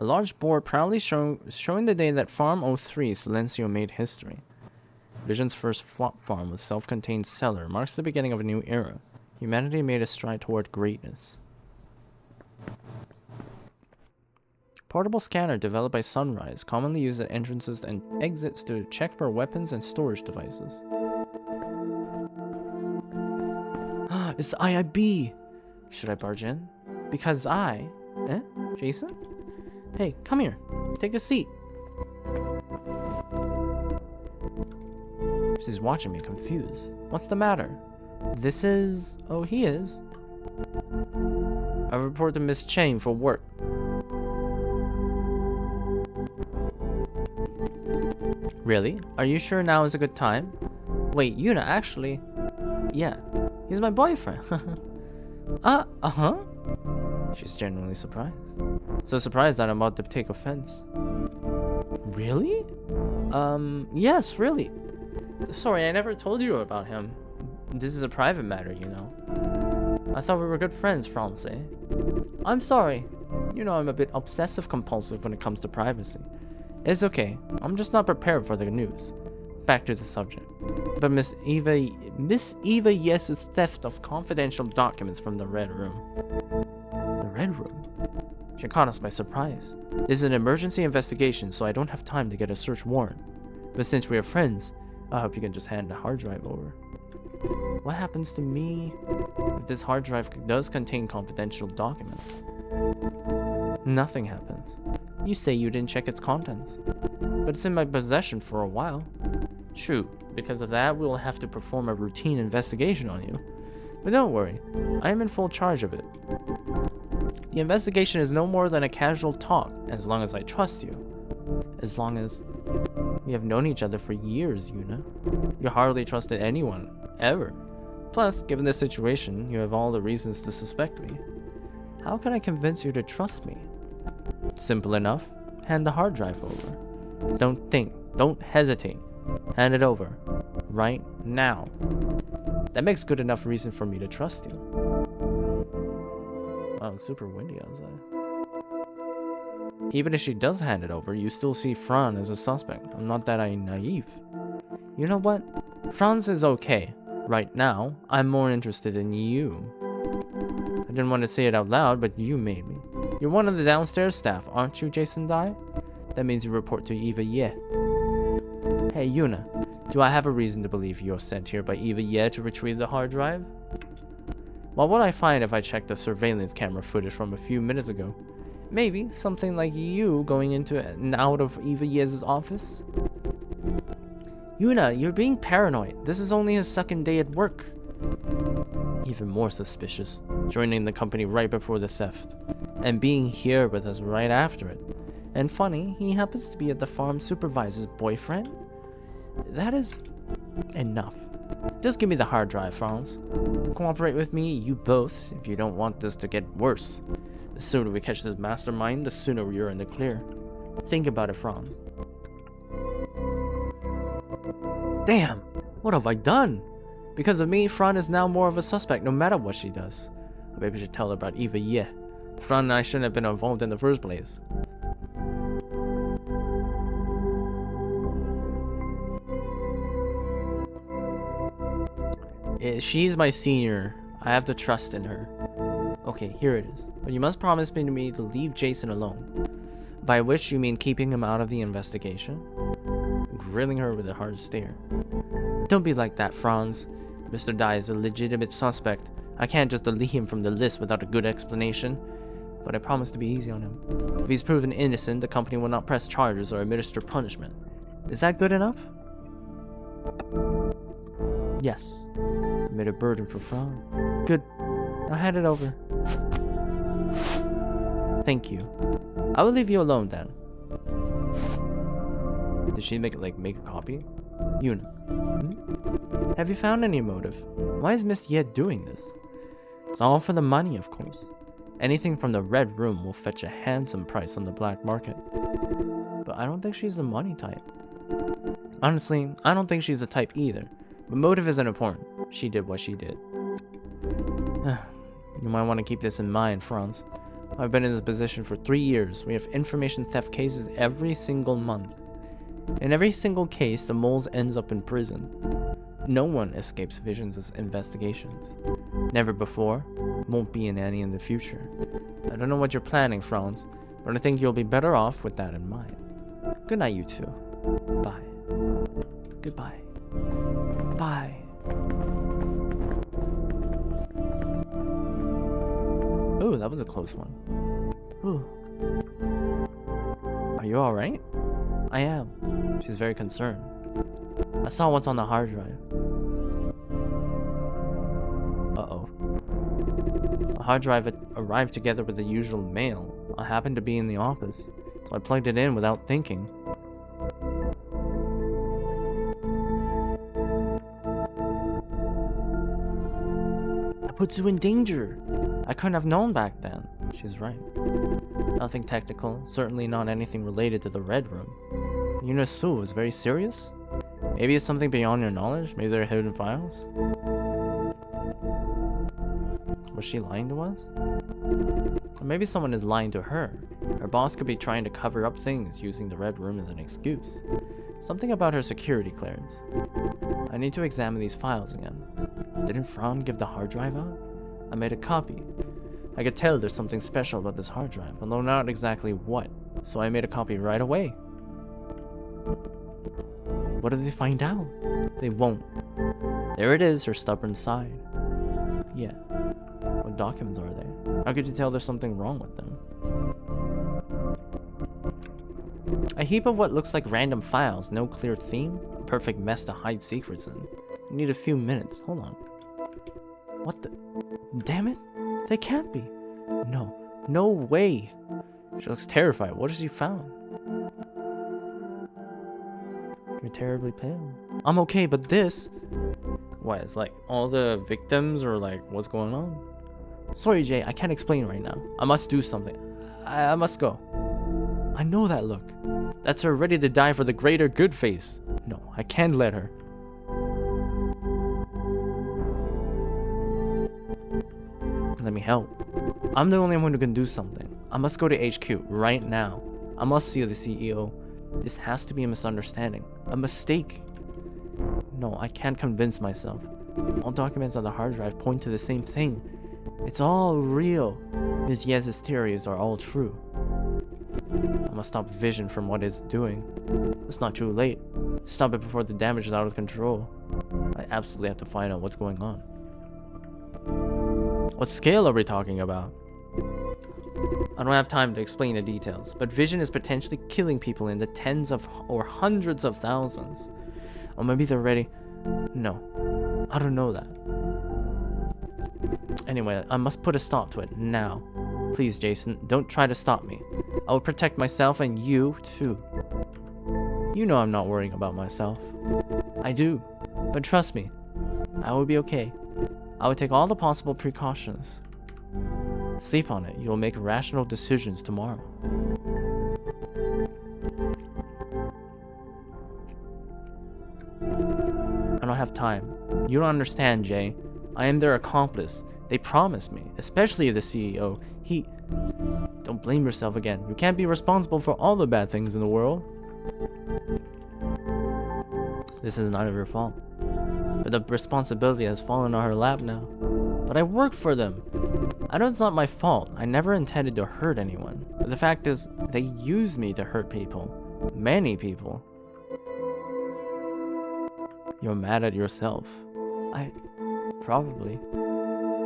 A large board proudly showing the day that Farm 03 Silencio made history. Vision's first flop farm with self-contained cellar marks the beginning of a new era. Humanity made a stride toward greatness. Portable scanner developed by Sunrise, commonly used at entrances and exits to check for weapons and storage devices. It's the IIB! Should I barge in? Because Jason? Hey, come here. Take a seat. She's watching me, confused. What's the matter? This is... Oh, he is. I report to Miss Chang for work. Really? Are you sure now is a good time? Wait, Yuna, actually... Yeah, he's my boyfriend. Uh-huh? She's genuinely surprised. So surprised that I'm about to take offense. Really? Yes, really. Sorry, I never told you about him. This is a private matter, you know. I thought we were good friends, France. I'm sorry. You know I'm a bit obsessive-compulsive when it comes to privacy. It's okay. I'm just not prepared for the news. Back to the subject. But Miss Eva Yes's theft of confidential documents from the Red Room. The Red Room? She caught us by surprise. This is an emergency investigation, so I don't have time to get a search warrant. But since we are friends, I hope you can just hand the hard drive over. What happens to me if this hard drive does contain confidential documents? Nothing happens. You say you didn't check its contents, but it's in my possession for a while. True, because of that, we'll have to perform a routine investigation on you. But don't worry, I am in full charge of it. The investigation is no more than a casual talk, as long as I trust you. As long as we have known each other for years, Yuna. You hardly trusted anyone, ever. Plus, given the situation, you have all the reasons to suspect me. How can I convince you to trust me? Simple enough. Hand the hard drive over. Don't think. Don't hesitate. Hand it over. Right now. That makes good enough reason for me to trust you. Wow, it's super windy outside. Even if she does hand it over, you still see Fran as a suspect. I'm not that naive. You know what? Franz is okay. Right now, I'm more interested in you. I didn't want to say it out loud, but you made me. You're one of the downstairs staff, aren't you, Jason Dai? That means you report to Eva Ye. Hey, Yuna, do I have a reason to believe you're sent here by Eva Ye to retrieve the hard drive? What would I find if I checked the surveillance camera footage from a few minutes ago? Maybe something like you going into and out of Eva Ye's office? Yuna, you're being paranoid. This is only his second day at work. Even more suspicious, joining the company right before the theft, and being here with us right after it. And funny, he happens to be at the farm supervisor's boyfriend? That is enough. Just give me the hard drive, Franz. Cooperate with me, you both, if you don't want this to get worse. The sooner we catch this mastermind, the sooner we're in the clear. Think about it, Franz. Damn! What have I done? Because of me, Fran is now more of a suspect no matter what she does. Maybe I should tell her about Eva Ye. Fran and I shouldn't have been involved in the first place. She's my senior. I have to trust in her. Okay, here it is. But you must promise me to leave Jason alone. By which you mean keeping him out of the investigation? Grilling her with a hard stare. Don't be like that, Franz. Mr. Dai is a legitimate suspect. I can't just delete him from the list without a good explanation. But I promise to be easy on him. If he's proven innocent, the company will not press charges or administer punishment. Is that good enough? Yes. I made a burden for Franz. Good. I'll hand it over. Thank you. I will leave you alone then. Did she make a copy? Yuna. Have you found any motive? Why is Miss Ye doing this? It's all for the money, of course. Anything from the Red Room will fetch a handsome price on the black market. But I don't think she's the money type. Honestly, I don't think she's the type either. But motive isn't important. She did what she did. You might want to keep this in mind, Franz. I've been in this position for 3 years. We have information theft cases every single month. In every single case, the moles ends up in prison. No one escapes Visions' investigations. Never before, won't be in any in the future. I don't know what you're planning, Franz, but But I think you'll be better off with that in mind. Good night, you two. Bye. Goodbye. Bye. Ooh, that was a close one. Ooh. Are you alright? I am. She's very concerned. I saw what's on the hard drive. Uh-oh. The hard drive arrived together with the usual mail. I happened to be in the office, so I plugged it in without thinking. That puts you in danger. I couldn't have known back then. She's right. Nothing technical, certainly not anything related to the Red Room. Yunosu is very serious? Maybe it's something beyond your knowledge? Maybe there are hidden files? Was she lying to us? Or maybe someone is lying to her. Her boss could be trying to cover up things using the Red Room as an excuse. Something about her security clearance. I need to examine these files again. Didn't Fran give the hard drive out? I made a copy. I could tell there's something special about this hard drive, although not exactly what, so I made a copy right away. What if they find out? They won't. There it is, her stubborn side. Yeah. What documents are there? How could you tell there's something wrong with them? A heap of what looks like random files, no clear theme, a perfect mess to hide secrets in. You need a few minutes. Hold on. What the? Damn it! They can't be. No. No way. She looks terrified. What has she found? You're terribly pale. I'm okay, but this... What, it's like all the victims or like what's going on? Sorry, Jay, I can't explain right now. I must do something. I must go. I know that look. That's her ready to die for the greater good face. No, I can't let her. Let me help. I'm the only one who can do something. I must go to HQ right now. I must see the CEO. This has to be a misunderstanding. A mistake. No, I can't convince myself. All documents on the hard drive point to the same thing. It's all real. Ms. Yez's theories are all true. I must stop Vision from what it's doing. It's not too late. Stop it before the damage is out of control. I absolutely have to find out what's going on. What scale are we talking about? I don't have time to explain the details, but Vision is potentially killing people in the tens of or hundreds of thousands. Or maybe they're ready. No, I don't know that. Anyway, I must put a stop to it now. Please, Jason, don't try to stop me. I will protect myself and you too. You know I'm not worrying about myself. I do, but trust me, I will be okay. I will take all the possible precautions. Sleep on it. You will make rational decisions tomorrow. I don't have time. You don't understand, Jay. I am their accomplice. They promised me, especially the CEO. He... Don't blame yourself again. You can't be responsible for all the bad things in the world. This is none of your fault. But the responsibility has fallen on her lap now. But I worked for them. I know it's not my fault. I never intended to hurt anyone. But the fact is, they use me to hurt people. Many people. You're mad at yourself. Probably.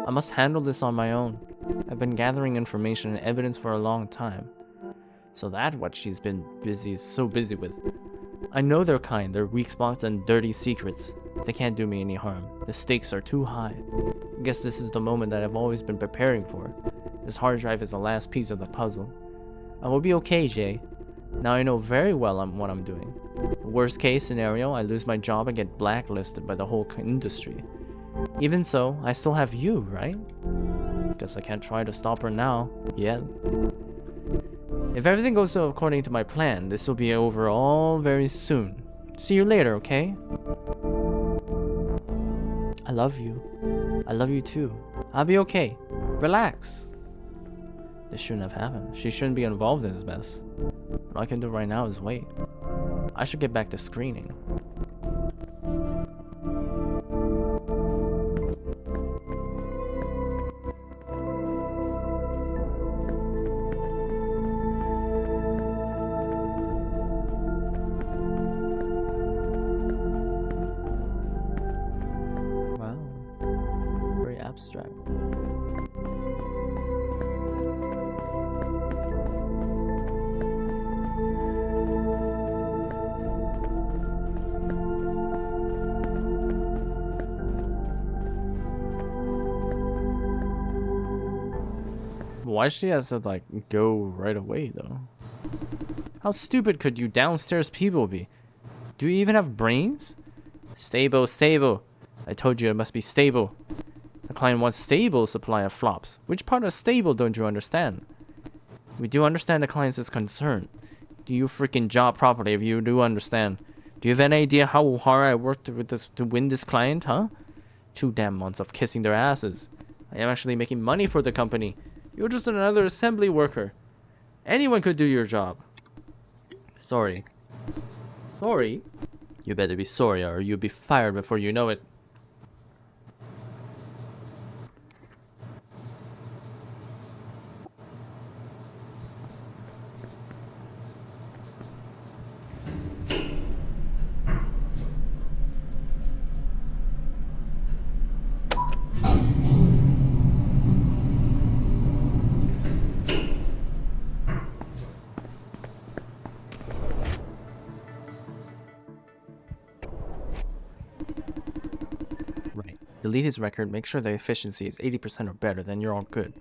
I must handle this on my own. I've been gathering information and evidence for a long time. So that's what she's been so busy with. I know their kind, their weak spots and dirty secrets. They can't do me any harm. The stakes are too high. I guess this is the moment that I've always been preparing for. This hard drive is the last piece of the puzzle. I will be okay, Jay. Now I know very well what I'm doing. Worst case scenario, I lose my job and get blacklisted by the whole industry. Even so, I still have you, right? Guess I can't try to stop her now, yet. If everything goes according to my plan, this will be over all very soon. See you later, okay? I love you. I love you too. I'll be okay. Relax. This shouldn't have happened. She shouldn't be involved in this mess. What I can do right now is wait. I should get back to screening. abstract. Why she has to like go right away though? How stupid could you downstairs people be? Do you even have brains? Stable, stable. I told you it must be stable. The client wants stable supply of flops. Which part of stable don't you understand? We do understand the client's concern. Do you freaking job properly if you do understand? Do you have any idea how hard I worked with this to win this client, huh? 2 damn months of kissing their asses. I am actually making money for the company. You're just another assembly worker. Anyone could do your job. Sorry. Sorry? You better be sorry or you'll be fired before you know it. Right. Delete his record, make sure the efficiency is 80% or better, then you're all good.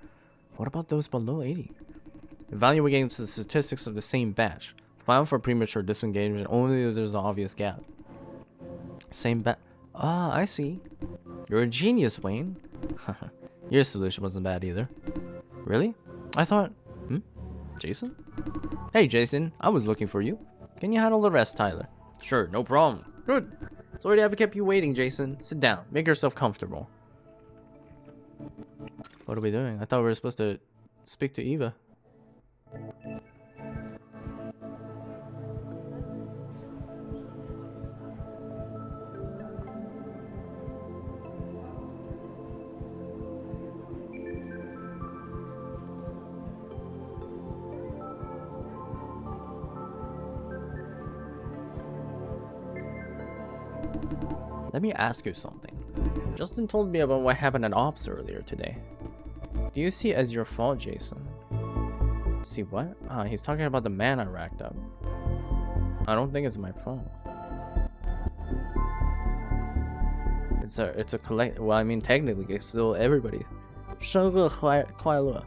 What about those below 80? Evaluate against the statistics of the same batch. File for premature disengagement only if there's an obvious gap. Same batch. Ah, I see. You're a genius, Wayne. Your solution wasn't bad either. Really? I thought... Jason? Hey, Jason. I was looking for you. Can you handle the rest, Tyler? Sure, no problem. Good. Sorry to have kept you waiting, Jason. Sit down. Make yourself comfortable. What are we doing? I thought we were supposed to speak to Eva. Let me ask you something. Justin told me about what happened at Ops earlier today. Do you see it as your fault, Jason? See what? He's talking about the man I racked up. I don't think it's my fault. It's a collect. Well, I mean, technically, it's still everybody. 生日快乐.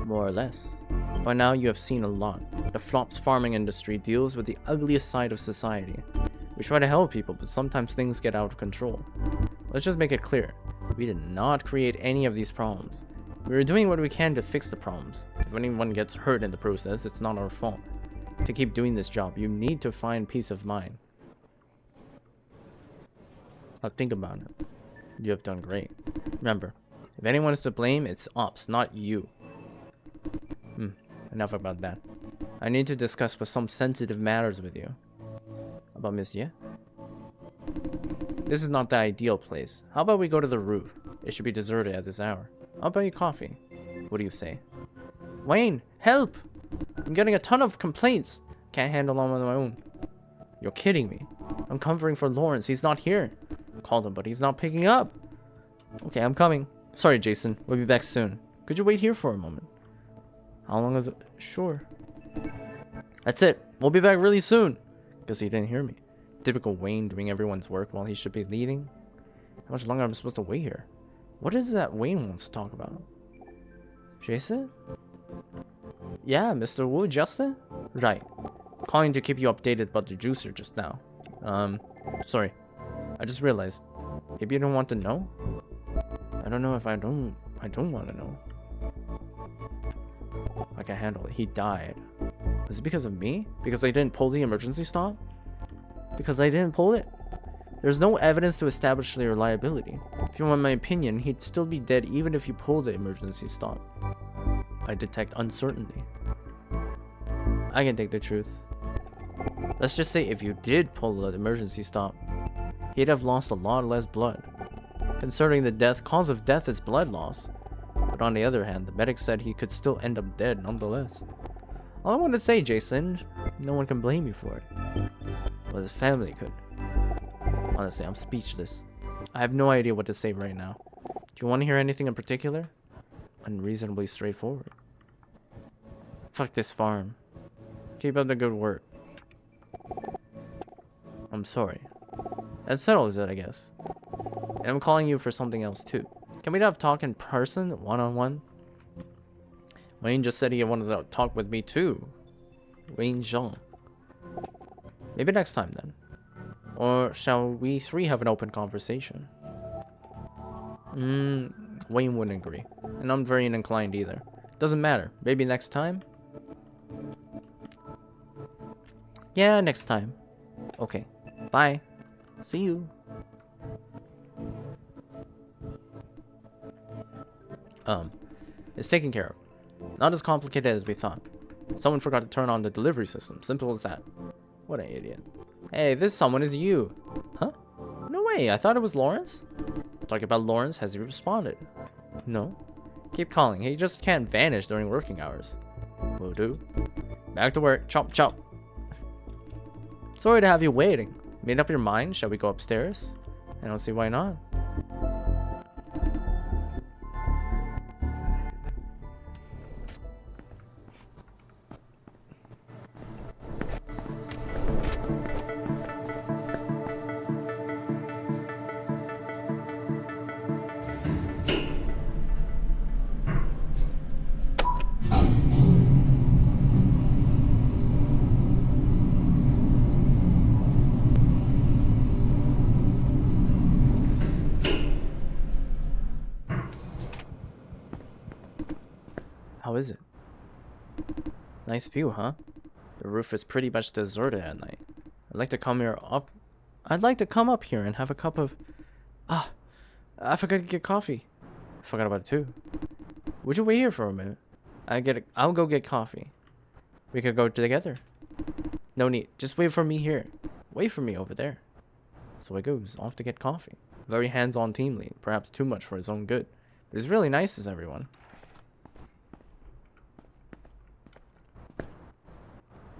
More or less. By now, you have seen a lot. The flops farming industry deals with the ugliest side of society. We try to help people, but sometimes things get out of control. Let's just make it clear. We did not create any of these problems. We are doing what we can to fix the problems. If anyone gets hurt in the process, it's not our fault. To keep doing this job, you need to find peace of mind. Now think about it. You have done great. Remember, if anyone is to blame, it's Ops, not you. Enough about that. I need to discuss some sensitive matters with you. About Miss Ye? This is not the ideal place. How about we go to the roof? It should be deserted at this hour. I'll buy you coffee. What do you say? Wayne, help! I'm getting a ton of complaints. Can't handle them on my own. You're kidding me. I'm covering for Lawrence. He's not here. Called him, but he's not picking up. Okay, I'm coming. Sorry, Jason. We'll be back soon. Could you wait here for a moment? How long is it? Sure. That's it. We'll be back really soon. Guess he didn't hear me. Typical Wayne doing everyone's work while he should be leading. How much longer am I supposed to wait here? What is that Wayne wants to talk about? Jason? Yeah, Mr. Wu, Justin? Right. Calling to keep you updated about the juicer just now. Sorry. I just realized. Maybe you don't want to know? I don't know if I don't want to know. I can handle it. He died. Was it because of me? Because I didn't pull the emergency stop? Because I didn't pull it? There's no evidence to establish their reliability. If you want my opinion, he'd still be dead even if you pulled the emergency stop. I detect uncertainty. I can take the truth. Let's just say if you did pull the emergency stop, he'd have lost a lot less blood. Concerning the cause of death is blood loss. But on the other hand, the medic said he could still end up dead nonetheless. All I want to say, Jason, no one can blame you for it. Well, his family could. Honestly, I'm speechless. I have no idea what to say right now. Do you want to hear anything in particular? Unreasonably straightforward. Fuck this farm. Keep up the good work. I'm sorry. That settles it, I guess. And I'm calling you for something else too. Can we not talk in person, one-on-one? Wayne just said he wanted to talk with me too. Wayne Zhang. Maybe next time then. Or shall we three have an open conversation? Wayne wouldn't agree. And I'm very inclined either. Doesn't matter. Maybe next time? Yeah, next time. Okay. Bye. See you. It's taken care of. Not as complicated as we thought. Someone forgot to turn on the delivery system. Simple as that. What an idiot. Hey, this someone is you. Huh? No way, I thought it was Lawrence. Talking about Lawrence, has he responded? No. Keep calling, he just can't vanish during working hours. Will do. Back to work, chop chop. Sorry to have you waiting. Made up your mind, shall we go upstairs? I don't see why not. How is it? Nice view, huh? The roof is pretty much deserted at night. I'd like to come up here and have a cup of... I forgot to get coffee. I forgot about it too. Would you wait here for a minute? I'll go get coffee. We could go together. No need. Just wait for me here. Wait for me over there. So he goes off to get coffee. Very hands-on team lead. Perhaps too much for his own good. But he's really nice as everyone.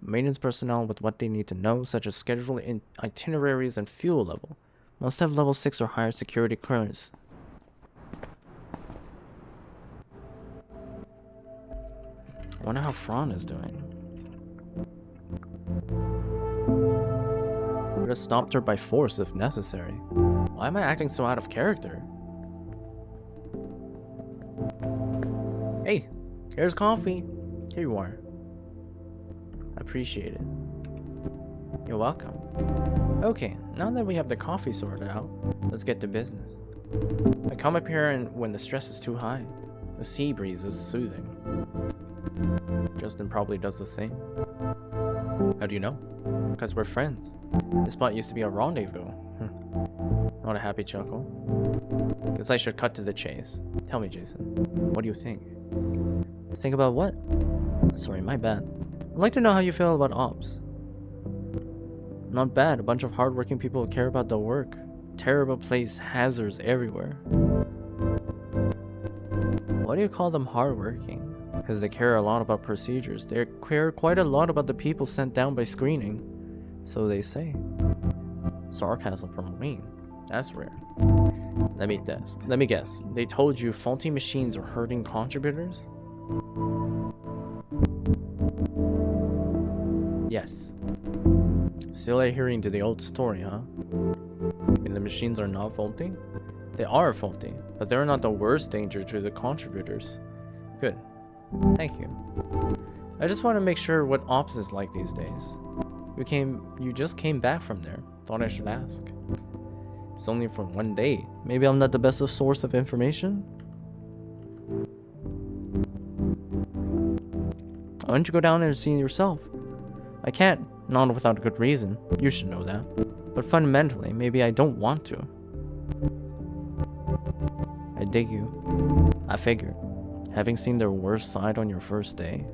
Maintenance personnel with what they need to know, such as schedule itineraries and fuel level, must have level 6 or higher security clearance. I wonder how Fran is doing. Would have stopped her by force if necessary. Why am I acting so out of character? Hey, here's coffee. Here you are. Appreciate it. You're welcome. Okay, now that we have the coffee sorted out, let's get to business. I come up here when the stress is too high. The sea breeze is soothing. Justin probably does the same. How do you know? Because we're friends. This spot used to be a rendezvous. Not a happy chuckle. Guess I should cut to the chase. Tell me, Jason, what do you think? Think about what? Sorry, my bad. I'd like to know how you feel about ops. Not bad, a bunch of hardworking people who care about their work. Terrible place, hazards everywhere. Why do you call them hardworking? Because they care a lot about procedures. They care quite a lot about the people sent down by screening. So they say. Sarcasm from Wayne. That's rare. Let me guess. They told you faulty machines are hurting contributors? Yes. Still adhering to the old story, huh? And the machines are not faulty? They are faulty, but they're not the worst danger to the contributors. Good. Thank you. I just want to make sure what ops is like these days. You just came back from there. Thought I should ask. It's only for one day. Maybe I'm not the best source of information? Why don't you go down there and see it yourself? I can't, not without a good reason. You should know that. But fundamentally, maybe I don't want to. I dig you. I figured, having seen their worst side on your first day,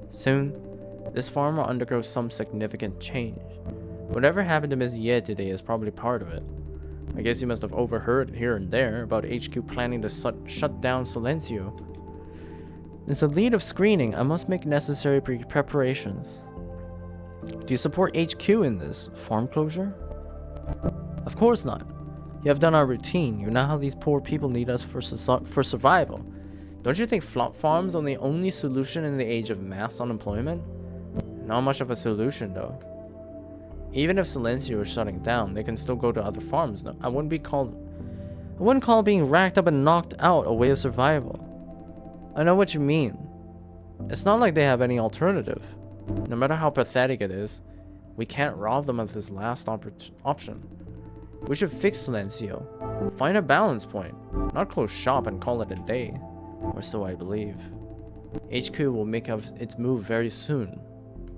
soon, this farm will undergo some significant change. Whatever happened to Ms. Ye today is probably part of it. I guess you must have overheard here and there about HQ planning to shut down Silencio. As the lead of screening, I must make necessary preparations. Do you support HQ in this farm closure? Of course not. You have done our routine. You know how these poor people need us for survival. Don't you think flop farms are the only solution in the age of mass unemployment? Not much of a solution, though. Even if Silencio is shutting down, they can still go to other farms. No, I wouldn't call being racked up and knocked out a way of survival. I know what you mean. It's not like they have any alternative. No matter how pathetic it is, we can't rob them of this last option. We should fix Silencio. Find a balance point. Not close shop and call it a day. Or so I believe. HQ will make its move very soon,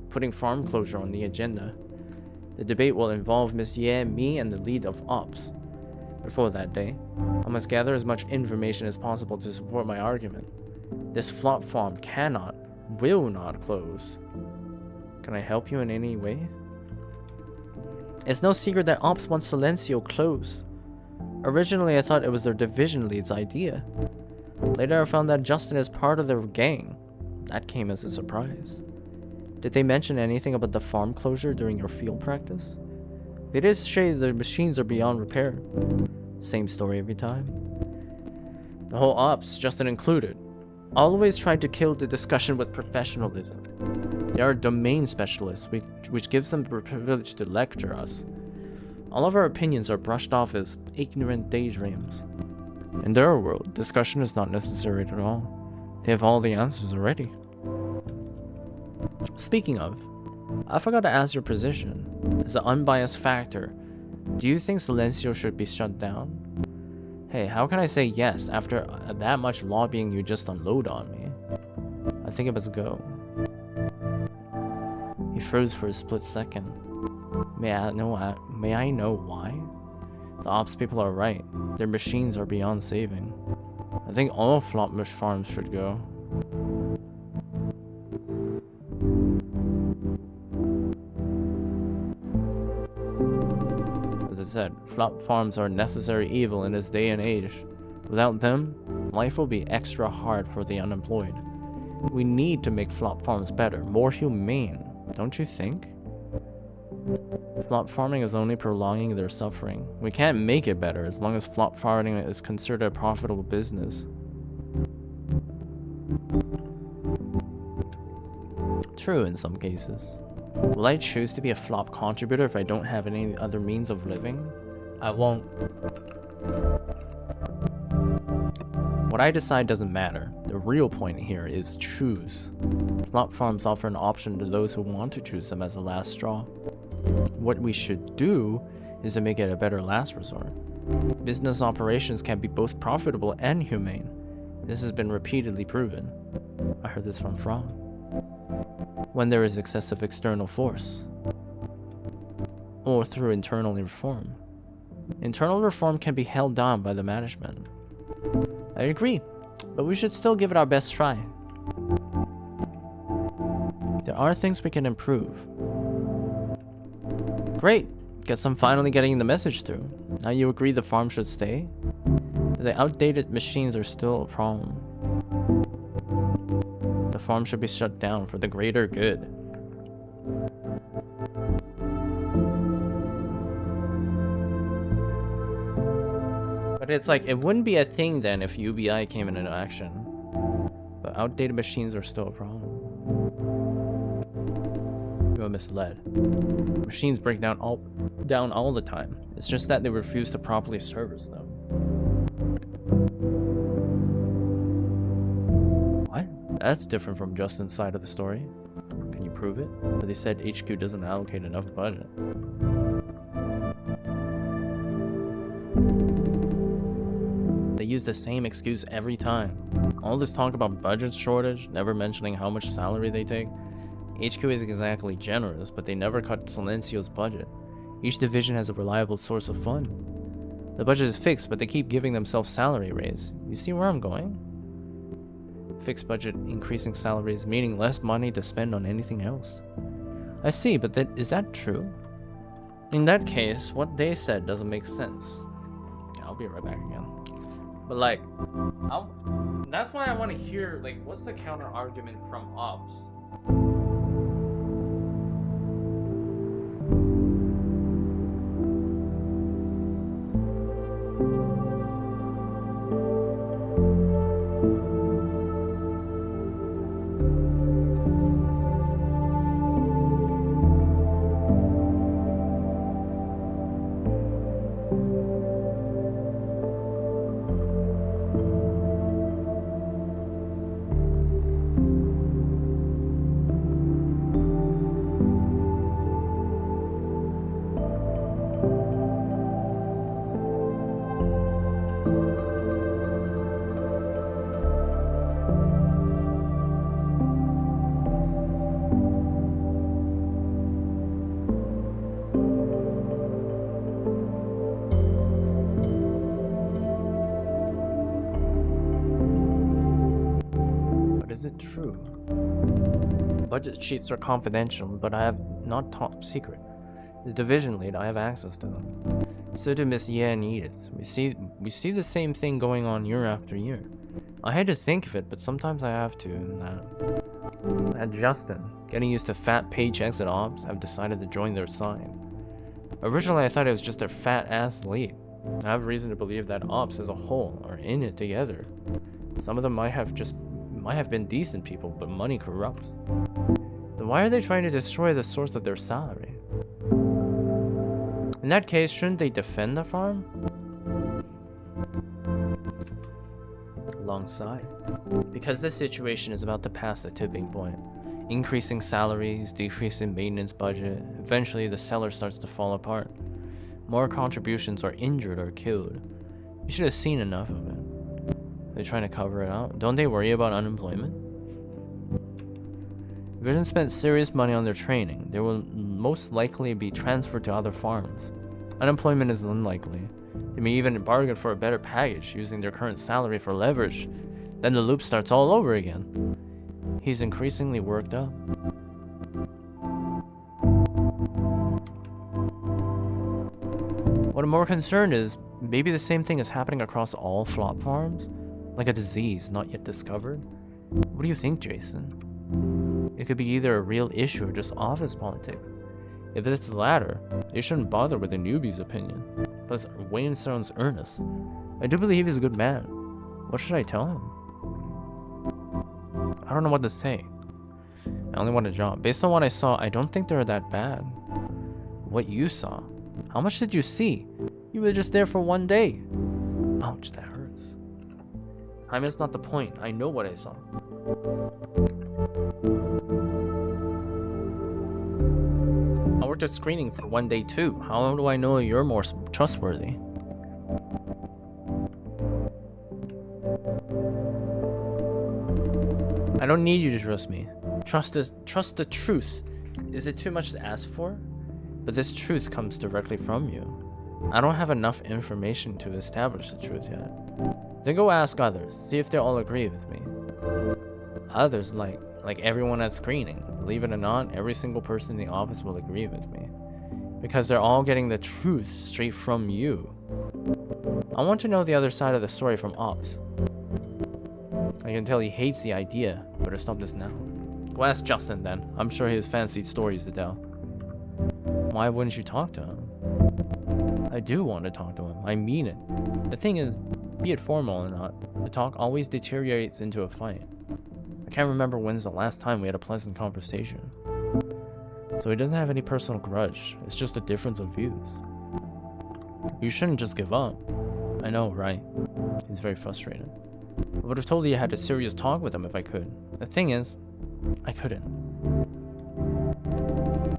putting farm closure on the agenda. The debate will involve Miss Ye, me, and the lead of Ops. Before that day, I must gather as much information as possible to support my argument. This flop farm will not close. Can I help you in any way? It's no secret that Ops wants Silencio closed. Originally, I thought it was their division lead's idea. Later, I found that Justin is part of their gang. That came as a surprise. Did they mention anything about the farm closure during your field practice? They did say the machines are beyond repair. Same story every time. The whole Ops, Justin included, always tried to kill the discussion with professionalism. They are domain specialists, which gives them the privilege to lecture us. All of our opinions are brushed off as ignorant daydreams. In their world, discussion is not necessary at all. They have all the answers already. Speaking of, I forgot to ask your position. As an unbiased factor, do you think Silencio should be shut down? Hey, how can I say yes after that much lobbying you just unload on me? I think it must go. He froze for a split second. May I know why? The Ops people are right. Their machines are beyond saving. I think all flop farms should go. As I said, flop farms are a necessary evil in this day and age. Without them, life will be extra hard for the unemployed. We need to make flop farms better, more humane, don't you think? Flop farming is only prolonging their suffering. We can't make it better as long as flop farming is considered a profitable business. True in some cases. Will I choose to be a flop contributor if I don't have any other means of living? I won't. What I decide doesn't matter. The real point here is choose. Flop farms offer an option to those who want to choose them as a last straw. What we should do is to make it a better last resort. Business operations can be both profitable and humane. This has been repeatedly proven. I heard this from Fra. When there is excessive external force, or through internal reform. Internal reform can be held down by the management. I agree, but we should still give it our best try. There are things we can improve. Great! Guess I'm finally getting the message through. Now you agree the farm should stay? The outdated machines are still a problem. The farm should be shut down for the greater good. But it's like, it wouldn't be a thing then if UBI came into action. But outdated machines are still a problem. You are misled. Machines break down all the time. It's just that they refuse to properly service them. What? That's different from Justin's side of the story. Can you prove it? But they said HQ doesn't allocate enough budget. They use the same excuse every time. All this talk about budget shortage, never mentioning how much salary they take. HQ is exactly generous, but they never cut Silencio's budget. Each division has a reliable source of fund. The budget is fixed, but they keep giving themselves salary raise. You see where I'm going? Fixed budget, increasing salaries, meaning less money to spend on anything else. I see, but is that true? In that case, what they said doesn't make sense. Yeah, I'll be right back again. But like, that's why I want to hear, like, what's the counter argument from Ops? Is it true? Budget sheets are confidential, but I have not top secret. As division lead, I have access to them. So do Miss Ye and Edith. We see the same thing going on year after year. I hate to think of it, but sometimes I have to. And Justin, getting used to fat paychecks at Ops, I've decided to join their side. Originally, I thought it was just their fat-ass lead. I have reason to believe that Ops as a whole are in it together. Some of them might have been decent people, but money corrupts. Then why are they trying to destroy the source of their salary? In that case, shouldn't they defend the farm? Alongside. Because this situation is about to pass the tipping point. Increasing salaries, decreasing maintenance budget, eventually the seller starts to fall apart. More contributions are injured or killed. You should have seen enough of it. They're trying to cover it up. Don't they worry about unemployment? Vision spent serious money on their training. They will most likely be transferred to other farms. Unemployment is unlikely. They may even bargain for a better package using their current salary for leverage. Then the loop starts all over again. He's increasingly worked up. What I'm more concerned is, maybe the same thing is happening across all flop farms? Like a disease not yet discovered? What do you think, Jason? It could be either a real issue or just office politics. If it's the latter, they shouldn't bother with the newbie's opinion. Plus, Wayne sounds earnest. I do believe he's a good man. What should I tell him? I don't know what to say. I only want a job. Based on what I saw, I don't think they're that bad. What you saw? How much did you see? You were just there for one day. Ouch, that hurts. Time is not the point. I know what I saw. I worked at screening for one day too. How do I know you're more trustworthy? I don't need you to trust me. Trust the truth. Is it too much to ask for? But this truth comes directly from you. I don't have enough information to establish the truth yet. Then go ask others, see if they all agree with me. Others, like everyone at screening. Believe it or not, every single person in the office will agree with me. Because they're all getting the truth straight from you. I want to know the other side of the story from Ops. I can tell he hates the idea. Better stop this now. Go ask Justin then. I'm sure he has fancy stories to tell. Why wouldn't you talk to him? I do want to talk to him. I mean it. The thing is, be it formal or not, the talk always deteriorates into a fight. I can't remember when's the last time we had a pleasant conversation. So he doesn't have any personal grudge. It's just a difference of views. You shouldn't just give up. I know, right? He's very frustrated. I would have told you I had a serious talk with him if I could. The thing is, I couldn't.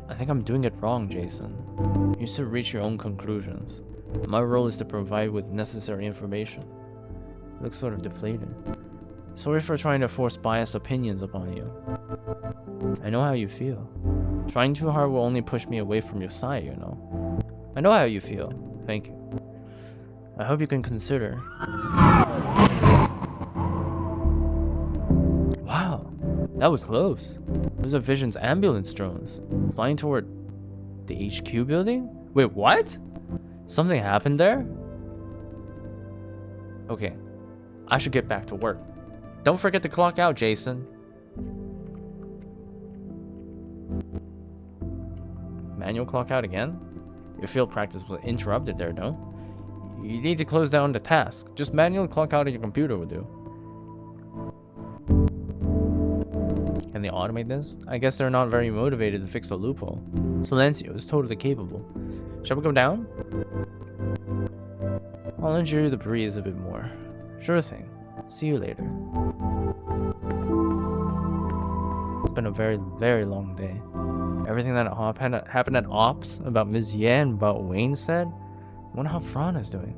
I think I'm doing it wrong, Jason. You should reach your own conclusions. My role is to provide with necessary information. You look sort of deflated. Sorry for trying to force biased opinions upon you. I know how you feel. Trying too hard will only push me away from your side, you know. I know how you feel. Thank you. I hope you can consider. Wow, that was close. Those are Vision's ambulance drones flying toward the HQ building? Wait, what? Something happened there? Okay, I should get back to work. Don't forget to clock out, Jason. Manual clock out again? Your field practice was interrupted there, no? You need to close down the task. Just manually clock out on your computer will do. Can they automate this? I guess they're not very motivated to fix the loophole. Silencio is totally capable. Shall we go down? I'll enjoy the breeze a bit more. Sure thing. See you later. It's been a very, very long day. Everything that happened at Ops about Ms. Ye and about Wayne said. I wonder how Fran is doing.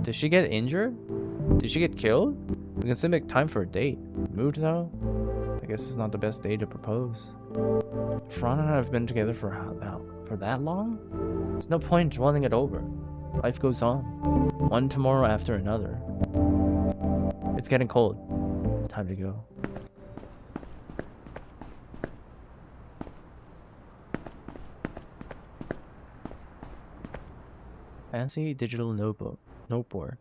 Did she get injured? Did she get killed? We can still make time for a date. Mood though? I guess it's not the best day to propose. Fran and I have been together for that long? There's no point dwelling it over. Life goes on. One tomorrow after another. It's getting cold. Time to go. Fancy digital noteboard.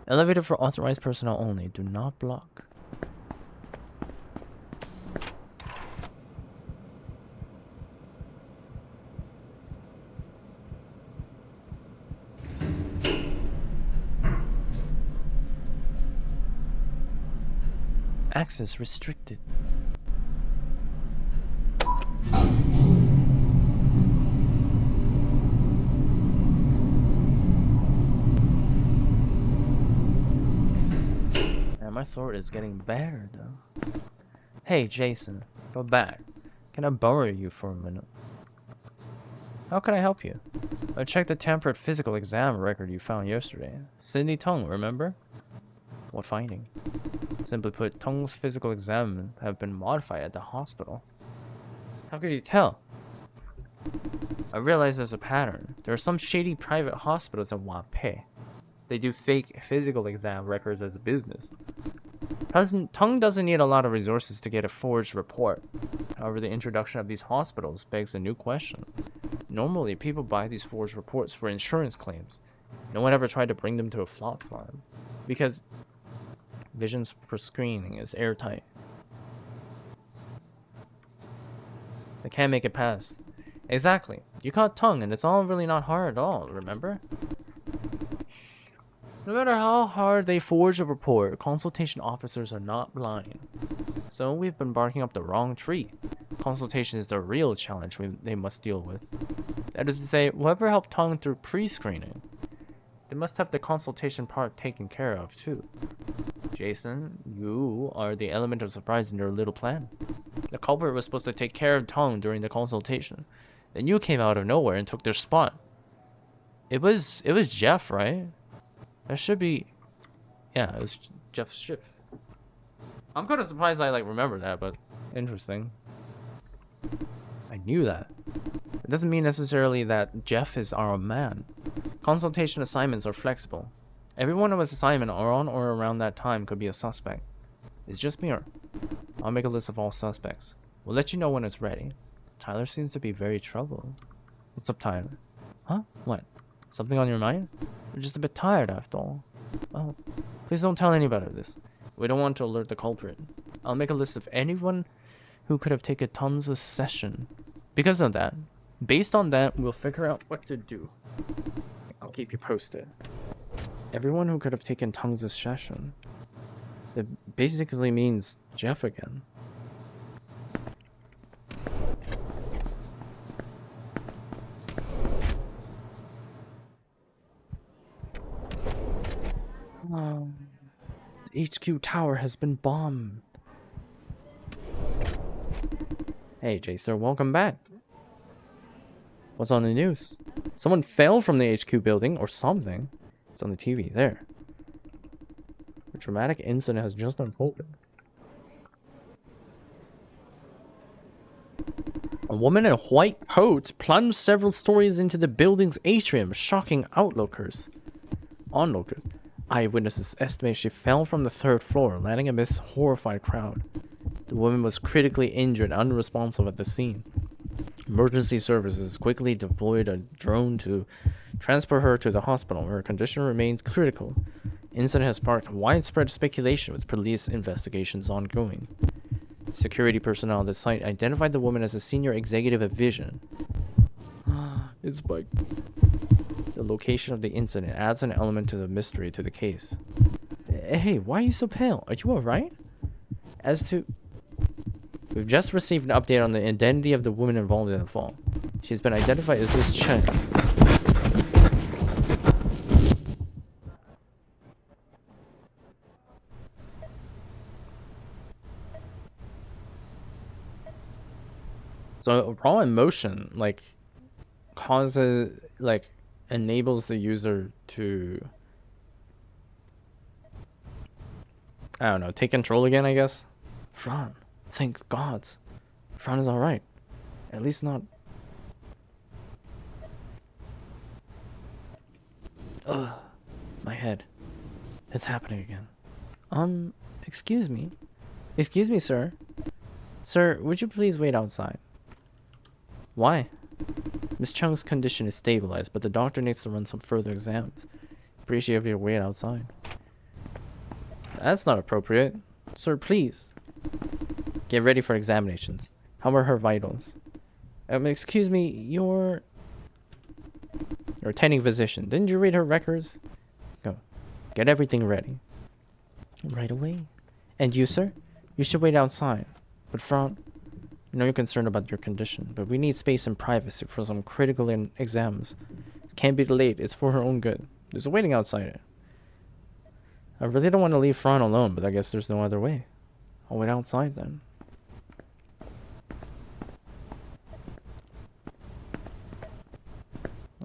Elevator for authorized personnel only. Do not block. Access restricted. Man, my sword is getting better though. Hey Jason, go back. Can I borrow you for a minute? How can I help you? I checked the tampered physical exam record you found yesterday. Cindy Tung, remember? What finding? Simply put, Tung's physical exam have been modified at the hospital. How could you tell? I realize there's a pattern. There are some shady private hospitals in Wanpei. They do fake physical exam records as a business. Tung doesn't need a lot of resources to get a forged report. However, the introduction of these hospitals begs a new question. Normally, people buy these forged reports for insurance claims. No one ever tried to bring them to a flop farm. Because visions per screening is airtight. They can't make it past. Exactly. You caught Tung, and it's all really not hard at all, remember? No matter how hard they forge a report, consultation officers are not blind. So we've been barking up the wrong tree. Consultation is the real challenge they must deal with. That is to say, whoever helped Tung through pre-screening, they must have the consultation part taken care of too. Jason, you are the element of surprise in their little plan. The culprit was supposed to take care of Tung during the consultation. Then you came out of nowhere and took their spot. It was Jeff, right? That should be... Yeah, it was Jeff's shift. I'm kind of surprised I remember that, but interesting. I knew that. It doesn't mean necessarily that Jeff is our man. Consultation assignments are flexible. Everyone with assignment on or around that time could be a suspect. It's just me. I'll make a list of all suspects. We'll let you know when it's ready. Tyler seems to be very troubled. What's up, Tyler? Huh? What? Something on your mind? We're just a bit tired after all. Oh, please don't tell anybody this. We don't want to alert the culprit. I'll make a list of anyone who could have taken tons of session. Because of that, based on that, we'll figure out what to do. I'll keep you posted. Everyone who could have taken tons of session. It basically means Jeff again. The HQ tower has been bombed. Hey, Jaster, welcome back. What's on the news? Someone fell from the HQ building or something. It's on the TV there. A dramatic incident has just unfolded. A woman in a white coat plunged several stories into the building's atrium, shocking onlookers. Eyewitnesses estimate she fell from the 3rd floor, landing amidst a horrified crowd. The woman was critically injured and unresponsive at the scene. Emergency services quickly deployed a drone to transport her to the hospital, where her condition remains critical. Incident has sparked widespread speculation, with police investigations ongoing. Security personnel at the site identified the woman as a senior executive at Vision. It's Spike. The location of the incident adds an element to the mystery to the case. Hey, why are you so pale? Are you alright? We've just received an update on the identity of the woman involved in the fall. She's been identified as Liz Chen. So raw emotion, causes, enables the user to, I don't know, take control again, I guess. Fran, thank gods. Fran is alright. At least not... Ugh, my head. It's happening again. Excuse me. Excuse me, sir. Sir, would you please wait outside? Why? Miss Chung's condition is stabilized, but the doctor needs to run some further exams. Appreciate if you wait outside. That's not appropriate. Sir, please. Get ready for examinations. How are her vitals? Excuse me, you're attending physician. Didn't you read her records? Go. Get everything ready. Right away. And you, sir? You should wait outside. But Fran, I know you're concerned about your condition, but we need space and privacy for some critical exams. It can't be delayed. It's for her own good. There's a waiting outside. I really don't want to leave Fran alone, but I guess there's no other way. I'll wait outside then.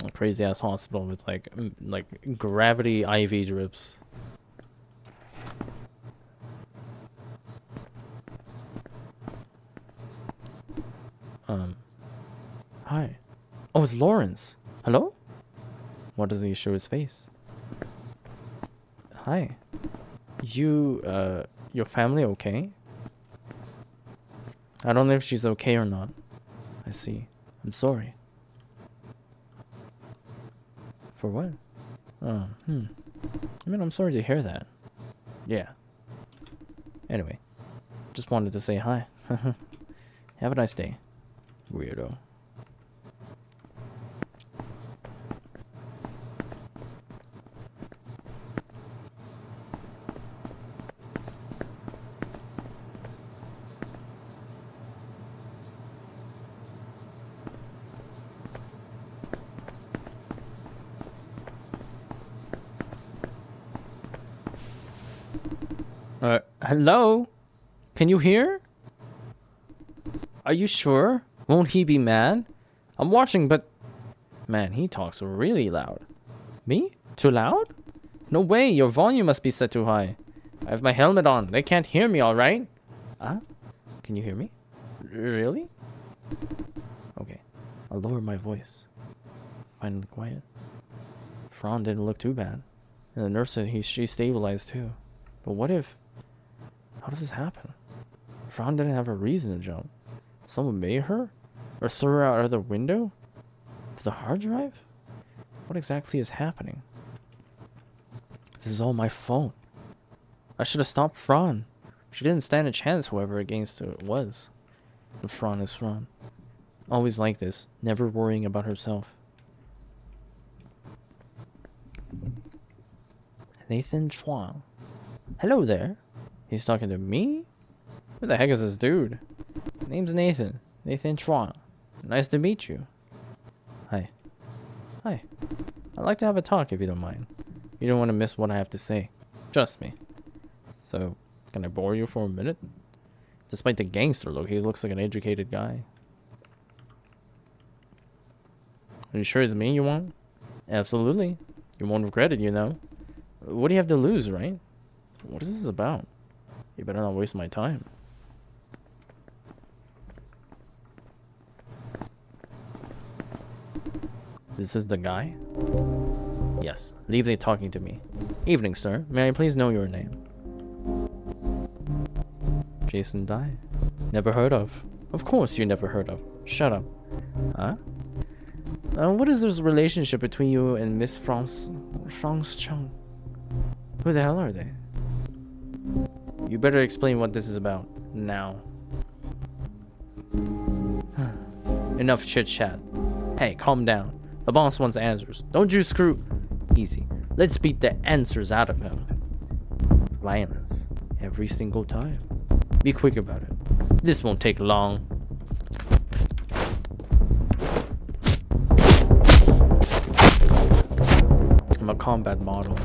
A crazy ass hospital with like gravity IV drips. Hi. Oh, it's Lawrence. Hello? Why doesn't he show his face? Hi. Your family okay? I don't know if she's okay or not. I see. I'm sorry. For what? I mean, I'm sorry to hear that. Yeah. Anyway, just wanted to say hi. Have a nice day, weirdo. Hello? Can you hear? Are you sure? Won't he be mad? I'm watching, but... Man, he talks really loud. Me? Too loud? No way, your volume must be set too high. I have my helmet on. They can't hear me, alright? Huh? Can you hear me? Really? Okay. I'll lower my voice. Finally quiet. Fran didn't look too bad. And the nurse said she stabilized too. But what if... How does this happen? Fran didn't have a reason to jump. Someone made her? Or threw her out of the window? To the hard drive? What exactly is happening? This is all my fault. I should have stopped Fran. She didn't stand a chance, whoever against her it was. But Fran is Fran. Always like this, never worrying about herself. Nathan Chuang. Hello there. He's talking to me? Who the heck is this dude? Name's Nathan. Nathan Chuang. Nice to meet you. Hi. Hi. I'd like to have a talk if you don't mind. You don't want to miss what I have to say. Trust me. So, can I bore you for a minute? Despite the gangster look, he looks like an educated guy. Are you sure it's me you want? Absolutely. You won't regret it, you know. What do you have to lose, right? What is this about? You better not waste my time. This is the guy? Yes. Leave the talking to me. Evening, sir. May I please know your name? Jason Dai. Never heard of. Of course you never heard of. Shut up. Huh? What is this relationship between you and Miss France Chung? Who the hell are they? You better explain what this is about. Now. Enough chit-chat. Hey, calm down. The boss wants answers. Don't you screw... Easy. Let's beat the answers out of him. Violence. Every single time. Be quick about it. This won't take long. I'm a combat model.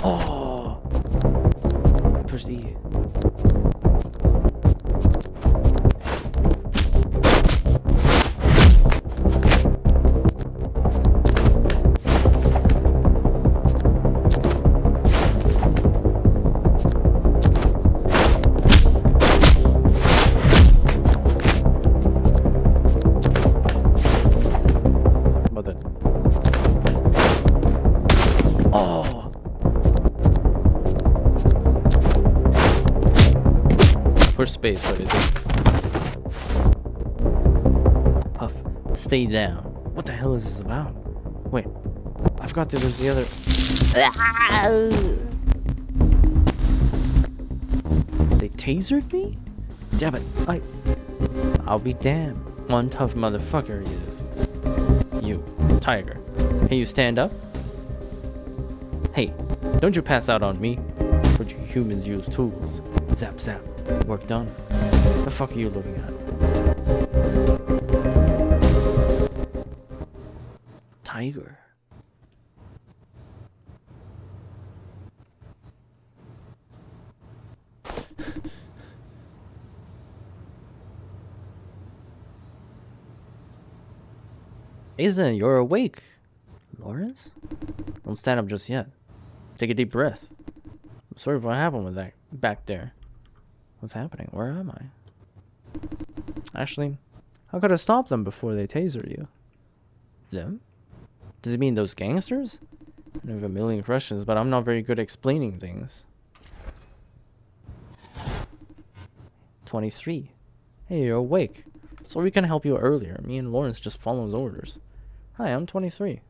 Oh! Proceed. Push space, what is it? Stay down. What the hell is this about? Wait, I forgot that there's the other. They tasered me? Damn it, I'll be damned. One tough motherfucker he is. You, Tiger. Can you stand up? Hey, don't you pass out on me. But you humans use tools. Zap zap. Work done. The fuck are you looking at? Tiger. Isn't you're awake, Lawrence? Don't stand up just yet. Take a deep breath. I'm sorry for what happened with that back there. What's happening? Where am I? Actually, how could I stop them before they taser you? Them? Does it mean those gangsters? I have a million questions, but I'm not very good at explaining things. 23. Hey, you're awake. So we can help you earlier. Me and Lawrence just followed orders. Hi, I'm 23.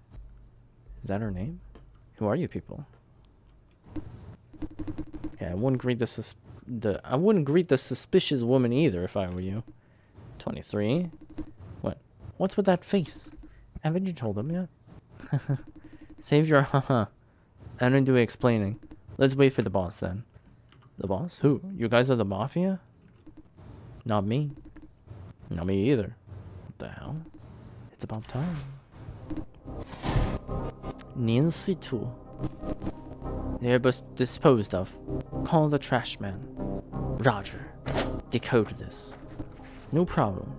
Is that her name? Who are you people? Okay, I wouldn't greet the suspicious woman either if I were you. 23. What? What's with that face? Haven't you told them yet? Save your haha. I don't do explaining. Let's wait for the boss then. The boss? Who? You guys are the mafia? Not me. Not me either. What the hell? It's about time. 年四two. They're disposed of. Call the trash man. Roger. Decode this. No problem.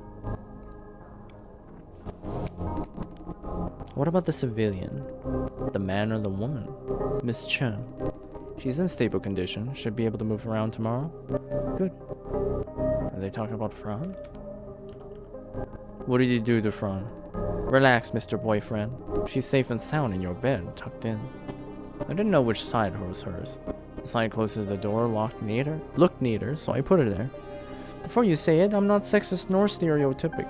What about the civilian? The man or the woman? Miss Chen. She's in stable condition. Should be able to move around tomorrow. Good. Are they talking about Fran? What did you do to Fran? Relax, Mr. Boyfriend. She's safe and sound in your bed, tucked in. I didn't know which side was hers. The side closer to the door looked neater, so I put her there. Before you say it, I'm not sexist nor stereotyping.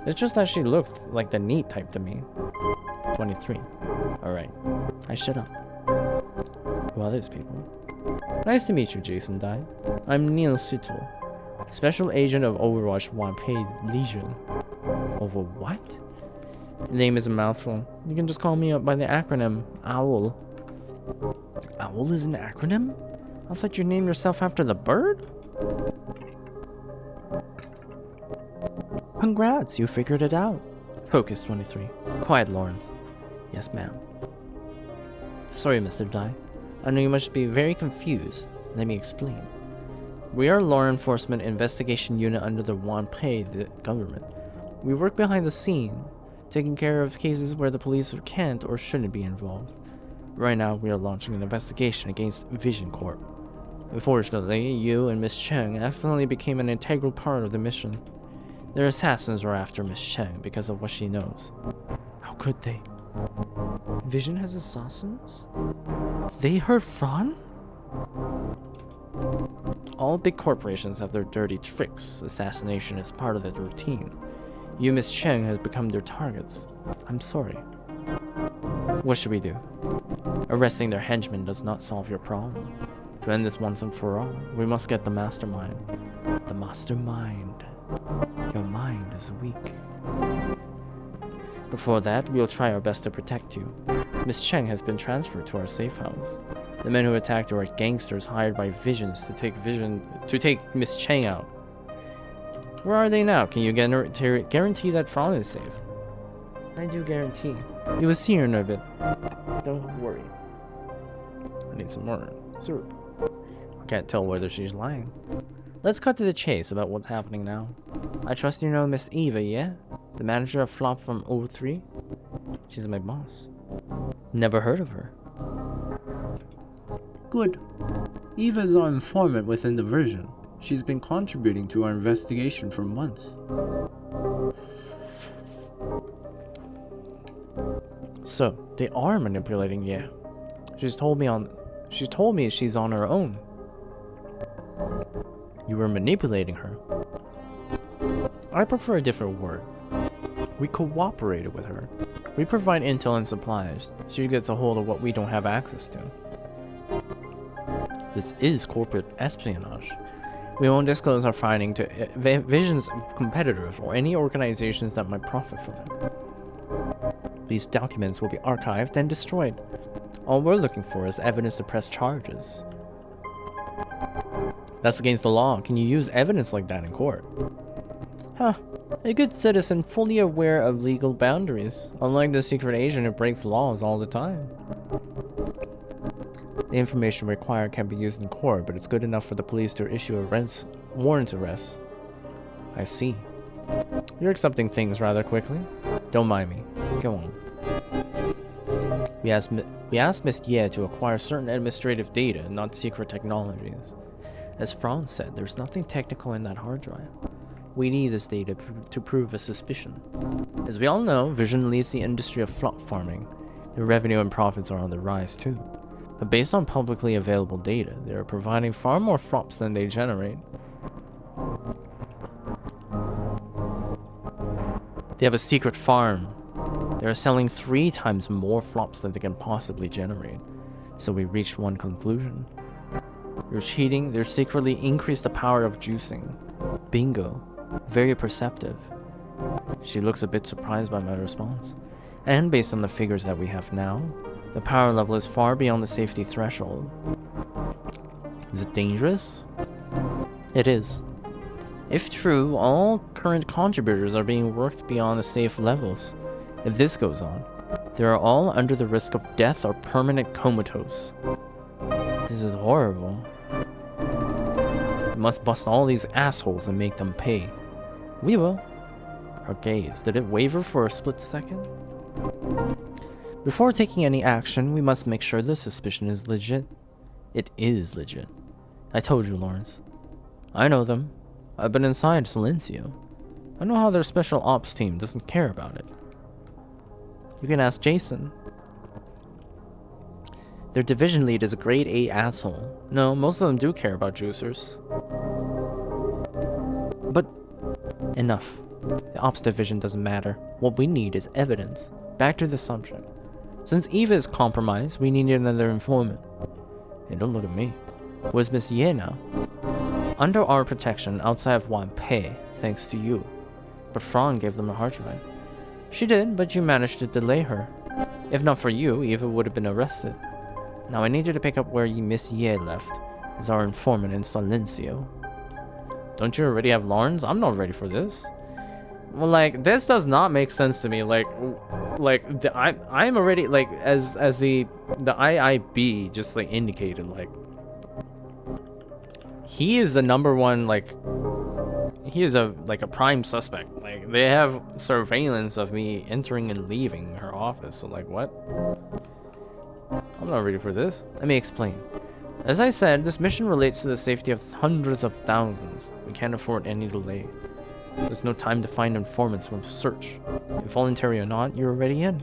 It's just that she looked like the neat type to me. 23. Alright. I shut up. Who are these people? Nice to meet you, Jason Dai. I'm Neil Situl, Special Agent of Overwatch 1 Paid Legion. Over what? Your name is a mouthful. You can just call me up by the acronym OWL. OWL is an acronym? I thought you named yourself after the bird? Congrats, you figured it out. Focus, 23. Quiet, Lawrence. Yes, ma'am. Sorry, Mr. Dai. I know you must be very confused. Let me explain. We are a law enforcement investigation unit under the Wanpei government. We work behind the scene, taking care of cases where the police can't or shouldn't be involved. Right now, we are launching an investigation against Vision Corp. Unfortunately, you and Miss Cheng accidentally became an integral part of the mission. Their assassins are after Miss Cheng because of what she knows. How could they? Vision has assassins? They hurt Fran? All big corporations have their dirty tricks. Assassination is part of their routine. You, Miss Cheng, has become their targets. I'm sorry. What should we do? Arresting their henchmen does not solve your problem. To end this once and for all, we must get the mastermind. The mastermind. Your mind is weak. Before that, we'll try our best to protect you. Miss Cheng has been transferred to our safe house. The men who attacked her are gangsters hired by Visions to take Miss Cheng out. Where are they now? Can you guarantee that Fran is safe? I do guarantee. You will see her in a bit. Don't worry. I need some more syrup. I can't tell whether she's lying. Let's cut to the chase about what's happening now. I trust you know Miss Eva, yeah? The manager of Flop from 03? She's my boss. Never heard of her. Good. Eva is our informant within the Vision. She's been contributing to our investigation for months. So, they are manipulating Ye. She's told me she's on her own. You were manipulating her. I prefer a different word. We cooperated with her. We provide intel and supplies. She gets a hold of what we don't have access to. This is corporate espionage. We won't disclose our finding to Vision's competitors or any organizations that might profit from them. These documents will be archived and destroyed. All we're looking for is evidence to press charges. That's against the law. Can you use evidence like that in court? Huh. A good citizen fully aware of legal boundaries, unlike the secret agent who breaks laws all the time. The information required can be used in court, but it's good enough for the police to issue a warrant arrest. I see. You're accepting things rather quickly. Don't mind me. Go on. We asked Miss Ye to acquire certain administrative data, not secret technologies. As Franz said, there's nothing technical in that hard drive. We need this data to prove a suspicion. As we all know, Vision leads the industry of flop farming. Their revenue and profits are on the rise too. But based on publicly available data, they are providing far more flops than they generate. They have a secret farm. They are selling 3 times more flops than they can possibly generate. So we reached one conclusion. They're cheating, they're secretly increased the power of juicing. Bingo. Very perceptive. She looks a bit surprised by my response. And based on the figures that we have now, the power level is far beyond the safety threshold. Is it dangerous? It is. If true, all current contributors are being worked beyond the safe levels. If this goes on, they are all under the risk of death or permanent comatose. This is horrible. We must bust all these assholes and make them pay. We will. Her gaze, did it waver for a split second? Before taking any action, we must make sure the suspicion is legit. It is legit. I told you, Lawrence. I know them. I've been inside Silencio. I know how their special ops team doesn't care about it. You can ask Jason. Their division lead is a grade A asshole. No, most of them do care about juicers. But enough. The ops division doesn't matter. What we need is evidence. Back to the subject. Since Eva is compromised, we need another informant. Hey, don't look at me. Where's Miss Ye now? Under our protection outside of Wanpei, thanks to you. But Fran gave them a hard drive. She did, but you managed to delay her. If not for you, Eva would have been arrested. Now I need you to pick up where Miss Ye left, as our informant in Silencio. Don't you already have Lawrence? I'm not ready for this. Well, like, this does not make sense to me. I'm already, like, as the IIB just, like, indicated, like, he is the number one, like, he is a prime suspect. Like, they have surveillance of me entering and leaving her office. So, like, what? I'm not ready for this. Let me explain. As I said, this mission relates to the safety of hundreds of thousands. We can't afford any delay. There's no time to find informants from search. Involuntary or not, you're already in.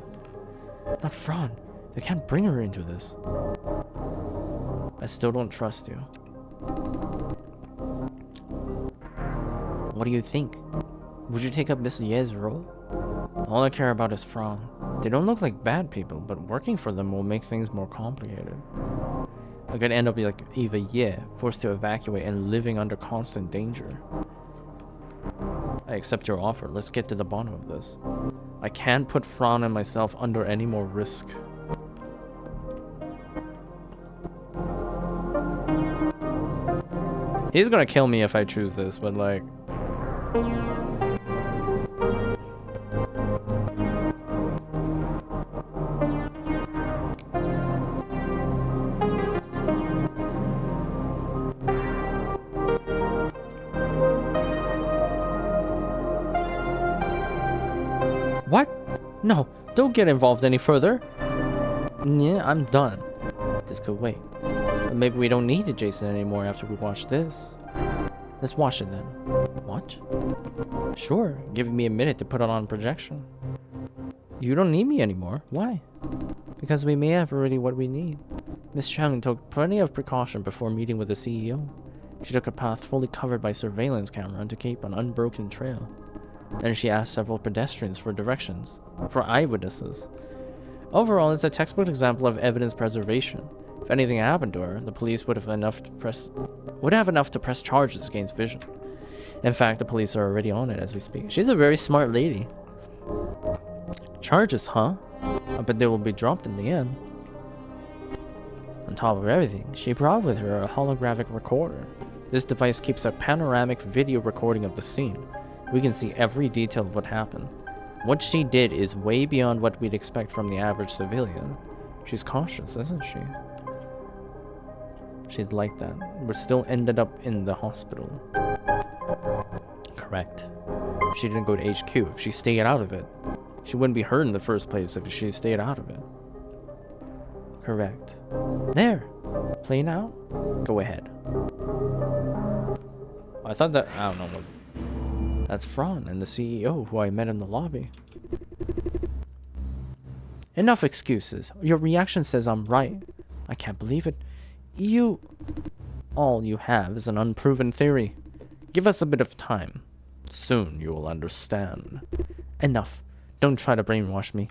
Not Fran. I can't bring her into this. I still don't trust you. What do you think? Would you take up Miss Ye's role? All I care about is Fran. They don't look like bad people, but working for them will make things more complicated. I could end up like Eva Ye, forced to evacuate and living under constant danger. I accept your offer. Let's get to the bottom of this. I can't put Fran and myself under any more risk. He's gonna kill me if I choose this, but like... What? No, don't get involved any further. Yeah, I'm done. This could wait. But maybe we don't need Jason anymore after we watch this. Let's watch it then. Watch? Sure, give me a minute to put it on projection. You don't need me anymore. Why? Because we may have already what we need. Miss Chung took plenty of precaution before meeting with the CEO. She took a path fully covered by surveillance camera to keep an unbroken trail. and she asked several pedestrians for directions, for eyewitnesses. Overall, it's a textbook example of evidence preservation. If anything happened to her, the police would have enough to press charges against Vision. In fact, the police are already on it as we speak. She's a very smart lady. Charges, huh? I bet they will be dropped in the end. On top of everything, she brought with her a holographic recorder. This device keeps a panoramic video recording of the scene. We can see every detail of what happened. What she did is way beyond what we'd expect from the average civilian. She's cautious, isn't she? She's like that, but still ended up in the hospital. Correct. If she didn't go to HQ, if she stayed out of it, she wouldn't be hurt in the first place if she stayed out of it. Correct. There. Play now? Go ahead. I thought that... I don't know what... That's Fran and the CEO who I met in the lobby. Enough excuses. Your reaction says I'm right. I can't believe it. All you have is an unproven theory. Give us a bit of time. Soon you will understand. Enough. Don't try to brainwash me.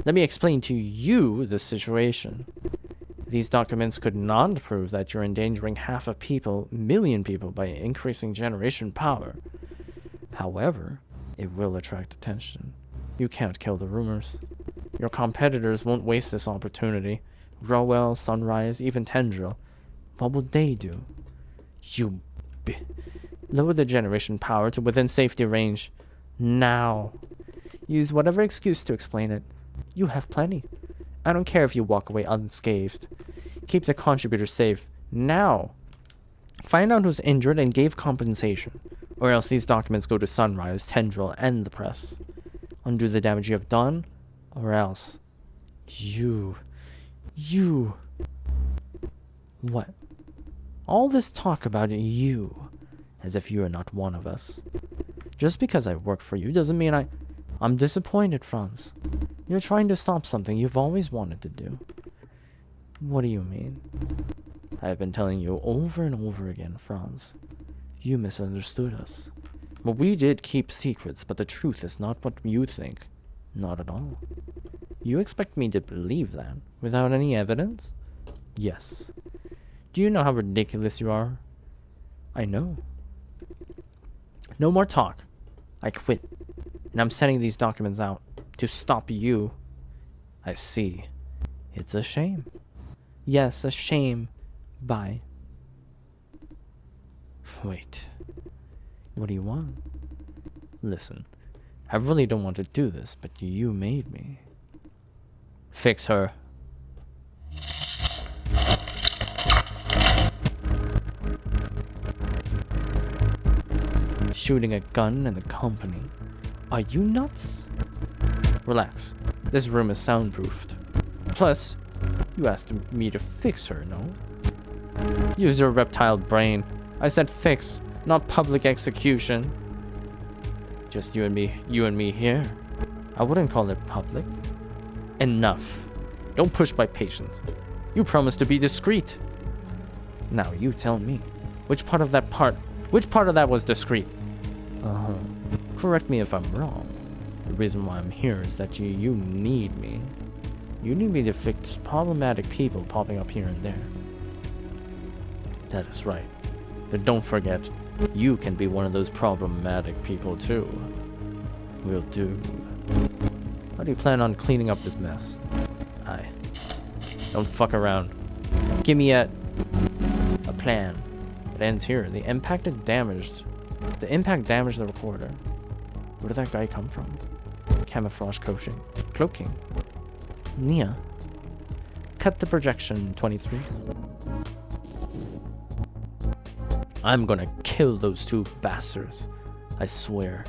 Let me explain to you the situation. These documents could not prove that you're endangering half a million people by increasing generation power. However, it will attract attention. You can't kill the rumors. Your competitors won't waste this opportunity. Rowell, Sunrise, even Tendril. What will they do? Lower the generation power to within safety range. Now. Use whatever excuse to explain it. You have plenty. I don't care if you walk away unscathed. Keep the contributors safe. Now. Find out who's injured and give compensation. Or else these documents go to Sunrise, Tendril, and the press. Undo the damage you have done, or else. What? All this talk about you, as if you are not one of us. Just because I work for you doesn't mean I'm disappointed, Franz. You're trying to stop something you've always wanted to do. What do you mean? I have been telling you over and over again, Franz. You misunderstood us. Well, we did keep secrets, but the truth is not what you think. Not at all. You expect me to believe that, without any evidence? Yes. Do you know how ridiculous you are? I know. No more talk. I quit. And I'm sending these documents out to stop you. I see. It's a shame. Yes, a shame. Bye. Wait. What do you want? Listen, I really don't want to do this, but you made me. Fix her. Shooting a gun in the company. Are you nuts? Relax. This room is soundproofed. Plus, you asked me to fix her, no? Use your reptile brain. I said fix, not public execution. Just you and me here. I wouldn't call it public. Enough. Don't push my patience. You promised to be discreet. Now you tell me, which part of that was discreet? Correct me if I'm wrong. The reason why I'm here is that you need me. You need me to fix problematic people popping up here and there. That is right. But don't forget, you can be one of those problematic people too. Will do. How do you plan on cleaning up this mess? Don't fuck around. Give me a plan. It ends here. The impact damaged the recorder. Where did that guy come from? Camouflage cloaking. Nia. Cut the projection, 23. I'm gonna kill those two bastards. I swear.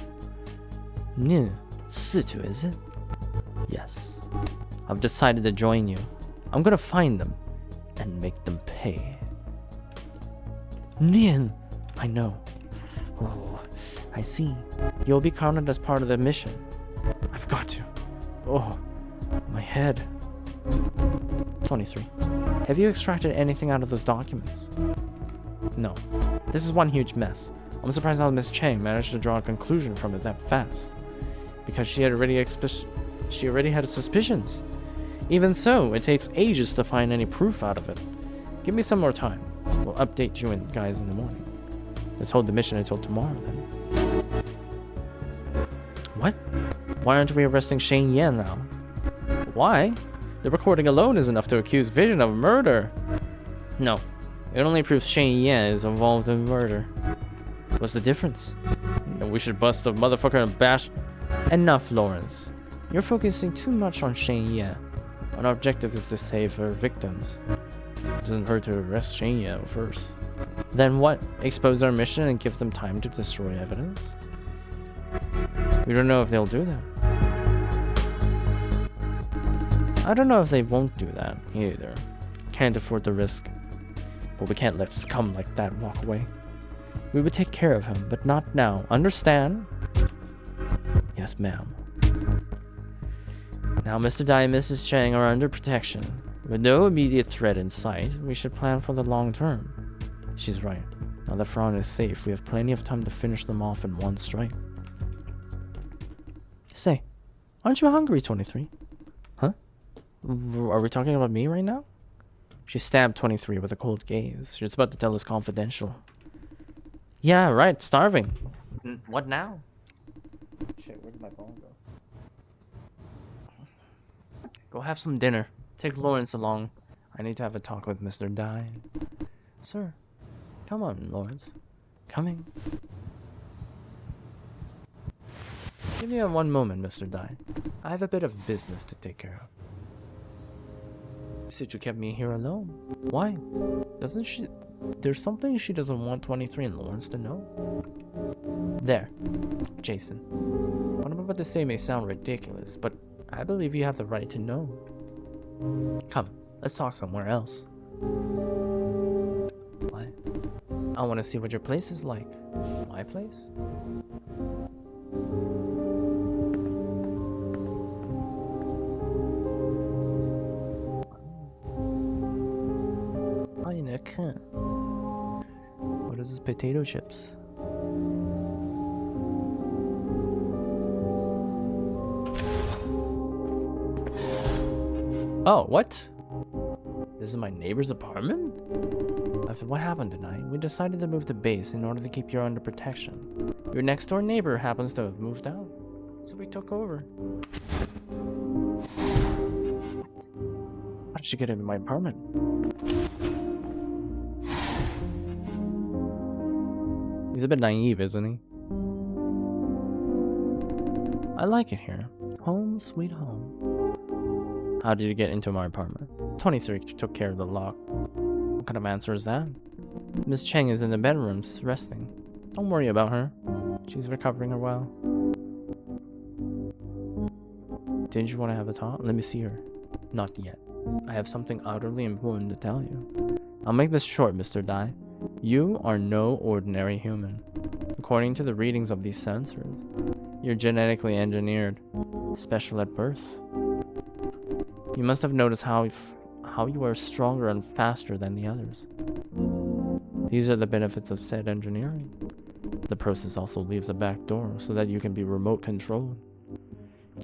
Nia, Situ, is it? Yes. I've decided to join you. I'm gonna find them and make them pay. Nian! I know. Oh, I see. You'll be counted as part of the mission. I've got to. Oh, my head. 23. Have you extracted anything out of those documents? No. This is one huge mess. I'm surprised how Miss Chang managed to draw a conclusion from it that fast. Because she already had suspicions. Even so, it takes ages to find any proof out of it. Give me some more time. We'll update you guys in the morning. Let's hold the mission until tomorrow then. What? Why aren't we arresting Shane Yan now? Why? The recording alone is enough to accuse Vision of murder. No, it only proves Shane Yan is involved in murder. What's the difference? We should bust the motherfucker and bash. Enough, Lawrence. You're focusing too much on Shane Yan. Our objective is to save her victims. It doesn't hurt to arrest Shane Yan first. Then what? Expose our mission and give them time to destroy evidence? We don't know if they'll do that. I don't know if they won't do that either. Can't afford the risk. But we can't let scum like that walk away. We would take care of him, but not now. Understand? Yes, ma'am. Now Mr. Dai and Mrs. Chang are under protection. With no immediate threat in sight, we should plan for the long term. She's right. Now that Fran is safe, we have plenty of time to finish them off in one strike. Say, aren't you hungry, 23? Huh? Are we talking about me right now? She stabbed 23 with a cold gaze. She's about to tell us confidential. Yeah, right, starving. What now? Shit, where did my phone go? Go have some dinner. Take Lawrence along. I need to have a talk with Mr. Dai. Sir, come on, Lawrence. Coming. Give me one moment, Mr. Dai. I have a bit of business to take care of. You said you kept me here alone. Why? Doesn't she... There's something she doesn't want 23 and Lawrence to know? There. Jason. What I'm about to say may sound ridiculous, but I believe you have the right to know. Come, let's talk somewhere else. What? I want to see what your place is like. My place? What is this? Potato chips? Oh, what? This is my neighbor's apartment? After what happened tonight, we decided to move the base in order to keep you under protection. Your next door neighbor happens to have moved out, so we took over. How did she get into my apartment? He's a bit naive, isn't he? I like it here. Home, sweet home. How did you get into my apartment? 23 took care of the lock. What kind of answer is that? Miss Chang is in the bedrooms, resting. Don't worry about her. She's recovering her well. Didn't you want to have a talk? Let me see her. Not yet. I have something utterly important to tell you. I'll make this short, Mr. Dai. You are no ordinary human. According to the readings of these sensors, you're genetically engineered, special at birth. You must have noticed how you are stronger and faster than the others. These are the benefits of said engineering. The process also leaves a back door so that you can be remote controlled.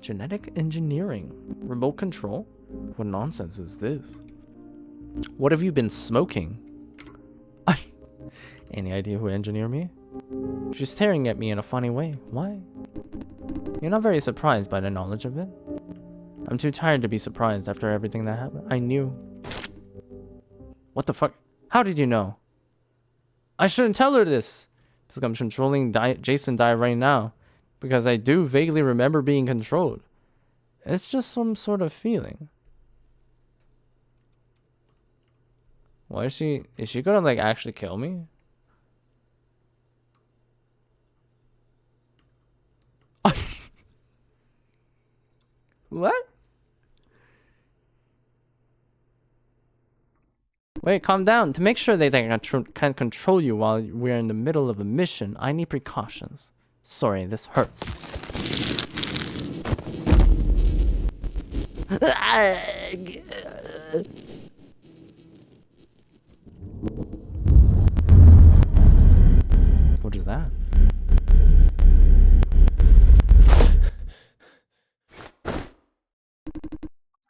Genetic engineering? Remote control? What nonsense is this? What have you been smoking? Any idea who engineered me? She's staring at me in a funny way. Why? You're not very surprised by the knowledge of it? I'm too tired to be surprised after everything that happened. I knew. What the fuck? How did you know? I shouldn't tell her this. Because I'm controlling Jason Dai right now. Because I do vaguely remember being controlled. It's just some sort of feeling. Why is she gonna like actually kill me? What? Wait, calm down. To make sure they can control you while we're in the middle of a mission, I need precautions. Sorry, this hurts. What is that?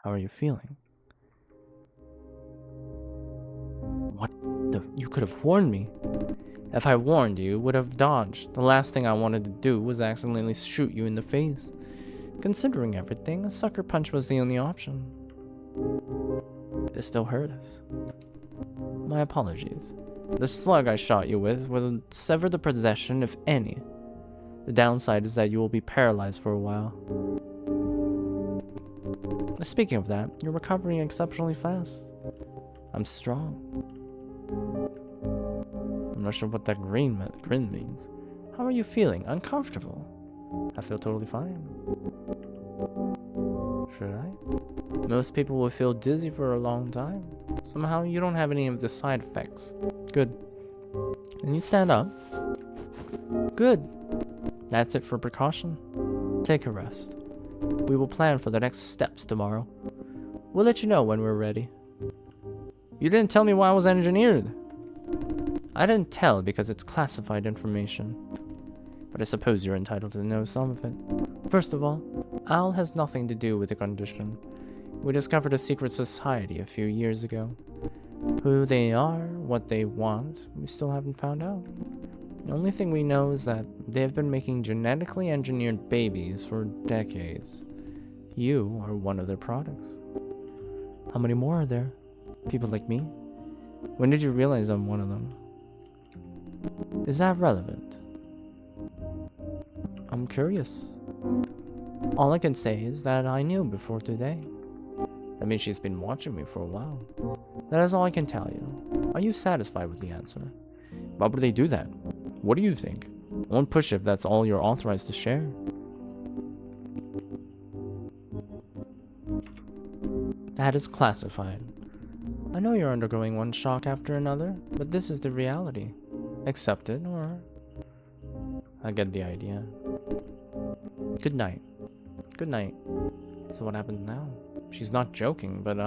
How are you feeling? What the? You could have warned me. If I warned you, would have dodged. The last thing I wanted to do was accidentally shoot you in the face. Considering everything, a sucker punch was the only option. It still hurt us. My apologies. The slug I shot you with will sever the possession, if any. The downside is that you will be paralyzed for a while. Speaking of that, you're recovering exceptionally fast. I'm strong. I'm not sure what that grin means. How are you feeling? Uncomfortable? I feel totally fine. Should I? Most people will feel dizzy for a long time. Somehow you don't have any of the side effects. Good. Can you stand up? Good. That's it for precaution. Take a rest. We will plan for the next steps tomorrow. We'll let you know when we're ready. You didn't tell me why I was engineered. I didn't tell because it's classified information. But I suppose you're entitled to know some of it. First of all, Al has nothing to do with the condition. We discovered a secret society a few years ago. Who they are, what they want, we still haven't found out. The only thing we know is that they've been making genetically engineered babies for decades. You are one of their products. How many more are there? People like me? When did you realize I'm one of them? Is that relevant? I'm curious. All I can say is that I knew before today. That means she's been watching me for a while. That is all I can tell you. Are you satisfied with the answer? Why would they do that? What do you think? I won't push if that's all you're authorized to share. That is classified. I know you're undergoing one shock after another, but this is the reality. Accept it, or... I get the idea. Good night. Good night. So what happens now? She's not joking, but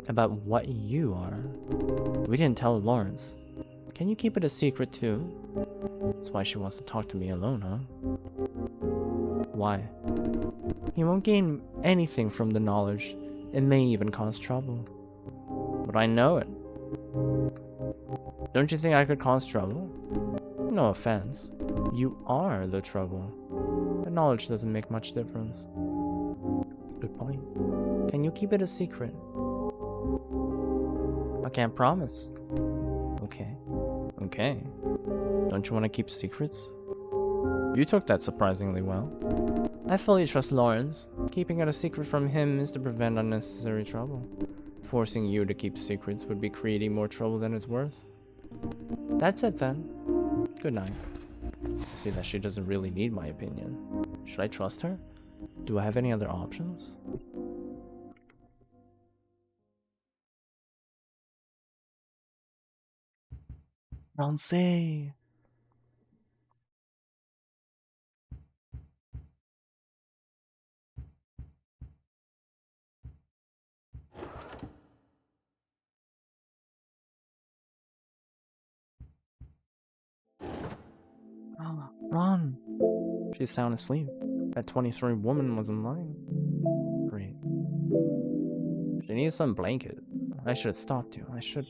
about what you are. We didn't tell Lawrence. Can you keep it a secret too? That's why she wants to talk to me alone, huh? Why? He won't gain anything from the knowledge. It may even cause trouble. But I know it. Don't you think I could cause trouble? No offense. You are the trouble. The knowledge doesn't make much difference. Good point. Can you keep it a secret? I can't promise. Okay. Okay. Don't you want to keep secrets? You took that surprisingly well. I fully trust Lawrence. Keeping it a secret from him is to prevent unnecessary trouble. Forcing you to keep secrets would be creating more trouble than it's worth. That's it then. Good night. I see that she doesn't really need my opinion. Should I trust her? Do I have any other options? Francais! Oh, Ron! She's sound asleep. That 23 woman wasn't lying. Great. She needs some blanket. I should have stopped you. I should...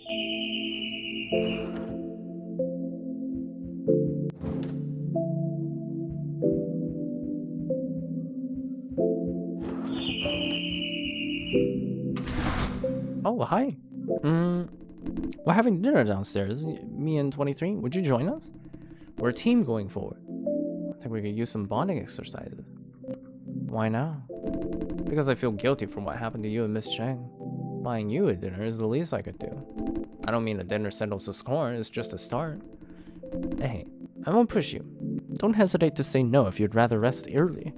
Oh, hi. We're having dinner downstairs. Me and 23. Would you join us? We're a team going forward. I think we could use some bonding exercises. Why now? Because I feel guilty for what happened to you and Miss Chang. Buying you a dinner is the least I could do. I don't mean a dinner settles the score, it's just a start. Hey, I won't push you. Don't hesitate to say no if you'd rather rest early.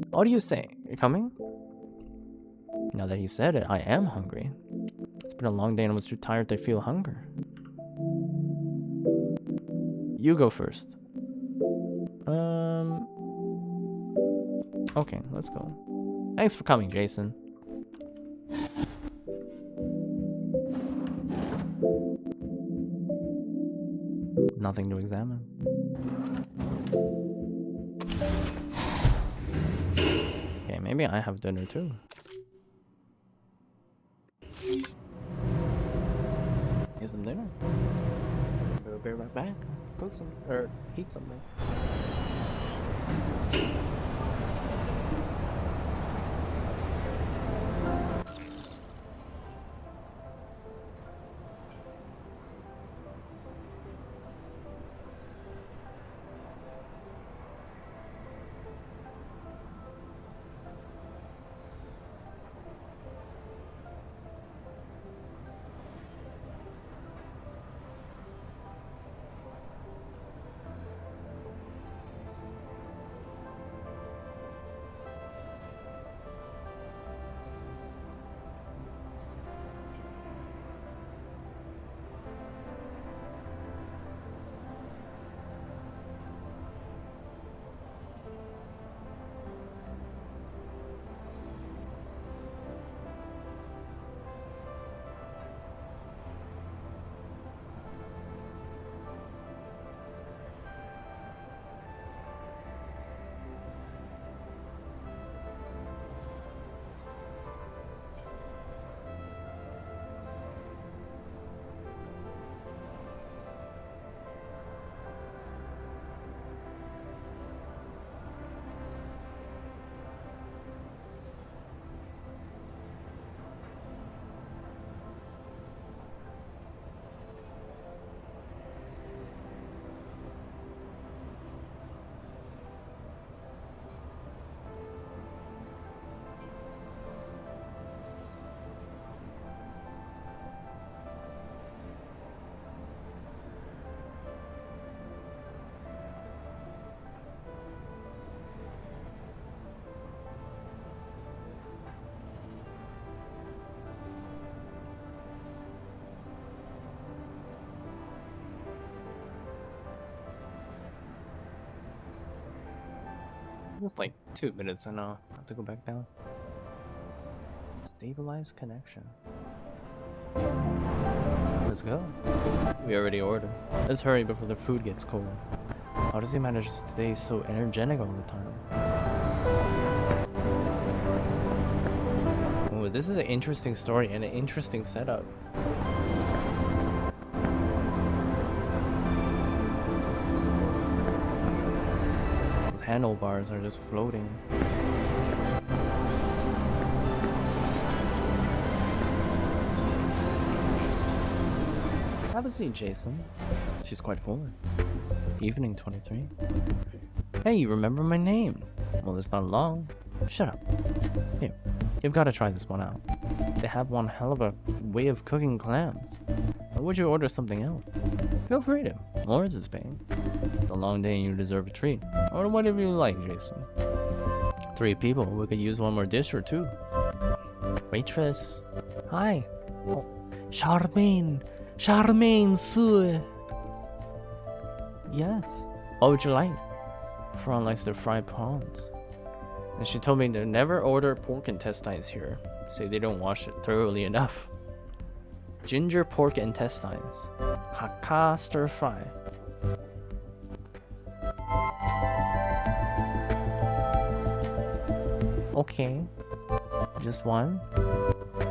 What do you say? You coming? Now that you said it, I am hungry. It's been a long day and I was too tired to feel hunger. You go first. Okay, let's go. Thanks for coming, Jason. Nothing to examine. Okay, maybe maybe I have dinner too. Get some dinner. We'll be right back. Cook some or eat something. Just like 2 minutes and I have to go back down. Stabilize connection. Let's go. We already ordered. Let's hurry before the food gets cold. How does he manage to stay so energetic all the time? Oh, this is an interesting story and an interesting setup. Handlebars are just floating. Have a seat, Jason. She's quite forward. Evening 23. Hey, you remember my name? Well, it's not long. Shut up. Here, you've got to try this one out. They have one hell of a way of cooking clams. Or would you order something else? Feel free to. Lawrence is paying. It's a long day and you deserve a treat. Order whatever you like, Jason. 3 people. We could use one more dish or 2. Waitress. Hi. Oh, Charmaine. Charmaine, sir. Yes. What would you like? Fran likes their fried prawns. And she told me to never order pork intestines here. Say they don't wash it thoroughly enough. Ginger pork intestines. Hakka stir fry. Okay. Just one?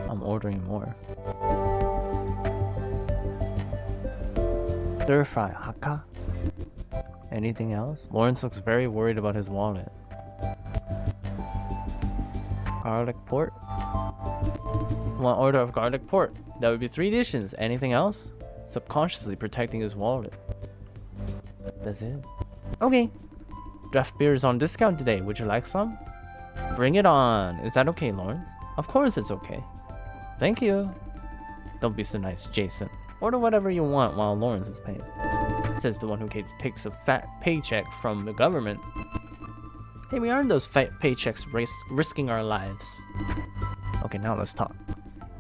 I'm ordering more. Stir fry. Hakka. Anything else? Lawrence looks very worried about his wallet. Garlic pork. One order of garlic pork. That would be 3 dishes. Anything else? Subconsciously protecting his wallet. That's it. Okay. Draft beer is on discount today. Would you like some? Bring it on. Is that okay, Lawrence? Of course it's okay. Thank you. Don't be so nice, Jason. Order whatever you want while Lawrence is paying. Says the one who takes a fat paycheck from the government. Hey, we earned those fat paychecks risking our lives. Okay, now let's talk.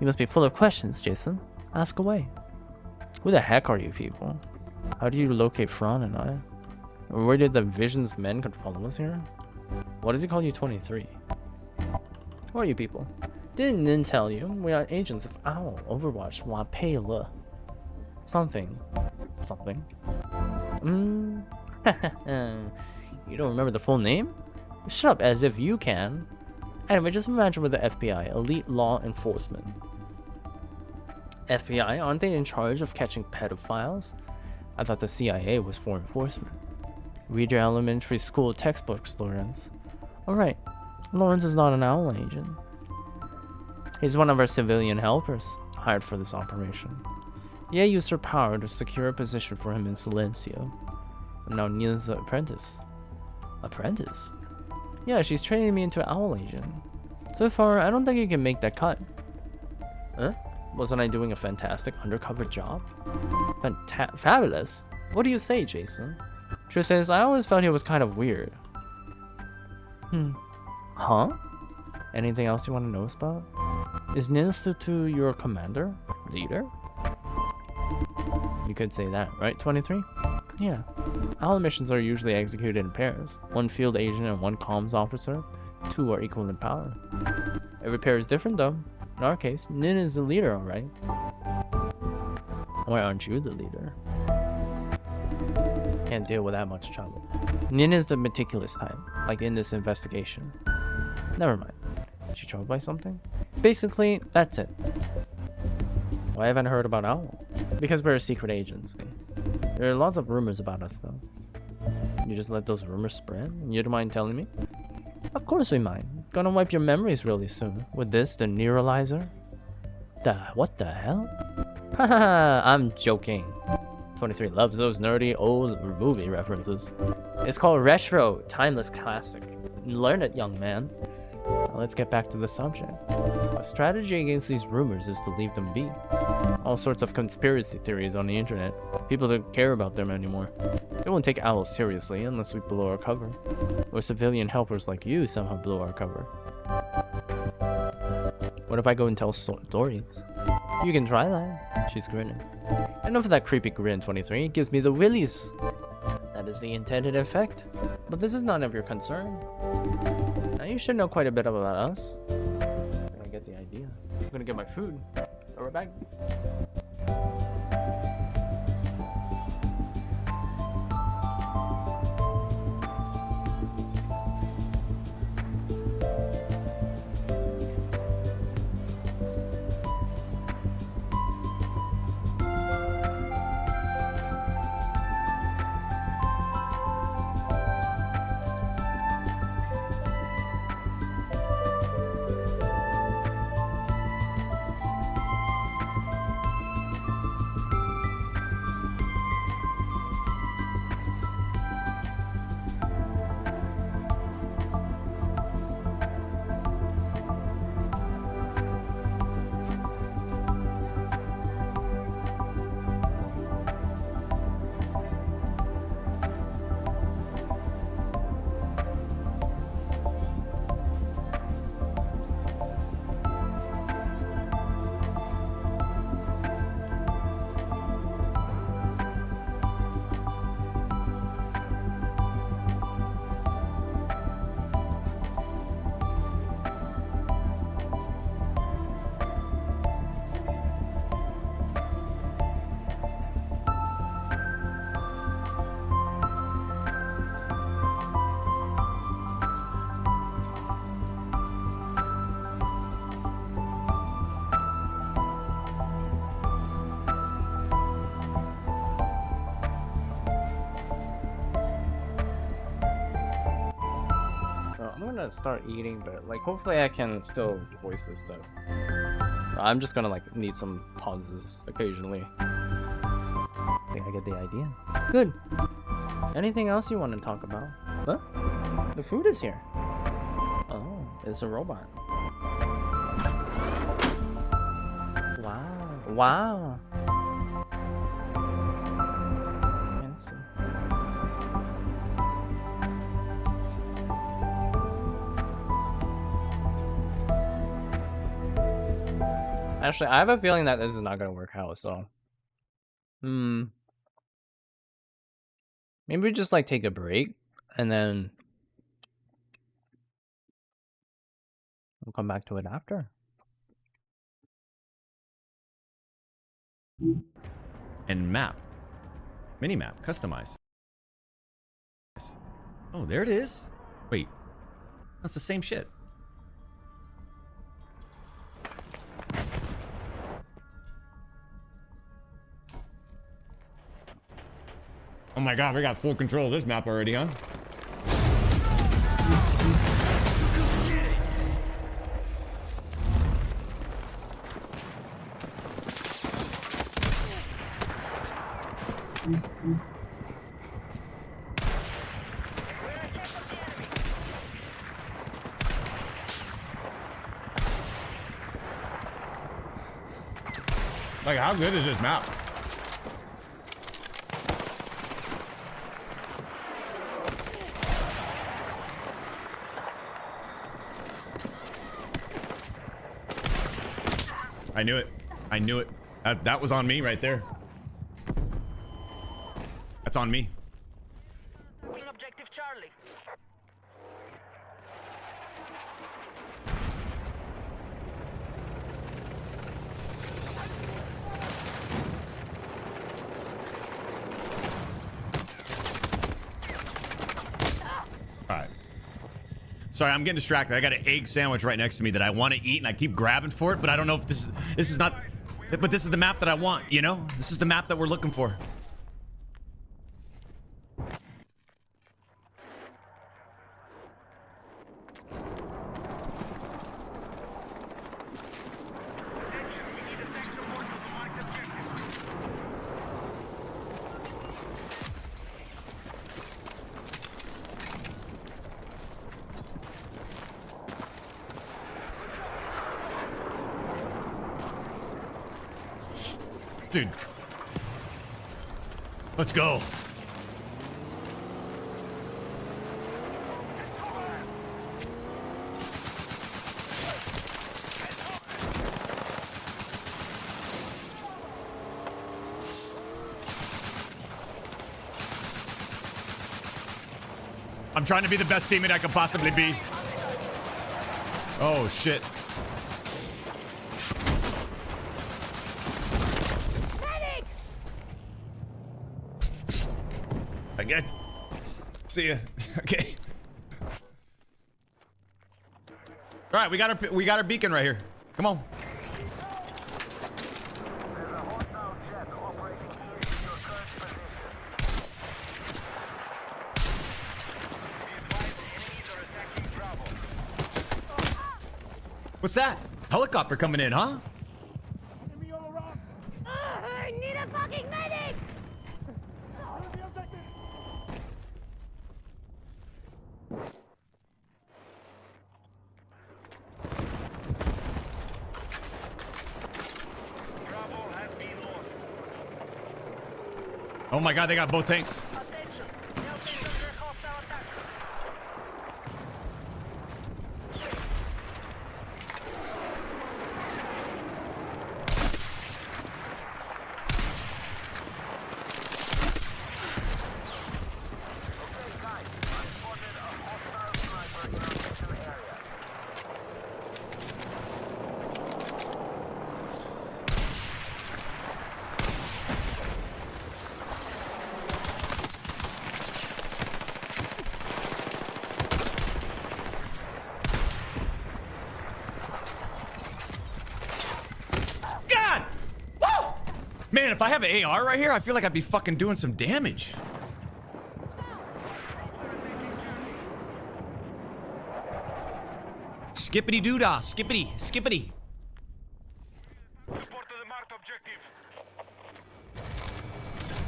You must be full of questions, Jason. Ask away. Who the heck are you people? How do you locate Fran and I? Where did the Vision's men could follow us here? What does he call you 23? Who are you people? Didn't Nin tell you? We are agents of OWL, Overwatch, Wapele. Something. Something. You don't remember the full name? Shut up as if you can. Anyway, just imagine with the FBI, elite law enforcement. FBI, aren't they in charge of catching pedophiles? I thought the CIA was for enforcement. Read your elementary school textbooks, Lawrence. Alright, Lawrence is not an owl agent. He's one of our civilian helpers, hired for this operation. Ye used her power to secure a position for him in Silencio. I'm now Nina's apprentice. Apprentice? Yeah, she's training me into an owl agent. So far, I don't think you can make that cut. Huh? Wasn't I doing a fantastic undercover job? Fabulous? What do you say, Jason? Truth is, I always felt he was kind of weird. Huh? Anything else you want to know about? Is Ninstitute your commander? Leader? You could say that, right, 23? Yeah. Owl missions are usually executed in pairs. One field agent and one comms officer. 2 are equal in power. Every pair is different, though. In our case, Nin is the leader, alright? Why aren't you the leader? Can't deal with that much trouble. Nin is the meticulous type, like in this investigation. Never mind. Is she troubled by something? Basically, that's it. Why haven't I heard about Owl? Because we're a secret agency. There are lots of rumors about us, though. You just let those rumors spread? You don't mind telling me? Of course we mind. Gonna wipe your memories really soon. With this, the Neuralizer? What the hell? Haha, I'm joking. 23 loves those nerdy old movie references. It's called Retro, Timeless Classic. Learn it, young man. Now let's get back to the subject. A strategy against these rumors is to leave them be. All sorts of conspiracy theories on the internet. People don't care about them anymore. They won't take Owl seriously unless we blow our cover. Or civilian helpers like you somehow blow our cover. What if I go and tell stories? You can try that. She's grinning. Enough of that creepy grin, 23. It gives me the willies. That is the intended effect. But this is none of your concern. Now you should know quite a bit about us. I get the idea. I'm gonna get my food. I'll be back. I'm gonna start eating, but like hopefully I can still voice this stuff. I'm just gonna like need some pauses occasionally. I think I get the idea. Good. Anything else you want to talk about? Huh? The food is here. Oh, it's a robot. Wow. Wow. Fancy. Actually, I have a feeling that this is not gonna work out, so maybe we just like take a break and then we'll come back to it after. And map. Minimap. Customize. Oh, there it is. Wait. That's the same shit. Oh my god, we got full control of this map already, huh? Like, how good is this map? I knew it. I knew it. That was on me right there. That's on me. Objective Charlie. All right. Sorry, I'm getting distracted. I got an egg sandwich right next to me that I want to eat, and I keep grabbing for it, but I don't know if this is not. But this is the map that I want. You know, this is the map that we're looking for. Dude. Let's go. I'm trying to be the best teammate I can possibly be. Oh, shit. I guess. See ya. Okay. All right, we got our beacon right here. Come on. What's that? Helicopter coming in, huh? I need a fucking medic! Oh my god, they got both tanks. Attention! Delta is under hostile attack. God! Woo! Man, if I have an AR right here, I feel like I'd be fucking doing some damage. Skippity doodah, skippity, skippity. Report to the marked objective.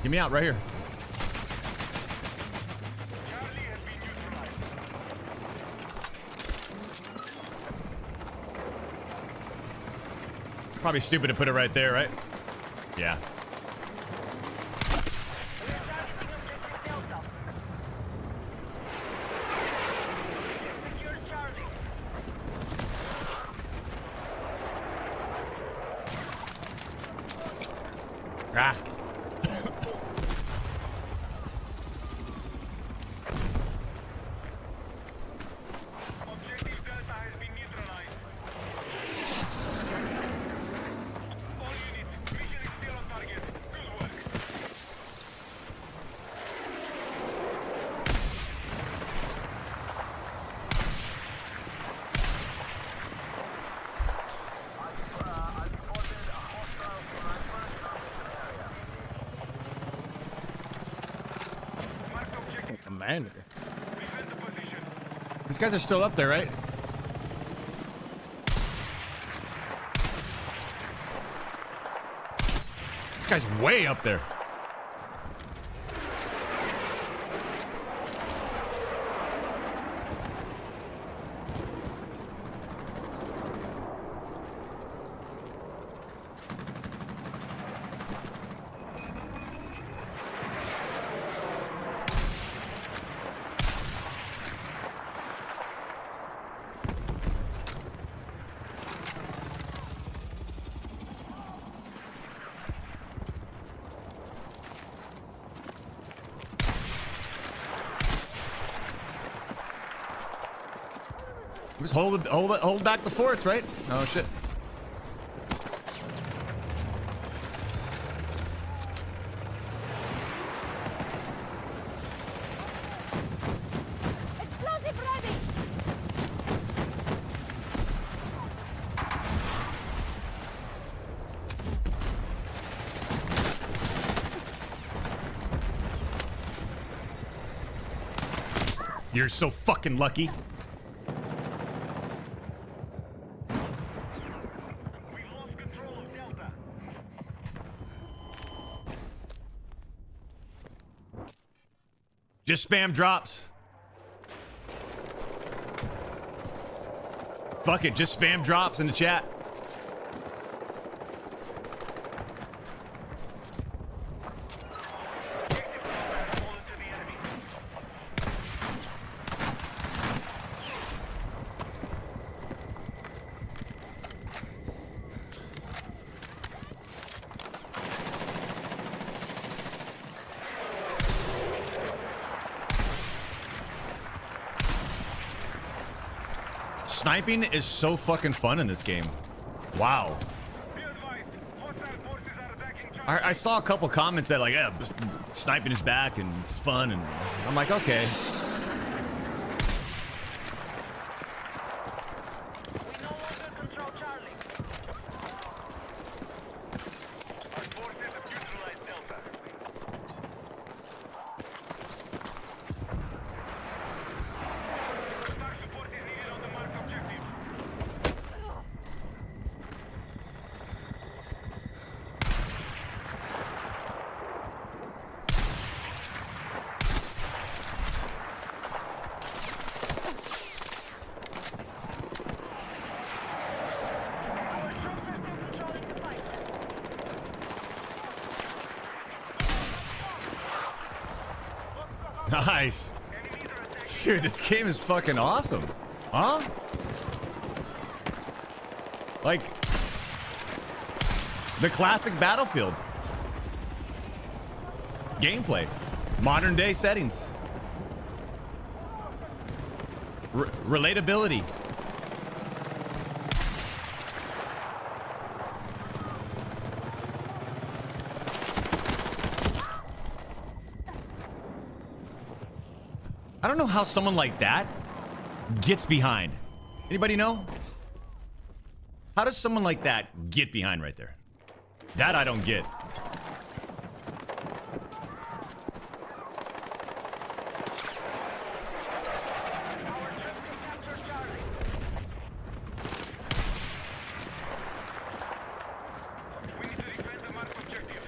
Get me out right here. Charlie has been neutralized. Probably stupid to put it right there, right? Yeah. We are targeting objective Delta. We've secured Charlie. Ah. Objective Delta has been neutralized. All units, mission is still on target. Good work. Commander. Defend the position. These guys are still up there, right? This guy's way up there. Just hold back the forts, right? Oh shit. Explosive ready! You're so fucking lucky. We lost control of Delta. Just spam drops. Fuck it, just spam drops in the chat. Fallen to the enemy. Sniping is so fucking fun in this game. Wow. Be advised, hostile forces are attacking Charlie. I saw a couple comments that like, yeah, sniping is back and it's fun, and I'm like, okay. We no longer control Charlie. Our forces have neutralized Delta. Star support is needed on the marked objective. Our troops are still controlling the fight. Nice. Enemies are attacking. Dude, this game is fucking awesome. Huh? Like, the classic Battlefield. Gameplay. Modern day settings. Relatability. I don't know how someone like that gets behind. Anybody know? How does someone like that get behind right there? That I don't get. Our troops have captured Charlie. We need to defend the marked objective.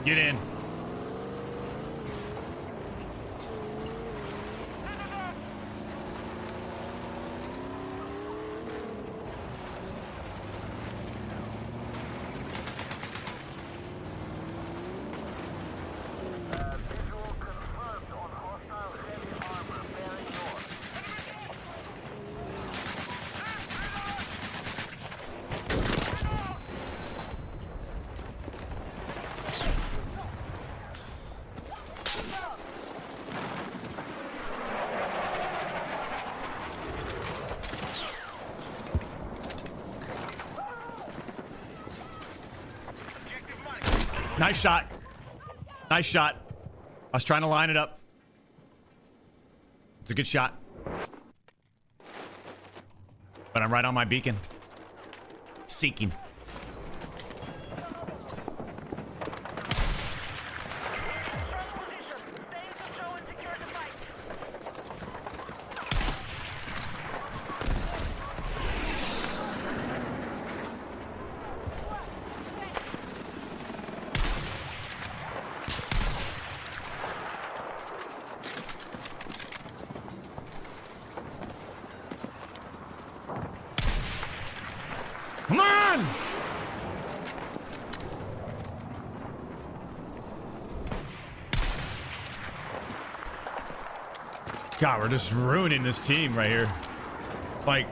Get in. Visual confirmed on hostile heavy armor bearing north. Nice shot. Nice shot. I was trying to line it up. It's a good shot. But I'm right on my beacon. Seeking. Come on! God, we're just ruining this team right here. Like,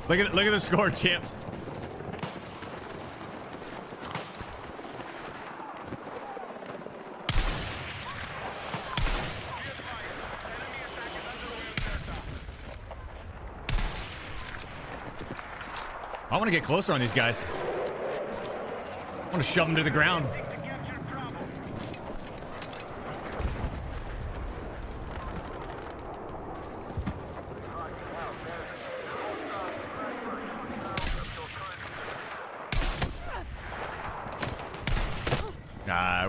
look at the score, champs. I want to get closer on these guys. I want to shove them to the ground.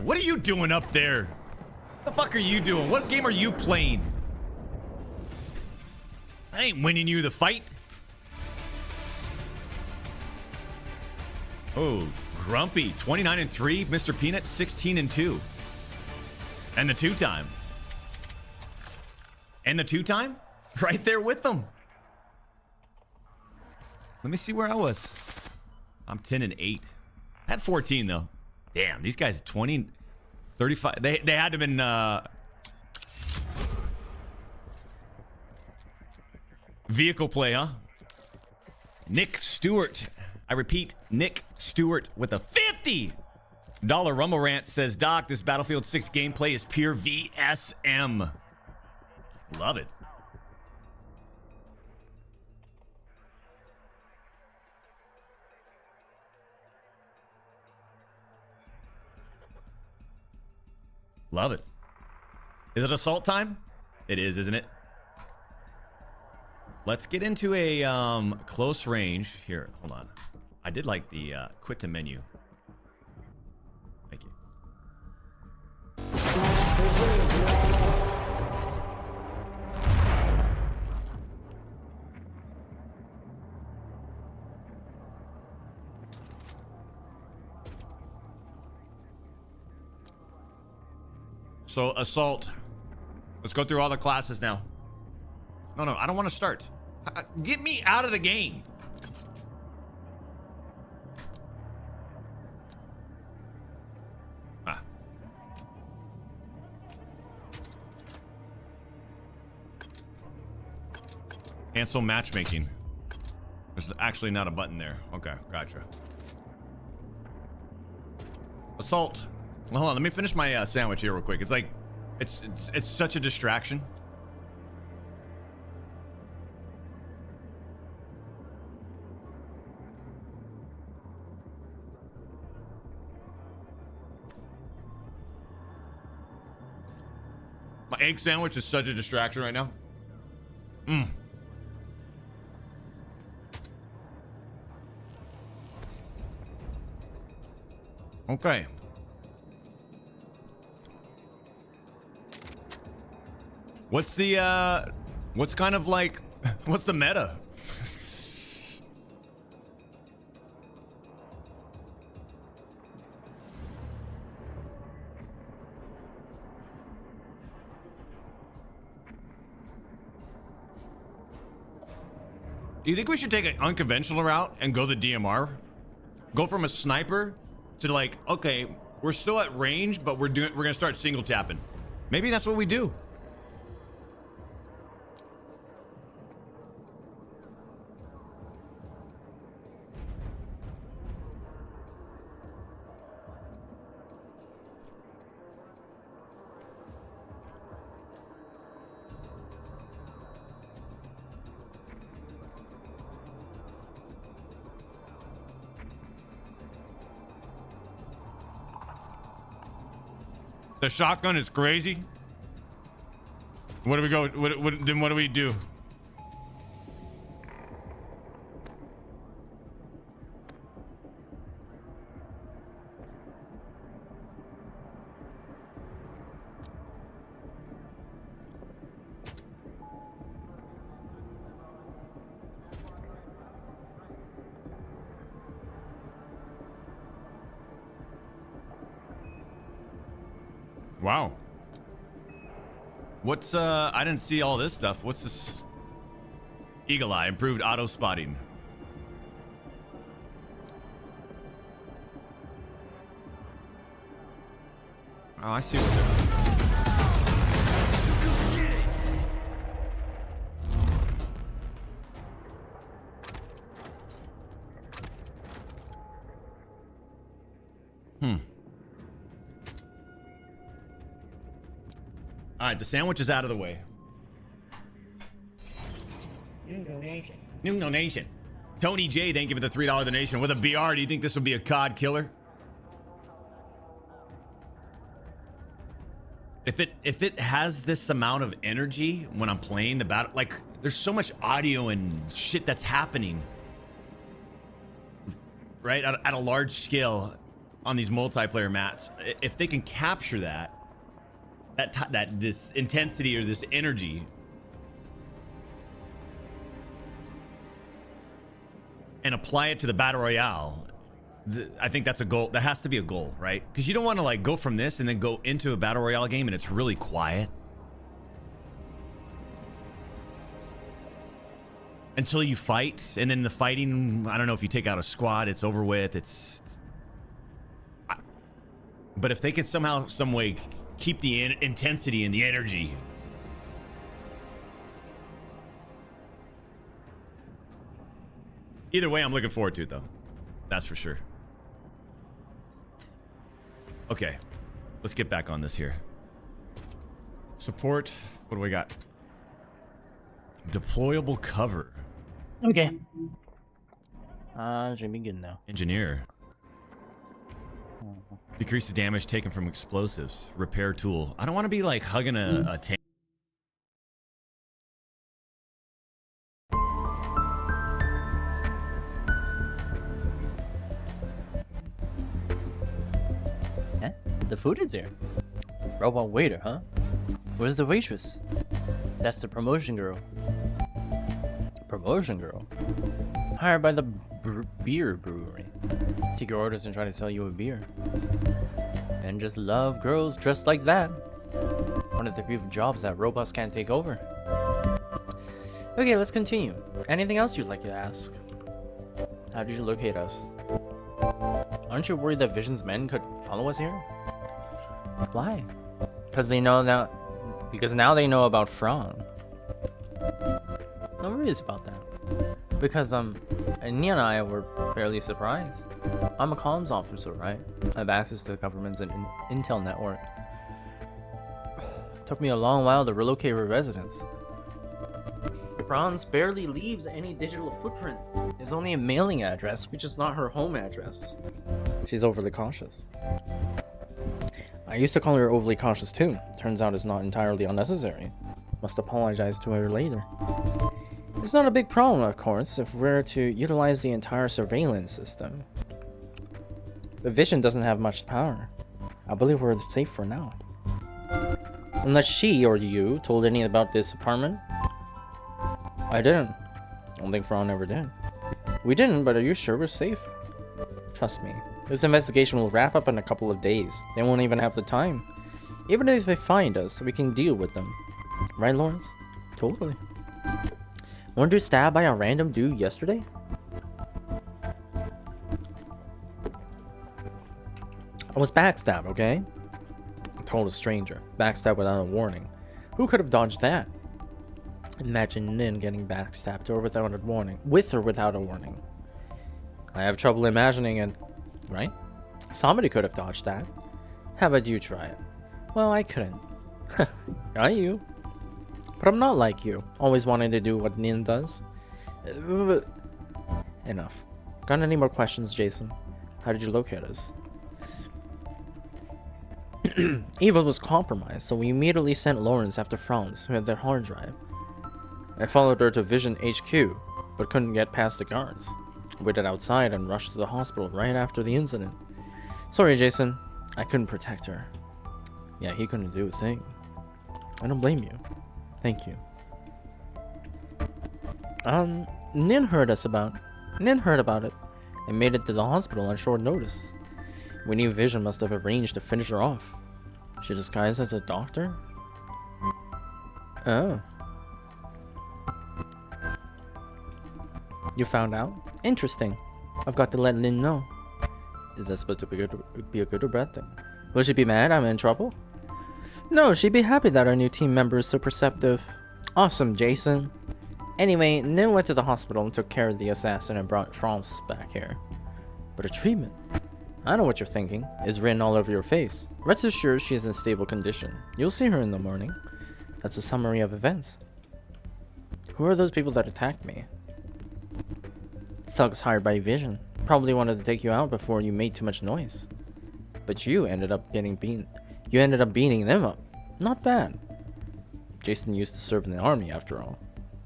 What are you doing up there? What the fuck are you doing? What game are you playing? I ain't winning you the fight. Oh, Grumpy, 29-3. Mr. Peanut, 16-2. And the two-time. And the two-time? Right there with them. Let me see where I was. I'm 10-8. I had 14, though. Damn, these guys 20, 35. They had to have been vehicle play, huh? Nick Stewart. I repeat, Nick Stewart with a $50 Rumble Rant says, Doc, this Battlefield 6 gameplay is pure VSM. Love it. Love it. Is it assault time? It is, isn't it? Let's get into a close range. Here, hold on. I did like the quick to menu. Thank you. So, assault. Let's go through all the classes now. No, I don't want to start. Get me out of the game. Cancel matchmaking. There's actually not a button there. Okay, gotcha. Assault. Well, hold on, let me finish my sandwich here real quick. It's like, it's such a distraction. My egg sandwich is such a distraction right now. Okay. What's the what's kind of like, what's the meta? Do you think we should take an unconventional route and go the DMR? Go from a sniper to like, okay, we're still at range, but we're gonna start single tapping. Maybe that's what we do. The shotgun is crazy. What do we go? Then what do we do? Wow. What's I didn't see all this stuff. What's this? Eagle Eye, improved auto spotting. Oh, I see what they're doing. All right, the sandwich is out of the way. New donation. Tony J, thank you for the $3 donation. With a BR, do you think this would be a COD killer? If it has this amount of energy when I'm playing the battle, like there's so much audio and shit that's happening, right? At a large scale on these multiplayer maps. If they can capture that this intensity or this energy and apply it to the battle royale, I think that's a goal. That has to be a goal, right? Because you don't want to like go from this and then go into a battle royale game and it's really quiet until you fight, and then the fighting, I don't know, if you take out a squad, it's over with. But if they could somehow, some way keep the intensity and the energy. Either way, I'm looking forward to it, though. That's for sure. Okay, let's get back on this here. Support. What do we got? Deployable cover. Okay. Should be good now. Engineer. Decreases damage taken from explosives. Repair tool. I don't want to be like hugging a tank. Eh? The food is there. Robot waiter, huh? Where's the waitress? That's the promotion girl. Promotion girl? Hired by the beer brewery. Take your orders and try to sell you a beer. And just love girls dressed like that. One of the few jobs that robots can't take over. Okay, let's continue. Anything else you'd like to ask? How did you locate us? Aren't you worried that Vision's men could follow us here? Why? Because now they know about Fran. No worries about that. Because Nia and I were fairly surprised. I'm a comms officer, right? I have access to the government's intel network. Took me a long while to relocate her residence. Franz barely leaves any digital footprint. There's only a mailing address, which is not her home address. She's overly cautious. I used to call her overly cautious too. Turns out it's not entirely unnecessary. Must apologize to her later. It's not a big problem, of course, if we're to utilize the entire surveillance system. But Vision doesn't have much power. I believe we're safe for now. Unless she or you told any about this apartment. I didn't. I don't think Fran ever did. We didn't, but are you sure we're safe? Trust me. This investigation will wrap up in a couple of days. They won't even have the time. Even if they find us, we can deal with them. Right, Lawrence? Totally. Weren't you stabbed by a random dude yesterday? I was backstabbed, okay? I told a stranger. Backstabbed without a warning. Who could have dodged that? Imagine Nin getting backstabbed or without a warning. With or without a warning. I have trouble imagining it, right? Somebody could have dodged that. How about you try it? Well, I couldn't. Not you. But I'm not like you, always wanting to do what Nin does. Enough. Got any more questions, Jason? How did you locate us? Eva was compromised, so we immediately sent Lawrence after Franz, who had their hard drive. I followed her to Vision HQ, but couldn't get past the guards. Waited outside and rushed to the hospital right after the incident. Sorry, Jason. I couldn't protect her. Yeah, he couldn't do a thing. I don't blame you. Thank you. Nin heard about it and made it to the hospital on short notice. We knew Vision must have arranged to finish her off. She disguised as a doctor? Oh. You found out? Interesting. I've got to let Lynn know. Is that supposed to be a good or bad thing? Will she be mad I'm in trouble? No, she'd be happy that our new team member is so perceptive. Awesome, Jason. Anyway, Nin went to the hospital and took care of the assassin and brought Franz back here. But her treatment? I know what you're thinking. It's written all over your face. Rest assured she is in stable condition. You'll see her in the morning. That's a summary of events. Who are those people that attacked me? Thugs hired by Vision. Probably wanted to take you out before you made too much noise. But you ended up getting beaten. You ended up beating them up. Not bad. Jason used to serve in the army after all.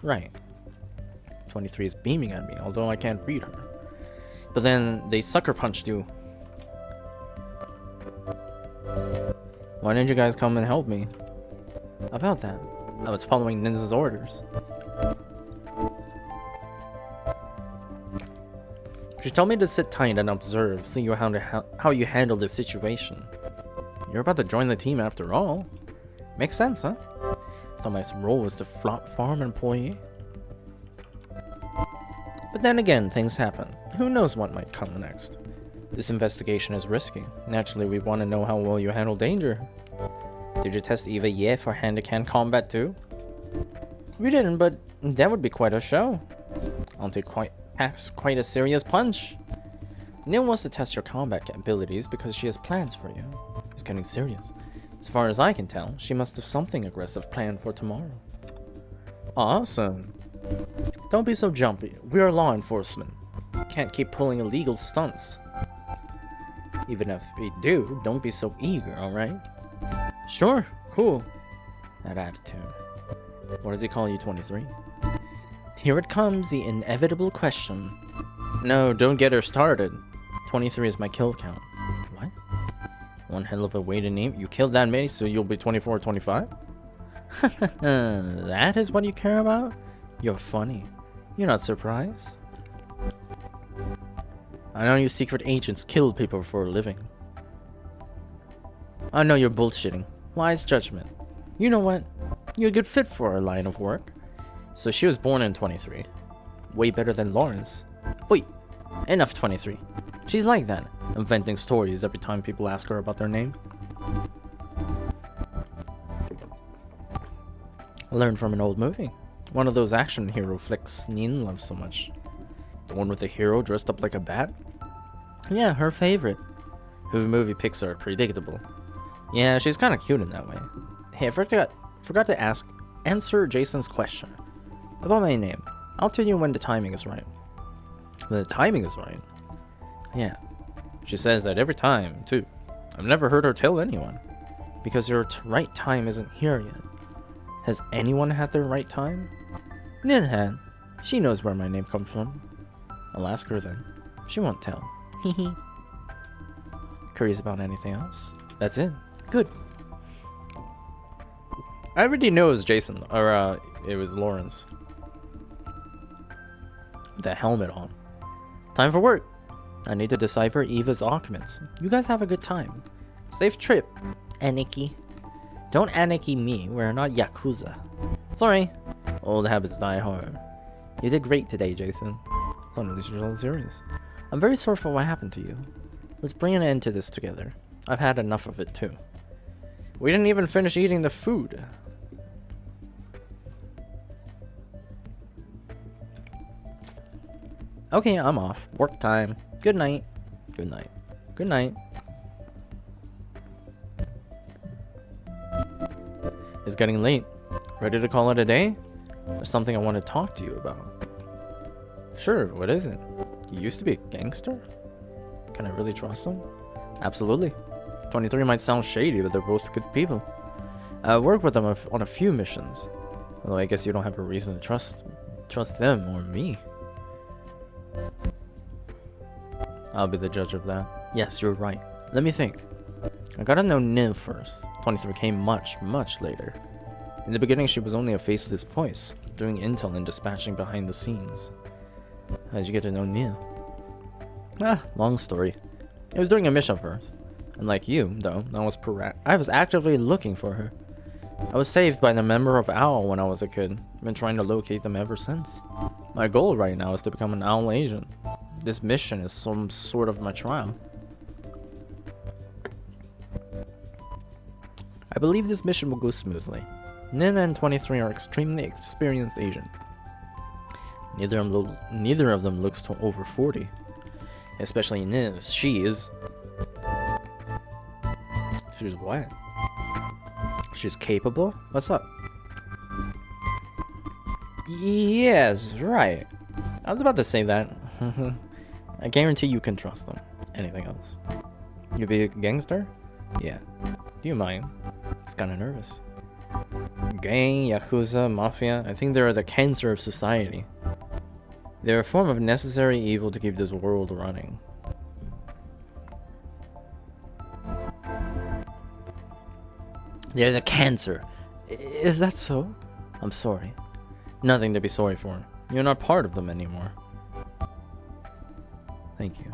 Right. 23 is beaming at me, although I can't read her. But then they sucker punched you. Why didn't you guys come and help me? About that. I was following Ninja's orders. She told me to sit tight and observe, see how you handle the situation. You're about to join the team after all. Makes sense, huh? Thought my role was to farm employee. But then again, things happen. Who knows what might come next? This investigation is risky. Naturally, we want to know how well you handle danger. Did you test Eva Ye for hand-to-hand combat too? We didn't, but that would be quite a show. Packs quite a serious punch. Nin wants to test your combat abilities because she has plans for you. It's getting serious. As far as I can tell, she must have something aggressive planned for tomorrow. Awesome. Don't be so jumpy. We are law enforcement. Can't keep pulling illegal stunts. Even if we do, don't be so eager, alright? Sure, cool. That attitude. What does he call you, 23? Here it comes, the inevitable question. No, don't get her started. 23 is my kill count. What? One hell of a way to name. You killed that many, so you'll be 24 or 25? That is what you care about? You're funny. You're not surprised? I know you secret agents kill people for a living. I know you're bullshitting. Wise judgment. You know what? You're a good fit for our line of work. So she was born in 23. Way better than Lawrence. Wait, enough 23. She's like that, inventing stories every time people ask her about their name. Learned from an old movie. One of those action hero flicks Nin loves so much. The one with the hero dressed up like a bat? Yeah, her favorite. Her movie picks are predictable. Yeah, she's kinda cute in that way. Hey, I forgot to answer Jason's question. About my name. I'll tell you when the timing is right. When the timing is right? Yeah. She says that every time, too. I've never heard her tell anyone. Because your right time isn't here yet. Has anyone had their right time? Ninhan. She knows where my name comes from. I'll ask her then. She won't tell. Hehe. Curious about anything else? That's it. Good. I already know it was Jason, or it was Lawrence. With that helmet on. Time for work. I need to decipher Eva's documents. You guys have a good time. Safe trip, Aniki. Don't Aniki me, we're not Yakuza. Sorry. Old habits die hard. You did great today, Jason. It's not really so serious. I'm very sorry for what happened to you. Let's bring an end to this together. I've had enough of it too. We didn't even finish eating the food. Okay, I'm off. Work time. Good night. Good night. Good night. It's getting late. Ready to call it a day? There's something I want to talk to you about. Sure, what is it? You used to be a gangster? Can I really trust him? Absolutely. 23 might sound shady, but they're both good people. I work with them on a few missions. Although I guess you don't have a reason to trust them or me. I'll be the judge of that. Yes, you're right. Let me think. I gotta know Nil first. 23 came much, much later. In the beginning, she was only a faceless voice, doing intel and dispatching behind the scenes. How'd you get to know Nil? Long story. It was during a mission first. Unlike you, though, I was actively looking for her. I was saved by the member of OWL when I was a kid. I've been trying to locate them ever since. My goal right now is to become an OWL agent. This mission is some sort of my trial. I believe this mission will go smoothly. Nina and 23 are extremely experienced agents. Neither of them looks to over 40. Especially Nina. She's what? She's capable? What's up? Yes, right. I was about to say that. I guarantee you can trust them. Anything else? You be a gangster? Yeah. Do you mind? It's kinda nervous. Gang, Yakuza, Mafia, I think they're the cancer of society. They're a form of necessary evil to keep this world running. They're the cancer. Is that so? I'm sorry. Nothing to be sorry for. You're not part of them anymore. Thank you.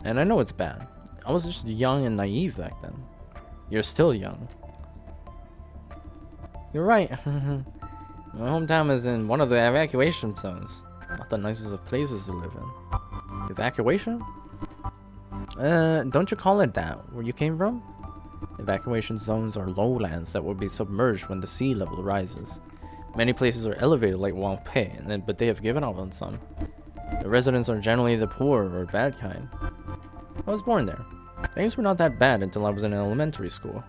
And I know it's bad. I was just young and naive back then. You're still young. You're right. My hometown is in one of the evacuation zones. Not the nicest of places to live in. Evacuation? Don't you call it that, where you came from? Evacuation zones are lowlands that will be submerged when the sea level rises. Many places are elevated like Wangpei, but they have given up on some. The residents are generally the poor or bad kind. I was born there. Things were not that bad until I was in elementary school.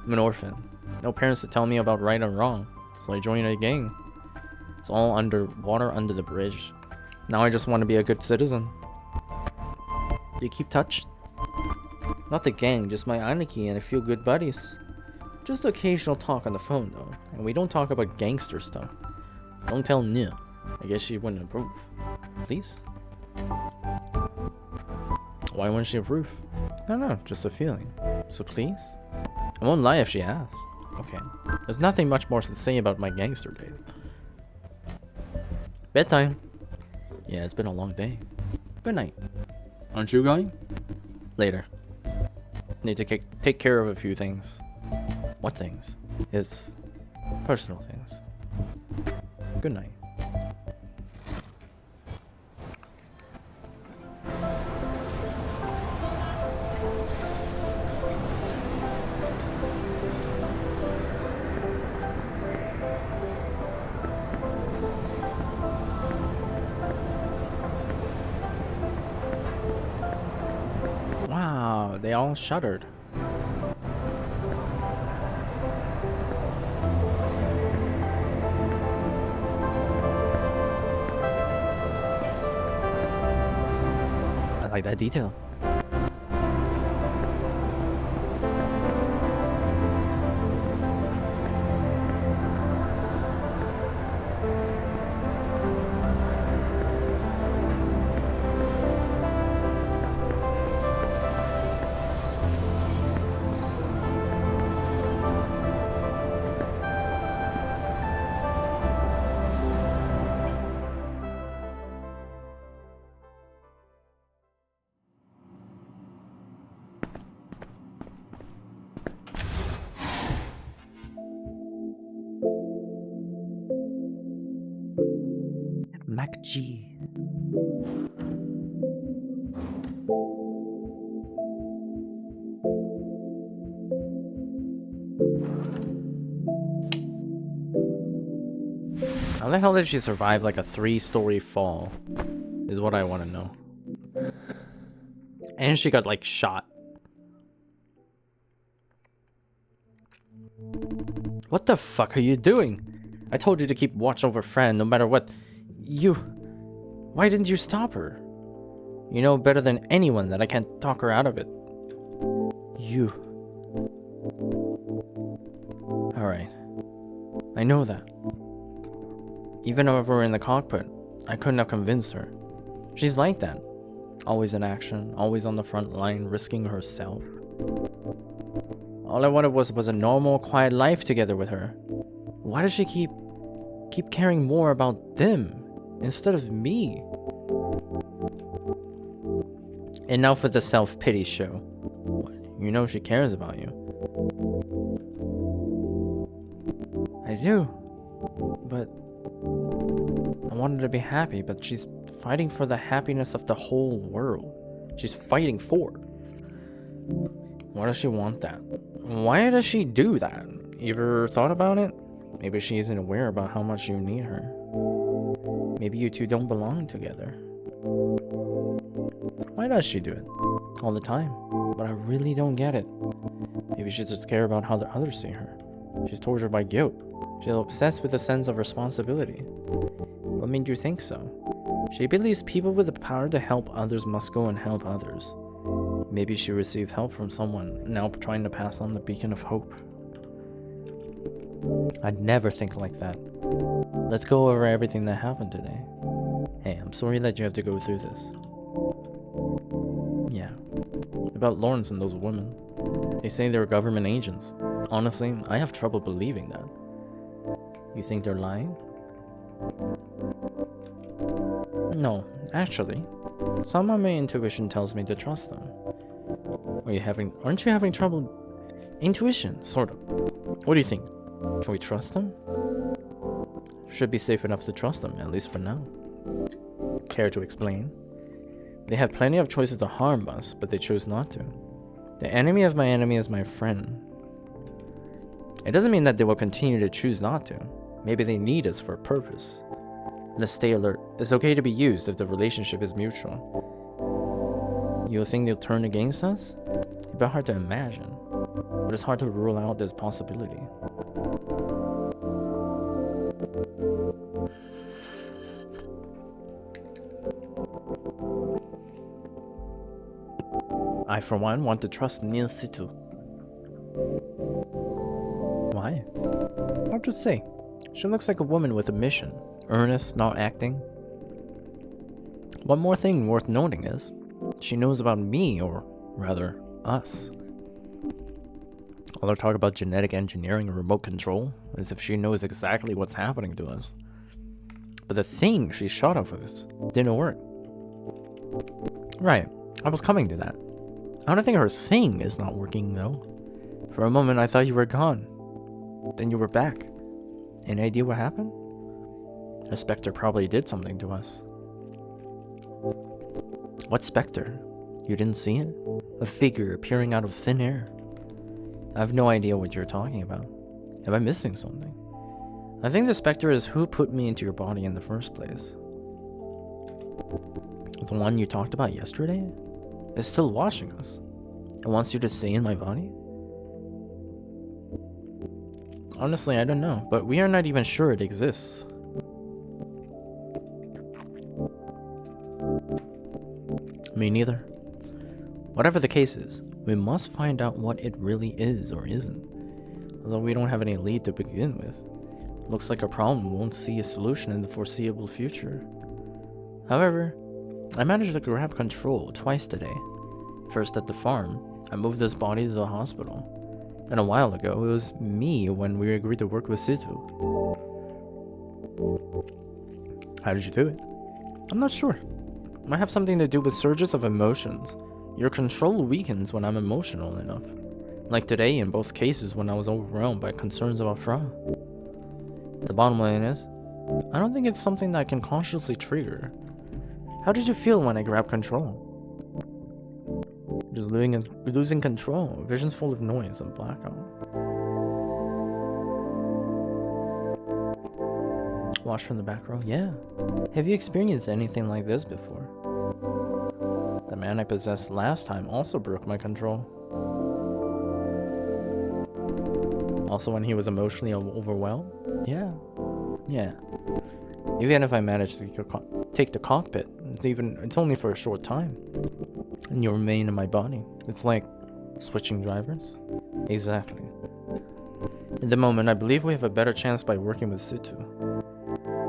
I'm an orphan. No parents to tell me about right or wrong, so I joined a gang. It's all underwater under the bridge. Now I just want to be a good citizen. Do you keep touch? Not the gang, just my Aniki and a few good buddies. Just occasional talk on the phone though, and we don't talk about gangster stuff. Don't tell Nia. I guess she wouldn't approve. Please? Why wouldn't she approve? I don't know, just a feeling. So please? I won't lie if she asks. Okay. There's nothing much more to say about my gangster day. Bedtime. Yeah, it's been a long day. Good night. Aren't you going? Later. Need to take care of a few things. What things? It's personal things. Good night. Wow, they all shuddered. I like that detail. MacG. How the hell did she survive like a 3-story fall? Is what I want to know. And she got like shot. What the fuck are you doing? I told you to keep watch over Fran no matter what. Why didn't you stop her? You know better than anyone that I can't talk her out of it. You. Alright. I know that. Even if we were in the cockpit, I couldn't have convinced her. She's like that. Always in action, always on the front line, risking herself. All I wanted was a normal, quiet life together with her. Why does she keep caring more about them instead of me? And now for the self-pity show. You know she cares about you. I do. But I wanted to be happy, but she's fighting for the happiness of the whole world. She's fighting for it. Why does she want that? Why does she do that? You ever thought about it? Maybe she isn't aware about how much you need her. Maybe you two don't belong together. Why does she do it? All the time. But I really don't get it. Maybe she just cares about how the others see her. She's tortured by guilt. She's obsessed with a sense of responsibility. What made you think so? She believes people with the power to help others must go and help others. Maybe she received help from someone, now trying to pass on the beacon of hope. I'd never think like that. Let's go over everything that happened today. Hey, I'm sorry that you have to go through this. Yeah. About Lawrence and those women. They say they're government agents. Honestly, I have trouble believing that. You think they're lying? No, actually. Some of my intuition tells me to trust them. Aren't you having trouble? Intuition, sort of. What do you think? Can we trust them? Should be safe enough to trust them, at least for now. Care to explain? They have plenty of choices to harm us, but they chose not to. The enemy of my enemy is my friend. It doesn't mean that they will continue to choose not to. Maybe they need us for a purpose. Let's stay alert. It's okay to be used if the relationship is mutual. You think they'll turn against us? It's a bit hard to imagine, but it's hard to rule out this possibility. I, for one, want to trust Neil Situ. Why? Hard to say. She looks like a woman with a mission. Earnest, not acting. One more thing worth noting is, she knows about me, or rather, us. All their talk about genetic engineering and remote control, as if she knows exactly what's happening to us. But the thing she shot off with us didn't work. Right, I was coming to that. I don't think her thing is not working, though. For a moment, I thought you were gone. Then you were back. Any idea what happened? The Spectre probably did something to us. What Spectre? You didn't see it? A figure appearing out of thin air. I have no idea what you're talking about. Am I missing something? I think the Spectre is who put me into your body in the first place. The one you talked about yesterday? Is still watching us. It wants you to stay in my body? Honestly, I don't know, but we are not even sure it exists. Me neither. Whatever the case is, we must find out what it really is or isn't. Although we don't have any lead to begin with. Looks like a problem won't see a solution in the foreseeable future. However, I managed to grab control twice today. First at the farm, I moved this body to the hospital. And a while ago, it was me when we agreed to work with Situ. How did you do it? I'm not sure. Might have something to do with surges of emotions. Your control weakens when I'm emotional enough. Like today in both cases when I was overwhelmed by concerns about Fra. The bottom line is, I don't think it's something that I can consciously trigger. How did you feel when I grabbed control? Just losing control. Visions full of noise and blackout. Watch from the back row? Yeah. Have you experienced anything like this before? The man I possessed last time also broke my control. Also when he was emotionally overwhelmed? Yeah. Yeah. Even if I managed to take the cockpit, it's only for a short time. And you remain in my body. It's like Switching drivers? Exactly. In the moment, I believe we have a better chance by working with Sutu.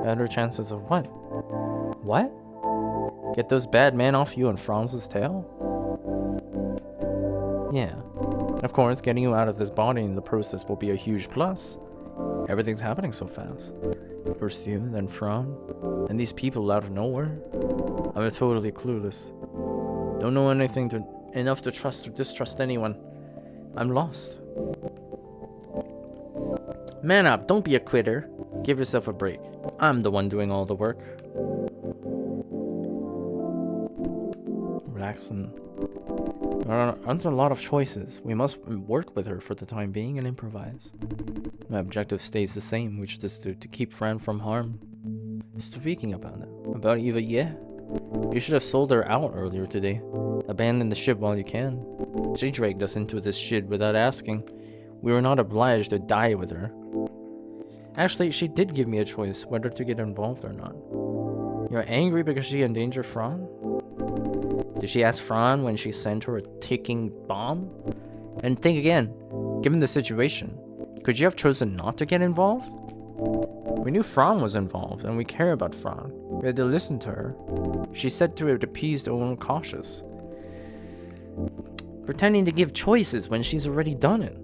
Better chances of what? What? Get those bad men off you and Franz's tail? Yeah. Of course, getting you out of this body in the process will be a huge plus. Everything's happening so fast. First you, then Fran, and these people out of nowhere. I'm totally clueless. Don't know anything enough to trust or distrust anyone. I'm lost. Man up, don't be a quitter. Give yourself a break. I'm the one doing all the work. Relax and... There aren't a lot of choices. We must work with her for the time being and improvise. My objective stays the same, which is to keep Fran from harm. Speaking about Eva, yeah. You should have sold her out earlier today. Abandon the ship while you can. She dragged us into this shit without asking. We were not obliged to die with her. Actually, she did give me a choice whether to get involved or not. You're angry because she endangered Fran? Did she ask Fran when she sent her a ticking bomb? And think again, given the situation, could you have chosen not to get involved? We knew Fran was involved, and we care about Fran. We had to listen to her. She said to appease the own cautious. Pretending to give choices when she's already done it.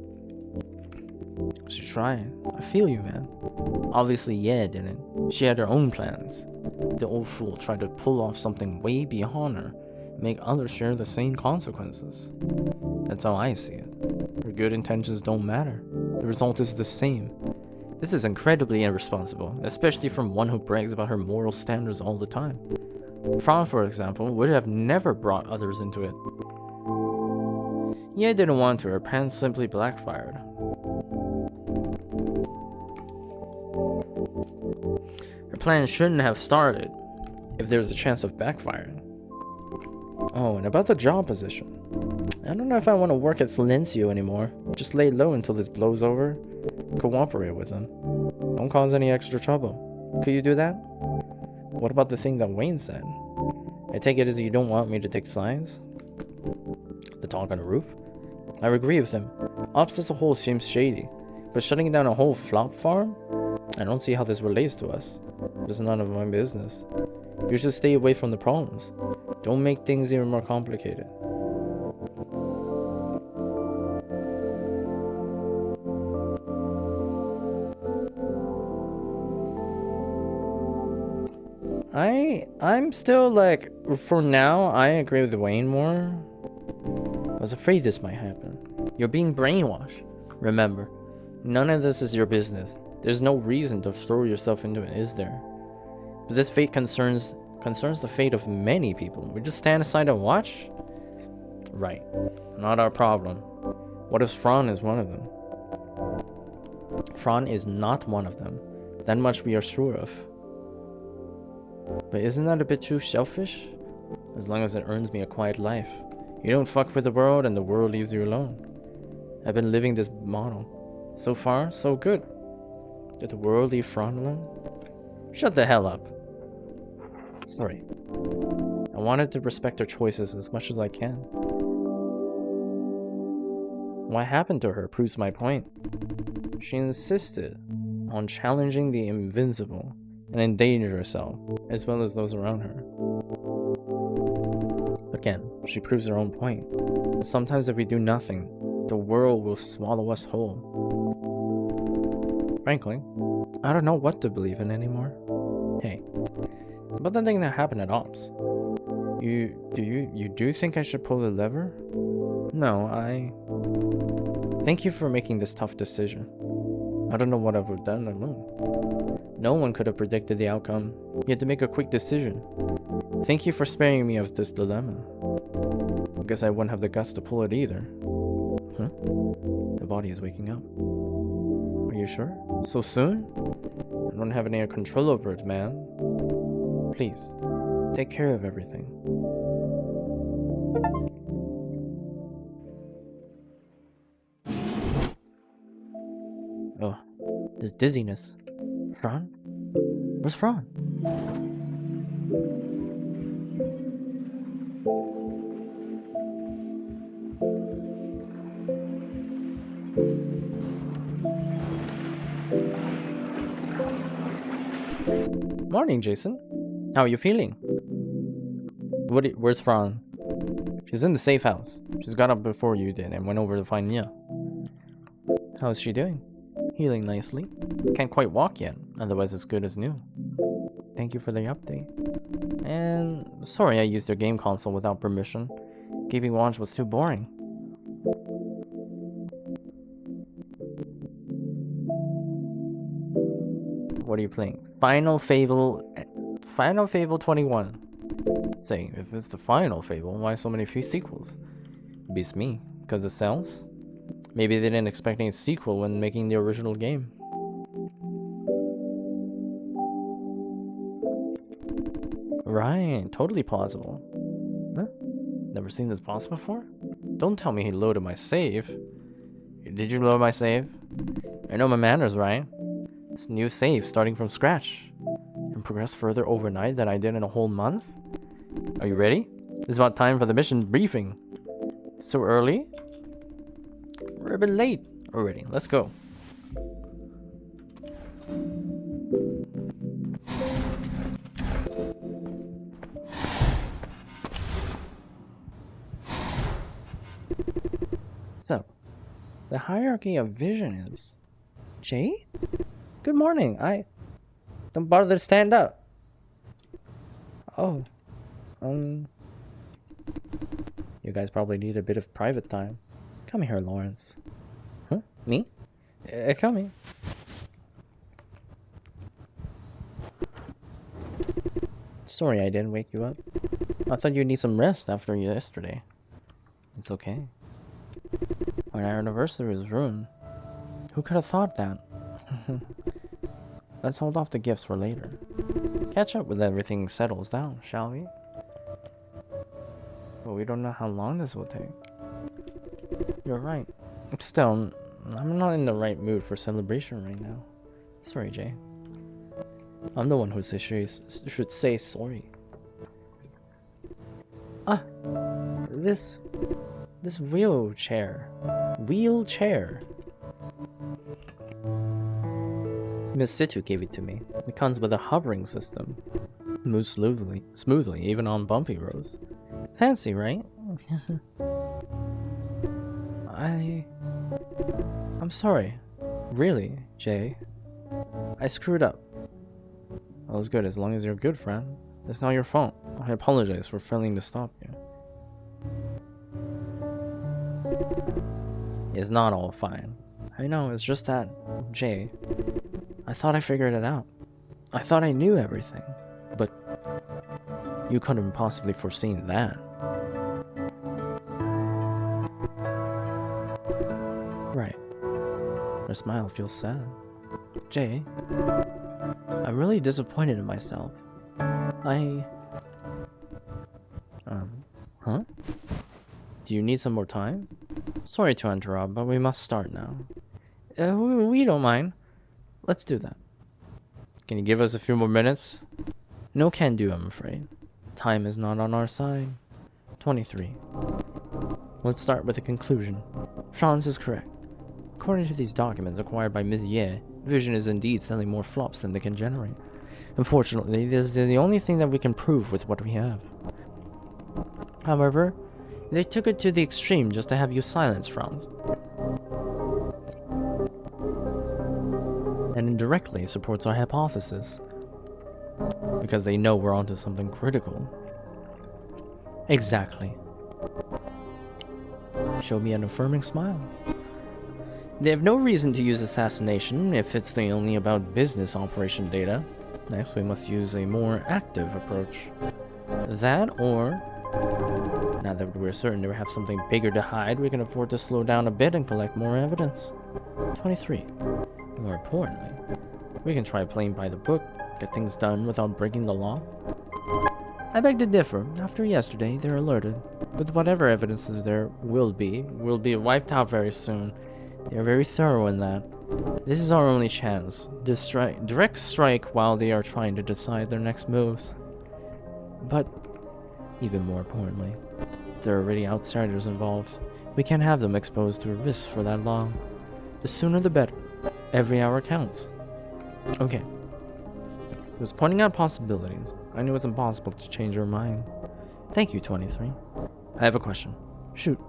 She tried. I feel you, man. Obviously, yeah, didn't. She had her own plans. The old fool tried to pull off something way beyond her, make others share the same consequences. That's how I see it. Her good intentions don't matter. The result is the same. This is incredibly irresponsible, especially from one who brags about her moral standards all the time. Fran, for example, would have never brought others into it. Yeah, I didn't want to. Her plans simply backfired. Her plan shouldn't have started if there's a chance of backfiring. Oh, and about the job position. I don't know if I want to work at Silencio anymore. Just lay low until this blows over. Cooperate with them. Don't cause any extra trouble. Could you do that? What about the thing that Wayne said? I take it as you don't want me to take signs? The talk on the roof? I agree with him. Ops as a whole seems shady, but shutting down a whole flop farm? I don't see how this relates to us. It's none of my business. You should stay away from the problems. Don't make things even more complicated. I'm still like, for now, I agree with Wayne more. I was afraid this might happen. You're being brainwashed. Remember, none of this is your business. There's no reason to throw yourself into it, is there? But this fate concerns the fate of many people. We just stand aside and watch? Right. Not our problem. What if Fran is one of them? Fran is not one of them. That much we are sure of. But isn't that a bit too selfish? As long as it earns me a quiet life. You don't fuck with the world and the world leaves you alone. I've been living this model. So far, so good. Did the world leave Fran alone? Shut the hell up. Sorry. I wanted to respect her choices as much as I can. What happened to her proves my point. She insisted on challenging the invincible and endangered herself, as well as those around her. Again, she proves her own point. Sometimes if we do nothing, the world will swallow us whole. Frankly, I don't know what to believe in anymore. Hey, about the thing that happened at Ops. You do think I should pull the lever? No, Thank you for making this tough decision. I don't know what I would have done alone. No one could have predicted the outcome. You had to make a quick decision. Thank you for sparing me of this dilemma. I guess I wouldn't have the guts to pull it either. Huh? The body is waking up. Are you sure? So soon? I don't have any control over it, man. Please, take care of everything. Oh, this dizziness. Fran? Where's Fran? Morning, Jason. How are you feeling? Where's Fran? She's in the safe house. She's got up before you did and went over to find Nia. How's she doing? Healing nicely. Can't quite walk yet, otherwise it's good as new. Thank you for the update. And sorry I used your game console without permission. Keeping watch was too boring. What are you playing? Final Fable 21. Say, if it's the final Fable, why so many sequels? Beats me, because it sells. Maybe they didn't expect any sequel when making the original game. Right, totally plausible. Huh? Never seen this boss before? Don't tell me he loaded my save. Did you load my save? I know my manners, right? It's a new save starting from scratch. And progress further overnight than I did in a whole month? Are you ready? It's about time for the mission briefing. So early? We're a bit late already. Let's go. So, the hierarchy of vision is... Jay? Good morning. Don't bother to stand up. Oh. You guys probably need a bit of private time. Come here, Lawrence. Huh? Me? Come here. Sorry I didn't wake you up. I thought you'd need some rest after yesterday. It's okay. Our anniversary was ruined. Who could have thought that? Let's hold off the gifts for later. Catch up when everything settles down, shall we? But we don't know how long this will take. You're right. Still, I'm not in the right mood for celebration right now. Sorry, Jay. I'm the one who should say sorry. Ah! This wheelchair. Miss Situ gave it to me. It comes with a hovering system. Moves smoothly, even on bumpy roads. Fancy, right? I'm sorry. Really, Jay. I screwed up. Well, it's good as long as you're a good friend. It's not your fault. I apologize for failing to stop you. It's not all fine. I know, it's just that, Jay, I thought I figured it out. I thought I knew everything. But you couldn't possibly foreseen that. Right. Her smile feels sad. Jay, I'm really disappointed in myself. Huh? Do you need some more time? Sorry to interrupt, but we must start now. We don't mind. Let's do that. Can you give us a few more minutes? No can do, I'm afraid. Time is not on our side. 23. Let's start with the conclusion. Franz is correct. According to these documents acquired by Ms. Ye, Vision is indeed selling more flops than they can generate. Unfortunately, this is the only thing that we can prove with what we have. However, they took it to the extreme just to have you silence Franz. And indirectly supports our hypothesis. Because they know we're onto something critical. Exactly. Show me an affirming smile. They have no reason to use assassination if it's only about business operation data. Next, we must use a more active approach. That, or now that we're certain to have something bigger to hide, we can afford to slow down a bit and collect more evidence. 23. More importantly, we can try playing by the book, get things done without breaking the law. I beg to differ. After yesterday, they're alerted. With whatever evidence there will be wiped out very soon. They are very thorough in that. This is our only chance. Direct strike while they are trying to decide their next moves. But, even more importantly, there are already outsiders involved. We can't have them exposed to a risk for that long. The sooner the better. Every hour counts. Okay. Just pointing out possibilities. I knew it was impossible to change your mind. Thank you, 23. I have a question. Shoot.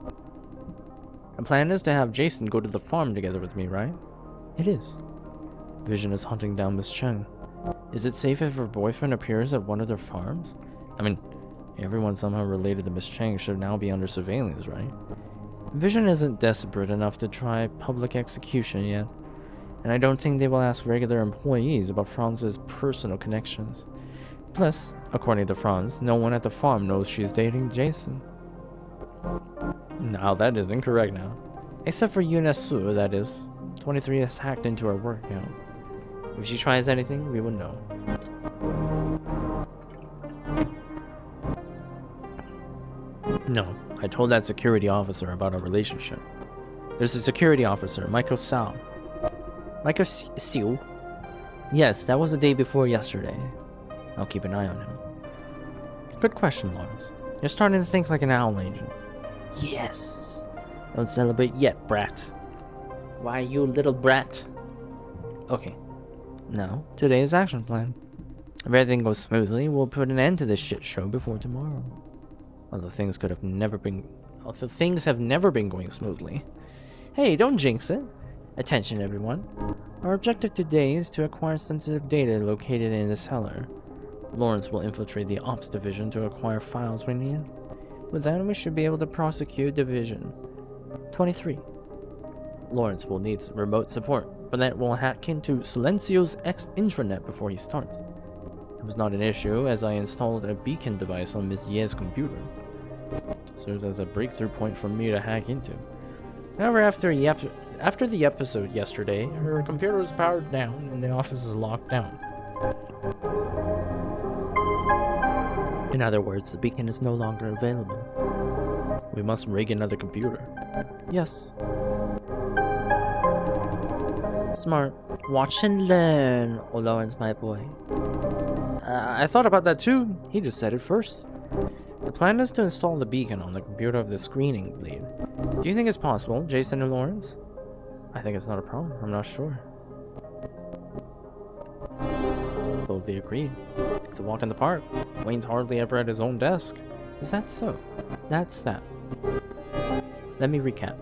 The plan is to have Jason go to the farm together with me, right? It is. Vision is hunting down Miss Cheng. Is it safe if her boyfriend appears at one of their farms? I mean, everyone somehow related to Miss Cheng should now be under surveillance, right? Vision isn't desperate enough to try public execution yet, and I don't think they will ask regular employees about Franz's personal connections. Plus, according to Franz, no one at the farm knows she's dating Jason. Now that is incorrect now. Except for Yunesu, that is. 23 has hacked into her work account. If she tries anything, we will know. No, I told that security officer about our relationship. There's a security officer, Michael Sao. Michael Siu? Yes, that was the day before yesterday. I'll keep an eye on him. Good question, Lawrence. You're starting to think like an owl agent. Yes. Don't celebrate yet, brat. Why, you little brat? Okay. Now, today's action plan. If everything goes smoothly, we'll put an end to this shit show before tomorrow. Although things have never been going smoothly. Hey, don't jinx it. Attention, everyone. Our objective today is to acquire sensitive data located in the cellar. Lawrence will infiltrate the Ops Division to acquire files we need. With that, we should be able to prosecute Division. 23. Lawrence will need remote support, but that will hack into Silencio's intranet before he starts. It was not an issue, as I installed a beacon device on Ms. Ye's computer. Served as a breakthrough point for me to hack into. However, after the episode yesterday, her computer was powered down and the office is locked down. In other words, the beacon is no longer available. We must rig another computer. Yes. Smart. Watch and learn, oh Lawrence, my boy. I thought about that too. He just said it first. The plan is to install the beacon on the computer of the screening lead. Do you think it's possible, Jason and Lawrence? I think it's not a problem. I'm not sure. Both they agreed. It's a walk in the park. Wayne's hardly ever at his own desk. Is that so? That's that. Let me recap.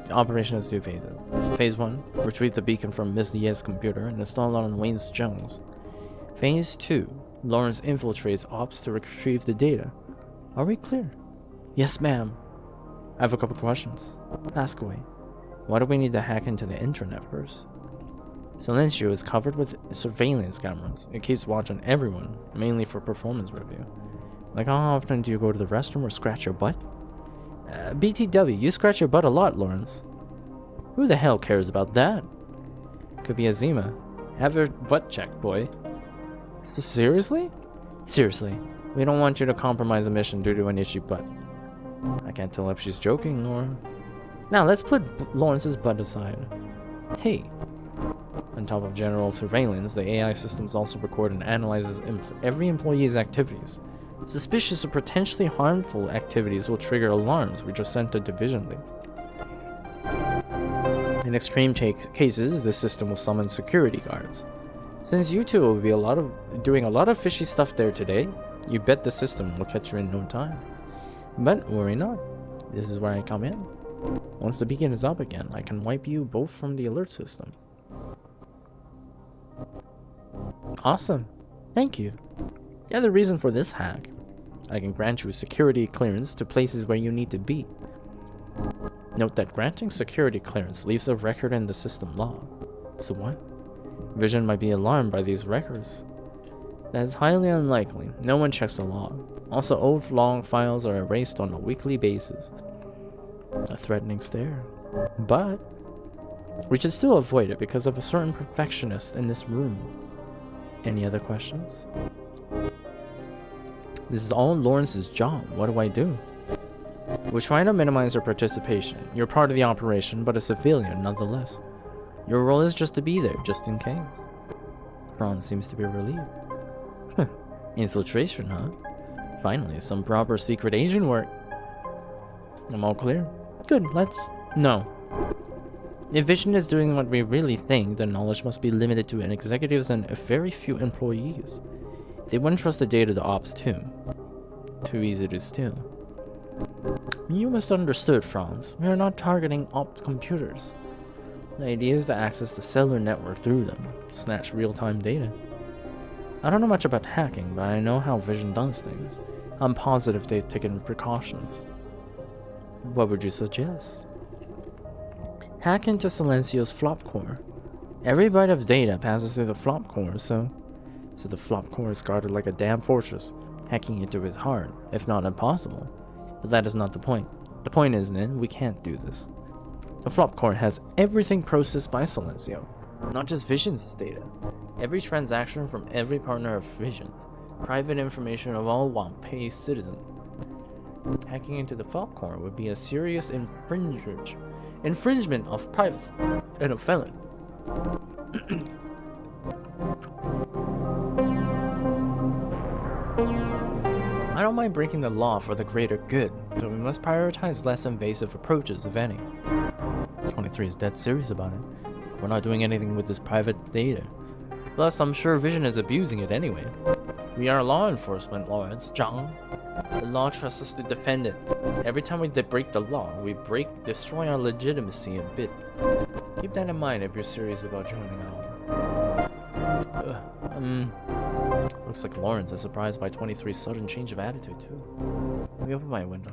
The operation has two phases. Phase 1, retrieve the beacon from Miss Ye's computer and install it on Wayne's Jones. Phase 2, Lawrence infiltrates Ops to retrieve the data. Are we clear? Yes, ma'am. I have a couple questions. Ask away. Why do we need to hack into the intranet first? Silencio is covered with surveillance cameras. It keeps watch on everyone, mainly for performance review. Like, how often do you go to the restroom or scratch your butt? BTW, you scratch your butt a lot, Lawrence. Who the hell cares about that? Could be Azima. Have your butt checked, boy. Seriously? Seriously. We don't want you to compromise a mission due to an itchy butt. I can't tell if she's joking or... Now, let's put Lawrence's butt aside. Hey. On top of general surveillance, the AI systems also record and analyzes every employee's activities. Suspicious or potentially harmful activities will trigger alarms, which are sent to division leads. In extreme cases, the system will summon security guards. Since you two will be doing a lot of fishy stuff there today, you bet the system will catch you in no time. But worry not. This is where I come in. Once the beacon is up again, I can wipe you both from the alert system. Awesome. Thank you. The other reason for this hack, I can grant you security clearance to places where you need to be. Note that granting security clearance leaves a record in the system log. So what? Vision might be alarmed by these records. That is highly unlikely. No one checks the log. Also, old log files are erased on a weekly basis. A threatening stare. But we should still avoid it because of a certain perfectionist in this room. Any other questions? This is all Lawrence's job. What do I do? We're trying to minimize your participation. You're part of the operation, but a civilian nonetheless. Your role is just to be there, just in case. Franz seems to be relieved. Infiltration, huh? Finally, some proper secret agent work. I'm all clear? Good, let's... No. If Vision is doing what we really think, the knowledge must be limited to executives and very few employees. They wouldn't trust the data to ops too. Too easy to steal. You misunderstood, Franz. We are not targeting opt computers. The idea is to access the cellular network through them, snatch real-time data. I don't know much about hacking, but I know how Vision does things. I'm positive they've taken precautions. What would you suggest? Hack into Silencio's flop core. Every byte of data passes through the flop core, so the flop core is guarded like a damn fortress. Hacking into is hard, if not impossible. But that is not the point. The point is, Nin, we can't do this. The flop core has everything processed by Silencio, not just Vision's data. Every transaction from every partner of Vision, private information of all WAMP citizens. Hacking into the flop core would be a serious infringement of privacy and a felony. I don't mind breaking the law for the greater good, but we must prioritize less invasive approaches, if any. 23 is dead serious about it. We're not doing anything with this private data. Plus, I'm sure Vision is abusing it anyway. We are law enforcement, Lawrence. Zhang. The law trusts us to defend it. Every time we break the law, we destroy our legitimacy a bit. Keep that in mind if you're serious about joining our... Looks like Lawrence is surprised by 23's sudden change of attitude, too. Let me open my window.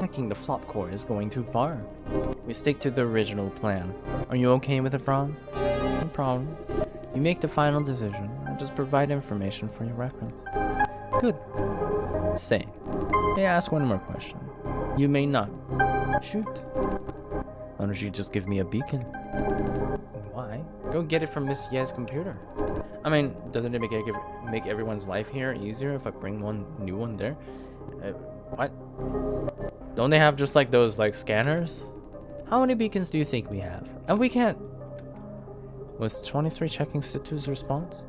Hacking the flop core is going too far. We stick to the original plan. Are you okay with it, Franz? No problem. You make the final decision. I'll just provide information for your reference. Good. Say, may I ask one more question? You may not. Shoot. Why don't you just give me a beacon? Why? Go get it from Miss Ye's computer. I mean, doesn't it make everyone's life here easier if I bring one new one there? What? Don't they have just like those like scanners? How many beacons do you think we have? And we can't... Was 23 checking Situ's response?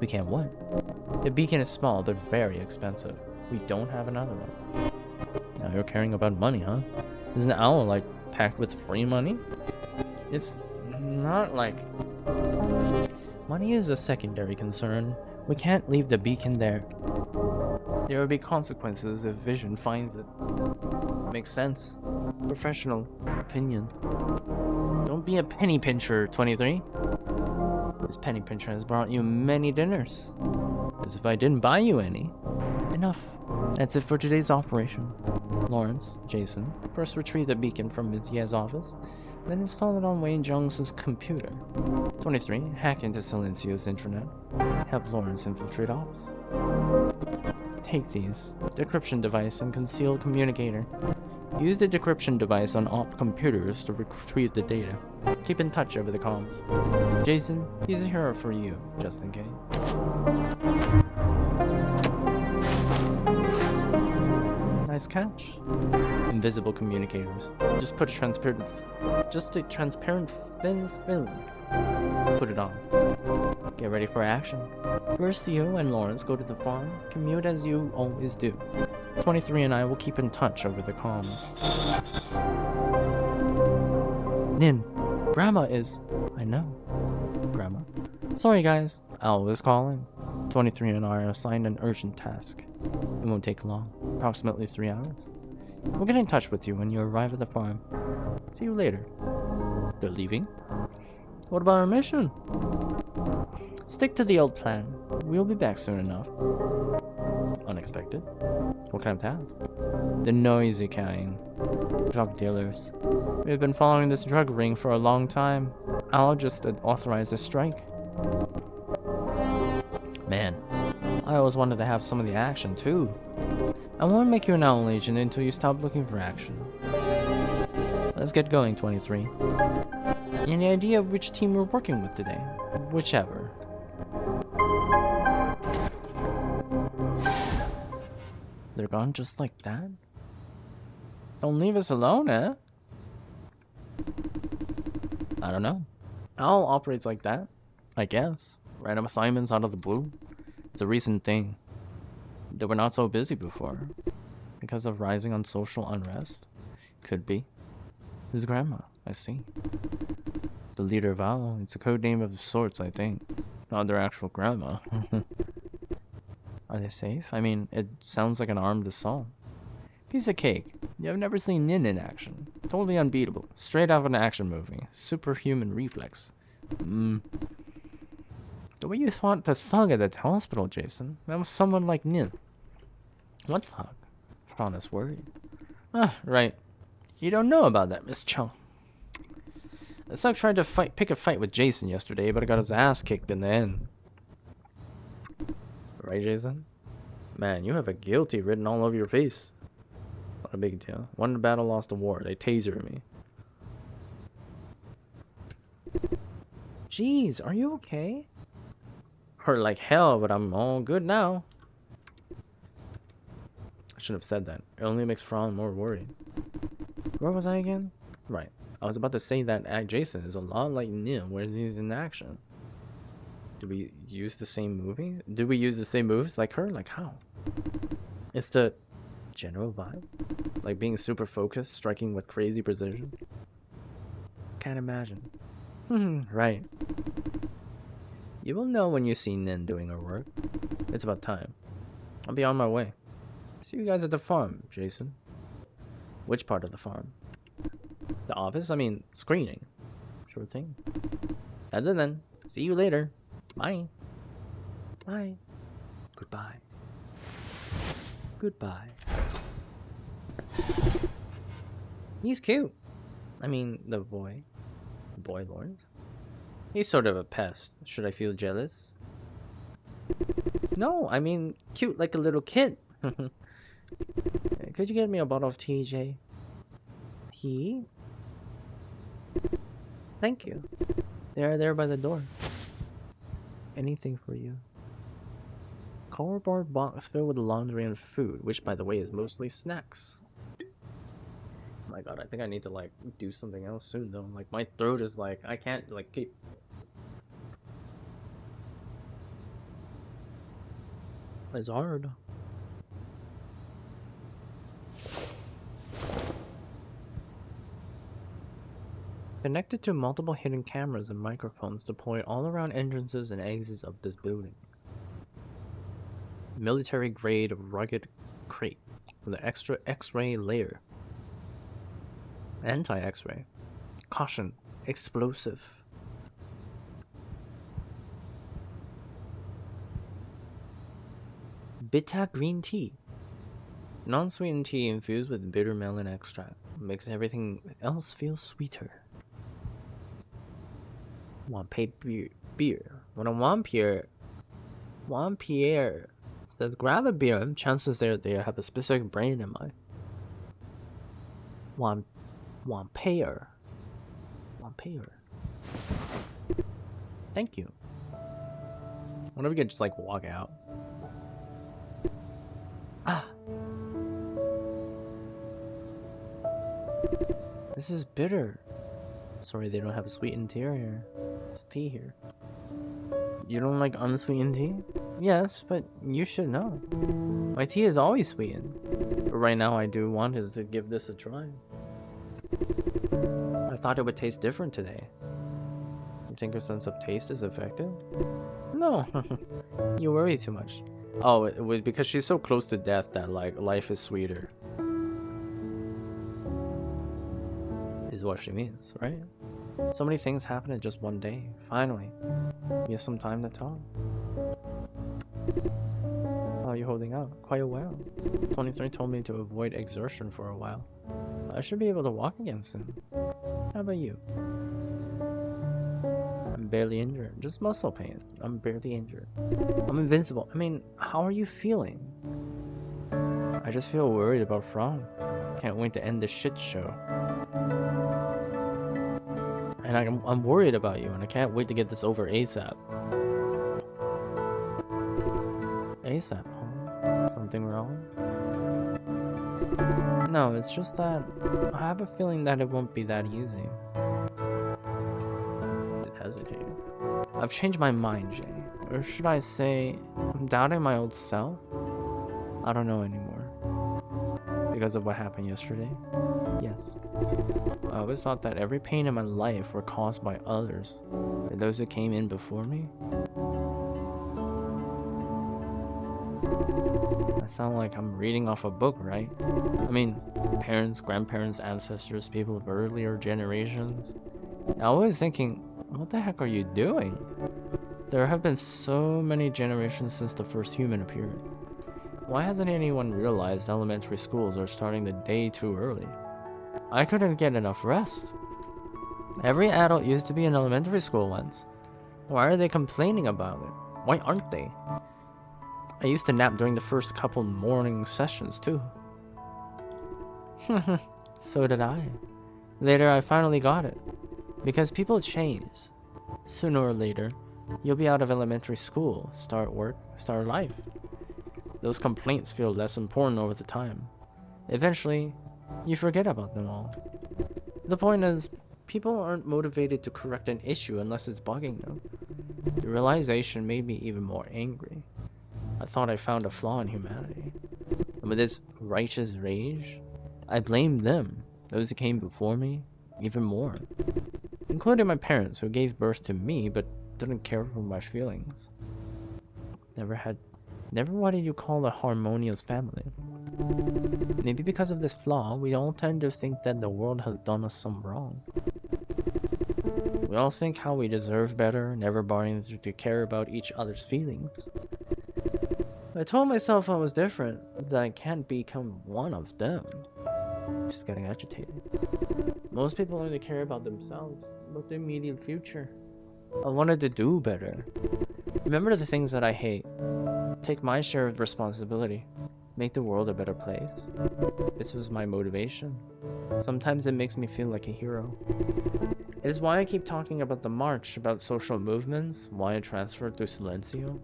We can't what? The beacon is small, but very expensive. We don't have another one. Now you're caring about money, huh? Is an owl like packed with free money? It's not like... Money is a secondary concern. We can't leave the beacon there. There will be consequences if Vision finds it. Makes sense. Professional opinion. Don't be a penny pincher, 23. This penny pincher has brought you many dinners. As if I didn't buy you any. Enough. That's it for today's operation. Lawrence, Jason, first retrieve the beacon from Ms. Ye's office, then install it on Wayne Jones' computer. 23, hack into Silencio's intranet. Help Lawrence infiltrate ops. Take these. Decryption device and concealed communicator. Use the decryption device on op computers to retrieve the data. Keep in touch over the comms. Jason, he's a hero for you, just in case. Nice catch. Invisible communicators. Just a transparent thin film. Put it on. Get ready for action. First, you and Lawrence go to the farm. Commute as you always do. 23 and I will keep in touch over the comms. Nin, Grandma is... I know. Grandma. Sorry guys, Al is calling. 23 and I are assigned an urgent task. It won't take long. Approximately 3 hours. We'll get in touch with you when you arrive at the farm. See you later. They're leaving? What about our mission? Stick to the old plan. We'll be back soon enough. Unexpected? What kind of task? The noisy kind. Drug dealers. We've been following this drug ring for a long time. I'll just authorize a strike. Man, I always wanted to have some of the action too. I won't make you an owl agent until you stop looking for action. Let's get going, 23. Any idea of which team we're working with today? Whichever. They're gone just like that? Don't leave us alone, eh? I don't know. Al operates like that, I guess. Random assignments out of the blue. It's a recent thing. They were not so busy before. Because of rising on social unrest? Could be. His grandma, I see. The leader of Al, it's a code name of sorts, I think. Not their actual grandma. Are they safe? I mean, it sounds like an armed assault. Piece of cake. You have never seen Nin in action. Totally unbeatable. Straight out of an action movie. Superhuman reflex. The way you fought the thug at the hospital, Jason. That was someone like Nin. What thug? Fawn is worried. Ah, right. You don't know about that, Miss Cho. The thug tried to pick a fight with Jason yesterday, but got his ass kicked in the end. Right, Jason? Man, you have a guilty written all over your face. Not a big deal. Won the battle, lost the war. They tasered me. Jeez, are you okay? Hurt like hell, but I'm all good now. I shouldn't have said that. It only makes Fran more worried. Where was I again? Right. I was about to say that Jason is a lot like Nim when he's in action. Did we use the same movie? Did we use the same moves like her? Like how? It's the general vibe. Like being super focused, striking with crazy precision. Can't imagine. Right. You will know when you see Nin doing her work. It's about time. I'll be on my way. See you guys at the farm, Jason. Which part of the farm? The office? I mean, screening. Sure thing. That's it then. See you later. Bye. Bye. Goodbye. Goodbye. He's cute. I mean, the boy. Boy Lawrence. He's sort of a pest. Should I feel jealous? No, I mean, cute like a little kid. Could you get me a bottle of TJ? Tea? Thank you. They are there by the door. Anything for you. Cardboard box filled with laundry and food, which by the way is mostly snacks. Oh my god, I think I need to like do something else soon though. Like my throat is like, I can't like keep... It's hard. Connected to multiple hidden cameras and microphones deployed all around entrances and exits of this building. Military grade rugged crate with an extra X-ray layer. Anti-X-ray. Caution. Explosive. Bitter green tea. Non-sweetened tea infused with bitter melon extract. Makes everything else feel sweeter. Beer. When a vampire says grab a beer, chances they have a specific brand in mind. Vampire. Thank you. I wonder if we could just like walk out. Ah. This is bitter. Sorry, they don't have a sweetened tea here. It's tea here. You don't like unsweetened tea? Yes, but you should know. My tea is always sweetened. But right now I do want to give this a try. I thought it would taste different today. You think her sense of taste is affected? No. You worry too much. Oh, it was because she's so close to death that like life is sweeter. Is what she means, right? So many things happen in just one day. Finally, we have some time to talk. How are you holding out? Quite well. 23 told me to avoid exertion for a while. I should be able to walk again soon. How about you? I'm barely injured. Just muscle pains. I'm barely injured. I'm invincible. I mean, how are you feeling? I just feel worried about Fran. Can't wait to end this shit show. And I'm worried about you, and I can't wait to get this over ASAP. ASAP, huh? Something wrong? No, it's just that I have a feeling that it won't be that easy. Just hesitating. I've changed my mind, Jay. Or should I say, I'm doubting my old self? I don't know anymore. Because of what happened yesterday? Yes. I always thought that every pain in my life were caused by others. By those who came in before me. I sound like I'm reading off a book, right? I mean, parents, grandparents, ancestors, people of earlier generations. I was thinking, what the heck are you doing? There have been so many generations since the first human appeared. Why hasn't anyone realized elementary schools are starting the day too early? I couldn't get enough rest. Every adult used to be in elementary school once. Why are they complaining about it? Why aren't they? I used to nap during the first couple morning sessions too. So did I. Later I finally got it. Because people change. Sooner or later, you'll be out of elementary school, start work, start life. Those complaints feel less important over the time. Eventually, you forget about them all. The point is, people aren't motivated to correct an issue unless it's bugging them. The realization made me even more angry. I thought I found a flaw in humanity. And with this righteous rage, I blamed them, those who came before me, even more. Including my parents, who gave birth to me but didn't care for my feelings. Never what you call a harmonious family. Maybe because of this flaw, we all tend to think that the world has done us some wrong. We all think how we deserve better, never bothering to care about each other's feelings. I told myself I was different, that I can't become one of them. Just getting agitated. Most people only care about themselves, about their immediate future. I wanted to do better. Remember the things that I hate. Take my share of responsibility. Make the world a better place. This was my motivation. Sometimes it makes me feel like a hero. It is why I keep talking about the march, about social movements, why I transferred to Silencio.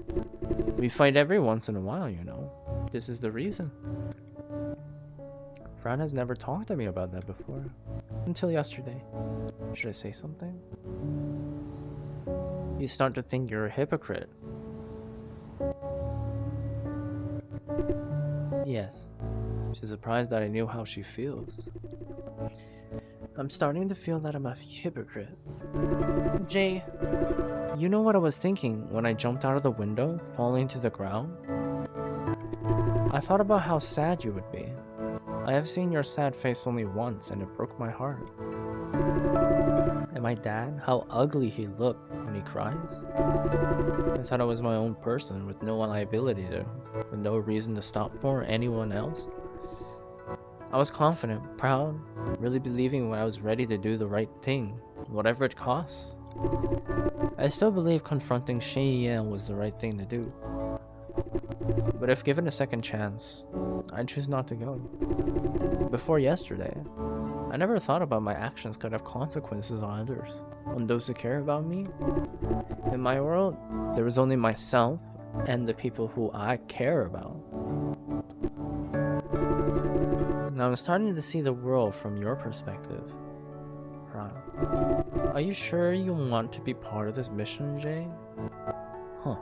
We fight every once in a while, you know. This is the reason. Fran has never talked to me about that before. Until yesterday. Should I say something? You start to think you're a hypocrite. Yes. She's surprised that I knew how she feels. I'm starting to feel that I'm a hypocrite. Jay, you know what I was thinking when I jumped out of the window, falling to the ground? I thought about how sad you would be. I have seen your sad face only once and it broke my heart. And my dad, how ugly he looked when he cries. I thought I was my own person with no liability to, with no reason to stop for anyone else. I was confident, proud, really believing when I was ready to do the right thing, whatever it costs. I still believe confronting Shea was the right thing to do. But if given a second chance, I'd choose not to go. Before yesterday, I never thought about my actions could have consequences on others, on those who care about me. In my world, there was only myself and the people who I care about. Now I'm starting to see the world from your perspective. Fran, are you sure you want to be part of this mission, Jay? Huh.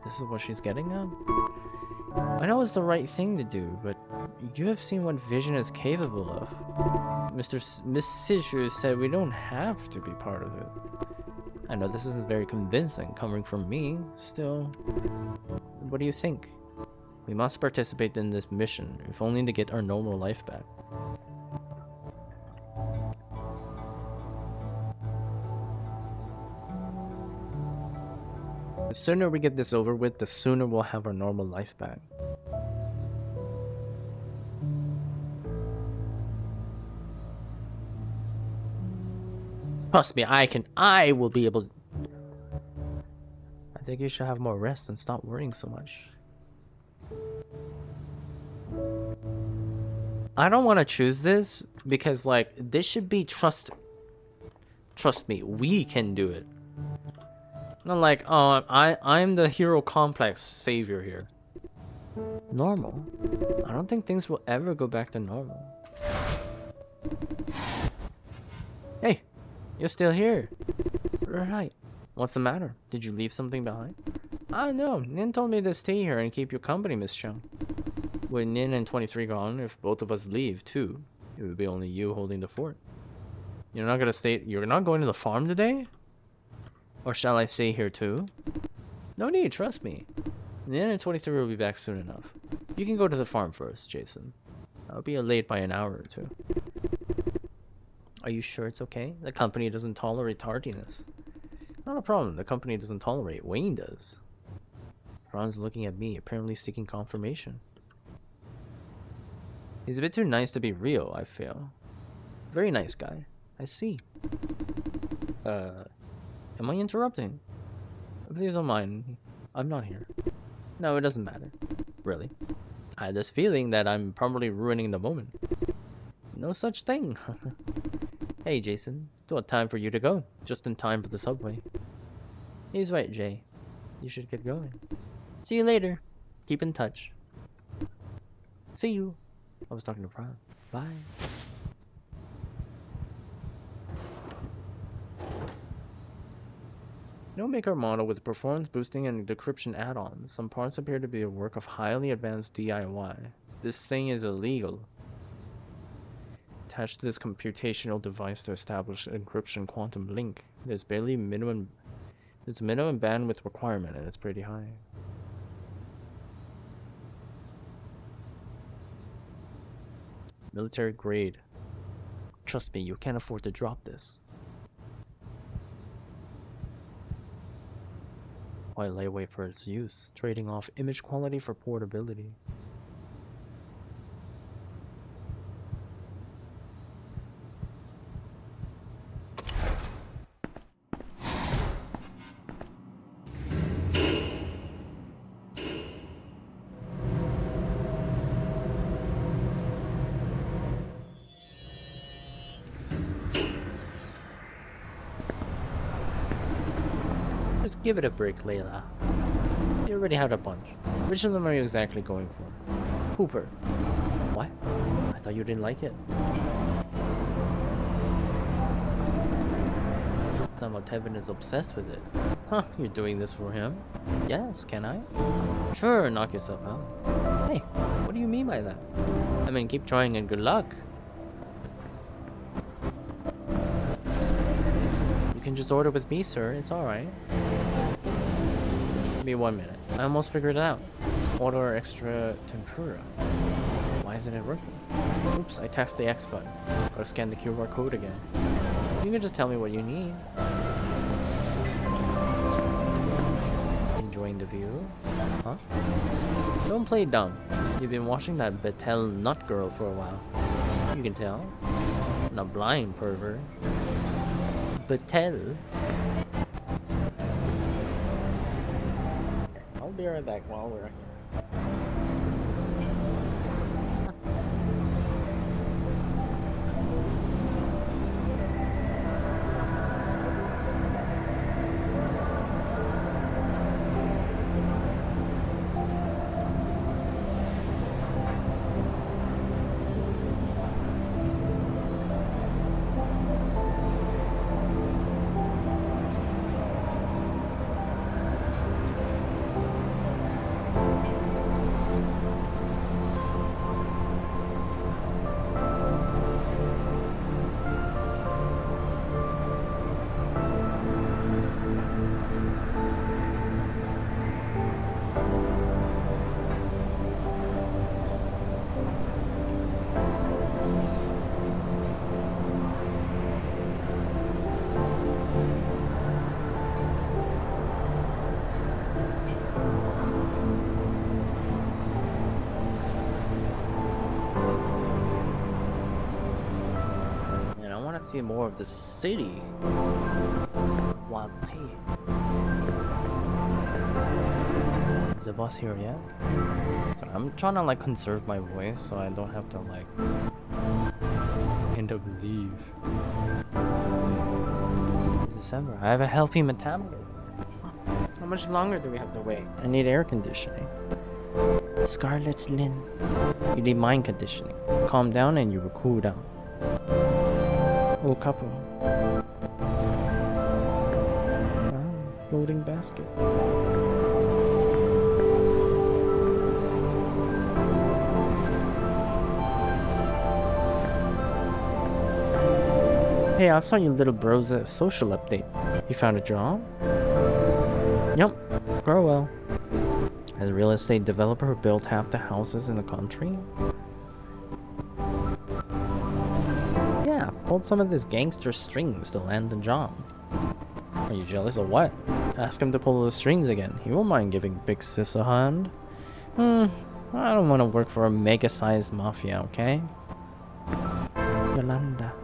This is what she's getting at? I know it's the right thing to do, but you have seen what Vision is capable of. Miss Sishu said we don't have to be part of it. I know this isn't very convincing coming from me, still. What do you think? We must participate in this mission, if only to get our normal life back. The sooner we get this over with, the sooner we'll have our normal life back. Trust me, I will be able to... I think you should have more rest and stop worrying so much. I don't want to choose this because, like, this should be trust me, we can do it. Not like, oh, I'm the hero complex savior here. Normal? I don't think things will ever go back to normal. Hey, you're still here. Right. What's the matter? Did you leave something behind? No. Nin told me to stay here and keep you company, Miss Chung. With Nin and 23 gone, if both of us leave too, it would be only you holding the fort. You're not going to the farm today? Or shall I stay here too? No need, trust me. Nin and 23 will be back soon enough. You can go to the farm first, Jason. I'll be late by an hour or two. Are you sure it's okay? The company doesn't tolerate tardiness. Not a problem. The company doesn't tolerate. Wayne does. Ron's looking at me, apparently seeking confirmation. He's a bit too nice to be real, I feel. Very nice guy. I see. Am I interrupting? Please don't mind. I'm not here. No, it doesn't matter. Really. I had this feeling that I'm probably ruining the moment. No such thing. Hey, Jason. Still time for you to go. Just in time for the subway. He's right, Jay. You should get going. See you later. Keep in touch. See you. I was talking to Ron. Bye. No maker model with performance boosting and decryption add-ons. Some parts appear to be a work of highly advanced DIY. This thing is illegal. Attached to this computational device to establish encryption quantum link. There's a minimum bandwidth requirement, and it's pretty high. Military grade. Trust me, you can't afford to drop this. Quite lightweight for its use, trading off image quality for portability. Just give it a break, Layla. You already had a bunch. Which of them are you exactly going for? Hooper. What? I thought you didn't like it. Somehow Tevin is obsessed with it. Huh, you're doing this for him? Yes, can I? Sure, knock yourself out. Hey, what do you mean by that? I mean, keep trying and good luck. You can just order with me, sir. It's alright. Give me 1 minute. I almost figured it out. Order extra tempura. Why isn't it working? Oops, I tapped the X button. Gotta scan the QR code again. You can just tell me what you need. Enjoying the view? Huh? Don't play dumb. You've been watching that Betel nut girl for a while. You can tell. I'm not blind, pervert. Betel. I'll be right back while we're here. See more of the city while paying. Is the boss here yet? Sorry, I'm trying to like conserve my voice so I don't have to like end up leave. It's December. I have a healthy metabolism. How much longer do we have to wait? I need air conditioning. Scarlet Lynn. You need mind conditioning. Calm down and you will cool down. Oh, couple. Wow, floating basket. Hey, I saw your little bros at a social update. You found a job? Yep, grow well. As a real estate developer who built half the houses in the country? Yeah, pulled some of this gangster strings to land the job. Are you jealous or what? Ask him to pull the strings again. He won't mind giving Big Sis a hand. I don't want to work for a mega-sized mafia, okay? Yolanda.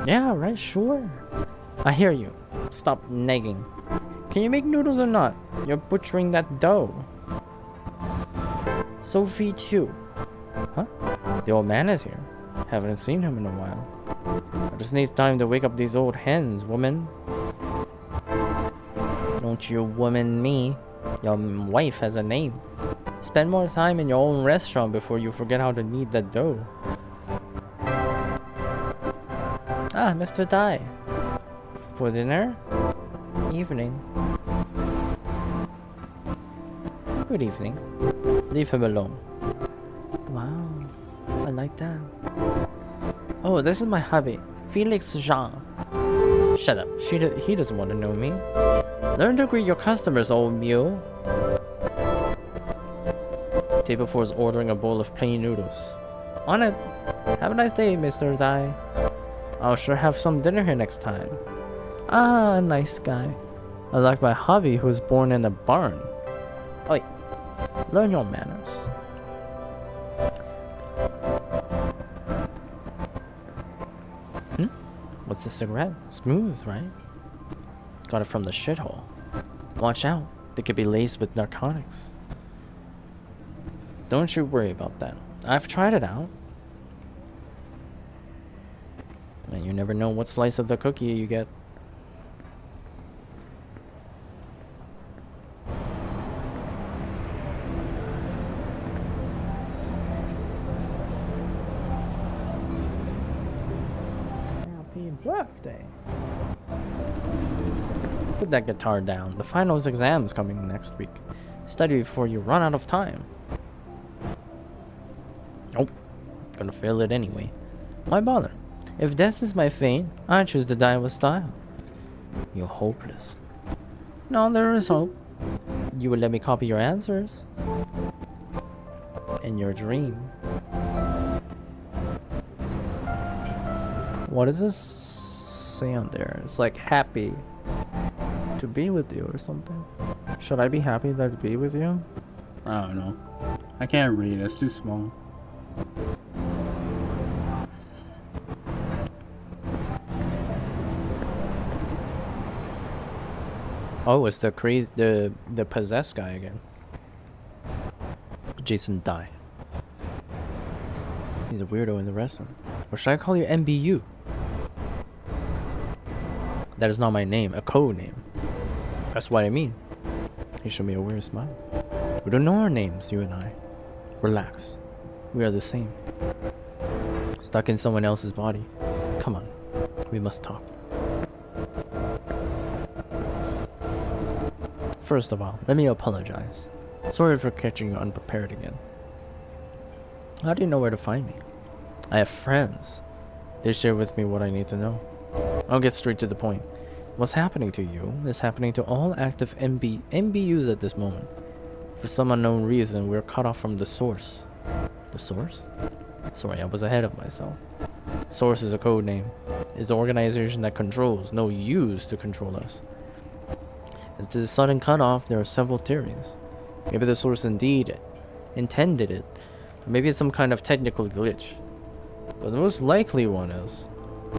Yeah, right, sure. I hear you. Stop nagging. Can you make noodles or not? You're butchering that dough. Sophie too. Huh? The old man is here. Haven't seen him in a while. I just need time to wake up these old hens, woman. Don't you woman me. Your wife has a name. Spend more time in your own restaurant before you forget how to knead that dough. Ah, Mr. Dai. For dinner? Evening. Good evening. Leave him alone. Wow, I like that. Oh, this is my hubby, Felix Jean. Shut up, he doesn't want to know me. Learn to greet your customers, old mule. Table 4 is ordering a bowl of plain noodles. On it. Have a nice day, Mr. Dai. I'll sure have some dinner here next time. Ah, nice guy. I like my hubby who was born in a barn. Oi, learn your manners. What's the cigarette? Smooth, right? Got it from the shithole. Watch out, they could be laced with narcotics. Don't you worry about that. I've tried it out. And you never know what slice of the cookie you get. Happy birthday. Put that guitar down. The finals exam is coming next week. Study before you run out of time. Nope. Gonna fail it anyway. Why bother? If death is my fate, I choose to die with style. You're hopeless. No, there is hope. You would let me copy your answers. And your dream. What does this say on there? It's like happy to be with you or something. Should I be happy to be with you? I don't know. I can't read, it's too small. Oh, it's the crazy, the possessed guy again. Jason Dai. He's a weirdo in the restaurant. Or should I call you MBU? That is not my name, a code name. That's what I mean. He showed me a weird smile. We don't know our names, you and I. Relax. We are the same. Stuck in someone else's body. Come on. We must talk. First of all, let me apologize. Sorry for catching you unprepared again. How do you know where to find me? I have friends. They share with me what I need to know. I'll get straight to the point. What's happening to you is happening to all active MBUs at this moment. For some unknown reason, we're cut off from the source. The source? Sorry, I was ahead of myself. Source is a code name. It's the organization that controls, no use to control us. As to the sudden cutoff, there are several theories. Maybe the source indeed intended it, or maybe it's some kind of technical glitch. But the most likely one is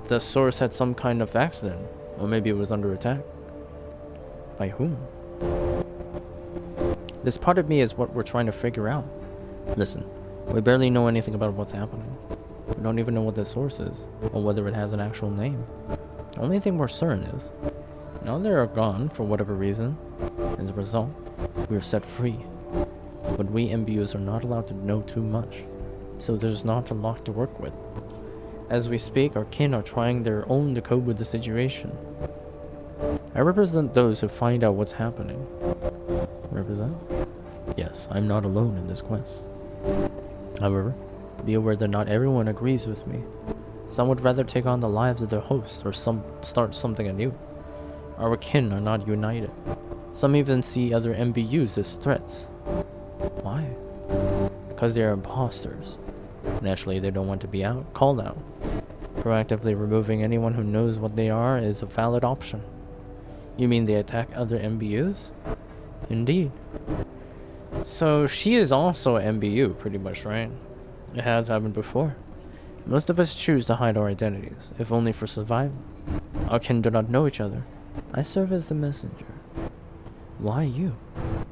the source had some kind of accident, or maybe it was under attack. By whom? This part of me is what we're trying to figure out. Listen, we barely know anything about what's happening. We don't even know what the source is, or whether it has an actual name. The only thing we're certain is, now they are gone for whatever reason. As a result, we are set free. But we MBUs are not allowed to know too much, so there's not a lot to work with. As we speak, our kin are trying their own to cope with the situation. I represent those who find out what's happening. Represent? Yes, I'm not alone in this quest. However, be aware that not everyone agrees with me. Some would rather take on the lives of their hosts or start something anew. Our kin are not united. Some even see other MBUs as threats. Why? Because they are imposters. Naturally, they don't want to be called out. Proactively removing anyone who knows what they are is a valid option. You mean they attack other MBUs? Indeed. So she is also an MBU, pretty much, right? It has happened before. Most of us choose to hide our identities, if only for survival. Our kin do not know each other. I serve as the messenger. Why you?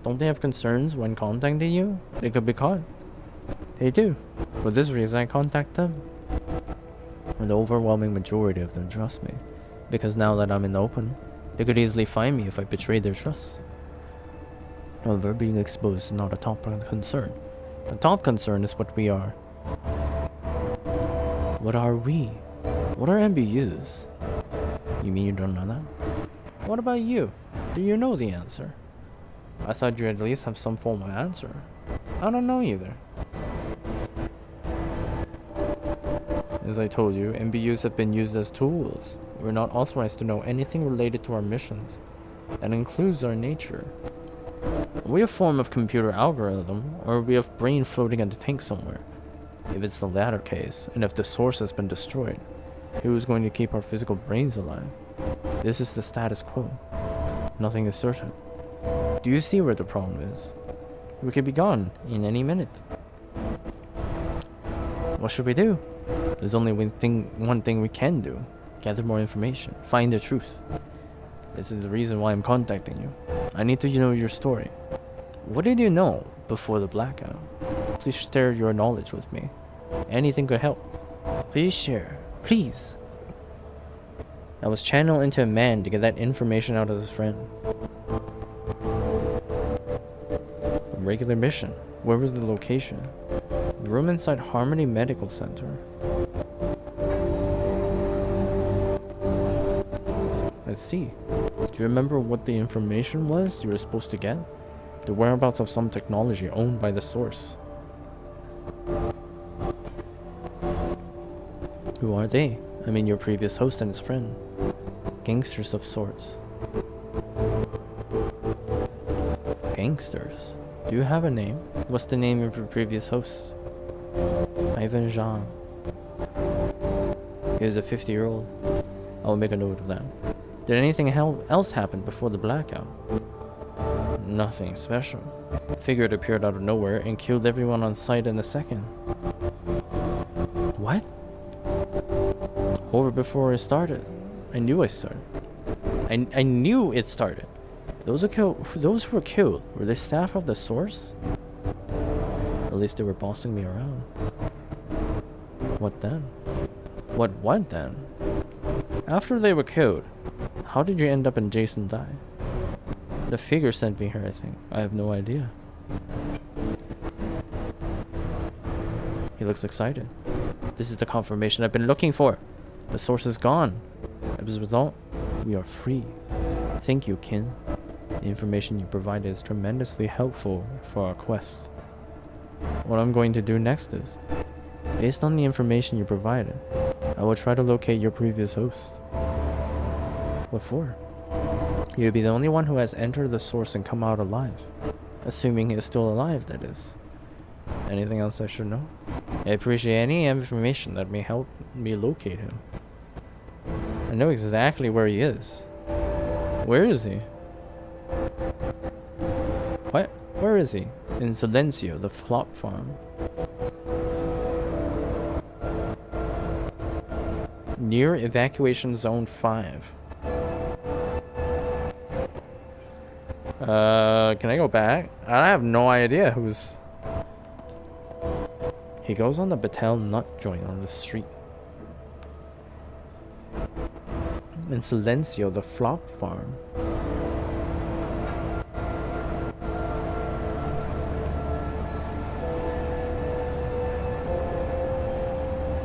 Don't they have concerns when contacting you? They could be caught. They do. For this reason, I contact them. And the overwhelming majority of them trust me, because now that I'm in the open, they could easily find me if I betray their trust. However, being exposed is not a top concern. The top concern is what we are. What are we? What are MBUs? You mean you don't know that? What about you? Do you know the answer? I thought you at least have some form of answer. I don't know either. As I told you, MBUs have been used as tools. We're not authorized to know anything related to our missions. That includes our nature. Are we a form of computer algorithm, or are we a brain floating in the tank somewhere? If it's the latter case, and if the source has been destroyed, who's going to keep our physical brains alive? This is the status quo. Nothing is certain. Do you see where the problem is? We could be gone in any minute. What should we do? There's only one thing we can do. Gather more information. Find the truth. This is the reason why I'm contacting you. I need to know your story. What did you know before the blackout? Please share your knowledge with me. Anything could help. Please share. Please. I was channeled into a man to get that information out of his friend. A regular mission. Where was the location? The room inside Harmony Medical Center. Let's see. Do you remember what the information was you were supposed to get? The whereabouts of some technology owned by the source. Who are they? I mean your previous host and his friend. Gangsters of sorts. Gangsters? Do you have a name? What's the name of your previous host? Ivan Jean. He was a 50-year-old. I'll make a note of that. Did anything else happen before the blackout? Nothing special. Figure it appeared out of nowhere and killed everyone on sight in a second. What? Over before it started. I knew it started. I knew it started. Those who were killed, were they staff of the source? At least they were bossing me around. What then? What then? After they were killed, how did you end up in Jason Die? The figure sent me here, I think. I have no idea. He looks excited. This is the confirmation I've been looking for. The source is gone. As a result, we are free. Thank you, kin. The information you provided is tremendously helpful for our quest. What I'm going to do next is, based on the information you provided, I will try to locate your previous host. What for? You'll be the only one who has entered the source and come out alive. Assuming he is still alive, that is. Anything else I should know? I appreciate any information that may help me locate him. I know exactly where he is. Where is he? What? Where is he? In Silencio, the flop farm. Near evacuation zone 5. Can I go back? I have no idea who's... He goes on the Battelle nut joint on the street. In Silencio, the flop farm.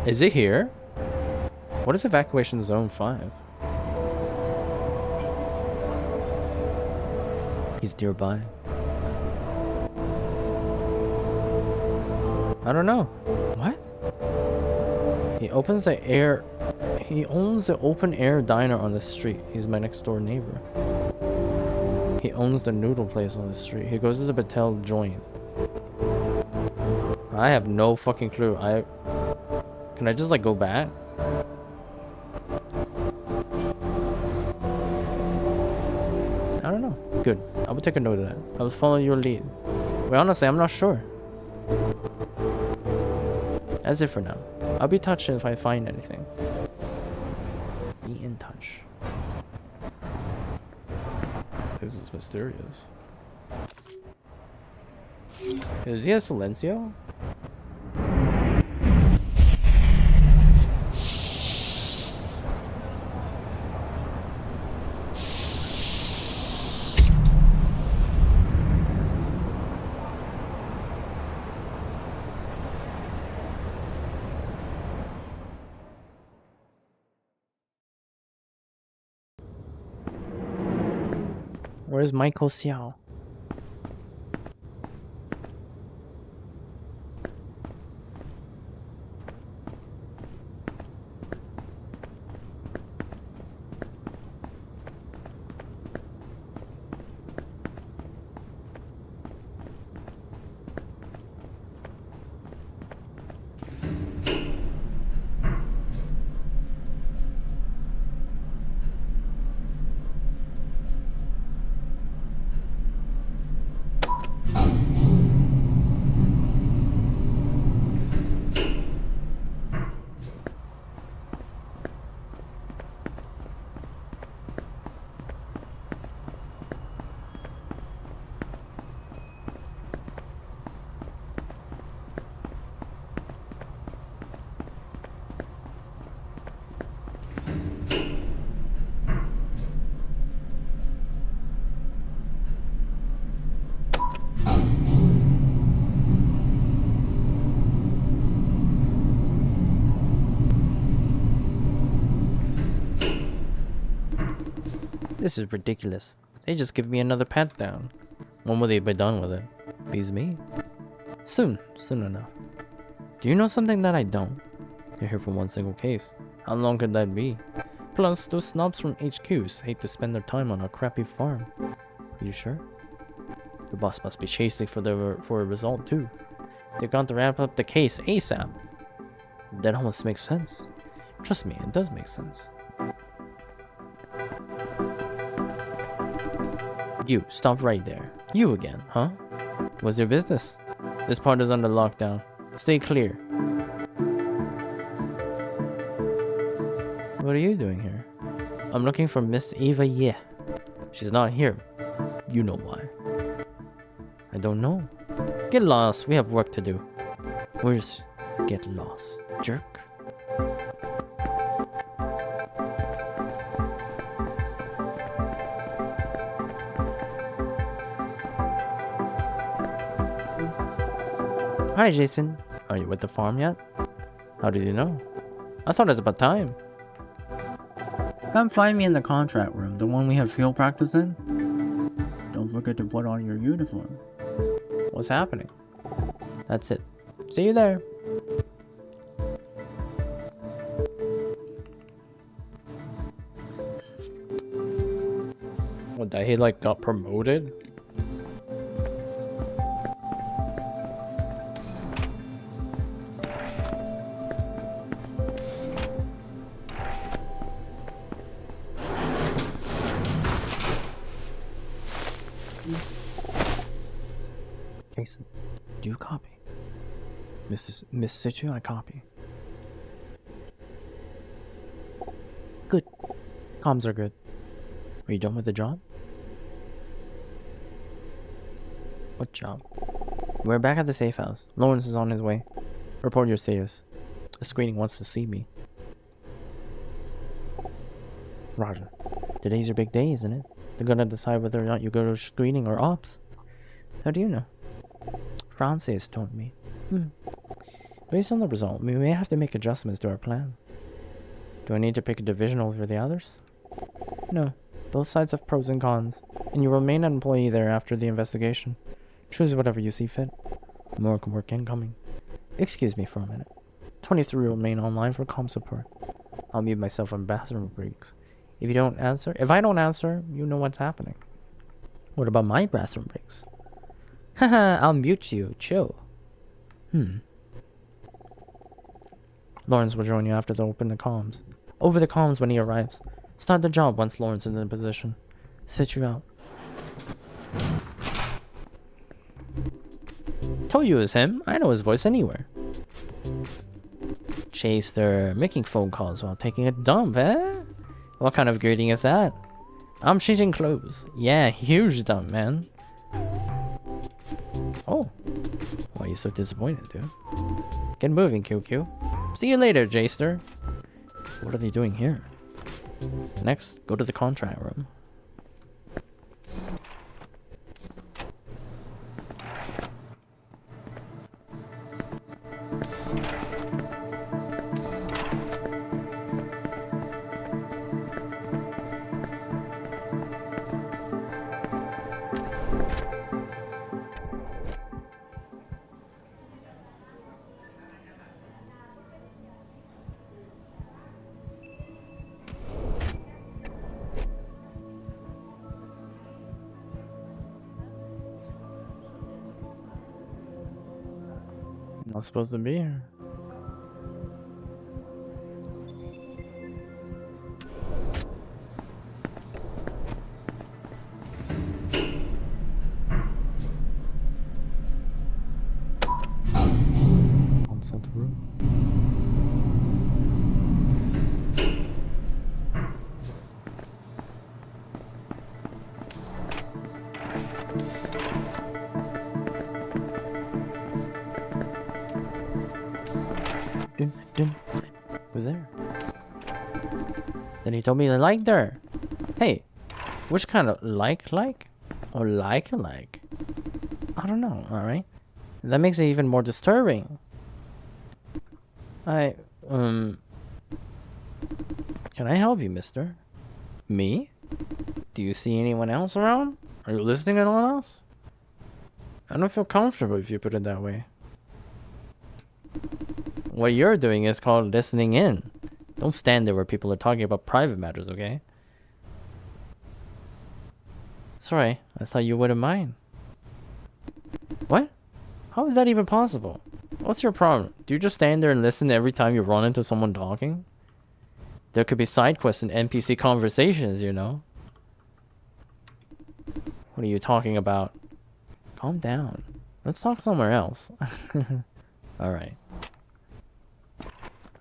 Is it here? What is evacuation zone 5? He's nearby. I don't know. What? He owns the open air diner on the street. He's my next door neighbor. He owns the noodle place on the street. He goes to the Battelle joint. I have no fucking clue. Can I just like go back? I don't know. Good. I will take a note of that. I will follow your lead. Well, honestly, I'm not sure. That's it for now. I'll be touched if I find anything. Be in touch. This is mysterious. Is he a Silencio? Where's Michael Xiao? This is ridiculous. They just give me another pat down. When will they be done with it? Beats me. Soon enough. Do you know something that I don't? You're here for one single case. How long could that be? Plus, those snobs from HQs hate to spend their time on a crappy farm. Are you sure? The boss must be chasing for a result too. They've got to wrap up the case ASAP. That almost makes sense. Trust me, it does make sense. You, stop right there. You again, huh? What's your business? This part is under lockdown. Stay clear. What are you doing here? I'm looking for Miss Eva Ye. She's not here. You know why. I don't know. Get lost. We have work to do. Where's get lost, jerk? Hi, Jason. Are you at the farm yet? How did you know? I thought it was about time. Come find me in the contract room, the one we have field practice in. Don't forget to put on your uniform. What's happening? That's it. See you there. What, that he like got promoted? Jason, do you copy? Miss Situ, I copy. Good. Comms are good. Are you done with the job? What job? We're back at the safe house. Lawrence is on his way. Report your status. The screening wants to see me. Roger. Today's your big day, isn't it? They're gonna decide whether or not you go to screening or ops. How do you know? Francis told me. Based on the result, we may have to make adjustments to our plan. Do I need to pick a division over the others? No. Both sides have pros and cons, and you remain an employee there after the investigation. Choose whatever you see fit. More work incoming. Excuse me for a minute. 23 will remain online for comm support. I'll mute myself on bathroom breaks. If I don't answer, you know what's happening. What about my bathroom breaks? Haha, I'll mute you. Chill. Lawrence will join you after they open the comms. Over the comms when he arrives. Start the job once Lawrence is in position. Sit you out. Told you it was him. I know his voice anywhere. Chaser, making phone calls while taking a dump, eh? What kind of greeting is that? I'm changing clothes. Yeah, huge dump, man. Oh. Why are you so disappointed, dude? Get moving, QQ. See you later, Jaster. What are they doing here? Next, go to the contract room. Not supposed to be here. Consent room. Who's there? Then he told me he liked her. Hey, which kind of like? Or like? I don't know, alright? That makes it even more disturbing. Can I help you, mister? Me? Do you see anyone else around? Are you listening to anyone else? I don't feel comfortable if you put it that way. What you're doing is called listening in. Don't stand there where people are talking about private matters, okay? Sorry, I thought you wouldn't mind. What? How is that even possible? What's your problem? Do you just stand there and listen every time you run into someone talking? There could be side quests and NPC conversations, you know? What are you talking about? Calm down. Let's talk somewhere else. Alright.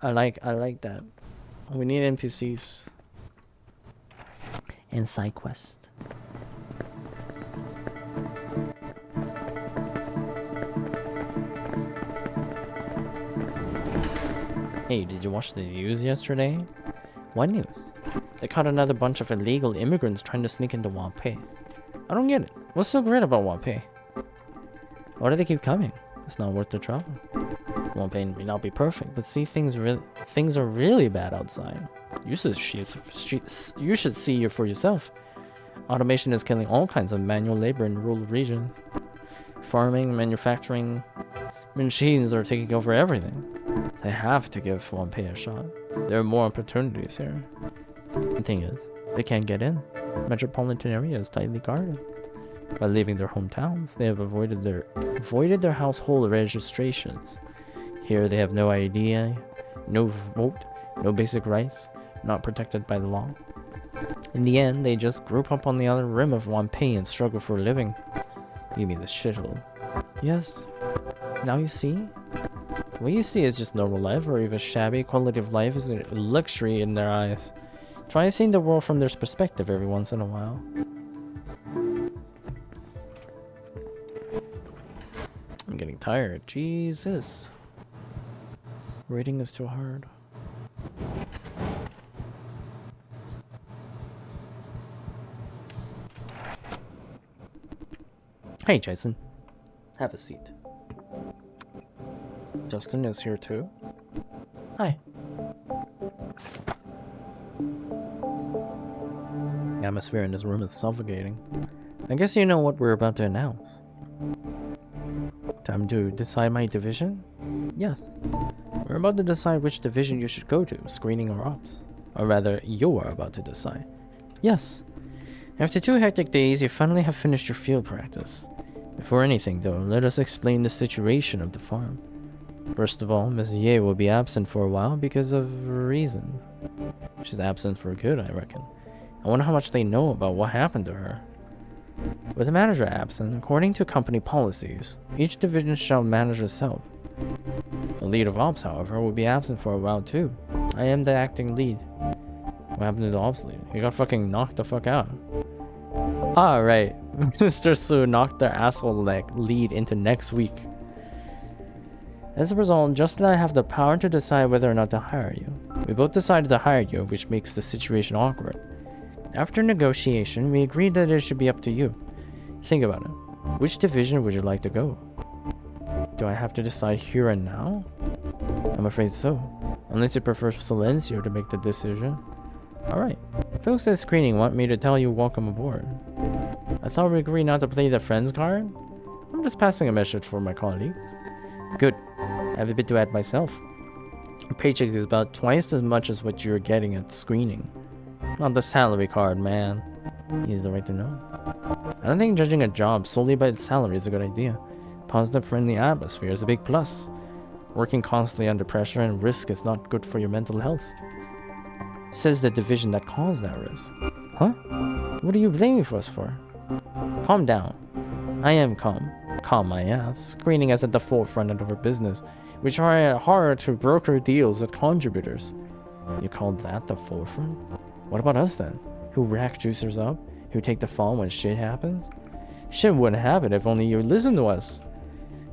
I like that. We need NPCs. And side quests. Hey, did you watch the news yesterday? What news? They caught another bunch of illegal immigrants trying to sneak into Wampei. I don't get it. What's so great about Wampei? Why do they keep coming? It's not worth the trouble. Wampei may not be perfect, but see, things are really bad outside. You should see it for yourself. Automation is killing all kinds of manual labor in rural region. Farming, manufacturing, machines are taking over everything. They have to give Wampei a shot. There are more opportunities here. The thing is, they can't get in. Metropolitan area is tightly guarded. By leaving their hometowns, they have avoided their household registrations. Here they have no ID, no vote, no basic rights, not protected by the law. In the end, they just group up on the other rim of Wampei and struggle for a living. You mean the shithole? Yes. Now you see? What you see is just normal life, or even shabby quality of life is a luxury in their eyes. Try seeing the world from their perspective every once in a while. I'm getting tired. Jesus. Reading is too hard. Hey, Jason. Have a seat. Justin is here too. Hi. The atmosphere in this room is suffocating. I guess you know what we're about to announce. Time to decide my division? Yes. We're about to decide which division you should go to, screening or ops. Or rather, you are about to decide. Yes. After 2 hectic days, you finally have finished your field practice. Before anything, though, let us explain the situation of the farm. First of all, Miss Ye will be absent for a while because of reasons. She's absent for good, I reckon. I wonder how much they know about what happened to her. With the manager absent, according to company policies, each division shall manage itself. The lead of ops, however, will be absent for a while too. I am the acting lead. What happened to the ops lead? He got fucking knocked the fuck out. Ah, right. Mr. Su knocked their asshole lead into next week. As a result, Justin and I have the power to decide whether or not to hire you. We both decided to hire you, which makes the situation awkward. After negotiation, we agreed that it should be up to you. Think about it. Which division would you like to go? Do I have to decide here and now? I'm afraid so. Unless you prefer Silencio to make the decision. Alright. Folks at screening want me to tell you welcome aboard. I thought we agreed not to play the friends card? I'm just passing a message for my colleagues. Good. I have a bit to add myself. Your paycheck is about twice as much as what you're getting at screening. Not the salary card, man. He has the right to know. I don't think judging a job solely by its salary is a good idea. Positive, friendly atmosphere is a big plus. Working constantly under pressure and risk is not good for your mental health. Says the division that caused that risk. Huh? What are you blaming us for? Calm down. I am calm. Calm my ass. Screening is at the forefront of our business. We try hard to broker deals with contributors. You call that the forefront? What about us then? Who rack juicers up? Who take the fall when shit happens? Shit wouldn't happen if only you listened to us.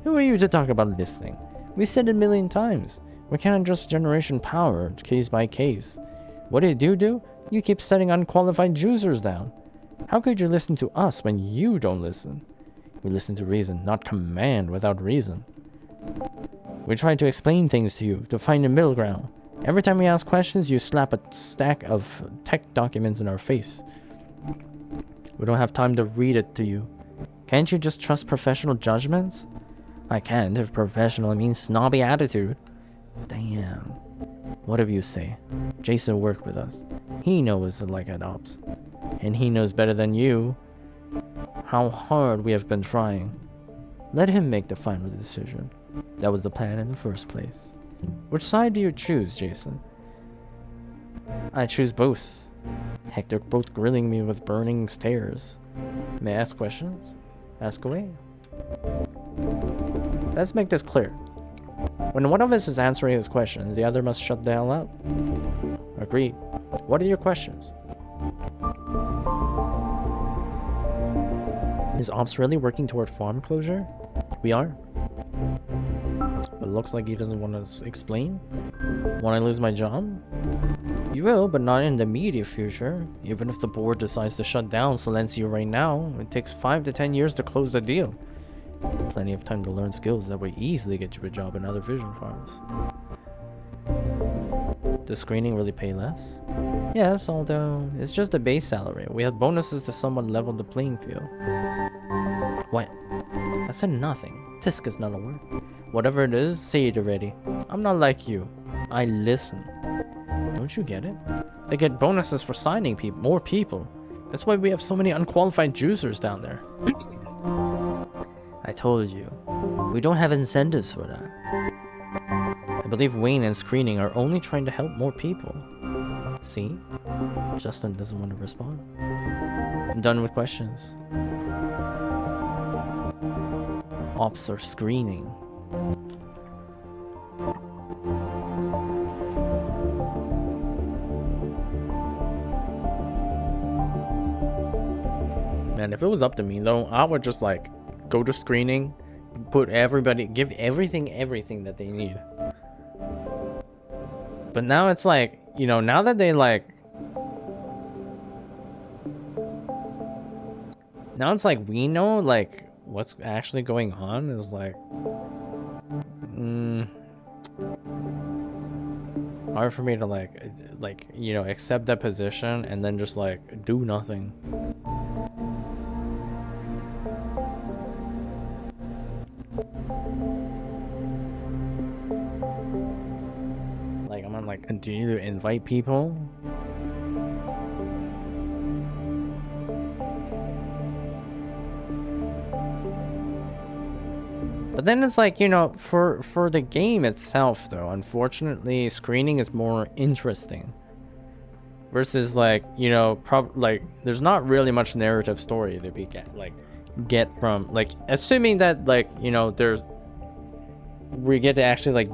Who are you to talk about listening? We said it a million times. We can't adjust generation power case by case. What did you do? You keep setting unqualified juicers down. How could you listen to us when you don't listen? We listen to reason, not command without reason. We try to explain things to you, to find a middle ground. Every time we ask questions, you slap a stack of tech documents in our face. We don't have time to read it to you. Can't you just trust professional judgments? I can't if professional means snobby attitude. Damn. Whatever you say. Jason worked with us. He knows it like at ops. And he knows better than you how hard we have been trying. Let him make the final decision. That was the plan in the first place. Which side do you choose, Jason? I choose both. Heck, they're both grilling me with burning stares. May I ask questions? Ask away. Let's make this clear. When one of us is answering his question, the other must shut the hell up. Agreed. What are your questions? Is Ops really working toward farm closure? We are. But it looks like he doesn't want to explain. Want I lose my job? You will, but not in the immediate future. Even if the board decides to shut down Silencio right now, it takes 5 to 10 years to close the deal. Plenty of time to learn skills that will easily get you a job in other vision farms. Does screening really pay less? Yes, although it's just the base salary. We have bonuses to somewhat level the playing field. What? I said nothing. Tisk is not a word. Whatever it is, say it already. I'm not like you. I listen. Don't you get it? They get bonuses for signing more people. That's why we have so many unqualified juicers down there. I told you. We don't have incentives for that. I believe Wayne and screening are only trying to help more people. See? Justin doesn't want to respond. I'm done with questions. Ops are screening. Man, if it was up to me though, I would just like go to screening, put everybody, give everything that they need. But now it's like, you know, now that they like... Now it's like we know like what's actually going on is like... hard for me to like, you know, accept that position and then just like do nothing. Like I'm gonna like continue to invite people. But then it's like, you know, for the game itself though, unfortunately screening is more interesting. Versus like, you know, like there's not really much narrative story that we get from like, assuming that like, you know, we get to actually like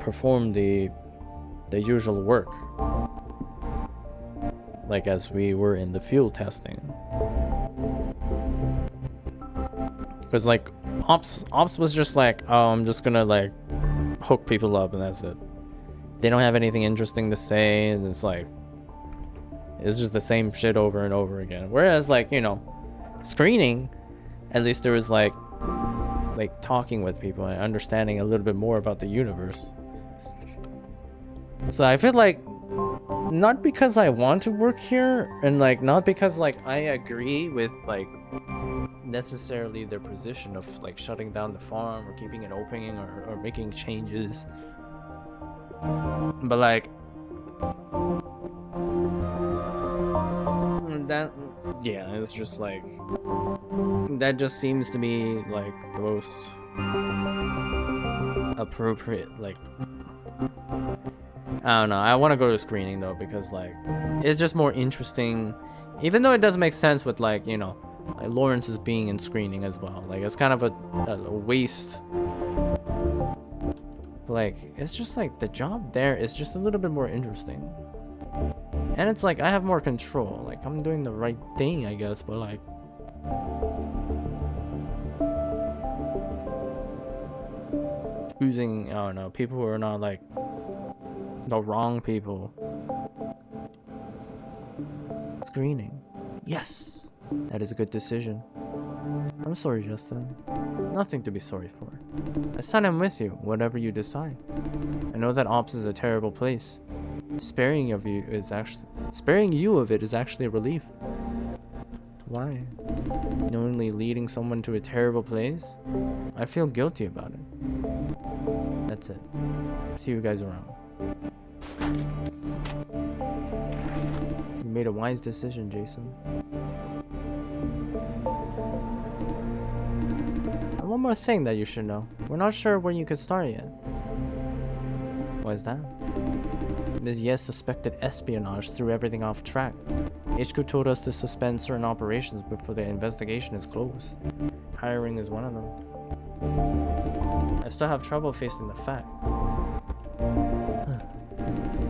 perform the usual work. Like as we were in the field testing. Because like Ops was just like, oh, I'm just gonna like hook people up and that's it. They don't have anything interesting to say and it's like, it's just the same shit over and over again. Whereas like, you know, screening, at least there was like talking with people and understanding a little bit more about the universe. So I feel like, not because I want to work here and like not because like I agree with like necessarily their position of like shutting down the farm or keeping it open or making changes, but like that, yeah, it's just like that just seems to me like the most appropriate. Like I don't know, I want to go to screening though because like it's just more interesting, even though it doesn't make sense with like, you know, like Lawrence is being in screening as well. Like it's kind of a waste. Like it's just like the job there is just a little bit more interesting. And it's like I have more control. Like I'm doing the right thing, I guess, but like choosing, I don't know, people who are not like the wrong people. Screening. Yes. That is a good decision. I'm sorry, Justin. Nothing to be sorry for. I said I'm with you, whatever you decide. I know that Ops is a terrible place. Sparing you of it is actually a relief. Why? Knowingly leading someone to a terrible place? I feel guilty about it. That's it. See you guys around. You made a wise decision, Jason. And one more thing that you should know. We're not sure when you could start yet. Why is that? Ms. Yes suspected espionage threw everything off track. HQ told us to suspend certain operations before the investigation is closed. Hiring is one of them. I still have trouble facing the fact.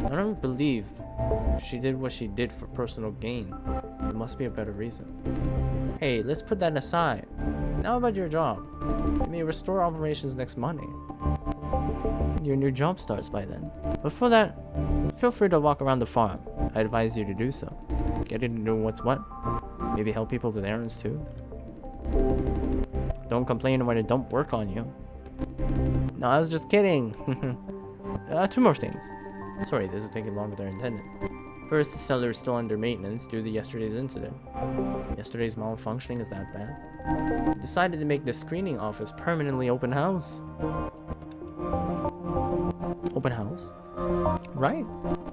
I don't believe she did what she did for personal gain. There must be a better reason. Hey, let's put that aside. Now about your job. You may restore operations next Monday. Your new job starts by then. Before that, feel free to walk around the farm. I advise you to do so. Get in to know what's what. Maybe help people with errands too. Don't complain when it don't work on you. No, I was just kidding. Two more things. Sorry, this is taking longer than intended. First, the cellar is still under maintenance due to yesterday's incident. Yesterday's malfunctioning is that bad. Decided to make the screening office permanently open house. Open house? Right.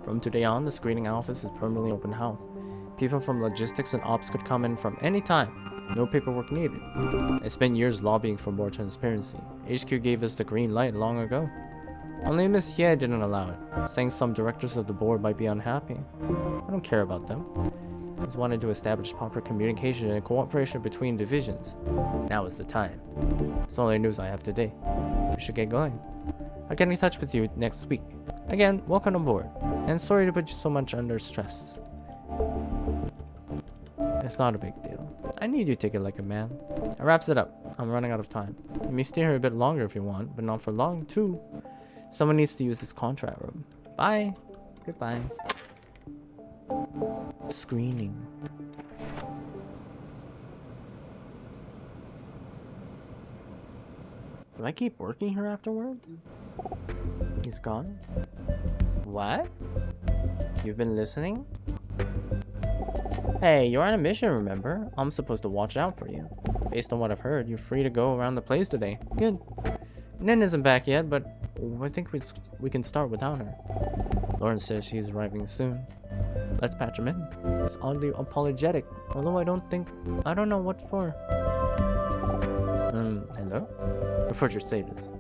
From today on, the screening office is permanently open house. People from logistics and ops could come in from any time. No paperwork needed. I spent years lobbying for more transparency. HQ gave us the green light long ago. Only Miss Ye didn't allow it, saying some directors of the board might be unhappy. I don't care about them. I just wanted to establish proper communication and cooperation between divisions. Now is the time. That's the only news I have today. We should get going. I'll get in touch with you next week. Again, welcome aboard. And sorry to put you so much under stress. It's not a big deal. I need you to take it like a man. That wraps it up. I'm running out of time. You may stay here a bit longer if you want, but not for long, too. Someone needs to use this contract room. Bye. Goodbye. Screening. Will I keep working here afterwards? He's gone? What? You've been listening? Hey, you're on a mission, remember? I'm supposed to watch out for you. Based on what I've heard, you're free to go around the place today. Good. Nin isn't back yet, but I think we can start without her. Lauren says she's arriving soon. Let's patch him in. He's oddly apologetic, although I don't know what for. Hello? Report your status.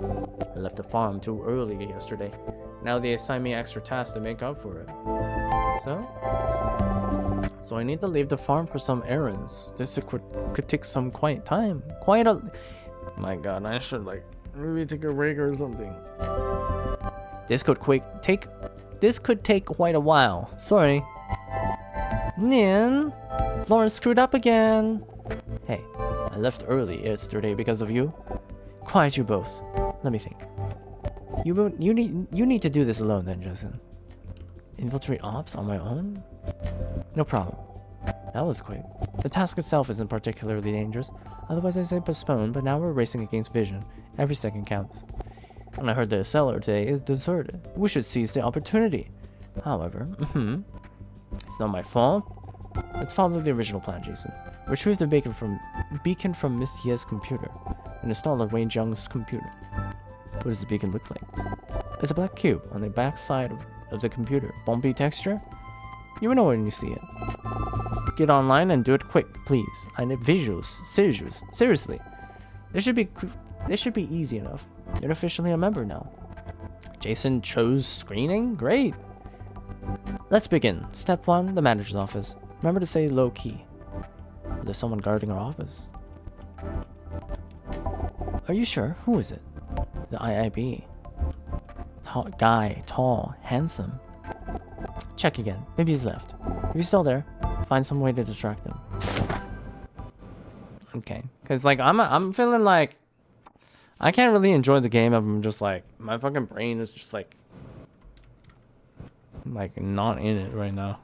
I left the farm too early yesterday. Now they assign me extra tasks to make up for it. So I need to leave the farm for some errands. This could take some quiet time. My god, I should maybe take a break or something. This could take quite a while. Sorry. Nin, Lauren screwed up again. Hey, I left early yesterday because of you. Quiet, you both. Let me think. You need to do this alone then, Jason. Infiltrate ops on my own? No problem. That was quick. The task itself isn't particularly dangerous. Otherwise I say postpone, but now we're racing against Vision. Every second counts. And I heard the cellar today is deserted. We should seize the opportunity. However, it's not my fault. Let's follow the original plan, Jason. Retrieve the beacon from Miss Ye's computer and install it Wayne Jiang's computer. What does the beacon look like? It's a black cube on the back side of the computer. Bumpy texture? You will know when you see it. Get online and do it quick, please. I need visuals. Seriously. This should be easy enough. You're officially a member now. Jason chose screening? Great. Let's begin. Step 1, the manager's office. Remember to stay low key. There's someone guarding our office. Are you sure? Who is it? The IIB. Tall, handsome. Check again. Maybe he's left. If he's still there, find some way to distract him. Okay, because I'm feeling like I can't really enjoy the game if I'm just my fucking brain is just not in it right now.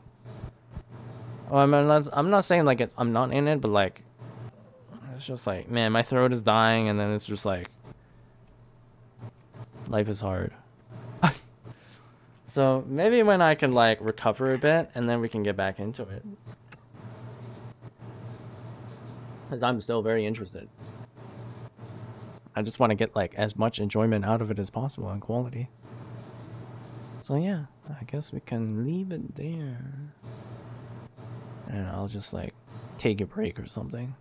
Oh, I mean, I'm not saying I'm not in it, but it's just man, my throat is dying, and then it's just life is hard. So maybe when I can recover a bit, and then we can get back into it. Because I'm still very interested. I just want to get as much enjoyment out of it as possible and quality. So yeah, I guess we can leave it there. And I'll just take a break or something.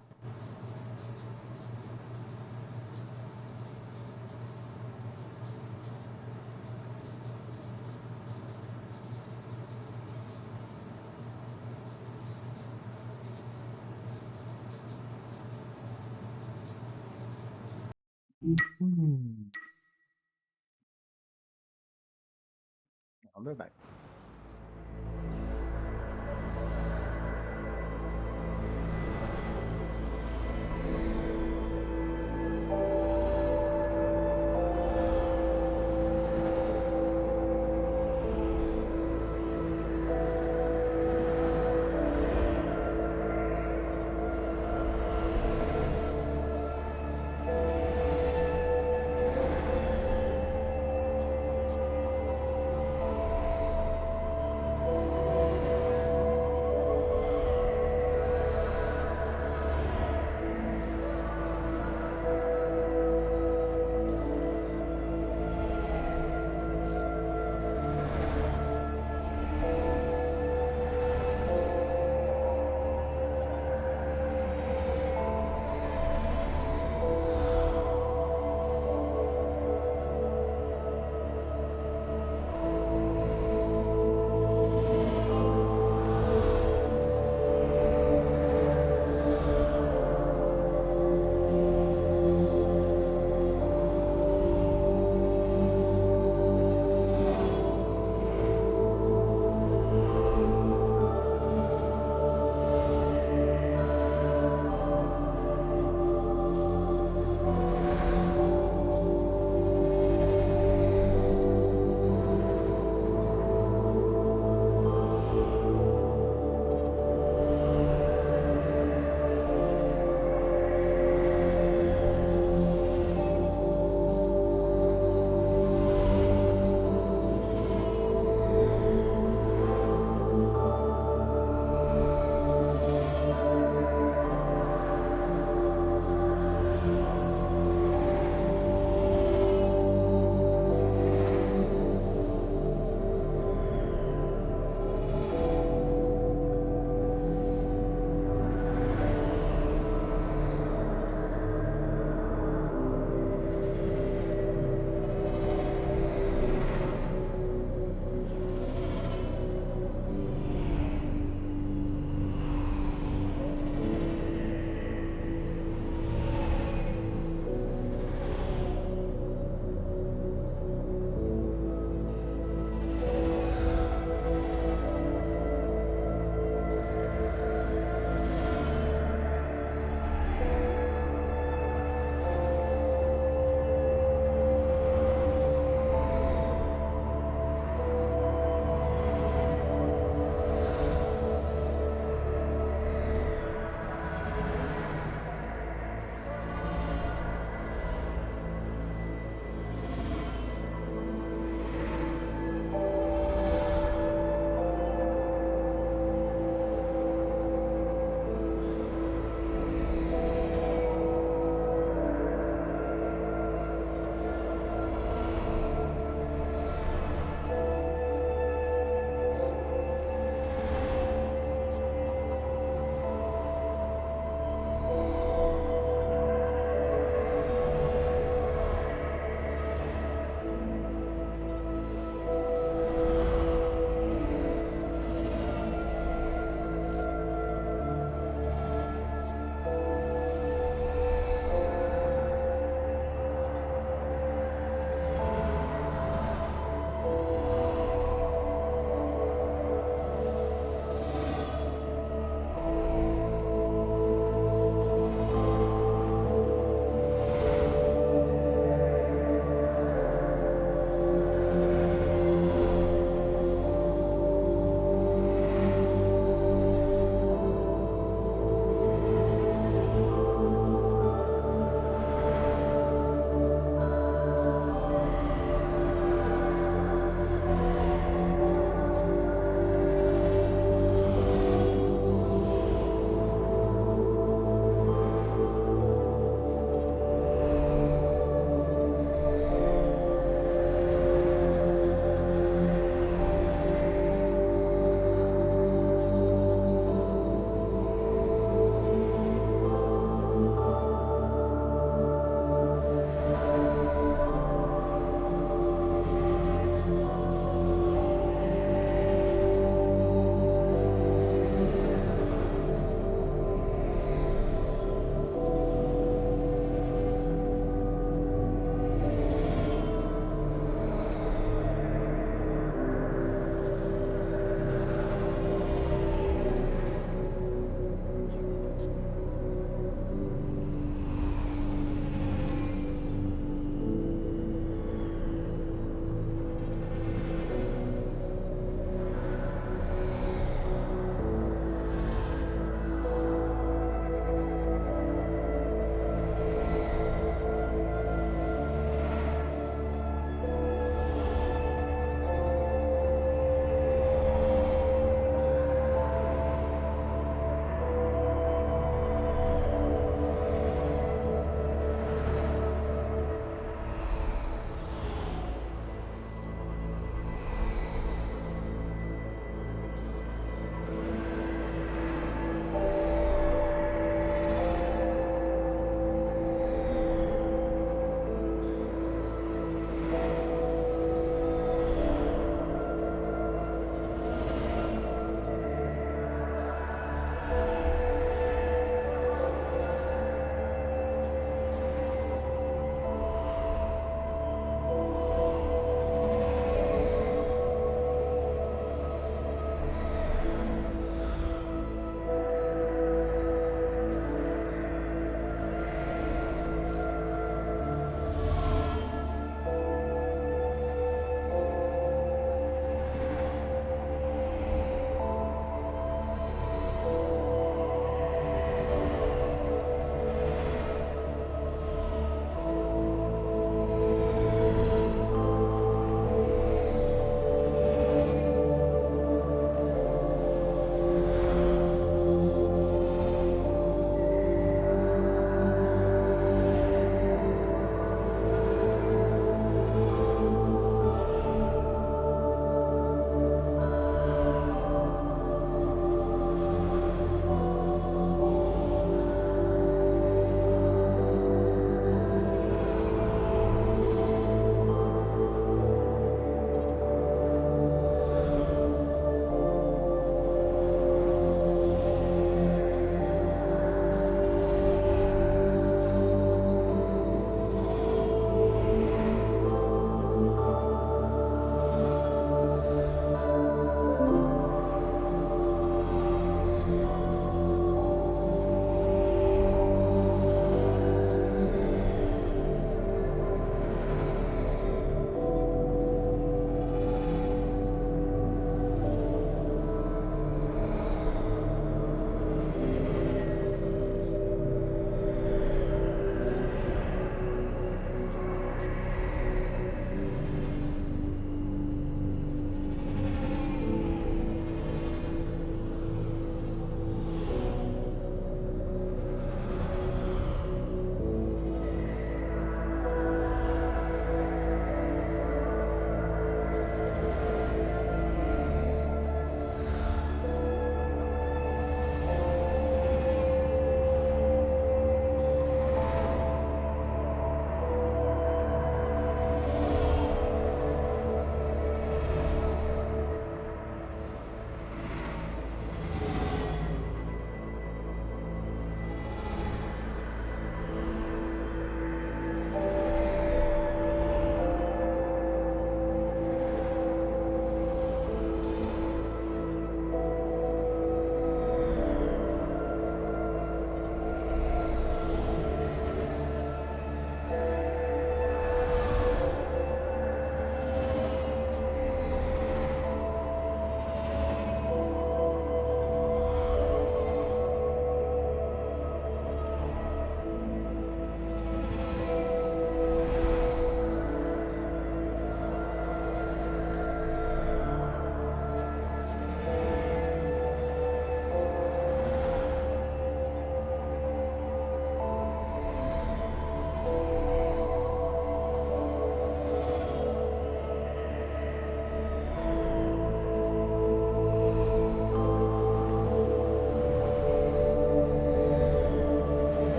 I'll be back.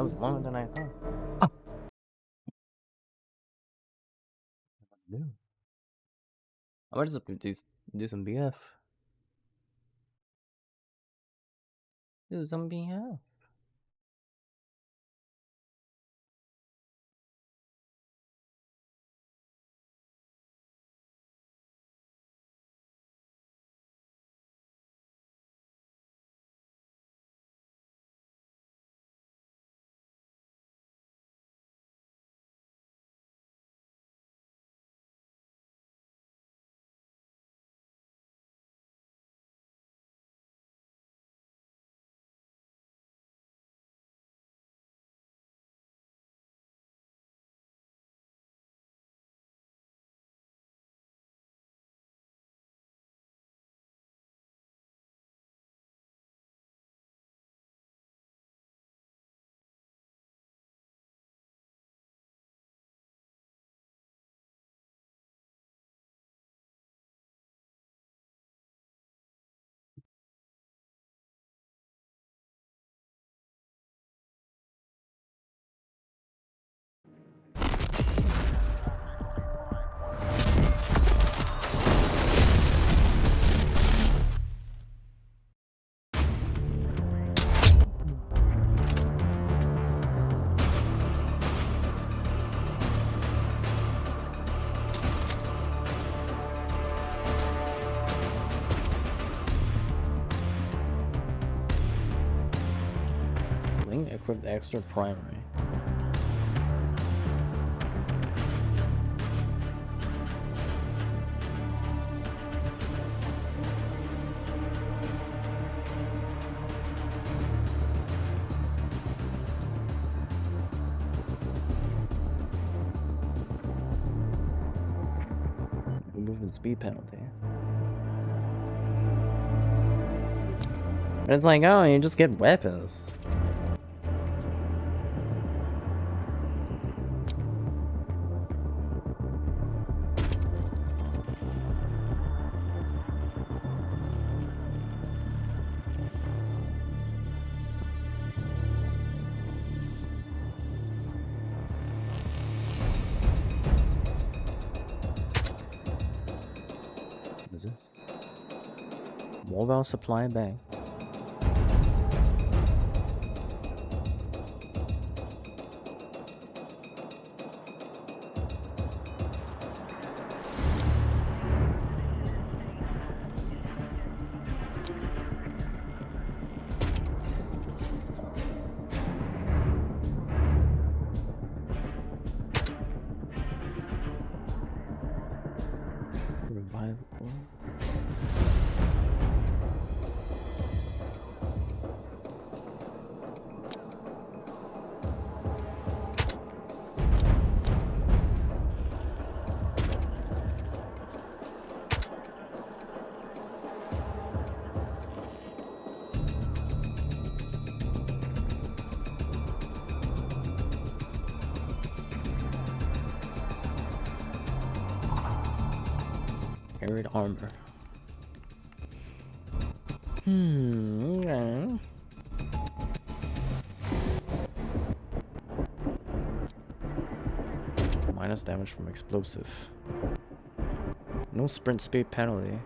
was longer than I thought. Oh. I might just do some BF. Do some BF. Link equipped extra primary. Movement speed penalty. But it's like, oh, you just get weapons. What is this? Mobile supply bank. Revival. Carried armor. Okay. Minus damage from explosive. No sprint speed penalty.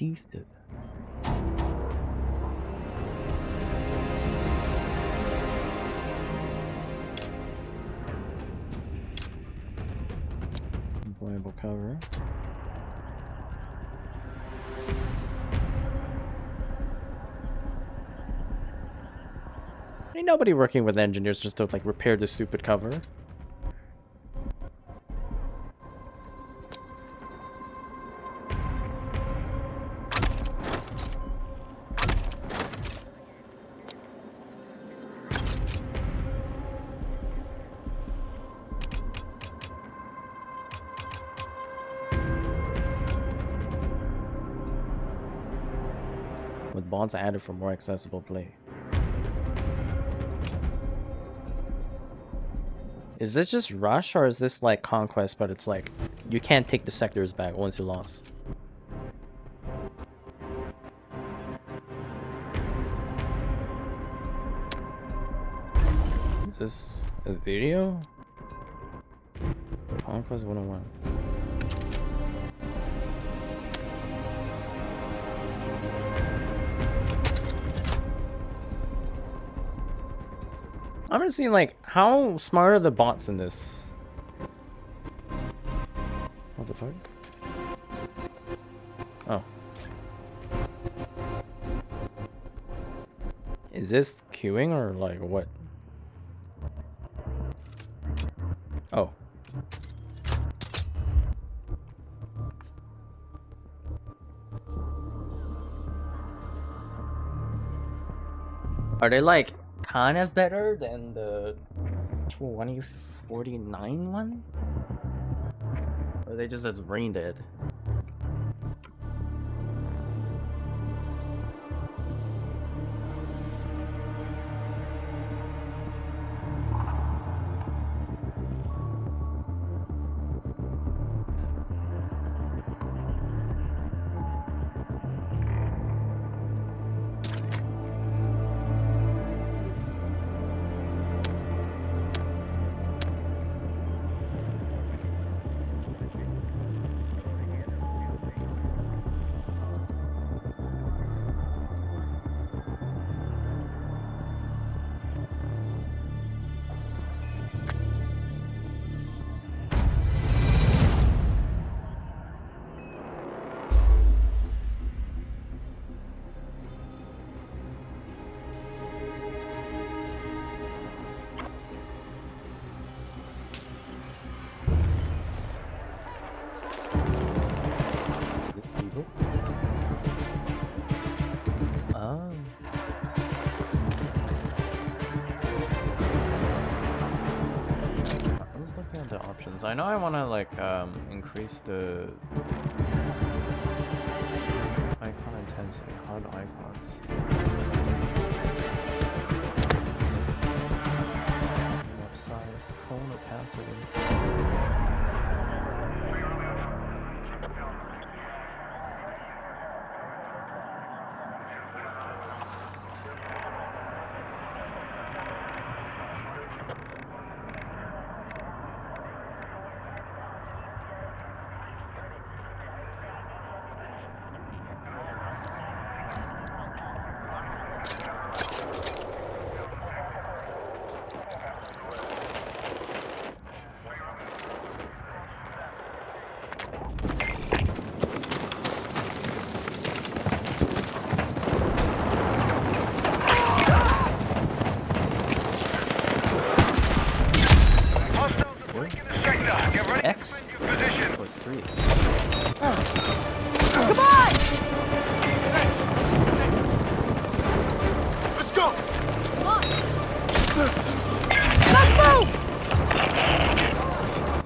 decent. Employable cover. Ain't nobody working with engineers just to like repair the stupid cover. With bonds added for more accessible play. Is this just rush or is this like conquest, but it's like you can't take the sectors back once you lost? Is this a video? Conquest 101. I'm just seeing like how smart are the bots in this? What the fuck? Oh. Is this queuing or like what? Oh. Are they like kind of better than the 2049 one? Or are they just as brain dead? Options. I know I want to like increase the icon intensity, HUD icons. Enough size, cone opacity. X was 3. Come on! Let's go! Come on! Let's move!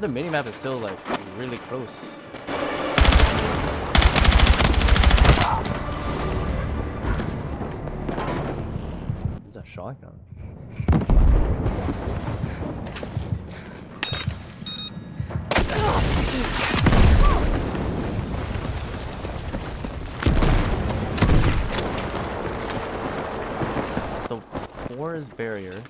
The minimap is still like really close. It's a shotgun. So 4 is barrier.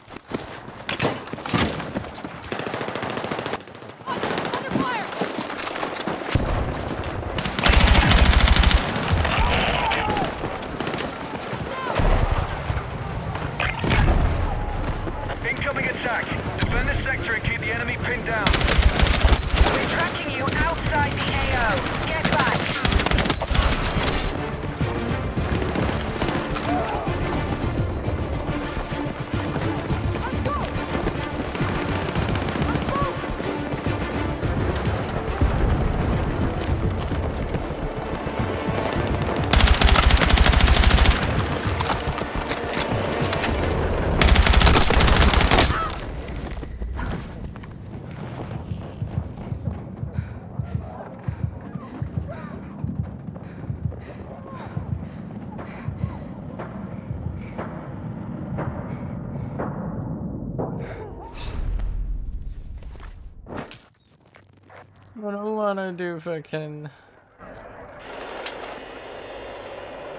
wanna do fucking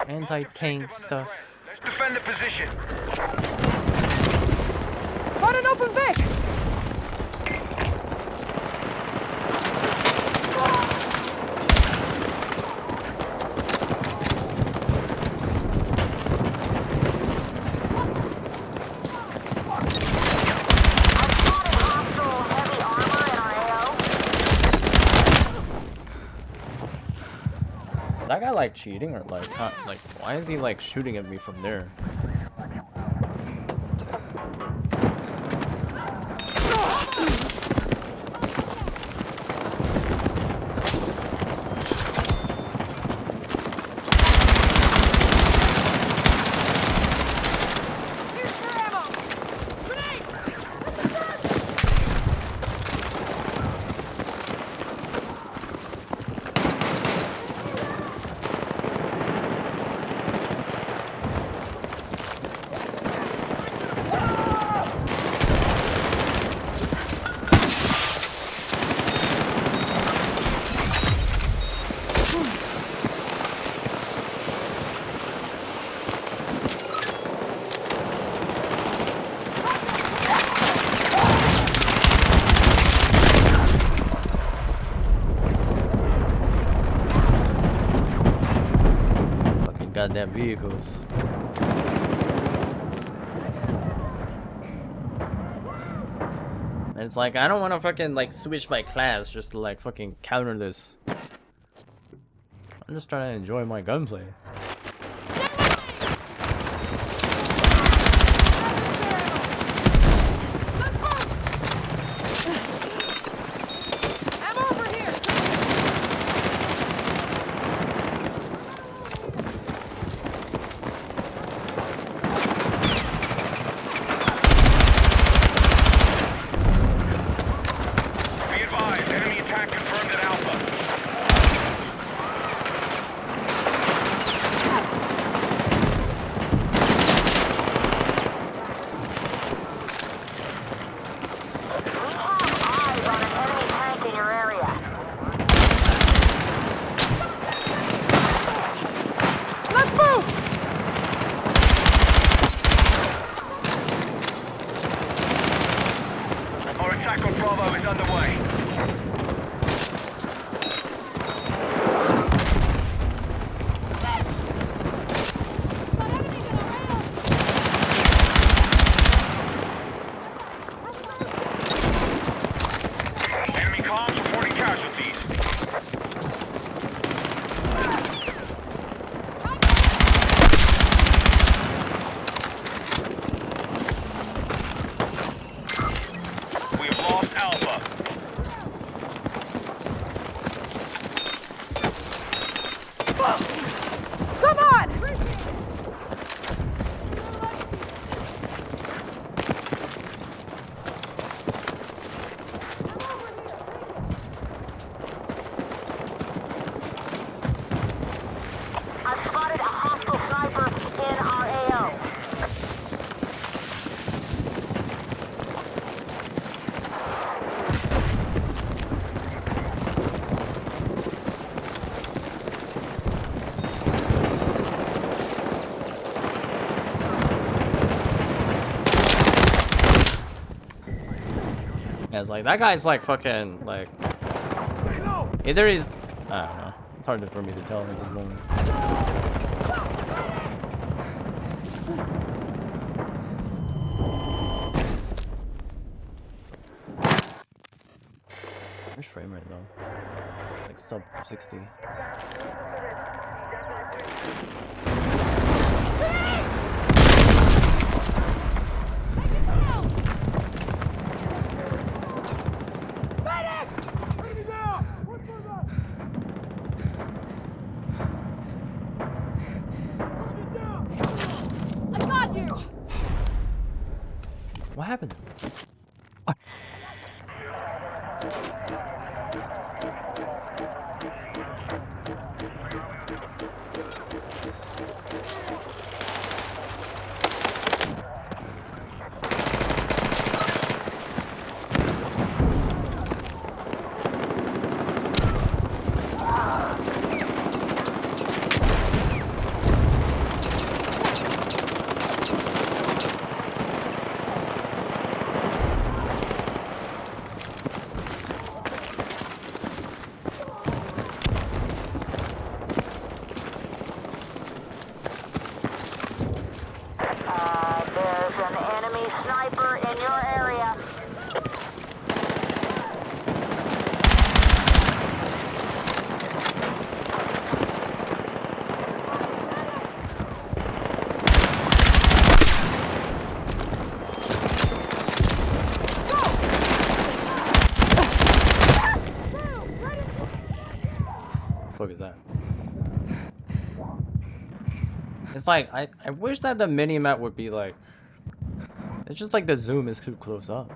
anti-tank stuff. Let's defend the position. Got an open Vic! Is that guy like cheating or like not, like why is he like shooting at me from there? Fucking goddamn vehicles. And it's like I don't want to fucking like switch my class just to like fucking counter this. I'm just trying to enjoy my gunplay. I'm over here! Be advised, enemy attack confirmed at Alpha. Let's move! Our attack on Bravo is underway. Enemy comms reporting casualties. We have lost Alpha. Come on! I've spotted a hostile sniper in our AO. Yeah, it's like that guy's like fucking like either he's I don't know. It's hard for me to tell at this moment. Where's frame rate though? Like sub 60. I got you! What happened? It's like I wish that the mini map would be like. It's just like the zoom is too close up.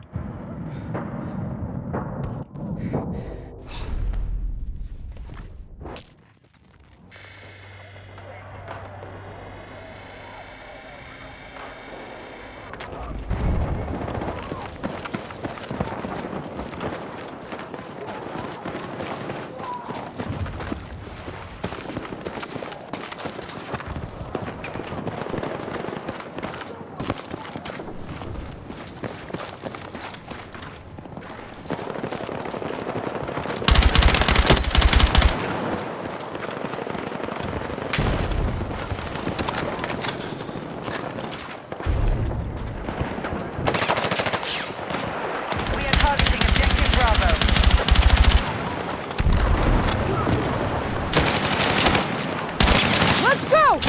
We are targeting objective Bravo. Let's go!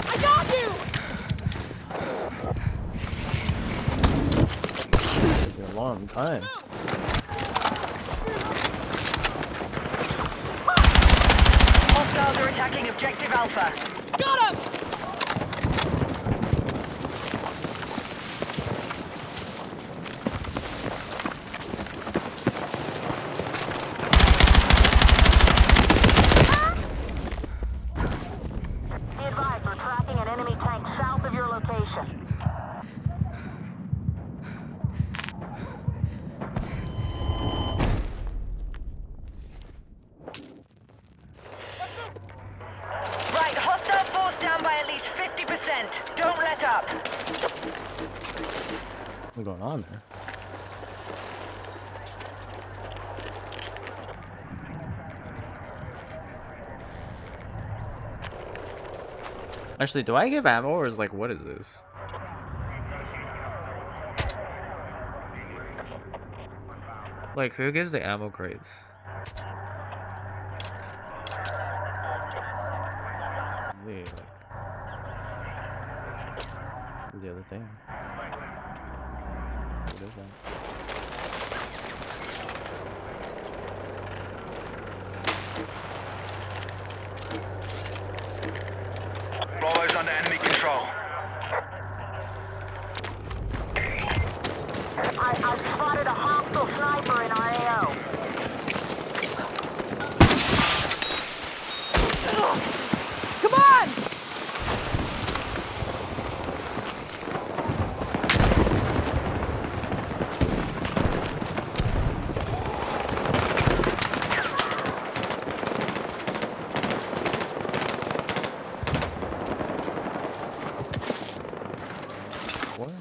I got you! It's been a long time. Hostiles are attacking objective Alpha. Got him! Be advised, we're tracking an enemy tank south of your location. Right, hostile force down by at least 50%. Don't let up. What's going on there? Actually, do I give ammo or is like what is this? Like who gives the ammo crates? Wait, like, what's the other thing? What is that? Bravo's under enemy control. I spotted a hostile sniper in our AO. Come on! What?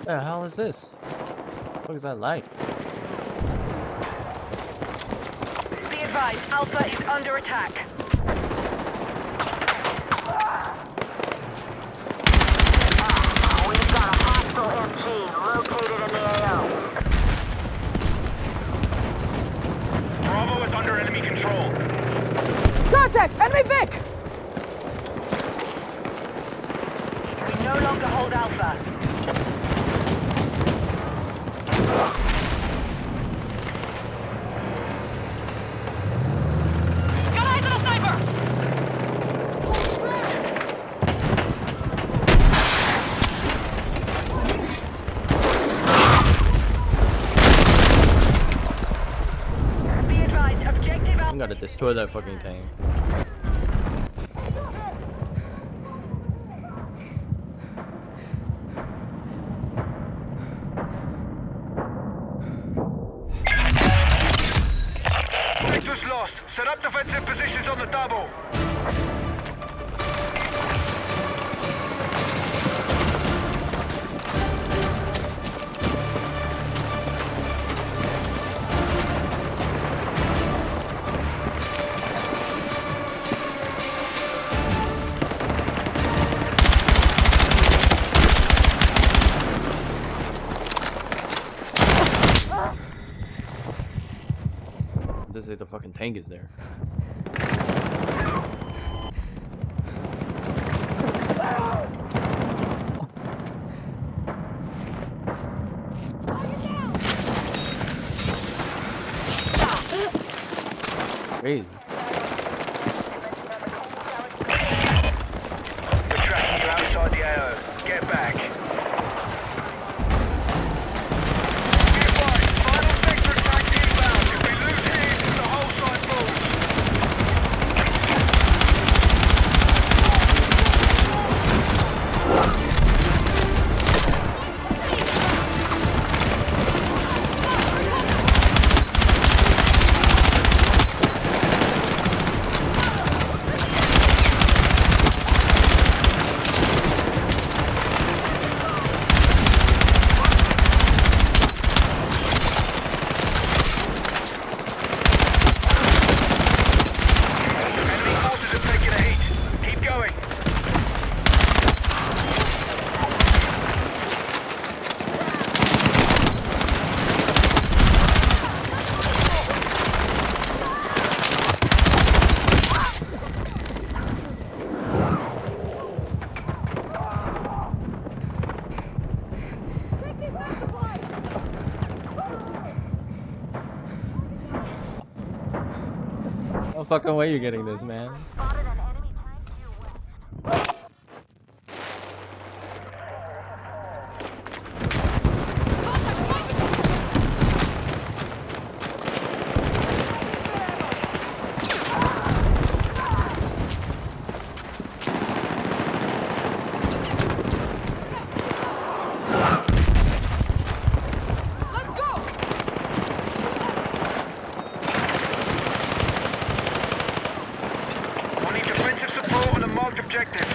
The hell is this? What is that like? Be advised, Alpha is under attack. We've got a hostile MG located in the AO. Bravo is under enemy control. Contact! Enemy Vic! We no longer hold Alpha. Got eyes on a sniper! Be advised, objective I Alpha. gotta destroy that fucking tank. Sector's lost. Set up defensive positions on the double. Obviously the fucking tank is there. Crazy. We're tracking you outside the AO. Get back. Be advised, final sector attack inbound. If we lose here, the whole site falls. Enemy forces have taken a hit. Keep going. No fucking way you're getting this, man. Let's go! We need defensive support on a marked objective.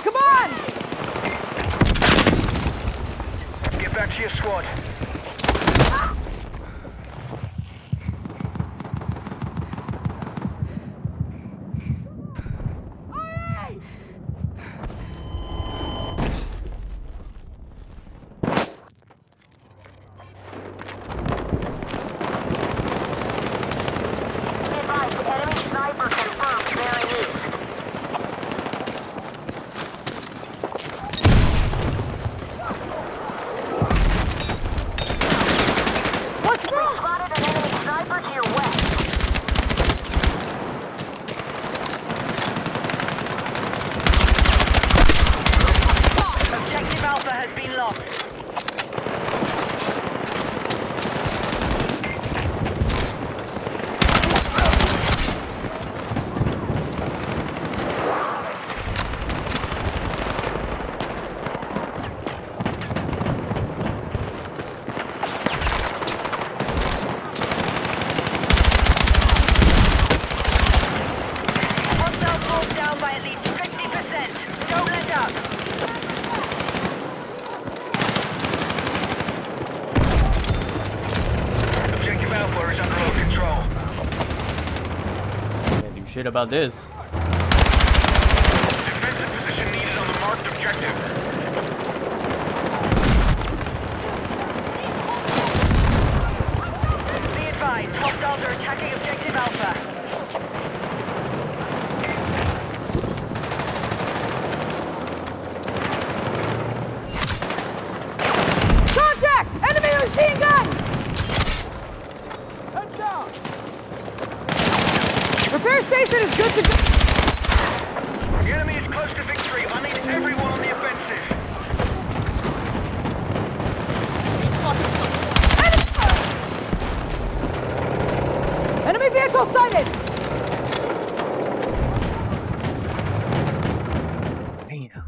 Come on! Get back to your squad. Enemy sniper confirmed bearing east. What's wrong? Spotted an enemy sniper to your west. Objective Alpha has been lost. Hostile force down by at least 50%. Don't let up. Objective Alpha is under our control. Can't do shit about this. Defensive position needed on the marked objective. Be advised, hostiles are attacking Objective Alpha. Contact! Enemy machine gun! Repair station is good to go. The enemy is close to victory. I need everyone on the offensive. Enemy vehicle sighted! Damn.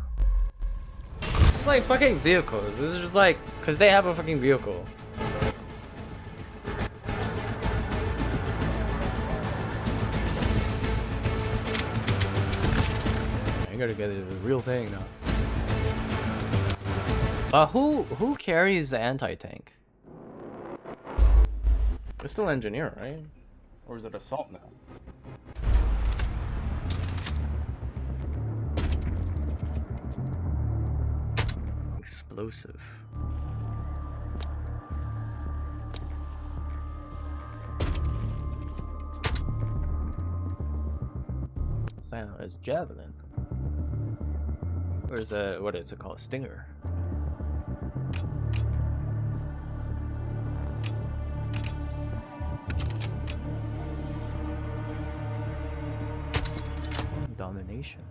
It's like fucking vehicles. This is just like, cause they have a fucking vehicle. I gotta get it a real thing now. Who carries the anti-tank? It's still engineer, right? Or is it assault now? explosive. Sound as javelin. Or is a what is it called? Stinger. Domination.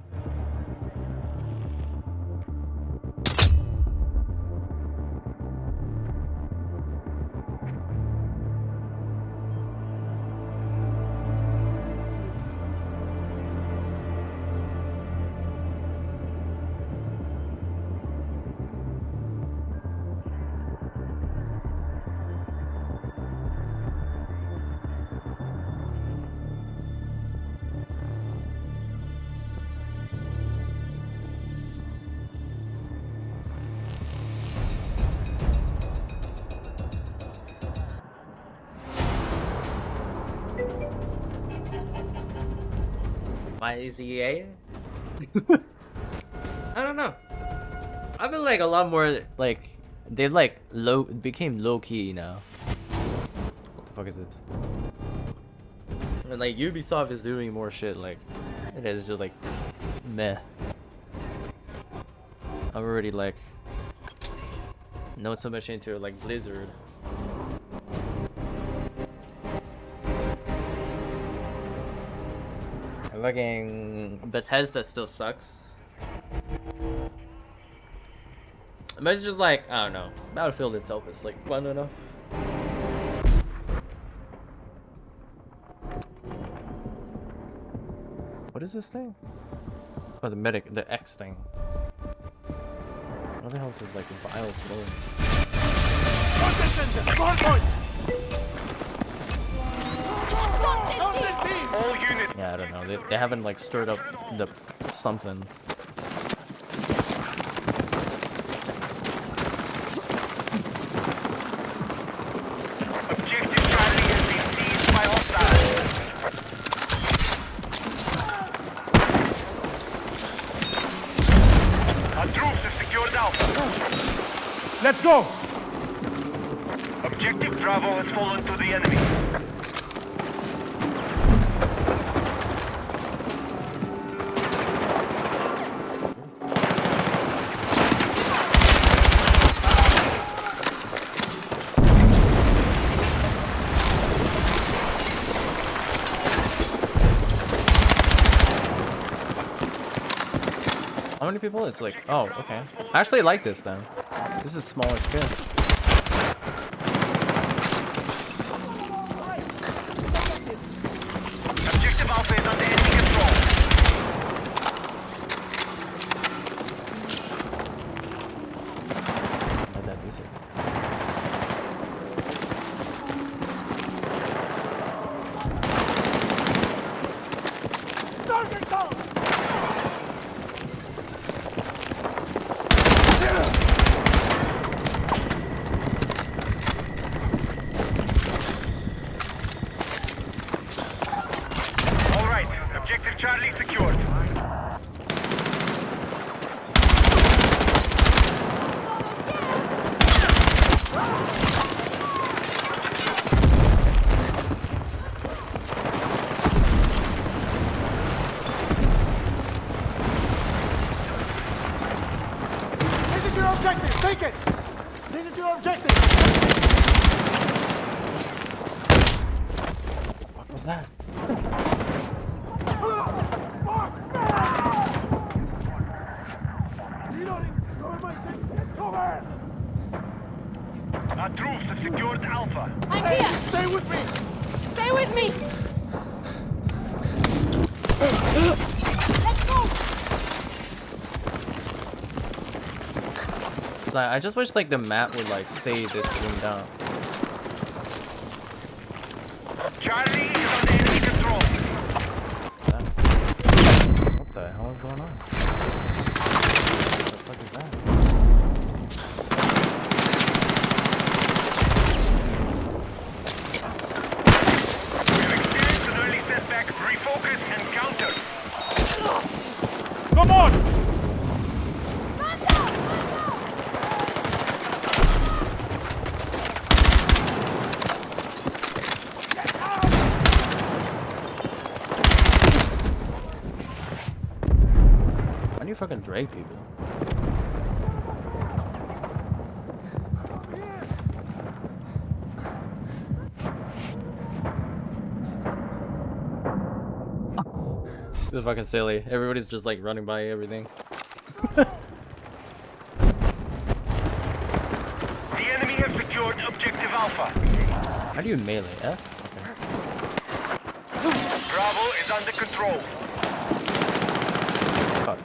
My ZA? I don't know. I feel like a lot more like they like became low key now. What the fuck is this? And like Ubisoft is doing more shit like it is just like meh. I'm already like not so much into like Blizzard. Fucking Bethesda still sucks. Imagine just like, I don't know, Battlefield itself is like fun enough. What is this thing? Oh, the medic, the X thing. What the hell is this like vile flowing? All units. Yeah, I don't know. They haven't like stirred up the something. Objective Charlie has been seized by hostiles. Our troops have secured Alpha. Let's go! Objective Bravo has fallen to the enemy. How many people? It's like, oh, okay. I actually like this then. This is smaller scale. Objective Alpha is under enemy control. I like that music. All right, Objective Charlie secured. This is your objective. Take it. This is your objective. What was that? Our troops have secured Alpha. I'm here! Stay with me. Stay with me! Let's go! Like, I just wish like the map would like stay this zoomed out. Charlie is under enemy control. What the hell is going on? What the fuck is that? We have experienced an early setback. Refocus and counter. Come on! fucking drag people. This is fucking silly. Everybody's just like running by everything. The enemy have secured objective Alpha. How do you melee? F? Bravo is under control. Fuck.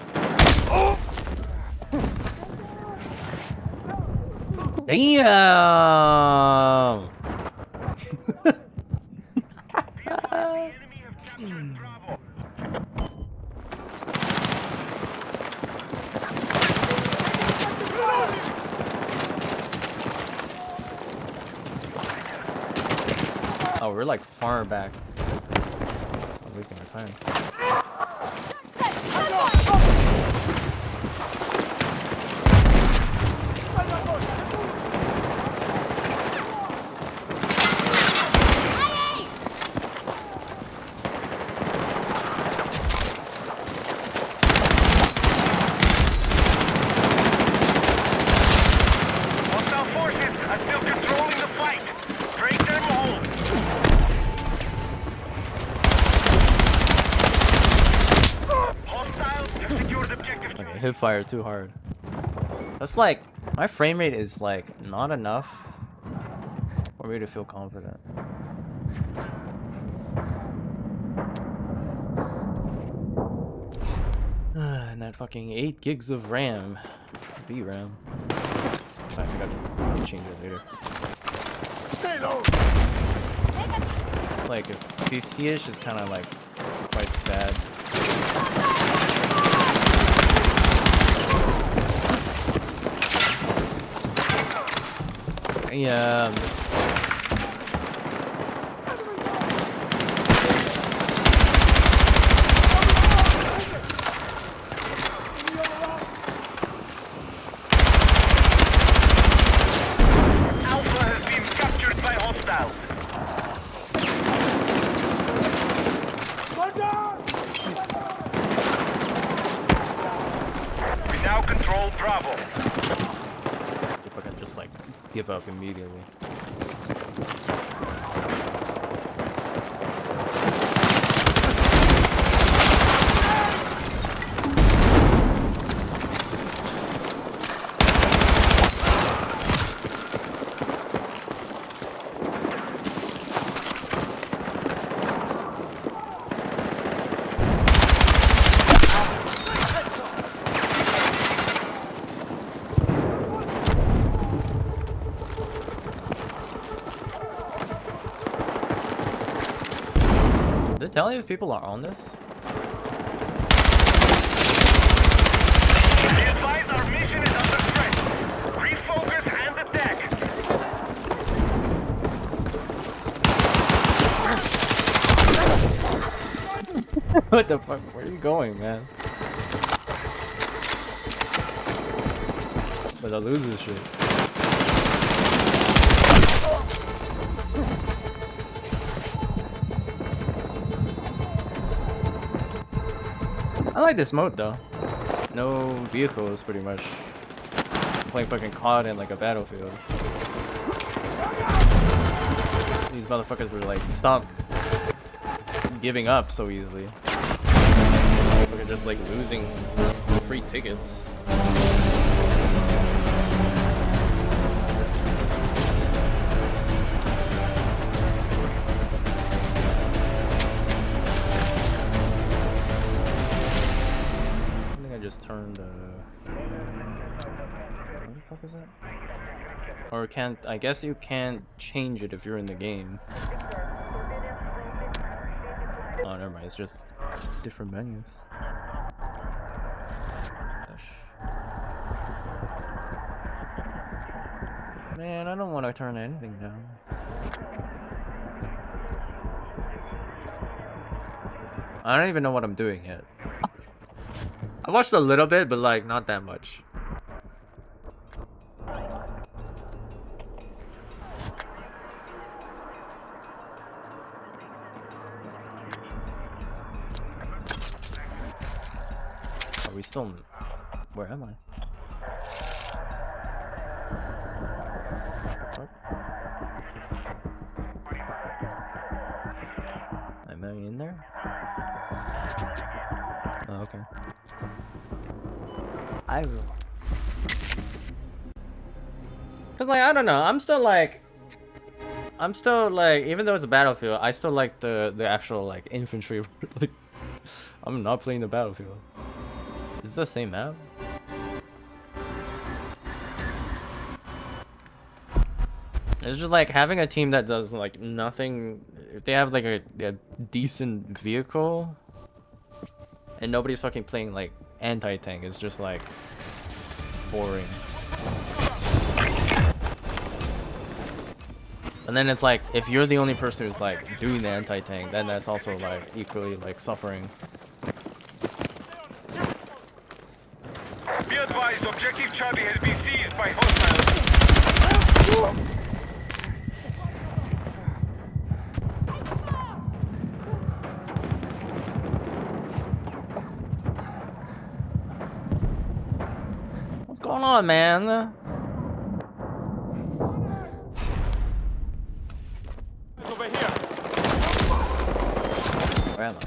Damn! The enemy have captured Bravo. Oh, we're like far back. I'm wasting our time. Hostile forces are still controlling the fight. Break their hold. Hostiles have secured objective. Okay, hit fire too hard. That's like, my frame rate is like not enough for me to feel confident. And that fucking 8 gigs of RAM. VRAM. I gotta change it later. Like 50-ish is kind of like quite bad. Yeah. Alpha has been captured by hostiles. We now control Bravo. If I can just like give up immediately. Did it tell you if people are on this? Be advised our mission is under threat. Refocus and attack. What the fuck? Where are you going, man? But I lose this shit. I like this mode though. No vehicles, pretty much. Playing fucking COD in like a battlefield. These motherfuckers were like, stop giving up so easily. We're just like losing free tickets. Just turned what the fuck is that? Or can't, I guess you can't change it if you're in the game. Oh, never mind, it's just different menus. Man, I don't want to turn anything down. I don't even know what I'm doing yet. I watched a little bit, but like not that much. Are we still Where am I? What? Am I in there? Oh, okay. I will. Cause like I don't know, I'm still like, even though it's a battlefield, I still like the actual like infantry. Like, I'm not playing the battlefield. Is this the same map? It's just like having a team that does like nothing. If they have like a decent vehicle, and nobody's fucking playing like anti-tank, it's just like boring. And then it's like, if you're the only person who's like doing the anti-tank, then that's also like equally like suffering. Be advised, objective Charlie has been seized by hostiles. What's going on, man? Over here. Where am I?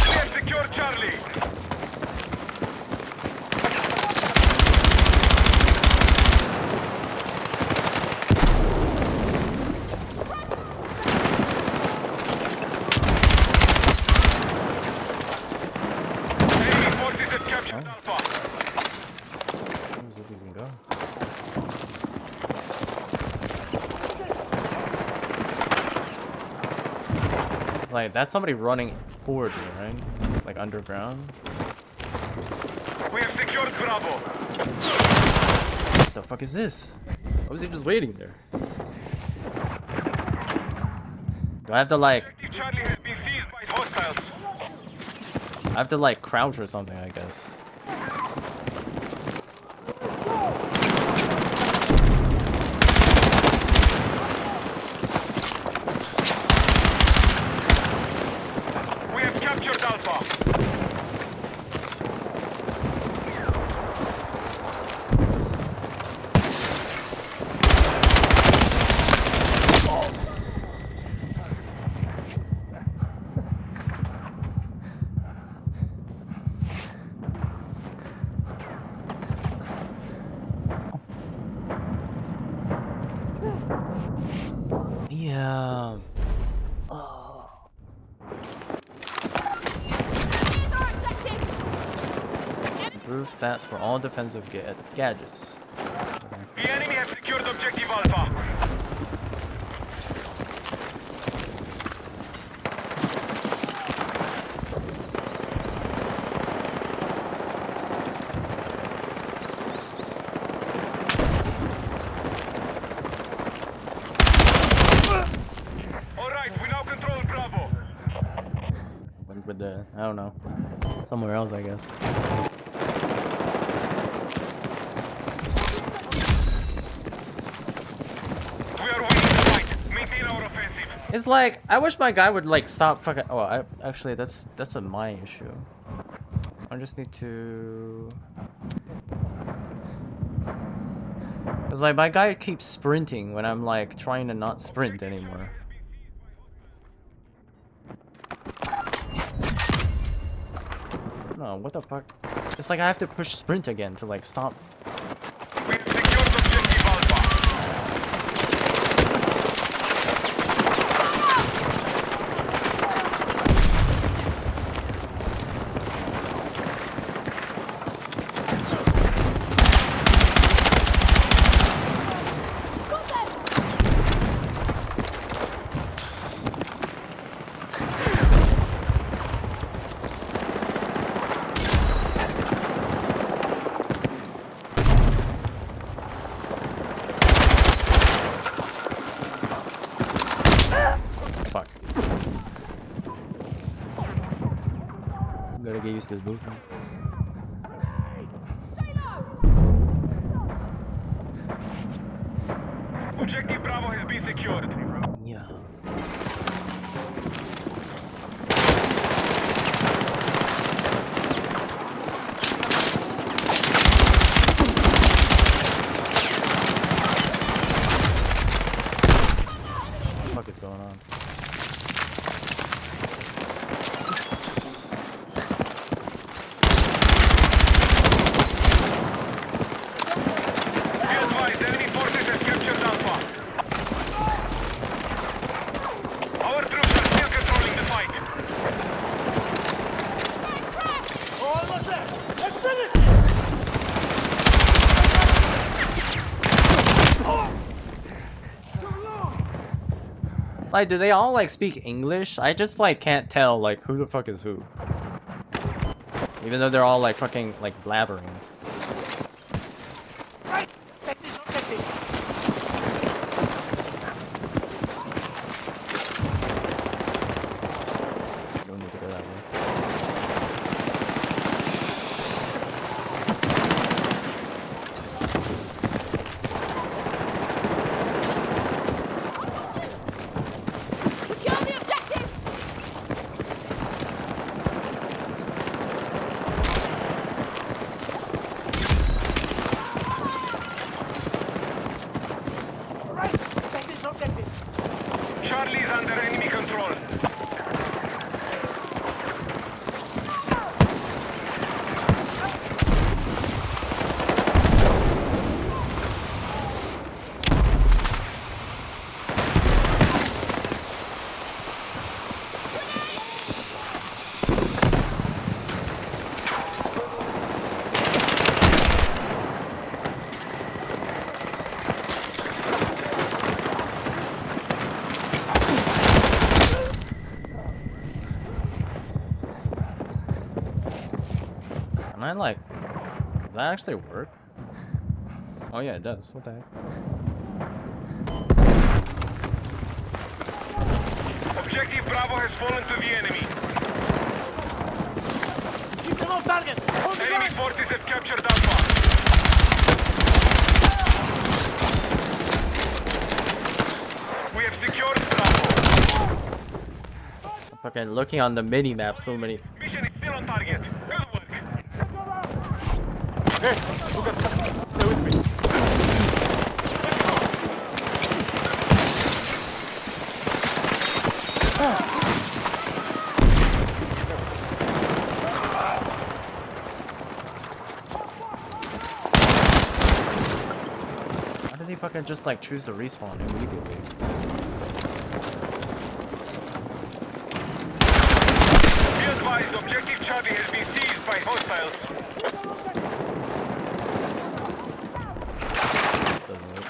We have secured Charlie. Enemy forces have captured Alpha. Where does this even go? Like, that's somebody running forward me, right? Like underground? We have secured Bravo. What the fuck is this? Why was he just waiting there? Do I have to like, Objective Charlie has been seized by hostiles. I have to like crouch or something, I guess. We have captured Alpha. Yeah. Oh. Improve stats for all defensive gadgets. The enemy have secured objective Alpha. All right, we now control Bravo. Went with the, I don't know, somewhere else, I guess. We are winning the fight. Maintain our offensive. It's like, I wish my guy would like stop fucking. Oh, actually that's a my issue. I just need to. Cause like my guy keeps sprinting when I'm like trying to not sprint anymore. No, what the fuck? It's like I have to push sprint again to like stop. We have secured objective Alpha. Fuck. Gotta get used to this movement. Objective Bravo has been secured. Yeah. Like, do they all like speak English? I just like can't tell like who the fuck is who. Even though they're all like fucking like blabbering. Don't need to go that way. Secure the objective! Charlie's under enemy control. Can I like, does that actually work? Oh yeah, it does. What the heck? Objective Bravo has fallen to the enemy. Keep them on target. Hold the Enemy line. forces have captured Alpha. We have secured Bravo. Fucking looking on the mini map, so many. Mission is still on target. Good work. Why did he fucking just like choose to respawn immediately? Be advised, objective Charlie has been seized by hostiles. Doesn't work.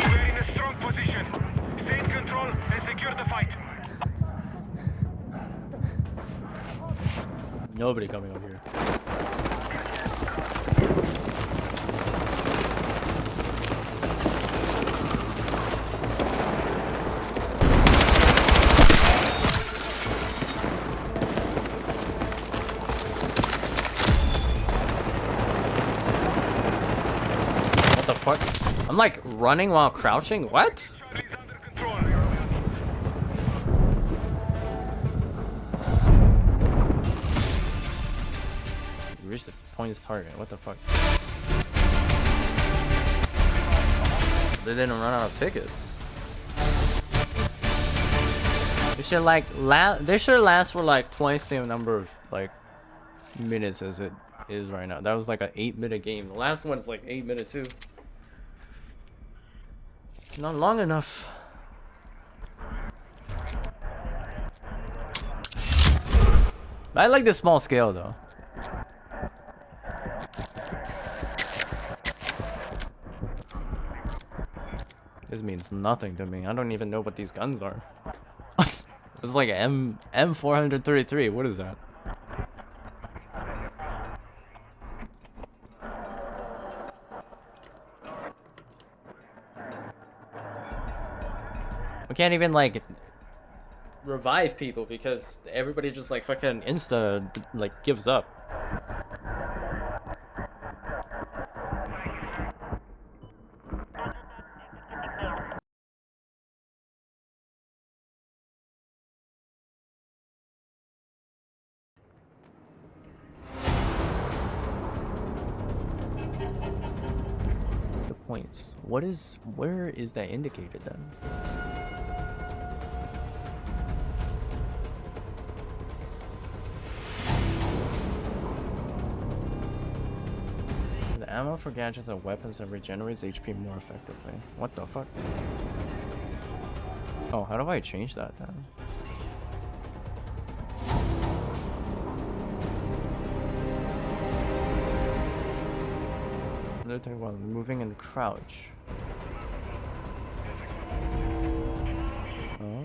We're in a strong position. Stay in control and secure the fight. Nobody coming over here. What the fuck? I'm like running while crouching? What? Charlie's under control. You reached the pointless target. What the fuck? They didn't run out of tickets. They should like they should last for like twice the number of like minutes as it is right now. That was like an 8-minute game. The last one's like 8 minutes too. Not long enough. I like the small scale though. This means nothing to me. I don't even know what these guns are. It's like an M433. What is that? We can't even like revive people because everybody just like fucking like gives up. The points. Where is that indicated then? The ammo for gadgets and weapons and regenerates HP more effectively. What the fuck? Oh, how do I change that then? attack while moving and crouch. Oh.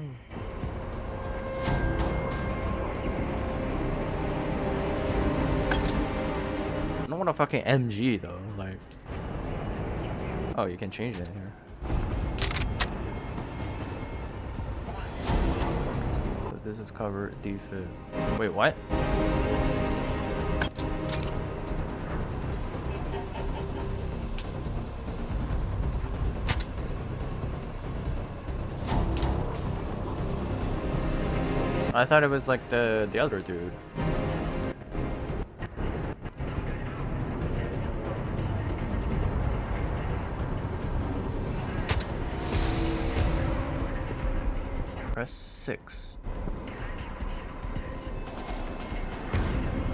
I don't want a fucking MG though, like. Oh, you can change it here. So this is cover defib. Wait, what? I thought it was like the other dude. Press 6.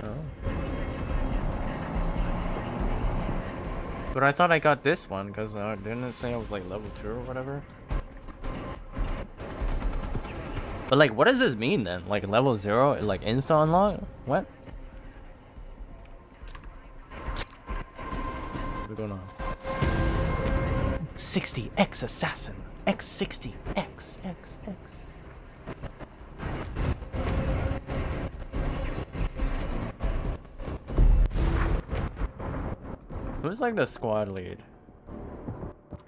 Oh. But I thought I got this one because didn't it say I was like level 2 or whatever? But like, what does this mean then? Like level 0, like insta unlock? What? What's going on? 60x assassin. X60 X. Who's like the squad lead?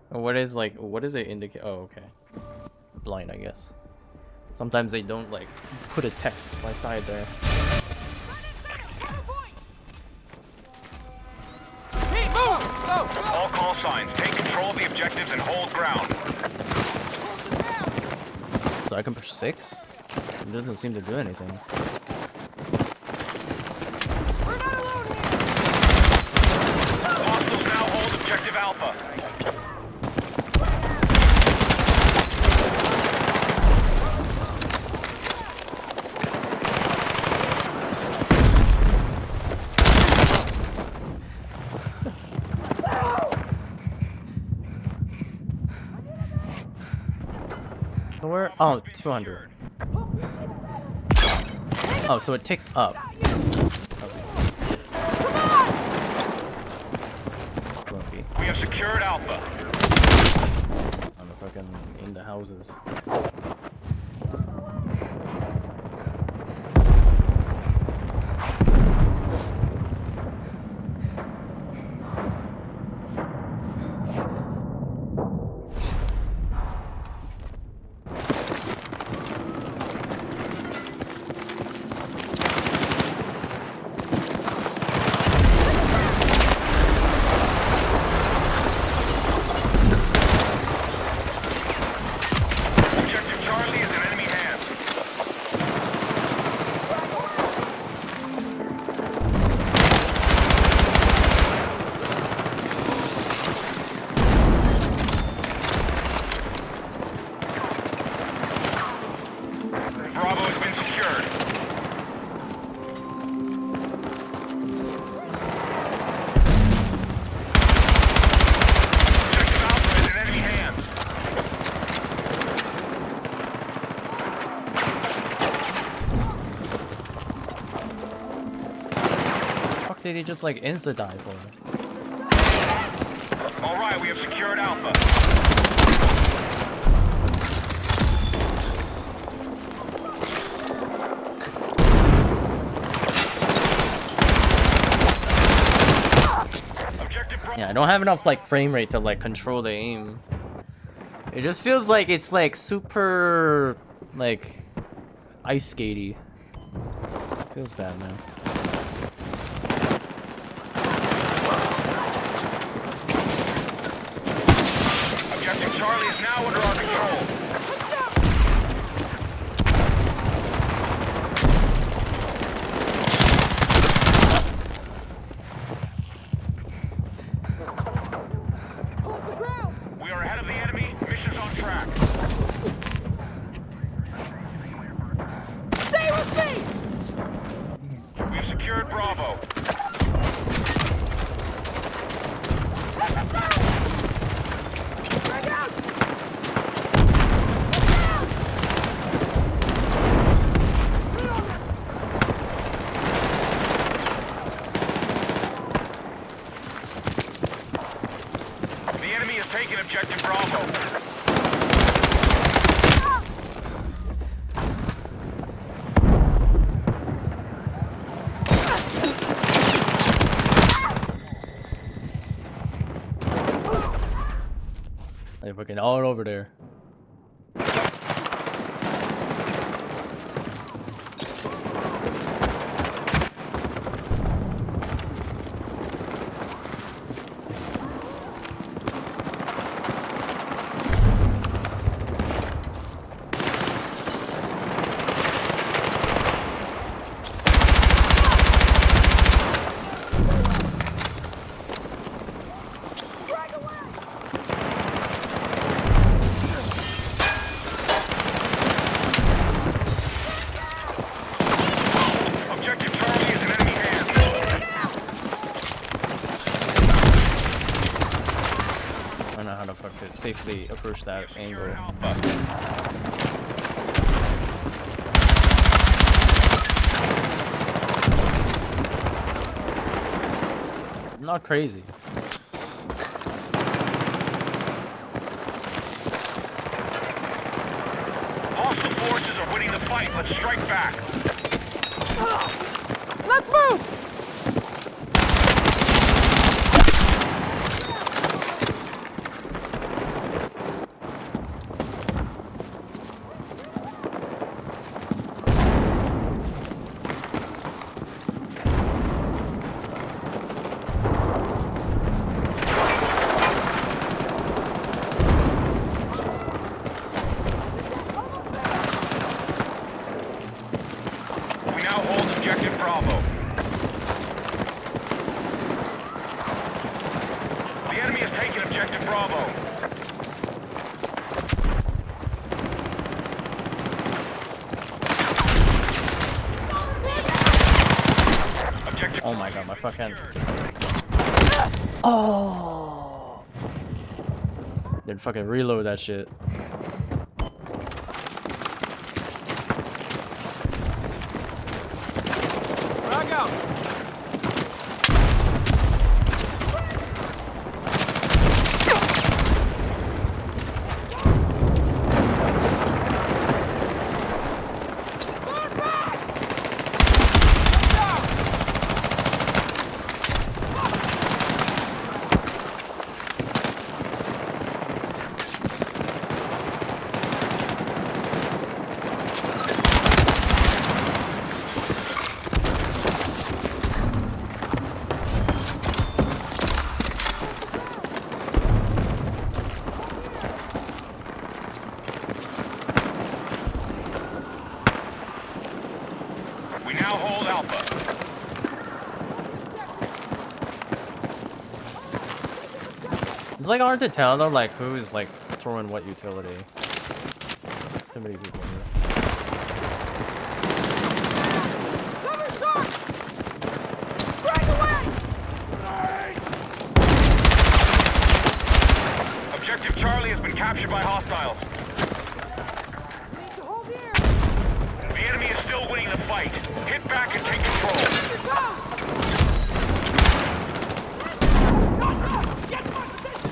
Or what is it indicate? Oh, okay. Blind, I guess. Sometimes they don't like put a text by side there. All call signs. Take control of the objectives and hold ground. So I can push 6? It doesn't seem to do anything. Hostiles now hold objective Alpha. Where? Oh, 200. Oh, so it ticks up. Okay. We have secured Alpha. I'm fucking in the houses. Objective Charlie is in enemy hands. Bravo has been secured. Objective Alpha is in enemy hands. Fuck did he just like insta die for? All right, we have secured Alpha. Objective Bravo. Yeah, I don't have enough like frame rate to like control the aim. It just feels like it's like super like ice skatey. Feels bad, man. Objective Charlie is now under our control. We are ahead of the enemy. Mission's on track. Stay with me! We've secured Bravo. Bring out! They're fucking all over there. Objective Charlie is in enemy hands. I don't know how to fucking safely approach that angle. Alpha. Not crazy. Hostile forces are winning the fight. Let's strike back. Let's move! We now hold objective Bravo. The enemy has taken objective Bravo. Objective. Oh my god, my fucking. Oh! Then fucking reload that shit. Frag out! We now hold Alpha. It's like hard to tell though, like who's like throwing what utility. Too many people here. Cover shot! Frag away! Objective Charlie has been captured by hostiles. We need to hold here! The enemy is still winning the fight. Hit back and take control. Here goes! Get my position!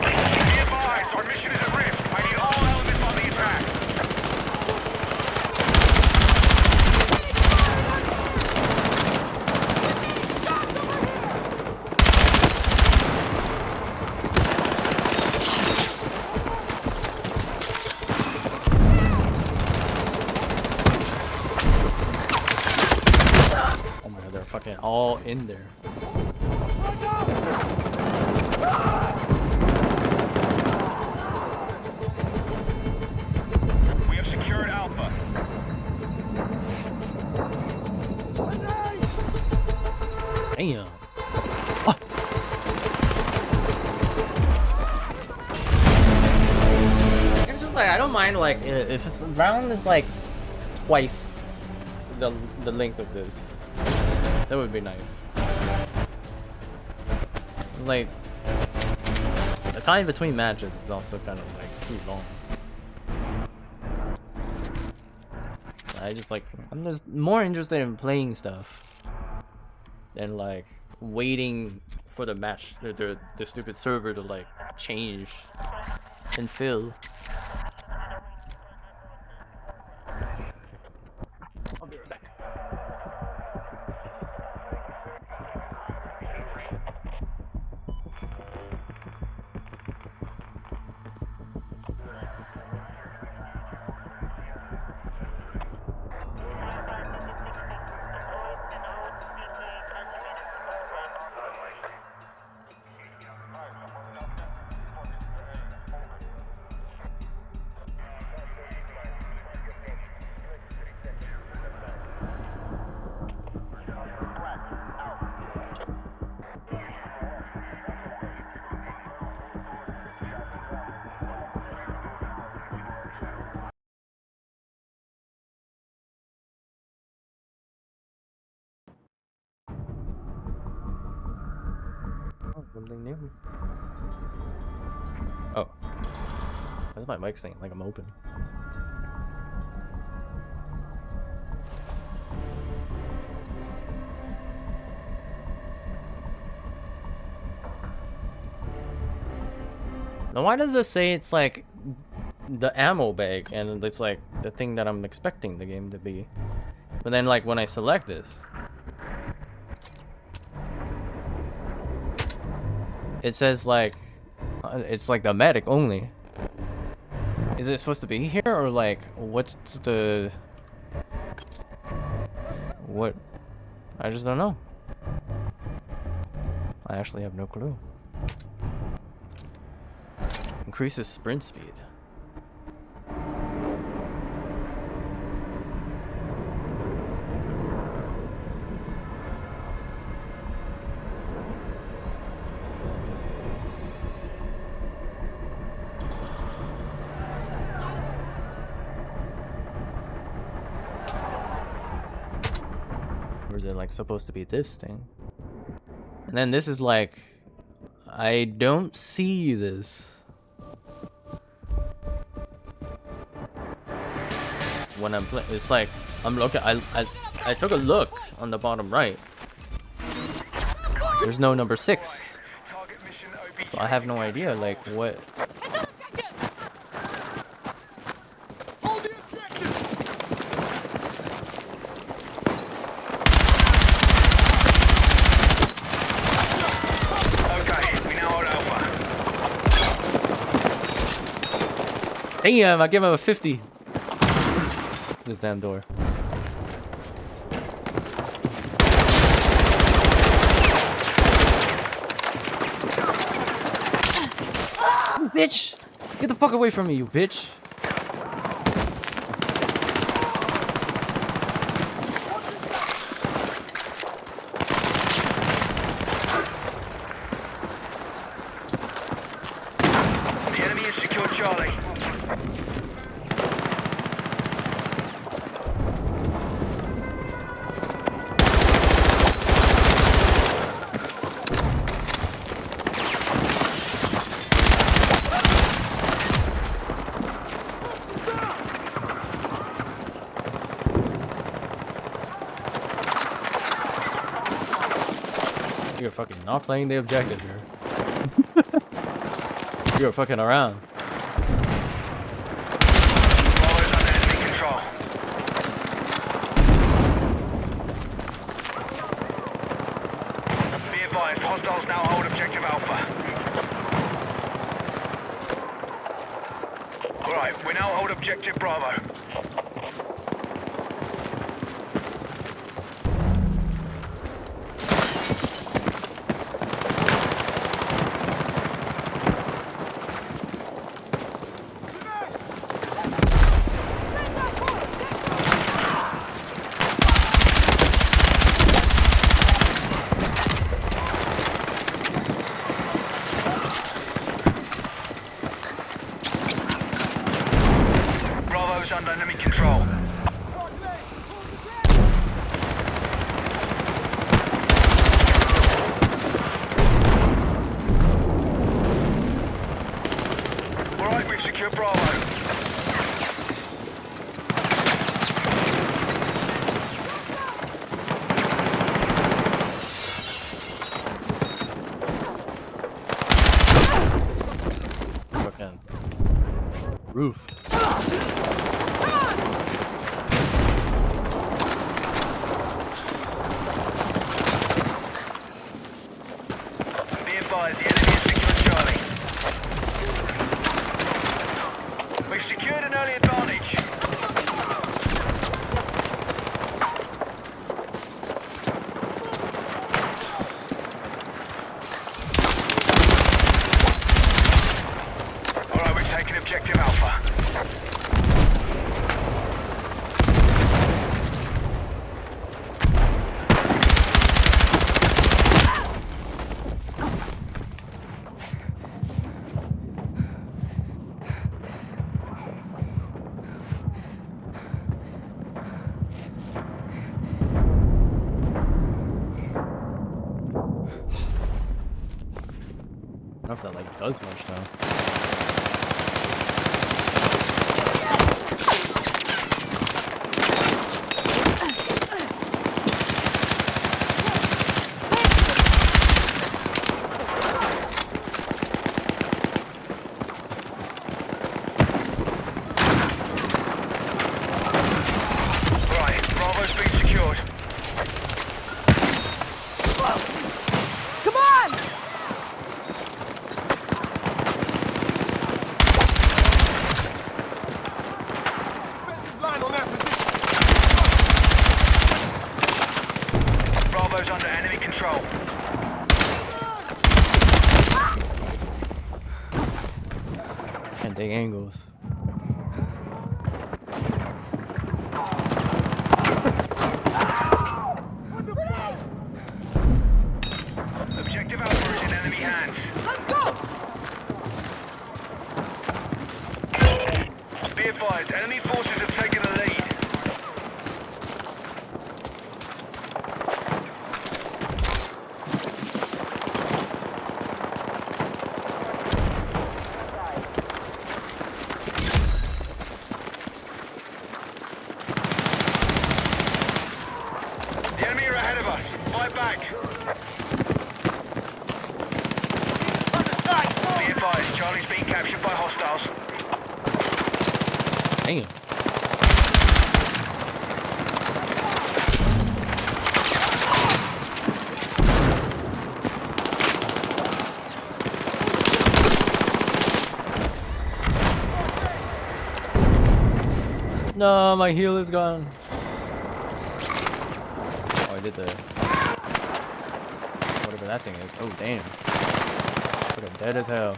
Be advised, our mission is at risk. I need all elements on the attack. Oh my god, they're fucking all in there. We have secured Alpha. Damn. It's just like I don't mind like if the round is like twice the length of this. That would be nice. Like the time between matches is also kind of like too long. I'm just more interested in playing stuff than like waiting for the match, the stupid server to like change and fill. I'll be right back. Something new. Oh. That's my mic saying like I'm open. Now why does this say it's like the ammo bag and it's like the thing that I'm expecting the game to be? But then like when I select this, it says like it's like the medic only. Is it supposed to be here or like what's the what? I just don't know. I actually have no clue. Increases sprint speed. Or is it like supposed to be this thing? And then this is like, I don't see this. When I'm playing, it's like I'm looking. I took a look on the bottom right. There's no number 6, Target mission OBE. so I have no idea like what. Hold the objective. Okay, we now hold Alpha. Damn! I give him a 50. This damn door. Bitch! Get the fuck away from me, you bitch! The enemy has secured Charlie. You're fucking not playing the objective here. You're fucking around. Bravo's under enemy control. Be advised, hostiles now hold objective Alpha. Alright, we now hold objective Bravo. under enemy control. Alright, we've secured Bravo. Fucking roof. Be advised, the enemy has secured Charlie. We've secured an early advantage. Alright, we've taken objective Alpha. I don't know if that like does much though. Right, Bravo's been secured. Come on! Line on that position. Bravo's under enemy control. Can't take angles. Objective Alpha is in enemy hands. Let's go! Be advised, enemy forces have taken the lead. The enemy are ahead of us. Fight back. Be advised, Charlie's being captured by hostiles. Damn. No, my heal is gone. Oh, I did the whatever that thing is. Oh, damn. Fucking dead as hell.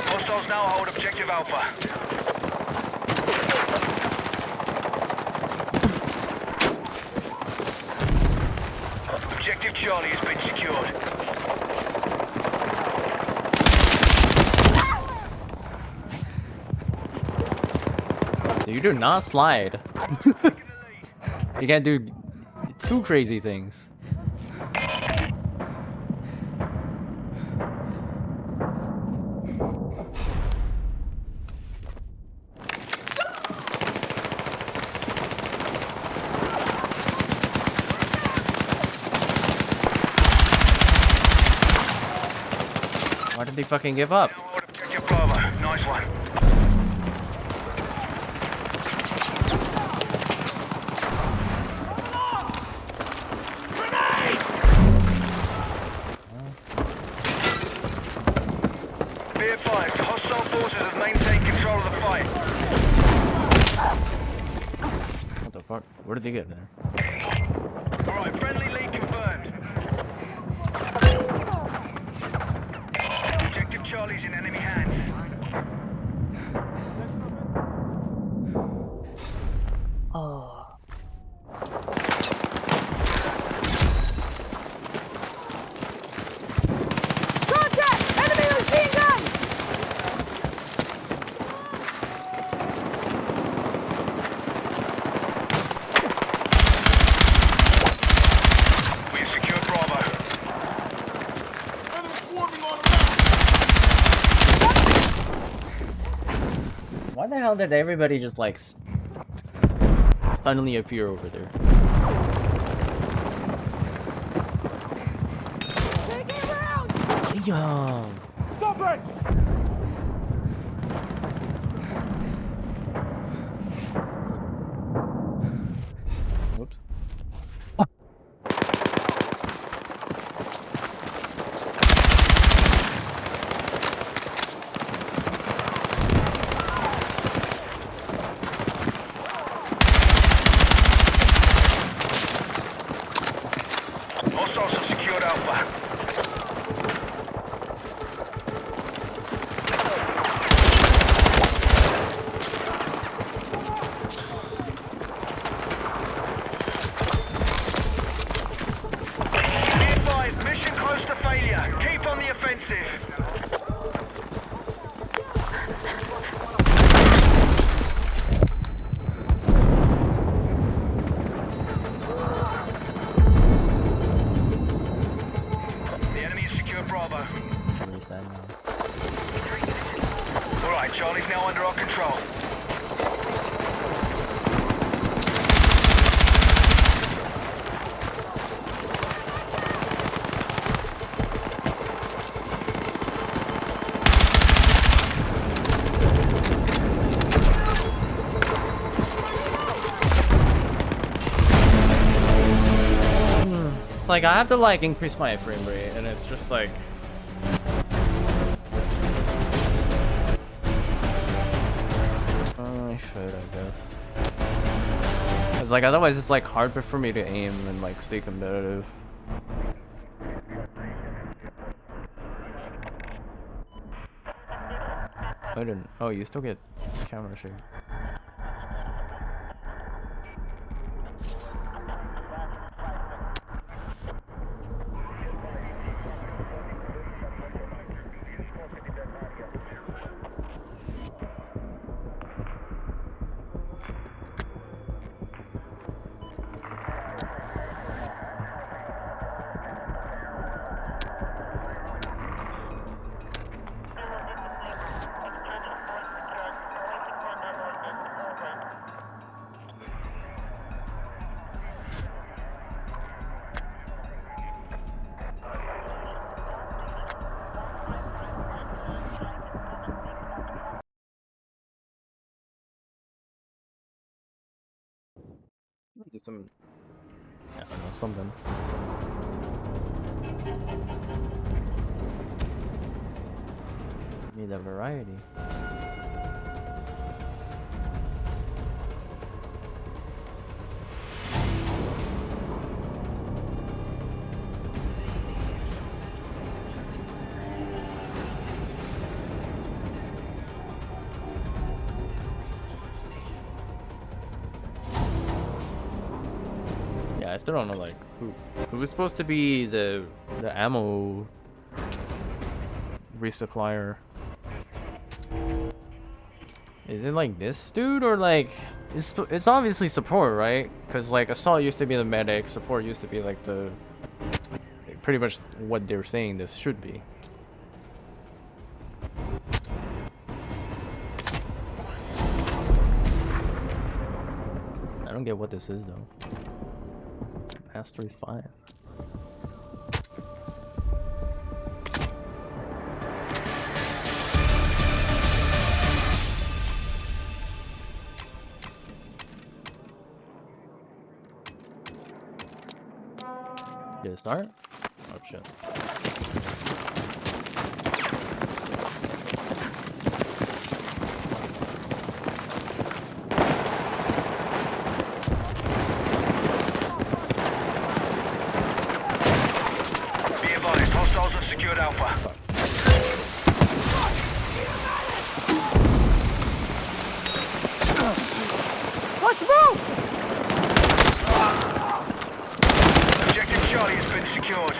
Hostiles now hold objective Alpha. Objective Charlie has been secured. You do not slide. You can't do too crazy things. Why did he fucking give up? Now hold objective Bravo. Nice one. Be advised, hostile forces have maintained control of the fight. What the fuck? Where did they get there? Alright, friendly lead confirmed. Objective Charlie's in enemy hands. Oh. hell did everybody just like suddenly appear over there? Yo. Stop it! Whoops. Hostiles have secured Alpha. Be advised, mission close to failure. Keep on the offensive. The enemy has secured Bravo. Reset now. Alright, Charlie's now under our control. It's like I have to like increase my frame rate, and it's just like. I should, I guess. Cause like otherwise it's like hard for me to aim and like stay competitive. I didn't. Oh, you still get camera share. Do some, I don't know, something. Need a variety. I still don't know like who's supposed to be the ammo resupplier. Is it like this dude or like it's obviously support, right? Because like assault used to be the medic, support used to be like the pretty much what they're saying this should be. I don't get what this is though. Mastery 5. Did it start? Oh shit. Hostiles have secured Alpha. Let's move! Objective Charlie has been secured.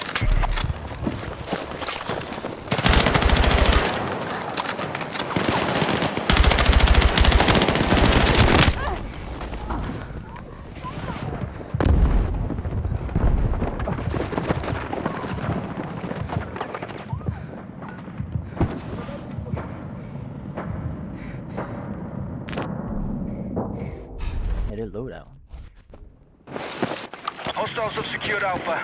loadout. Hostiles have secured Alpha.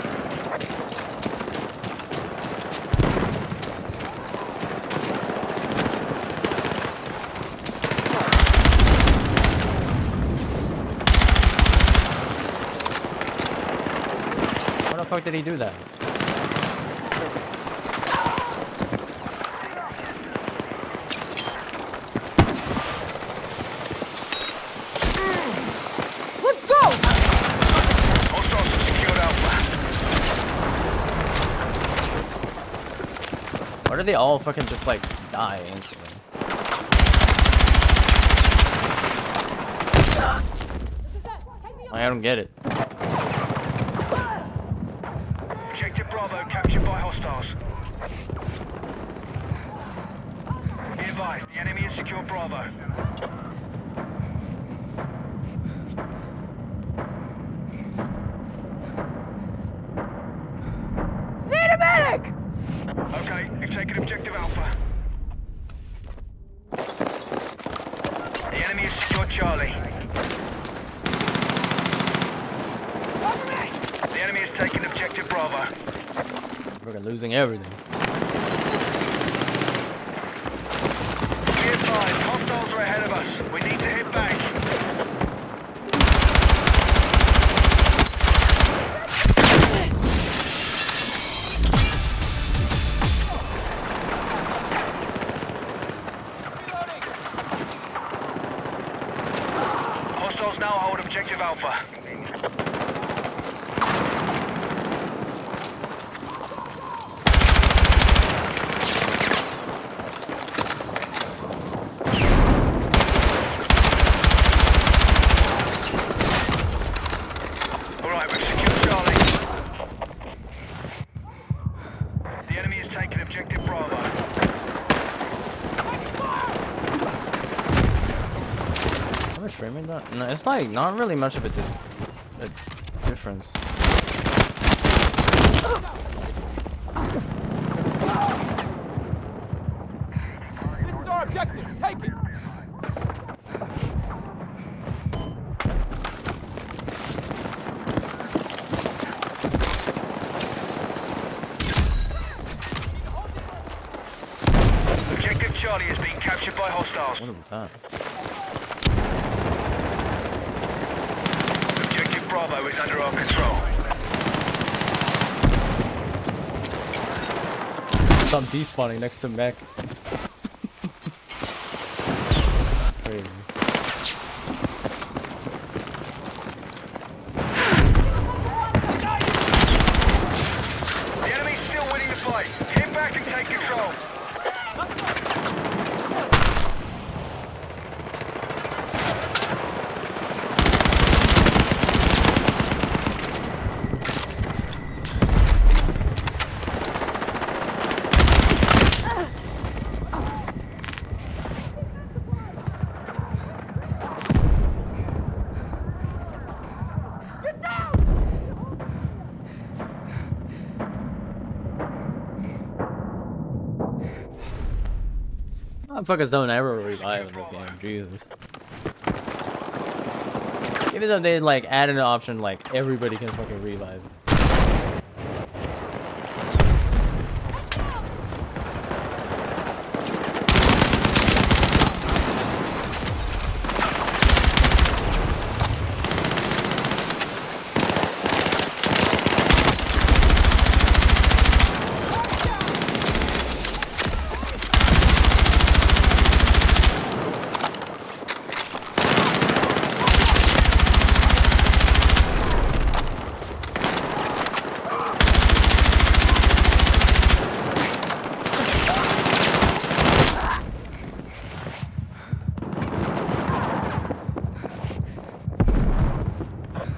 Why the fuck did he do that? Let's go! Hostiles have secured Alpha. Why do they all fucking just like die instantly? I don't get it. Objective Bravo captured by hostiles. Be advised, the enemy has secured Bravo. Need a medic! Okay, you've taken objective Alpha. The enemy has secured Charlie. The enemy has taken objective Bravo. We're losing everything. Be advised, hostiles are ahead of us. We need to hit back. Hostiles now hold objective Alpha. Alright, we've secured Charlie. The enemy has taken objective Bravo. How much framing that? No, it's like not really much of a difference. This is our objective. Take it! Objective Charlie is being captured by hostiles. What was that? Objective Bravo is under our control. Some despawning next to mech. Crazy. The enemy's still winning the fight. Hit back and take control. Motherfuckers don't ever revive in this game, Jesus. Even though they like added an option like everybody can fucking revive.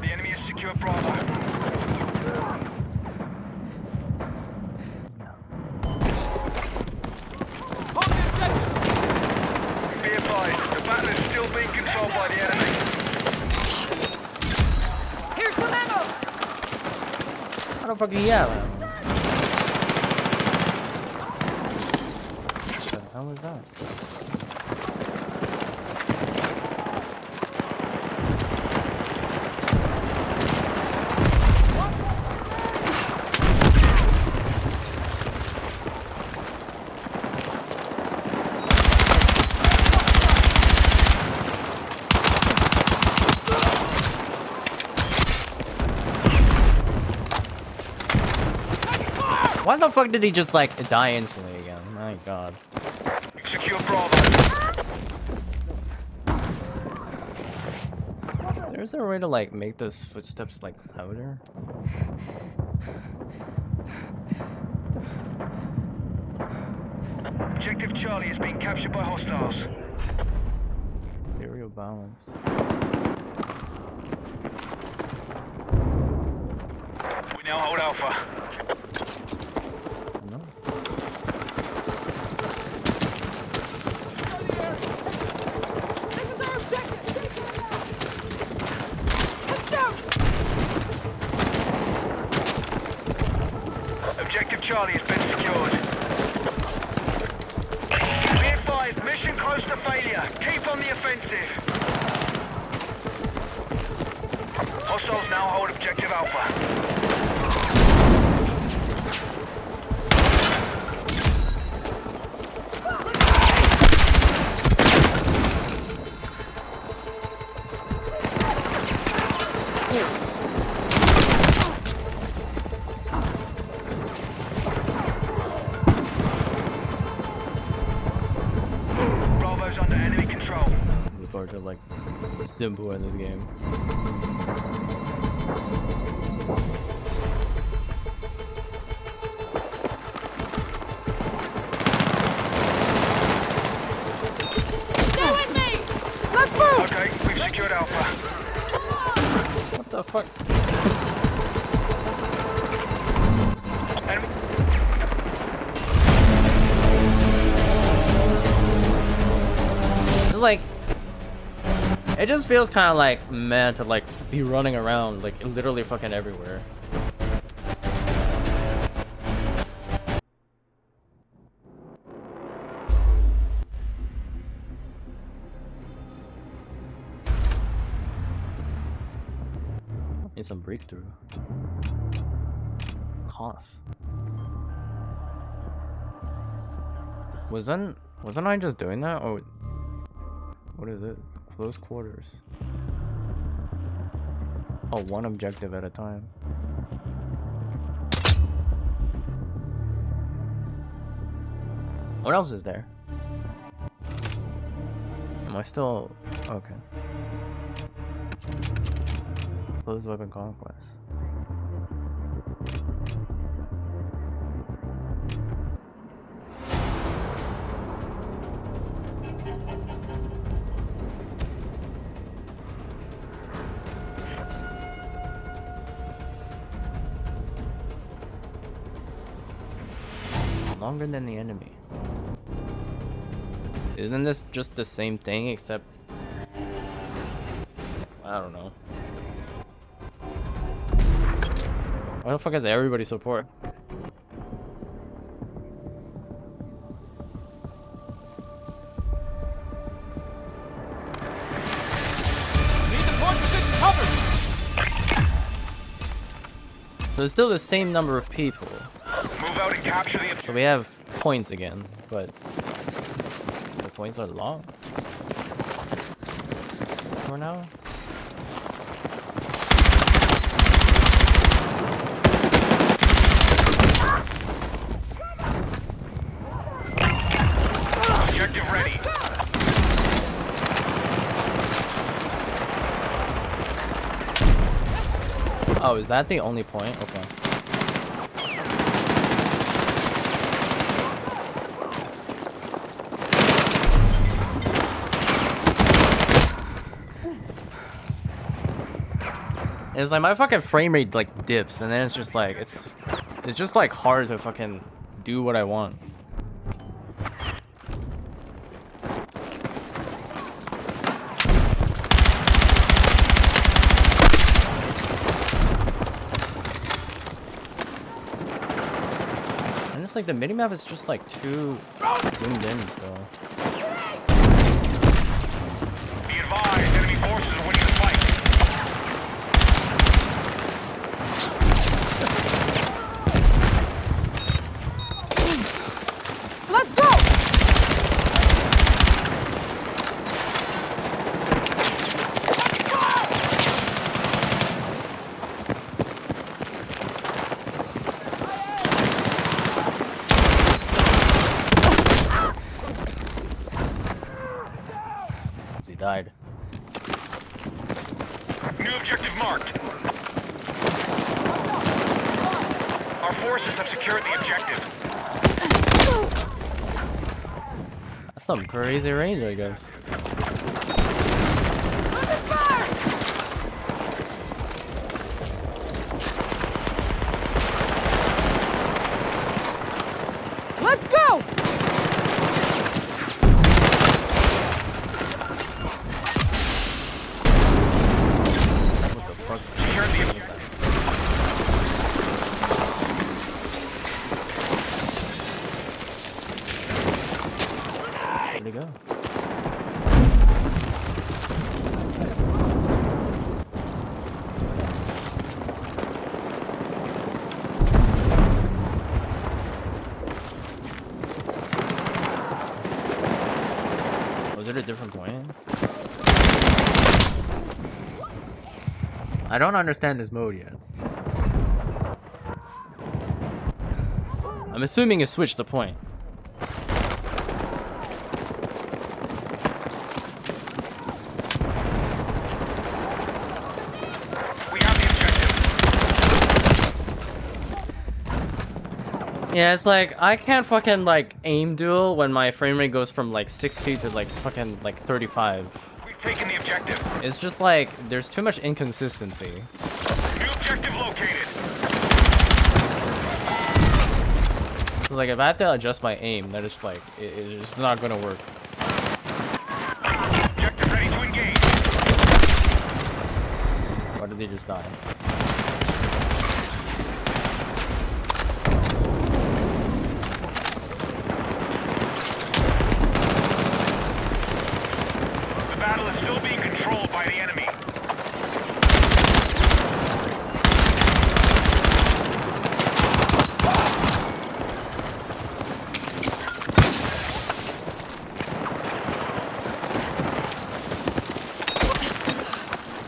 The enemy has secured Bravo. Hold the objective! Be advised, the battle is still being controlled by the enemy. Here's the memo! How the fuck are you at? What the hell is that? Why the fuck did he just like die instantly again? My god. Secure Bravo. Is there a way to like make those footsteps like louder? Objective Charlie is being captured by hostiles. Aerial balance. We now hold Alpha. No. This is our objective! Let's go! Objective Charlie has been secured. Be advised, mission close to failure. Keep on the offensive. Hostiles now hold Objective Alpha. Bravo's under enemy control. The parts are like simple in this game. Stay with me! Let's move! Okay, we've secured Alpha. What the fuck? Enemy It's like it just feels kind of like meant to like be running around like literally fucking everywhere. Need some breakthrough. Cough. Wasn't I just doing that, or what is it? Close quarters. Oh, one objective at a time. What else is there? Am I still okay? Close weapon conquest. Longer than the enemy. Isn't this just the same thing except I don't know. Why the fuck has everybody support? Need the point position covered! So it's still the same number of people. move out and capture the So we have points again, but the points are long. For now. objective ready. Oh, is that the only point? Okay. It's like my fucking frame rate like dips, and then it's just like it's just like hard to fucking do what I want. And it's like the minimap is just like too zoomed in still. Be advised, enemy forces are winning the fight. Let's go! died. New objective marked. Our forces have secured the objective. That's some crazy range, I guess. Let's go! What the fuck? Secured the objective. Where'd he go? Was it a different point? I don't understand this mode yet. I'm assuming it switched the point. We have the objective. Yeah, it's like I can't fucking like aim duel when my frame rate goes from like 60 to like fucking like 35. We've taken the objective. It's just like there's too much inconsistency. New objective located. So like if I have to adjust my aim, that is like it's just not gonna work. Objective ready to engage. Why did they just die? The battle is still being controlled by the enemy.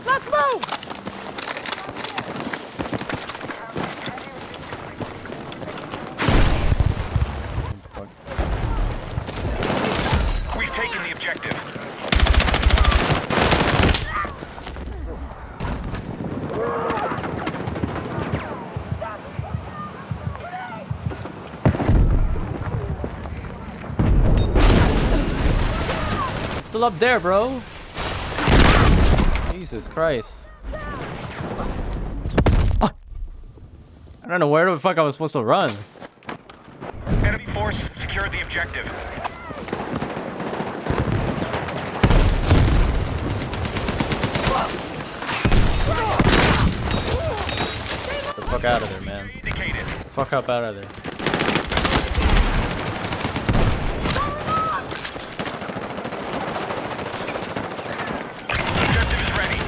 Let's move! We've taken the objective. Still up there, bro. Jesus Christ. Ah! I don't know where the fuck I was supposed to run. Enemy forces secured the objective. Get the fuck out of there, man. Indicated. Fuck up out of there. Objective is ready.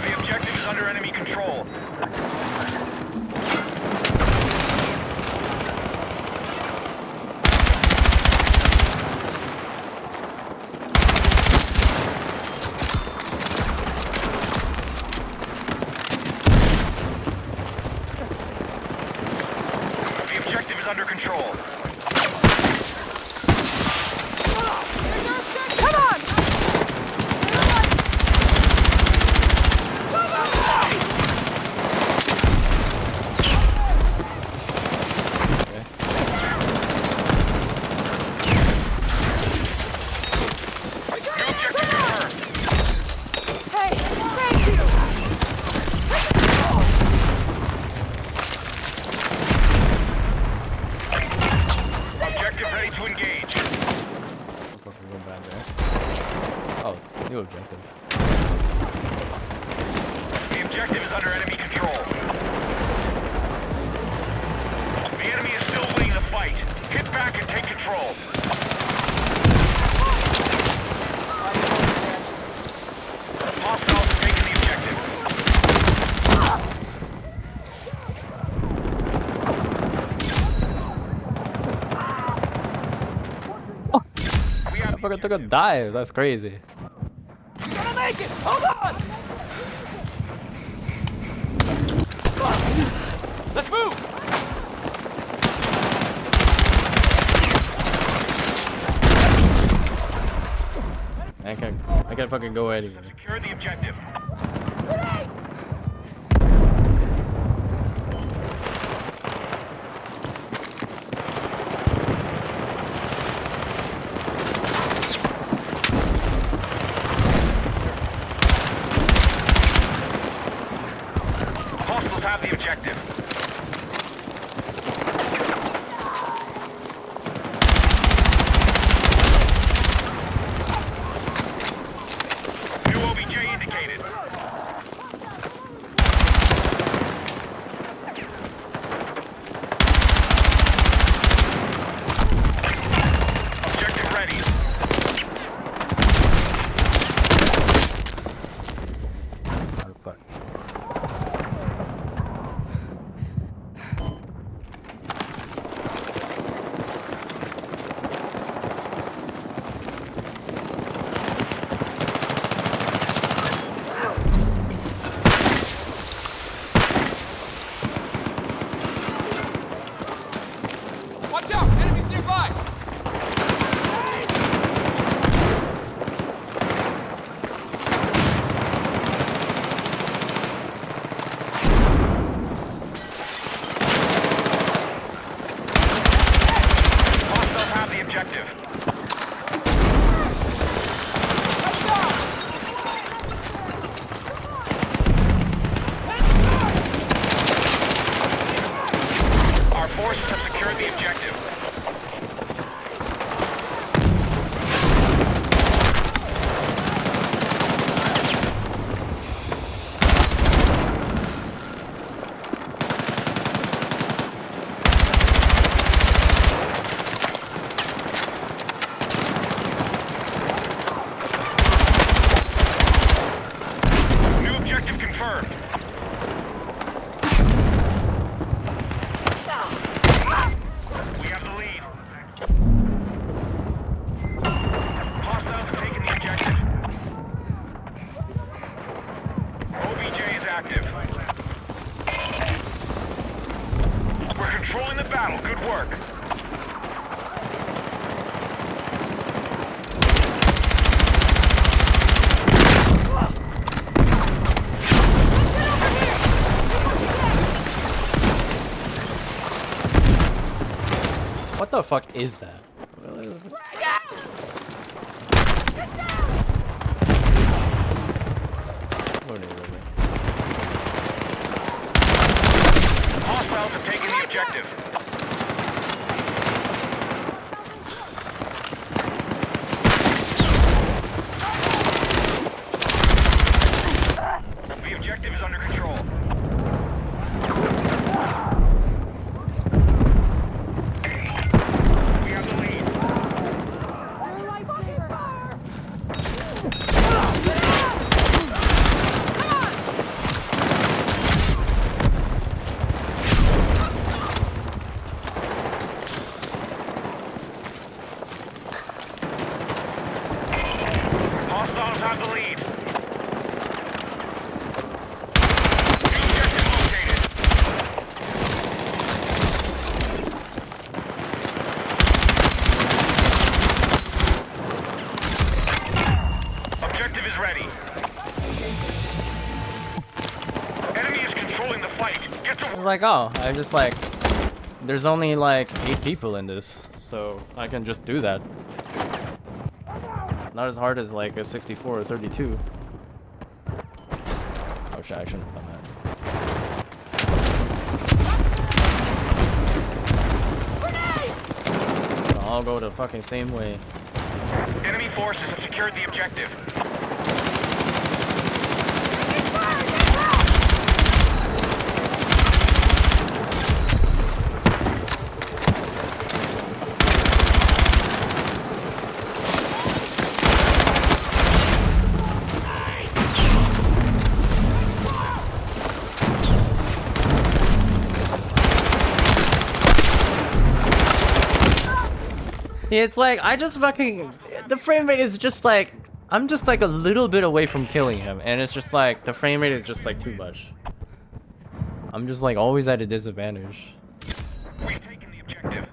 The objective is under enemy control. The objective is under control. Come on! New objective confirmed. Hey, thank you! Objective ready to engage. Fucking go bad there. Oh, new objective. The objective is under enemy control. Get back and take control. Hostiles are taking the objective. We have I fucking took a dive. That's crazy. Gonna make it! Hold on! Let's move! I can't fucking go anywhere. Secure the objective. Hostiles have the objective. New OBJ indicated. Objective ready. Oh, fuck. Watch out! Enemies nearby! Hostiles have the objective. Our forces have secured the objective. New objective confirmed. We have the lead. Hostiles have taken the objective. OBJ is active. We're controlling the battle. Good work. What the fuck is that? What is it? Hostiles have taken the objective. The objective is under control. We have the lead. Hostiles have the lead. New objective located. Objective is ready. Enemy is controlling the fight. Get to I was like, oh, I just like, there's only like 8 people in this, so I can just do that. It's not as hard as like a 64 or 32. Oh shit, I shouldn't have done that. I'll go the fucking same way. Enemy forces have secured the objective. It's like I just fucking the frame rate is just like I'm just like a little bit away from killing him, and it's just like the frame rate is just like too much. I'm just like always at a disadvantage. We've taken the objective.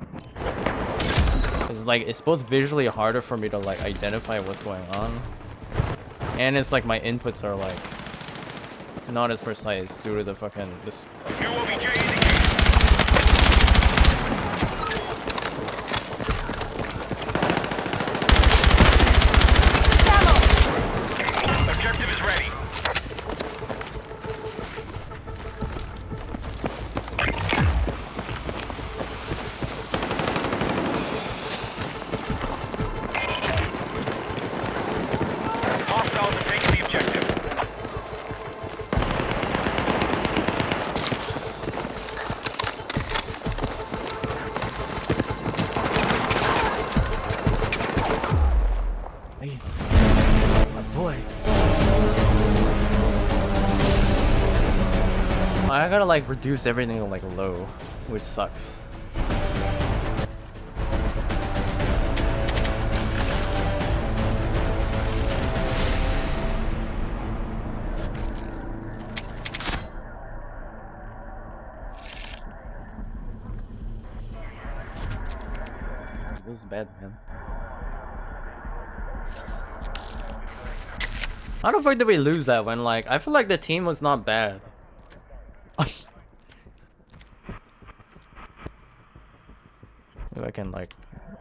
It's like it's both visually harder for me to like identify what's going on, and it's like my inputs are like not as precise due to the fucking this. New OBJ indicated. Objective is ready. Hostiles have taken the objective. My boy. I gotta like reduce everything to like low, which sucks. This is bad, man. How the fuck did we lose that when like I feel like the team was not bad. If I can like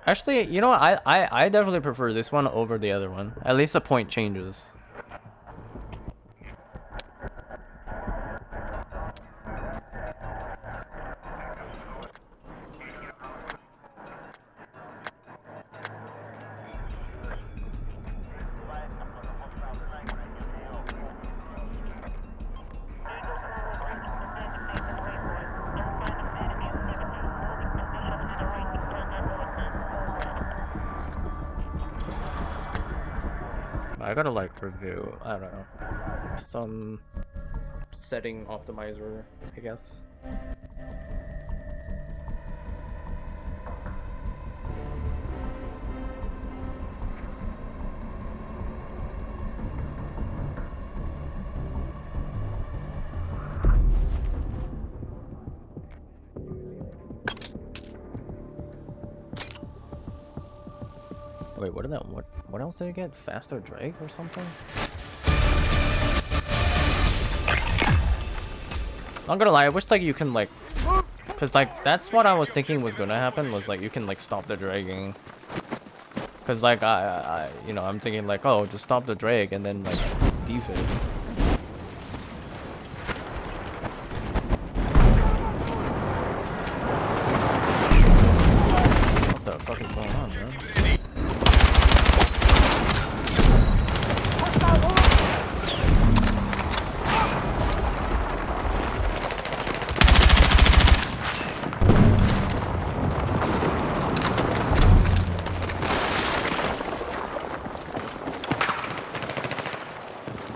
actually, you know what? I definitely prefer this one over the other one. At least the point changes. I gotta like review, I don't know, some setting optimizer, I guess. Wait, what did that? What else did I get? Faster Drake or something? Not gonna lie, I wish like you can like, cause like that's what I was thinking was gonna happen was like you can like stop the dragging. Cause like I you know I'm thinking like oh just stop the drag and then like beef it. What the fuck is going on, man?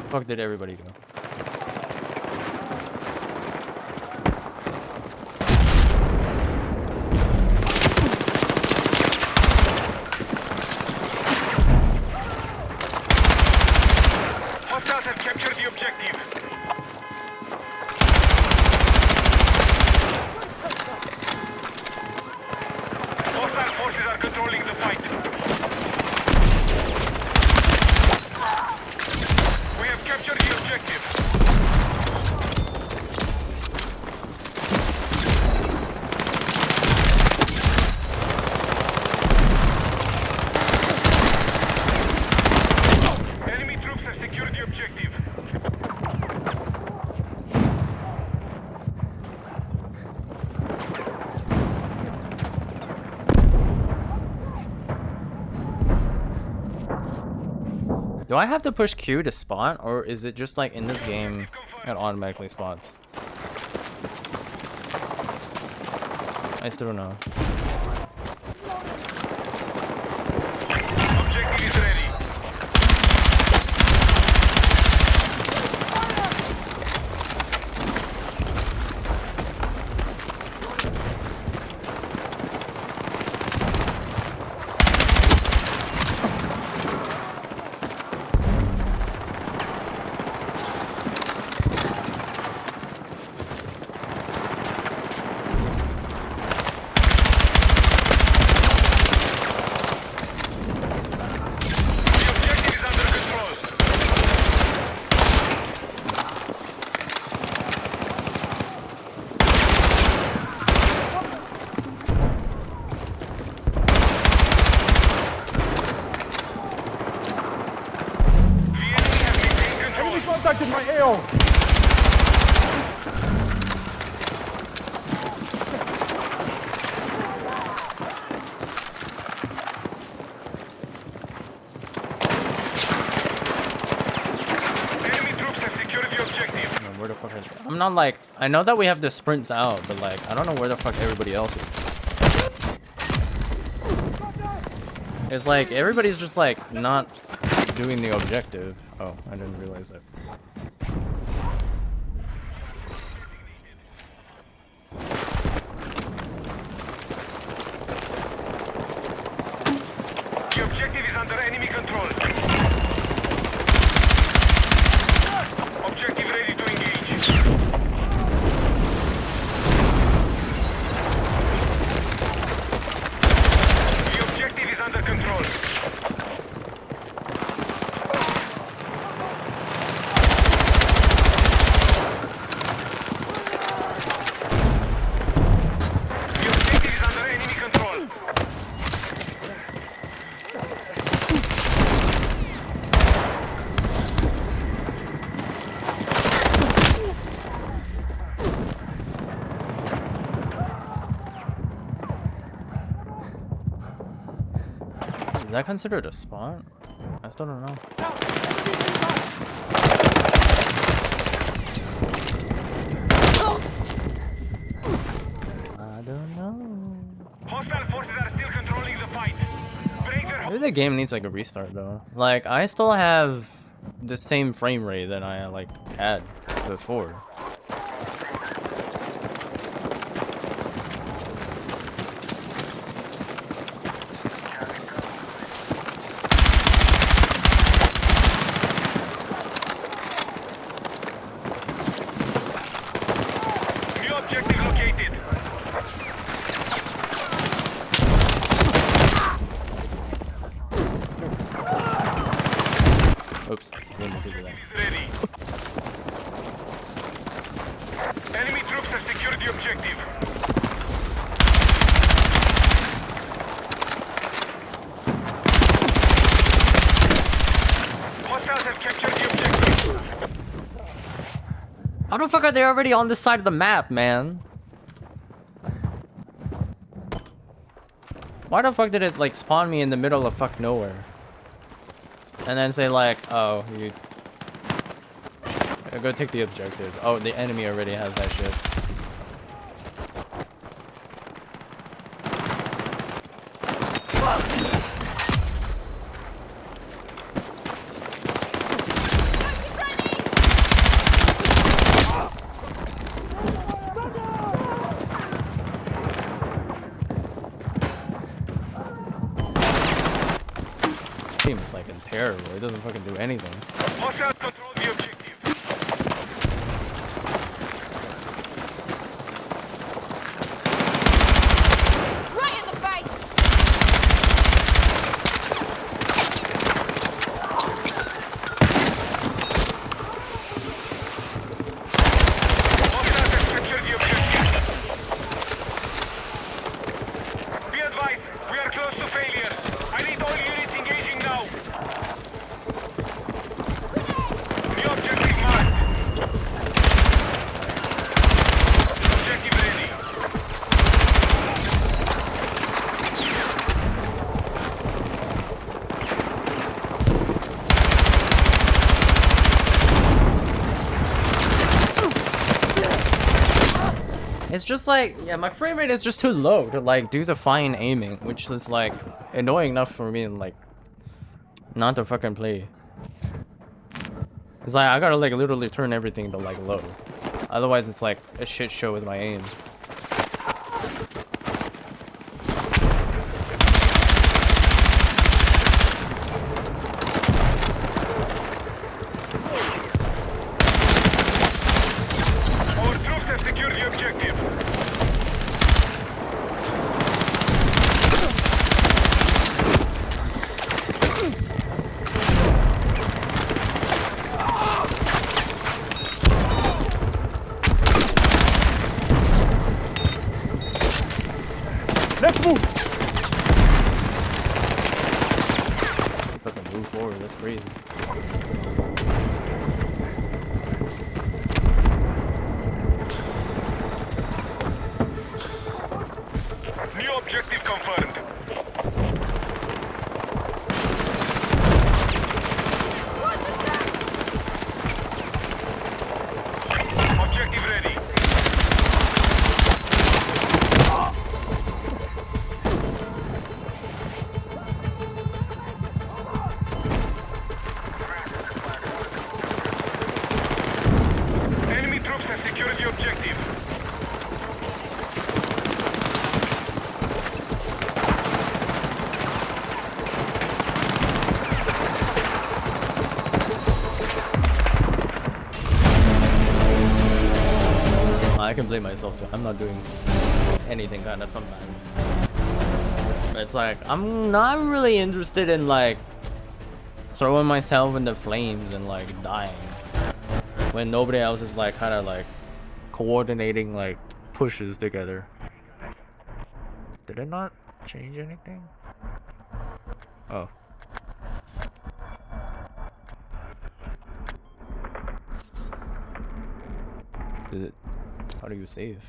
Fuck did everybody go? Hostiles have captured the objective. Hostile forces are controlling the fight. We have captured the objective. Enemy troops have secured the objective. Do I have to push Q to spot, or is it just like in this game it automatically spots? I still don't know. Objective is ready. affected my AO. Enemy troops have secured the objective. Where the fuck I'm not like, I know that we have the sprints out, but like, I don't know where the fuck everybody else is. It's like, everybody's just like, not doing the objective. Oh, I didn't realize that. The objective is under enemy control. Objective ready to engage. The objective is under control. The objective is under enemy control. Is that considered a spot? I still don't know. I don't know. Hostile forces are still controlling the fight. Break their Maybe the game needs like a restart though. Like I still have the same frame rate that I like had before. new objective located. Oops, didn't mean to do that. Is ready. Enemy troops have secured the objective. Hostiles have captured the objective. How the fuck are they already on this side of the map, man? Why the fuck did it like spawn me in the middle of fuck nowhere? And then say like, oh, you go take the objective. Oh, the enemy already has that shit. Team is like terrible. It doesn't fucking do anything. Hostiles control the objective. Right in the face! Hostiles have captured the objective. Be advised, we are close to failure. I need all units engaging now. New objective marked. Objective ready. It's just like, yeah, my frame rate is just too low to like do the fine aiming, which is like annoying enough for me and like not to fucking play. It's like I gotta like literally turn everything to like low. Otherwise it's like a shit show with my aims. Our troops have secured the objective. Let's move! Fucking move forward, that's crazy. can blame myself too. I'm not doing anything kind of sometimes. But it's like I'm not really interested in like throwing myself in the flames and like dying when nobody else is like kind of like coordinating like pushes together. Did it not change anything? Oh. Did it? How do you save?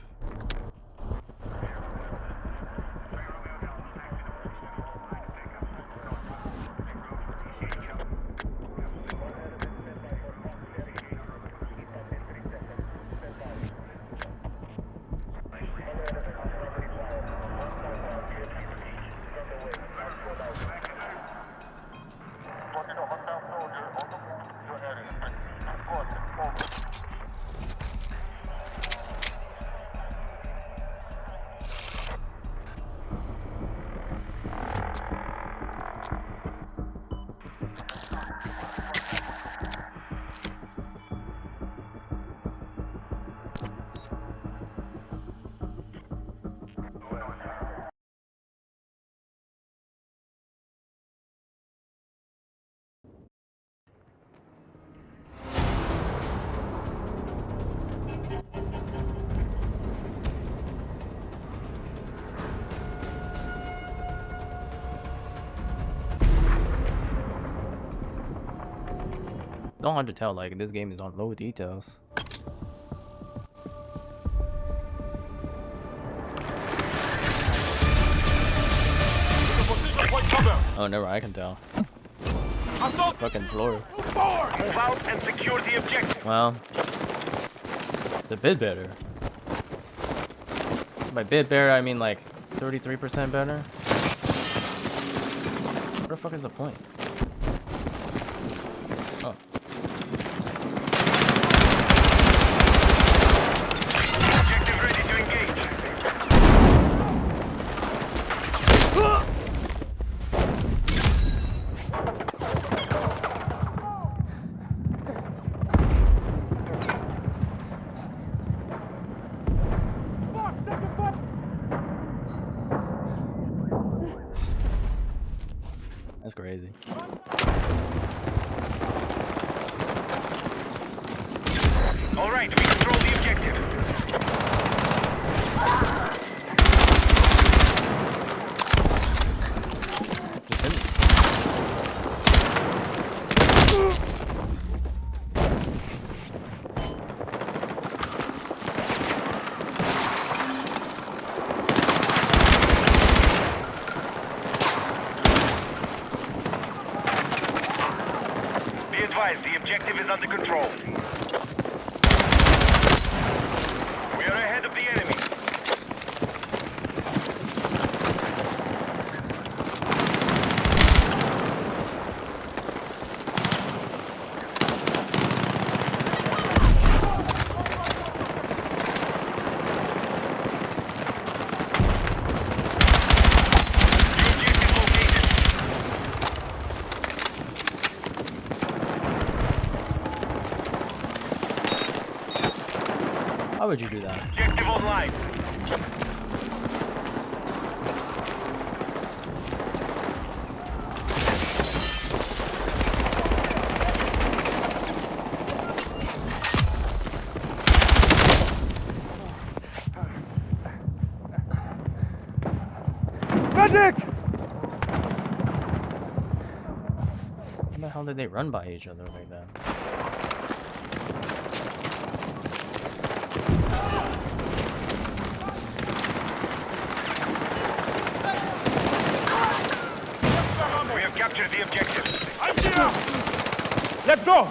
Don't hard to tell, like this game is on low details. Oh, never, I can tell. Fucking floor. Move out and secure the objective. Well, it's a bit better. By bit better, I mean like 33% better. What the fuck is the point? Oh. Objective ready to engage. That's crazy. All right, we control the objective. Just hit me. Be advised, the objective is under control. We are ahead of the enemy. Objective located. Why would you do that? Objective online. How the hell did they run by each other like that? We have captured the objective. Let's go!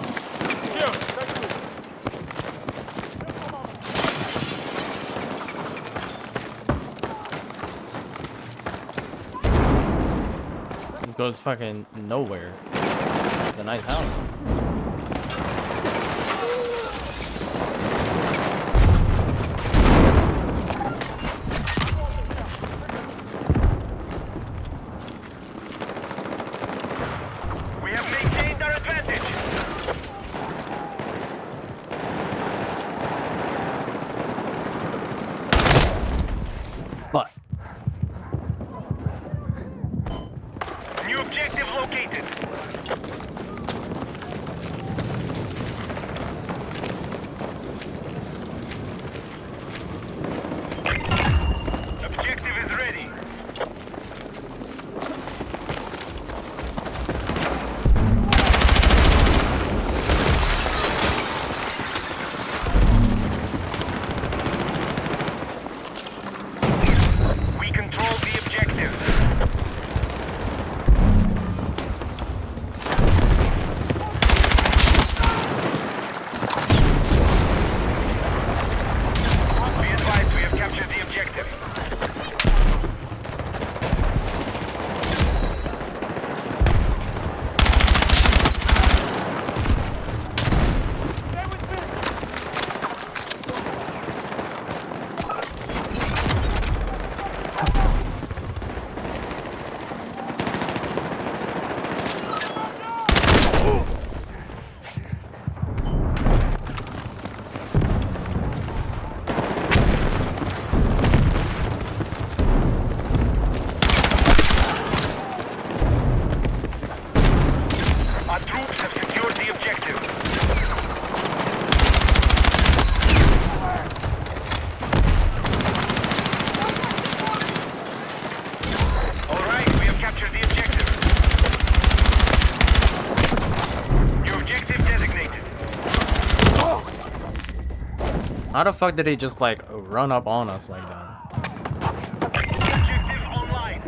This goes fucking nowhere. It's a nice house. We have maintained our advantage. troops have secured the objective. All right, we have captured the objective. New objective designated. How the fuck did he just like run up on us like that? Objective online.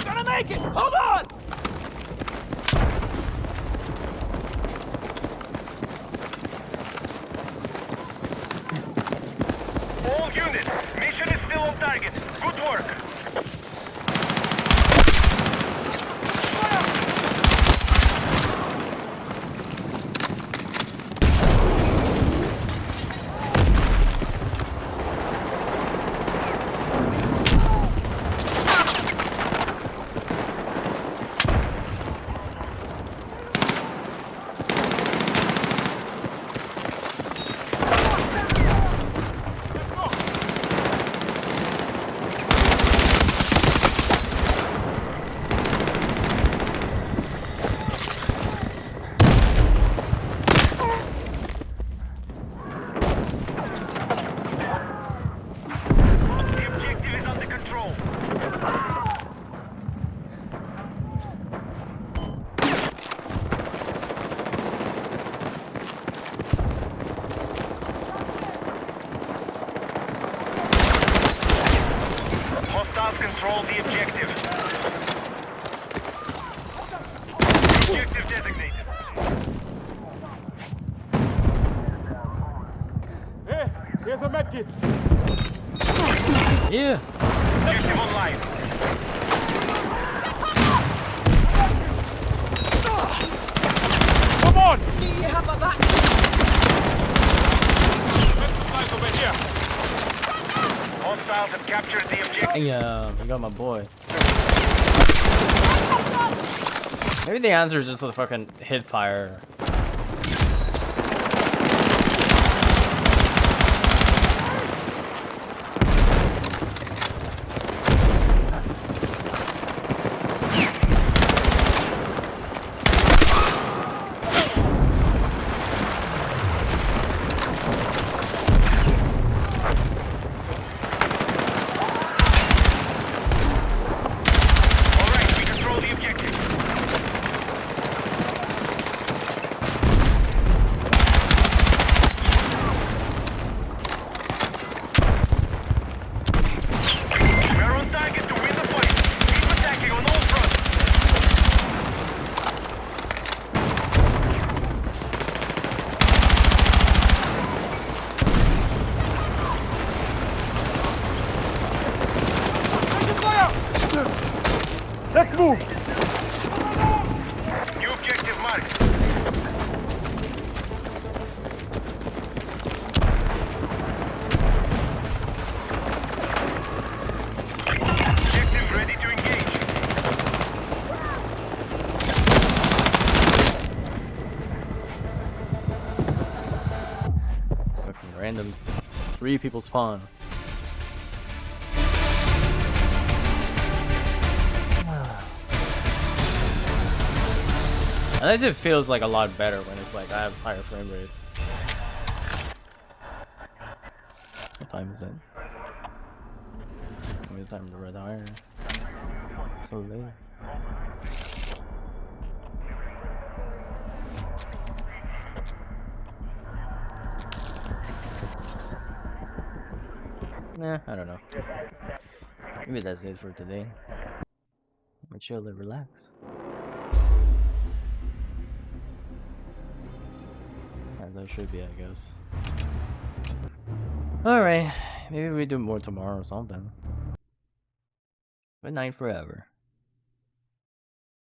Gonna make it! Hold on! All units, mission is still on target. Good work. The objective is under control. Hostiles control the objective. Objective designated. Yeah. Objective online. You have my back. Hostiles have captured the objective. Yeah, I got my boy. Maybe the answer is just the fucking hit fire. All right, we control the objective. We're on target to win the fight. Keep attacking on all fronts. Let's move! New objective marked. Objective ready to engage. Fucking random 3 people spawn. At least it feels like a lot better when it's like I have higher frame rate. What time is it? Maybe time to retire. So late. Nah, I don't know. Maybe that's it for today. I'm gonna chill and relax. As I should be, I guess. Alright, maybe we do more tomorrow or something. Good night forever.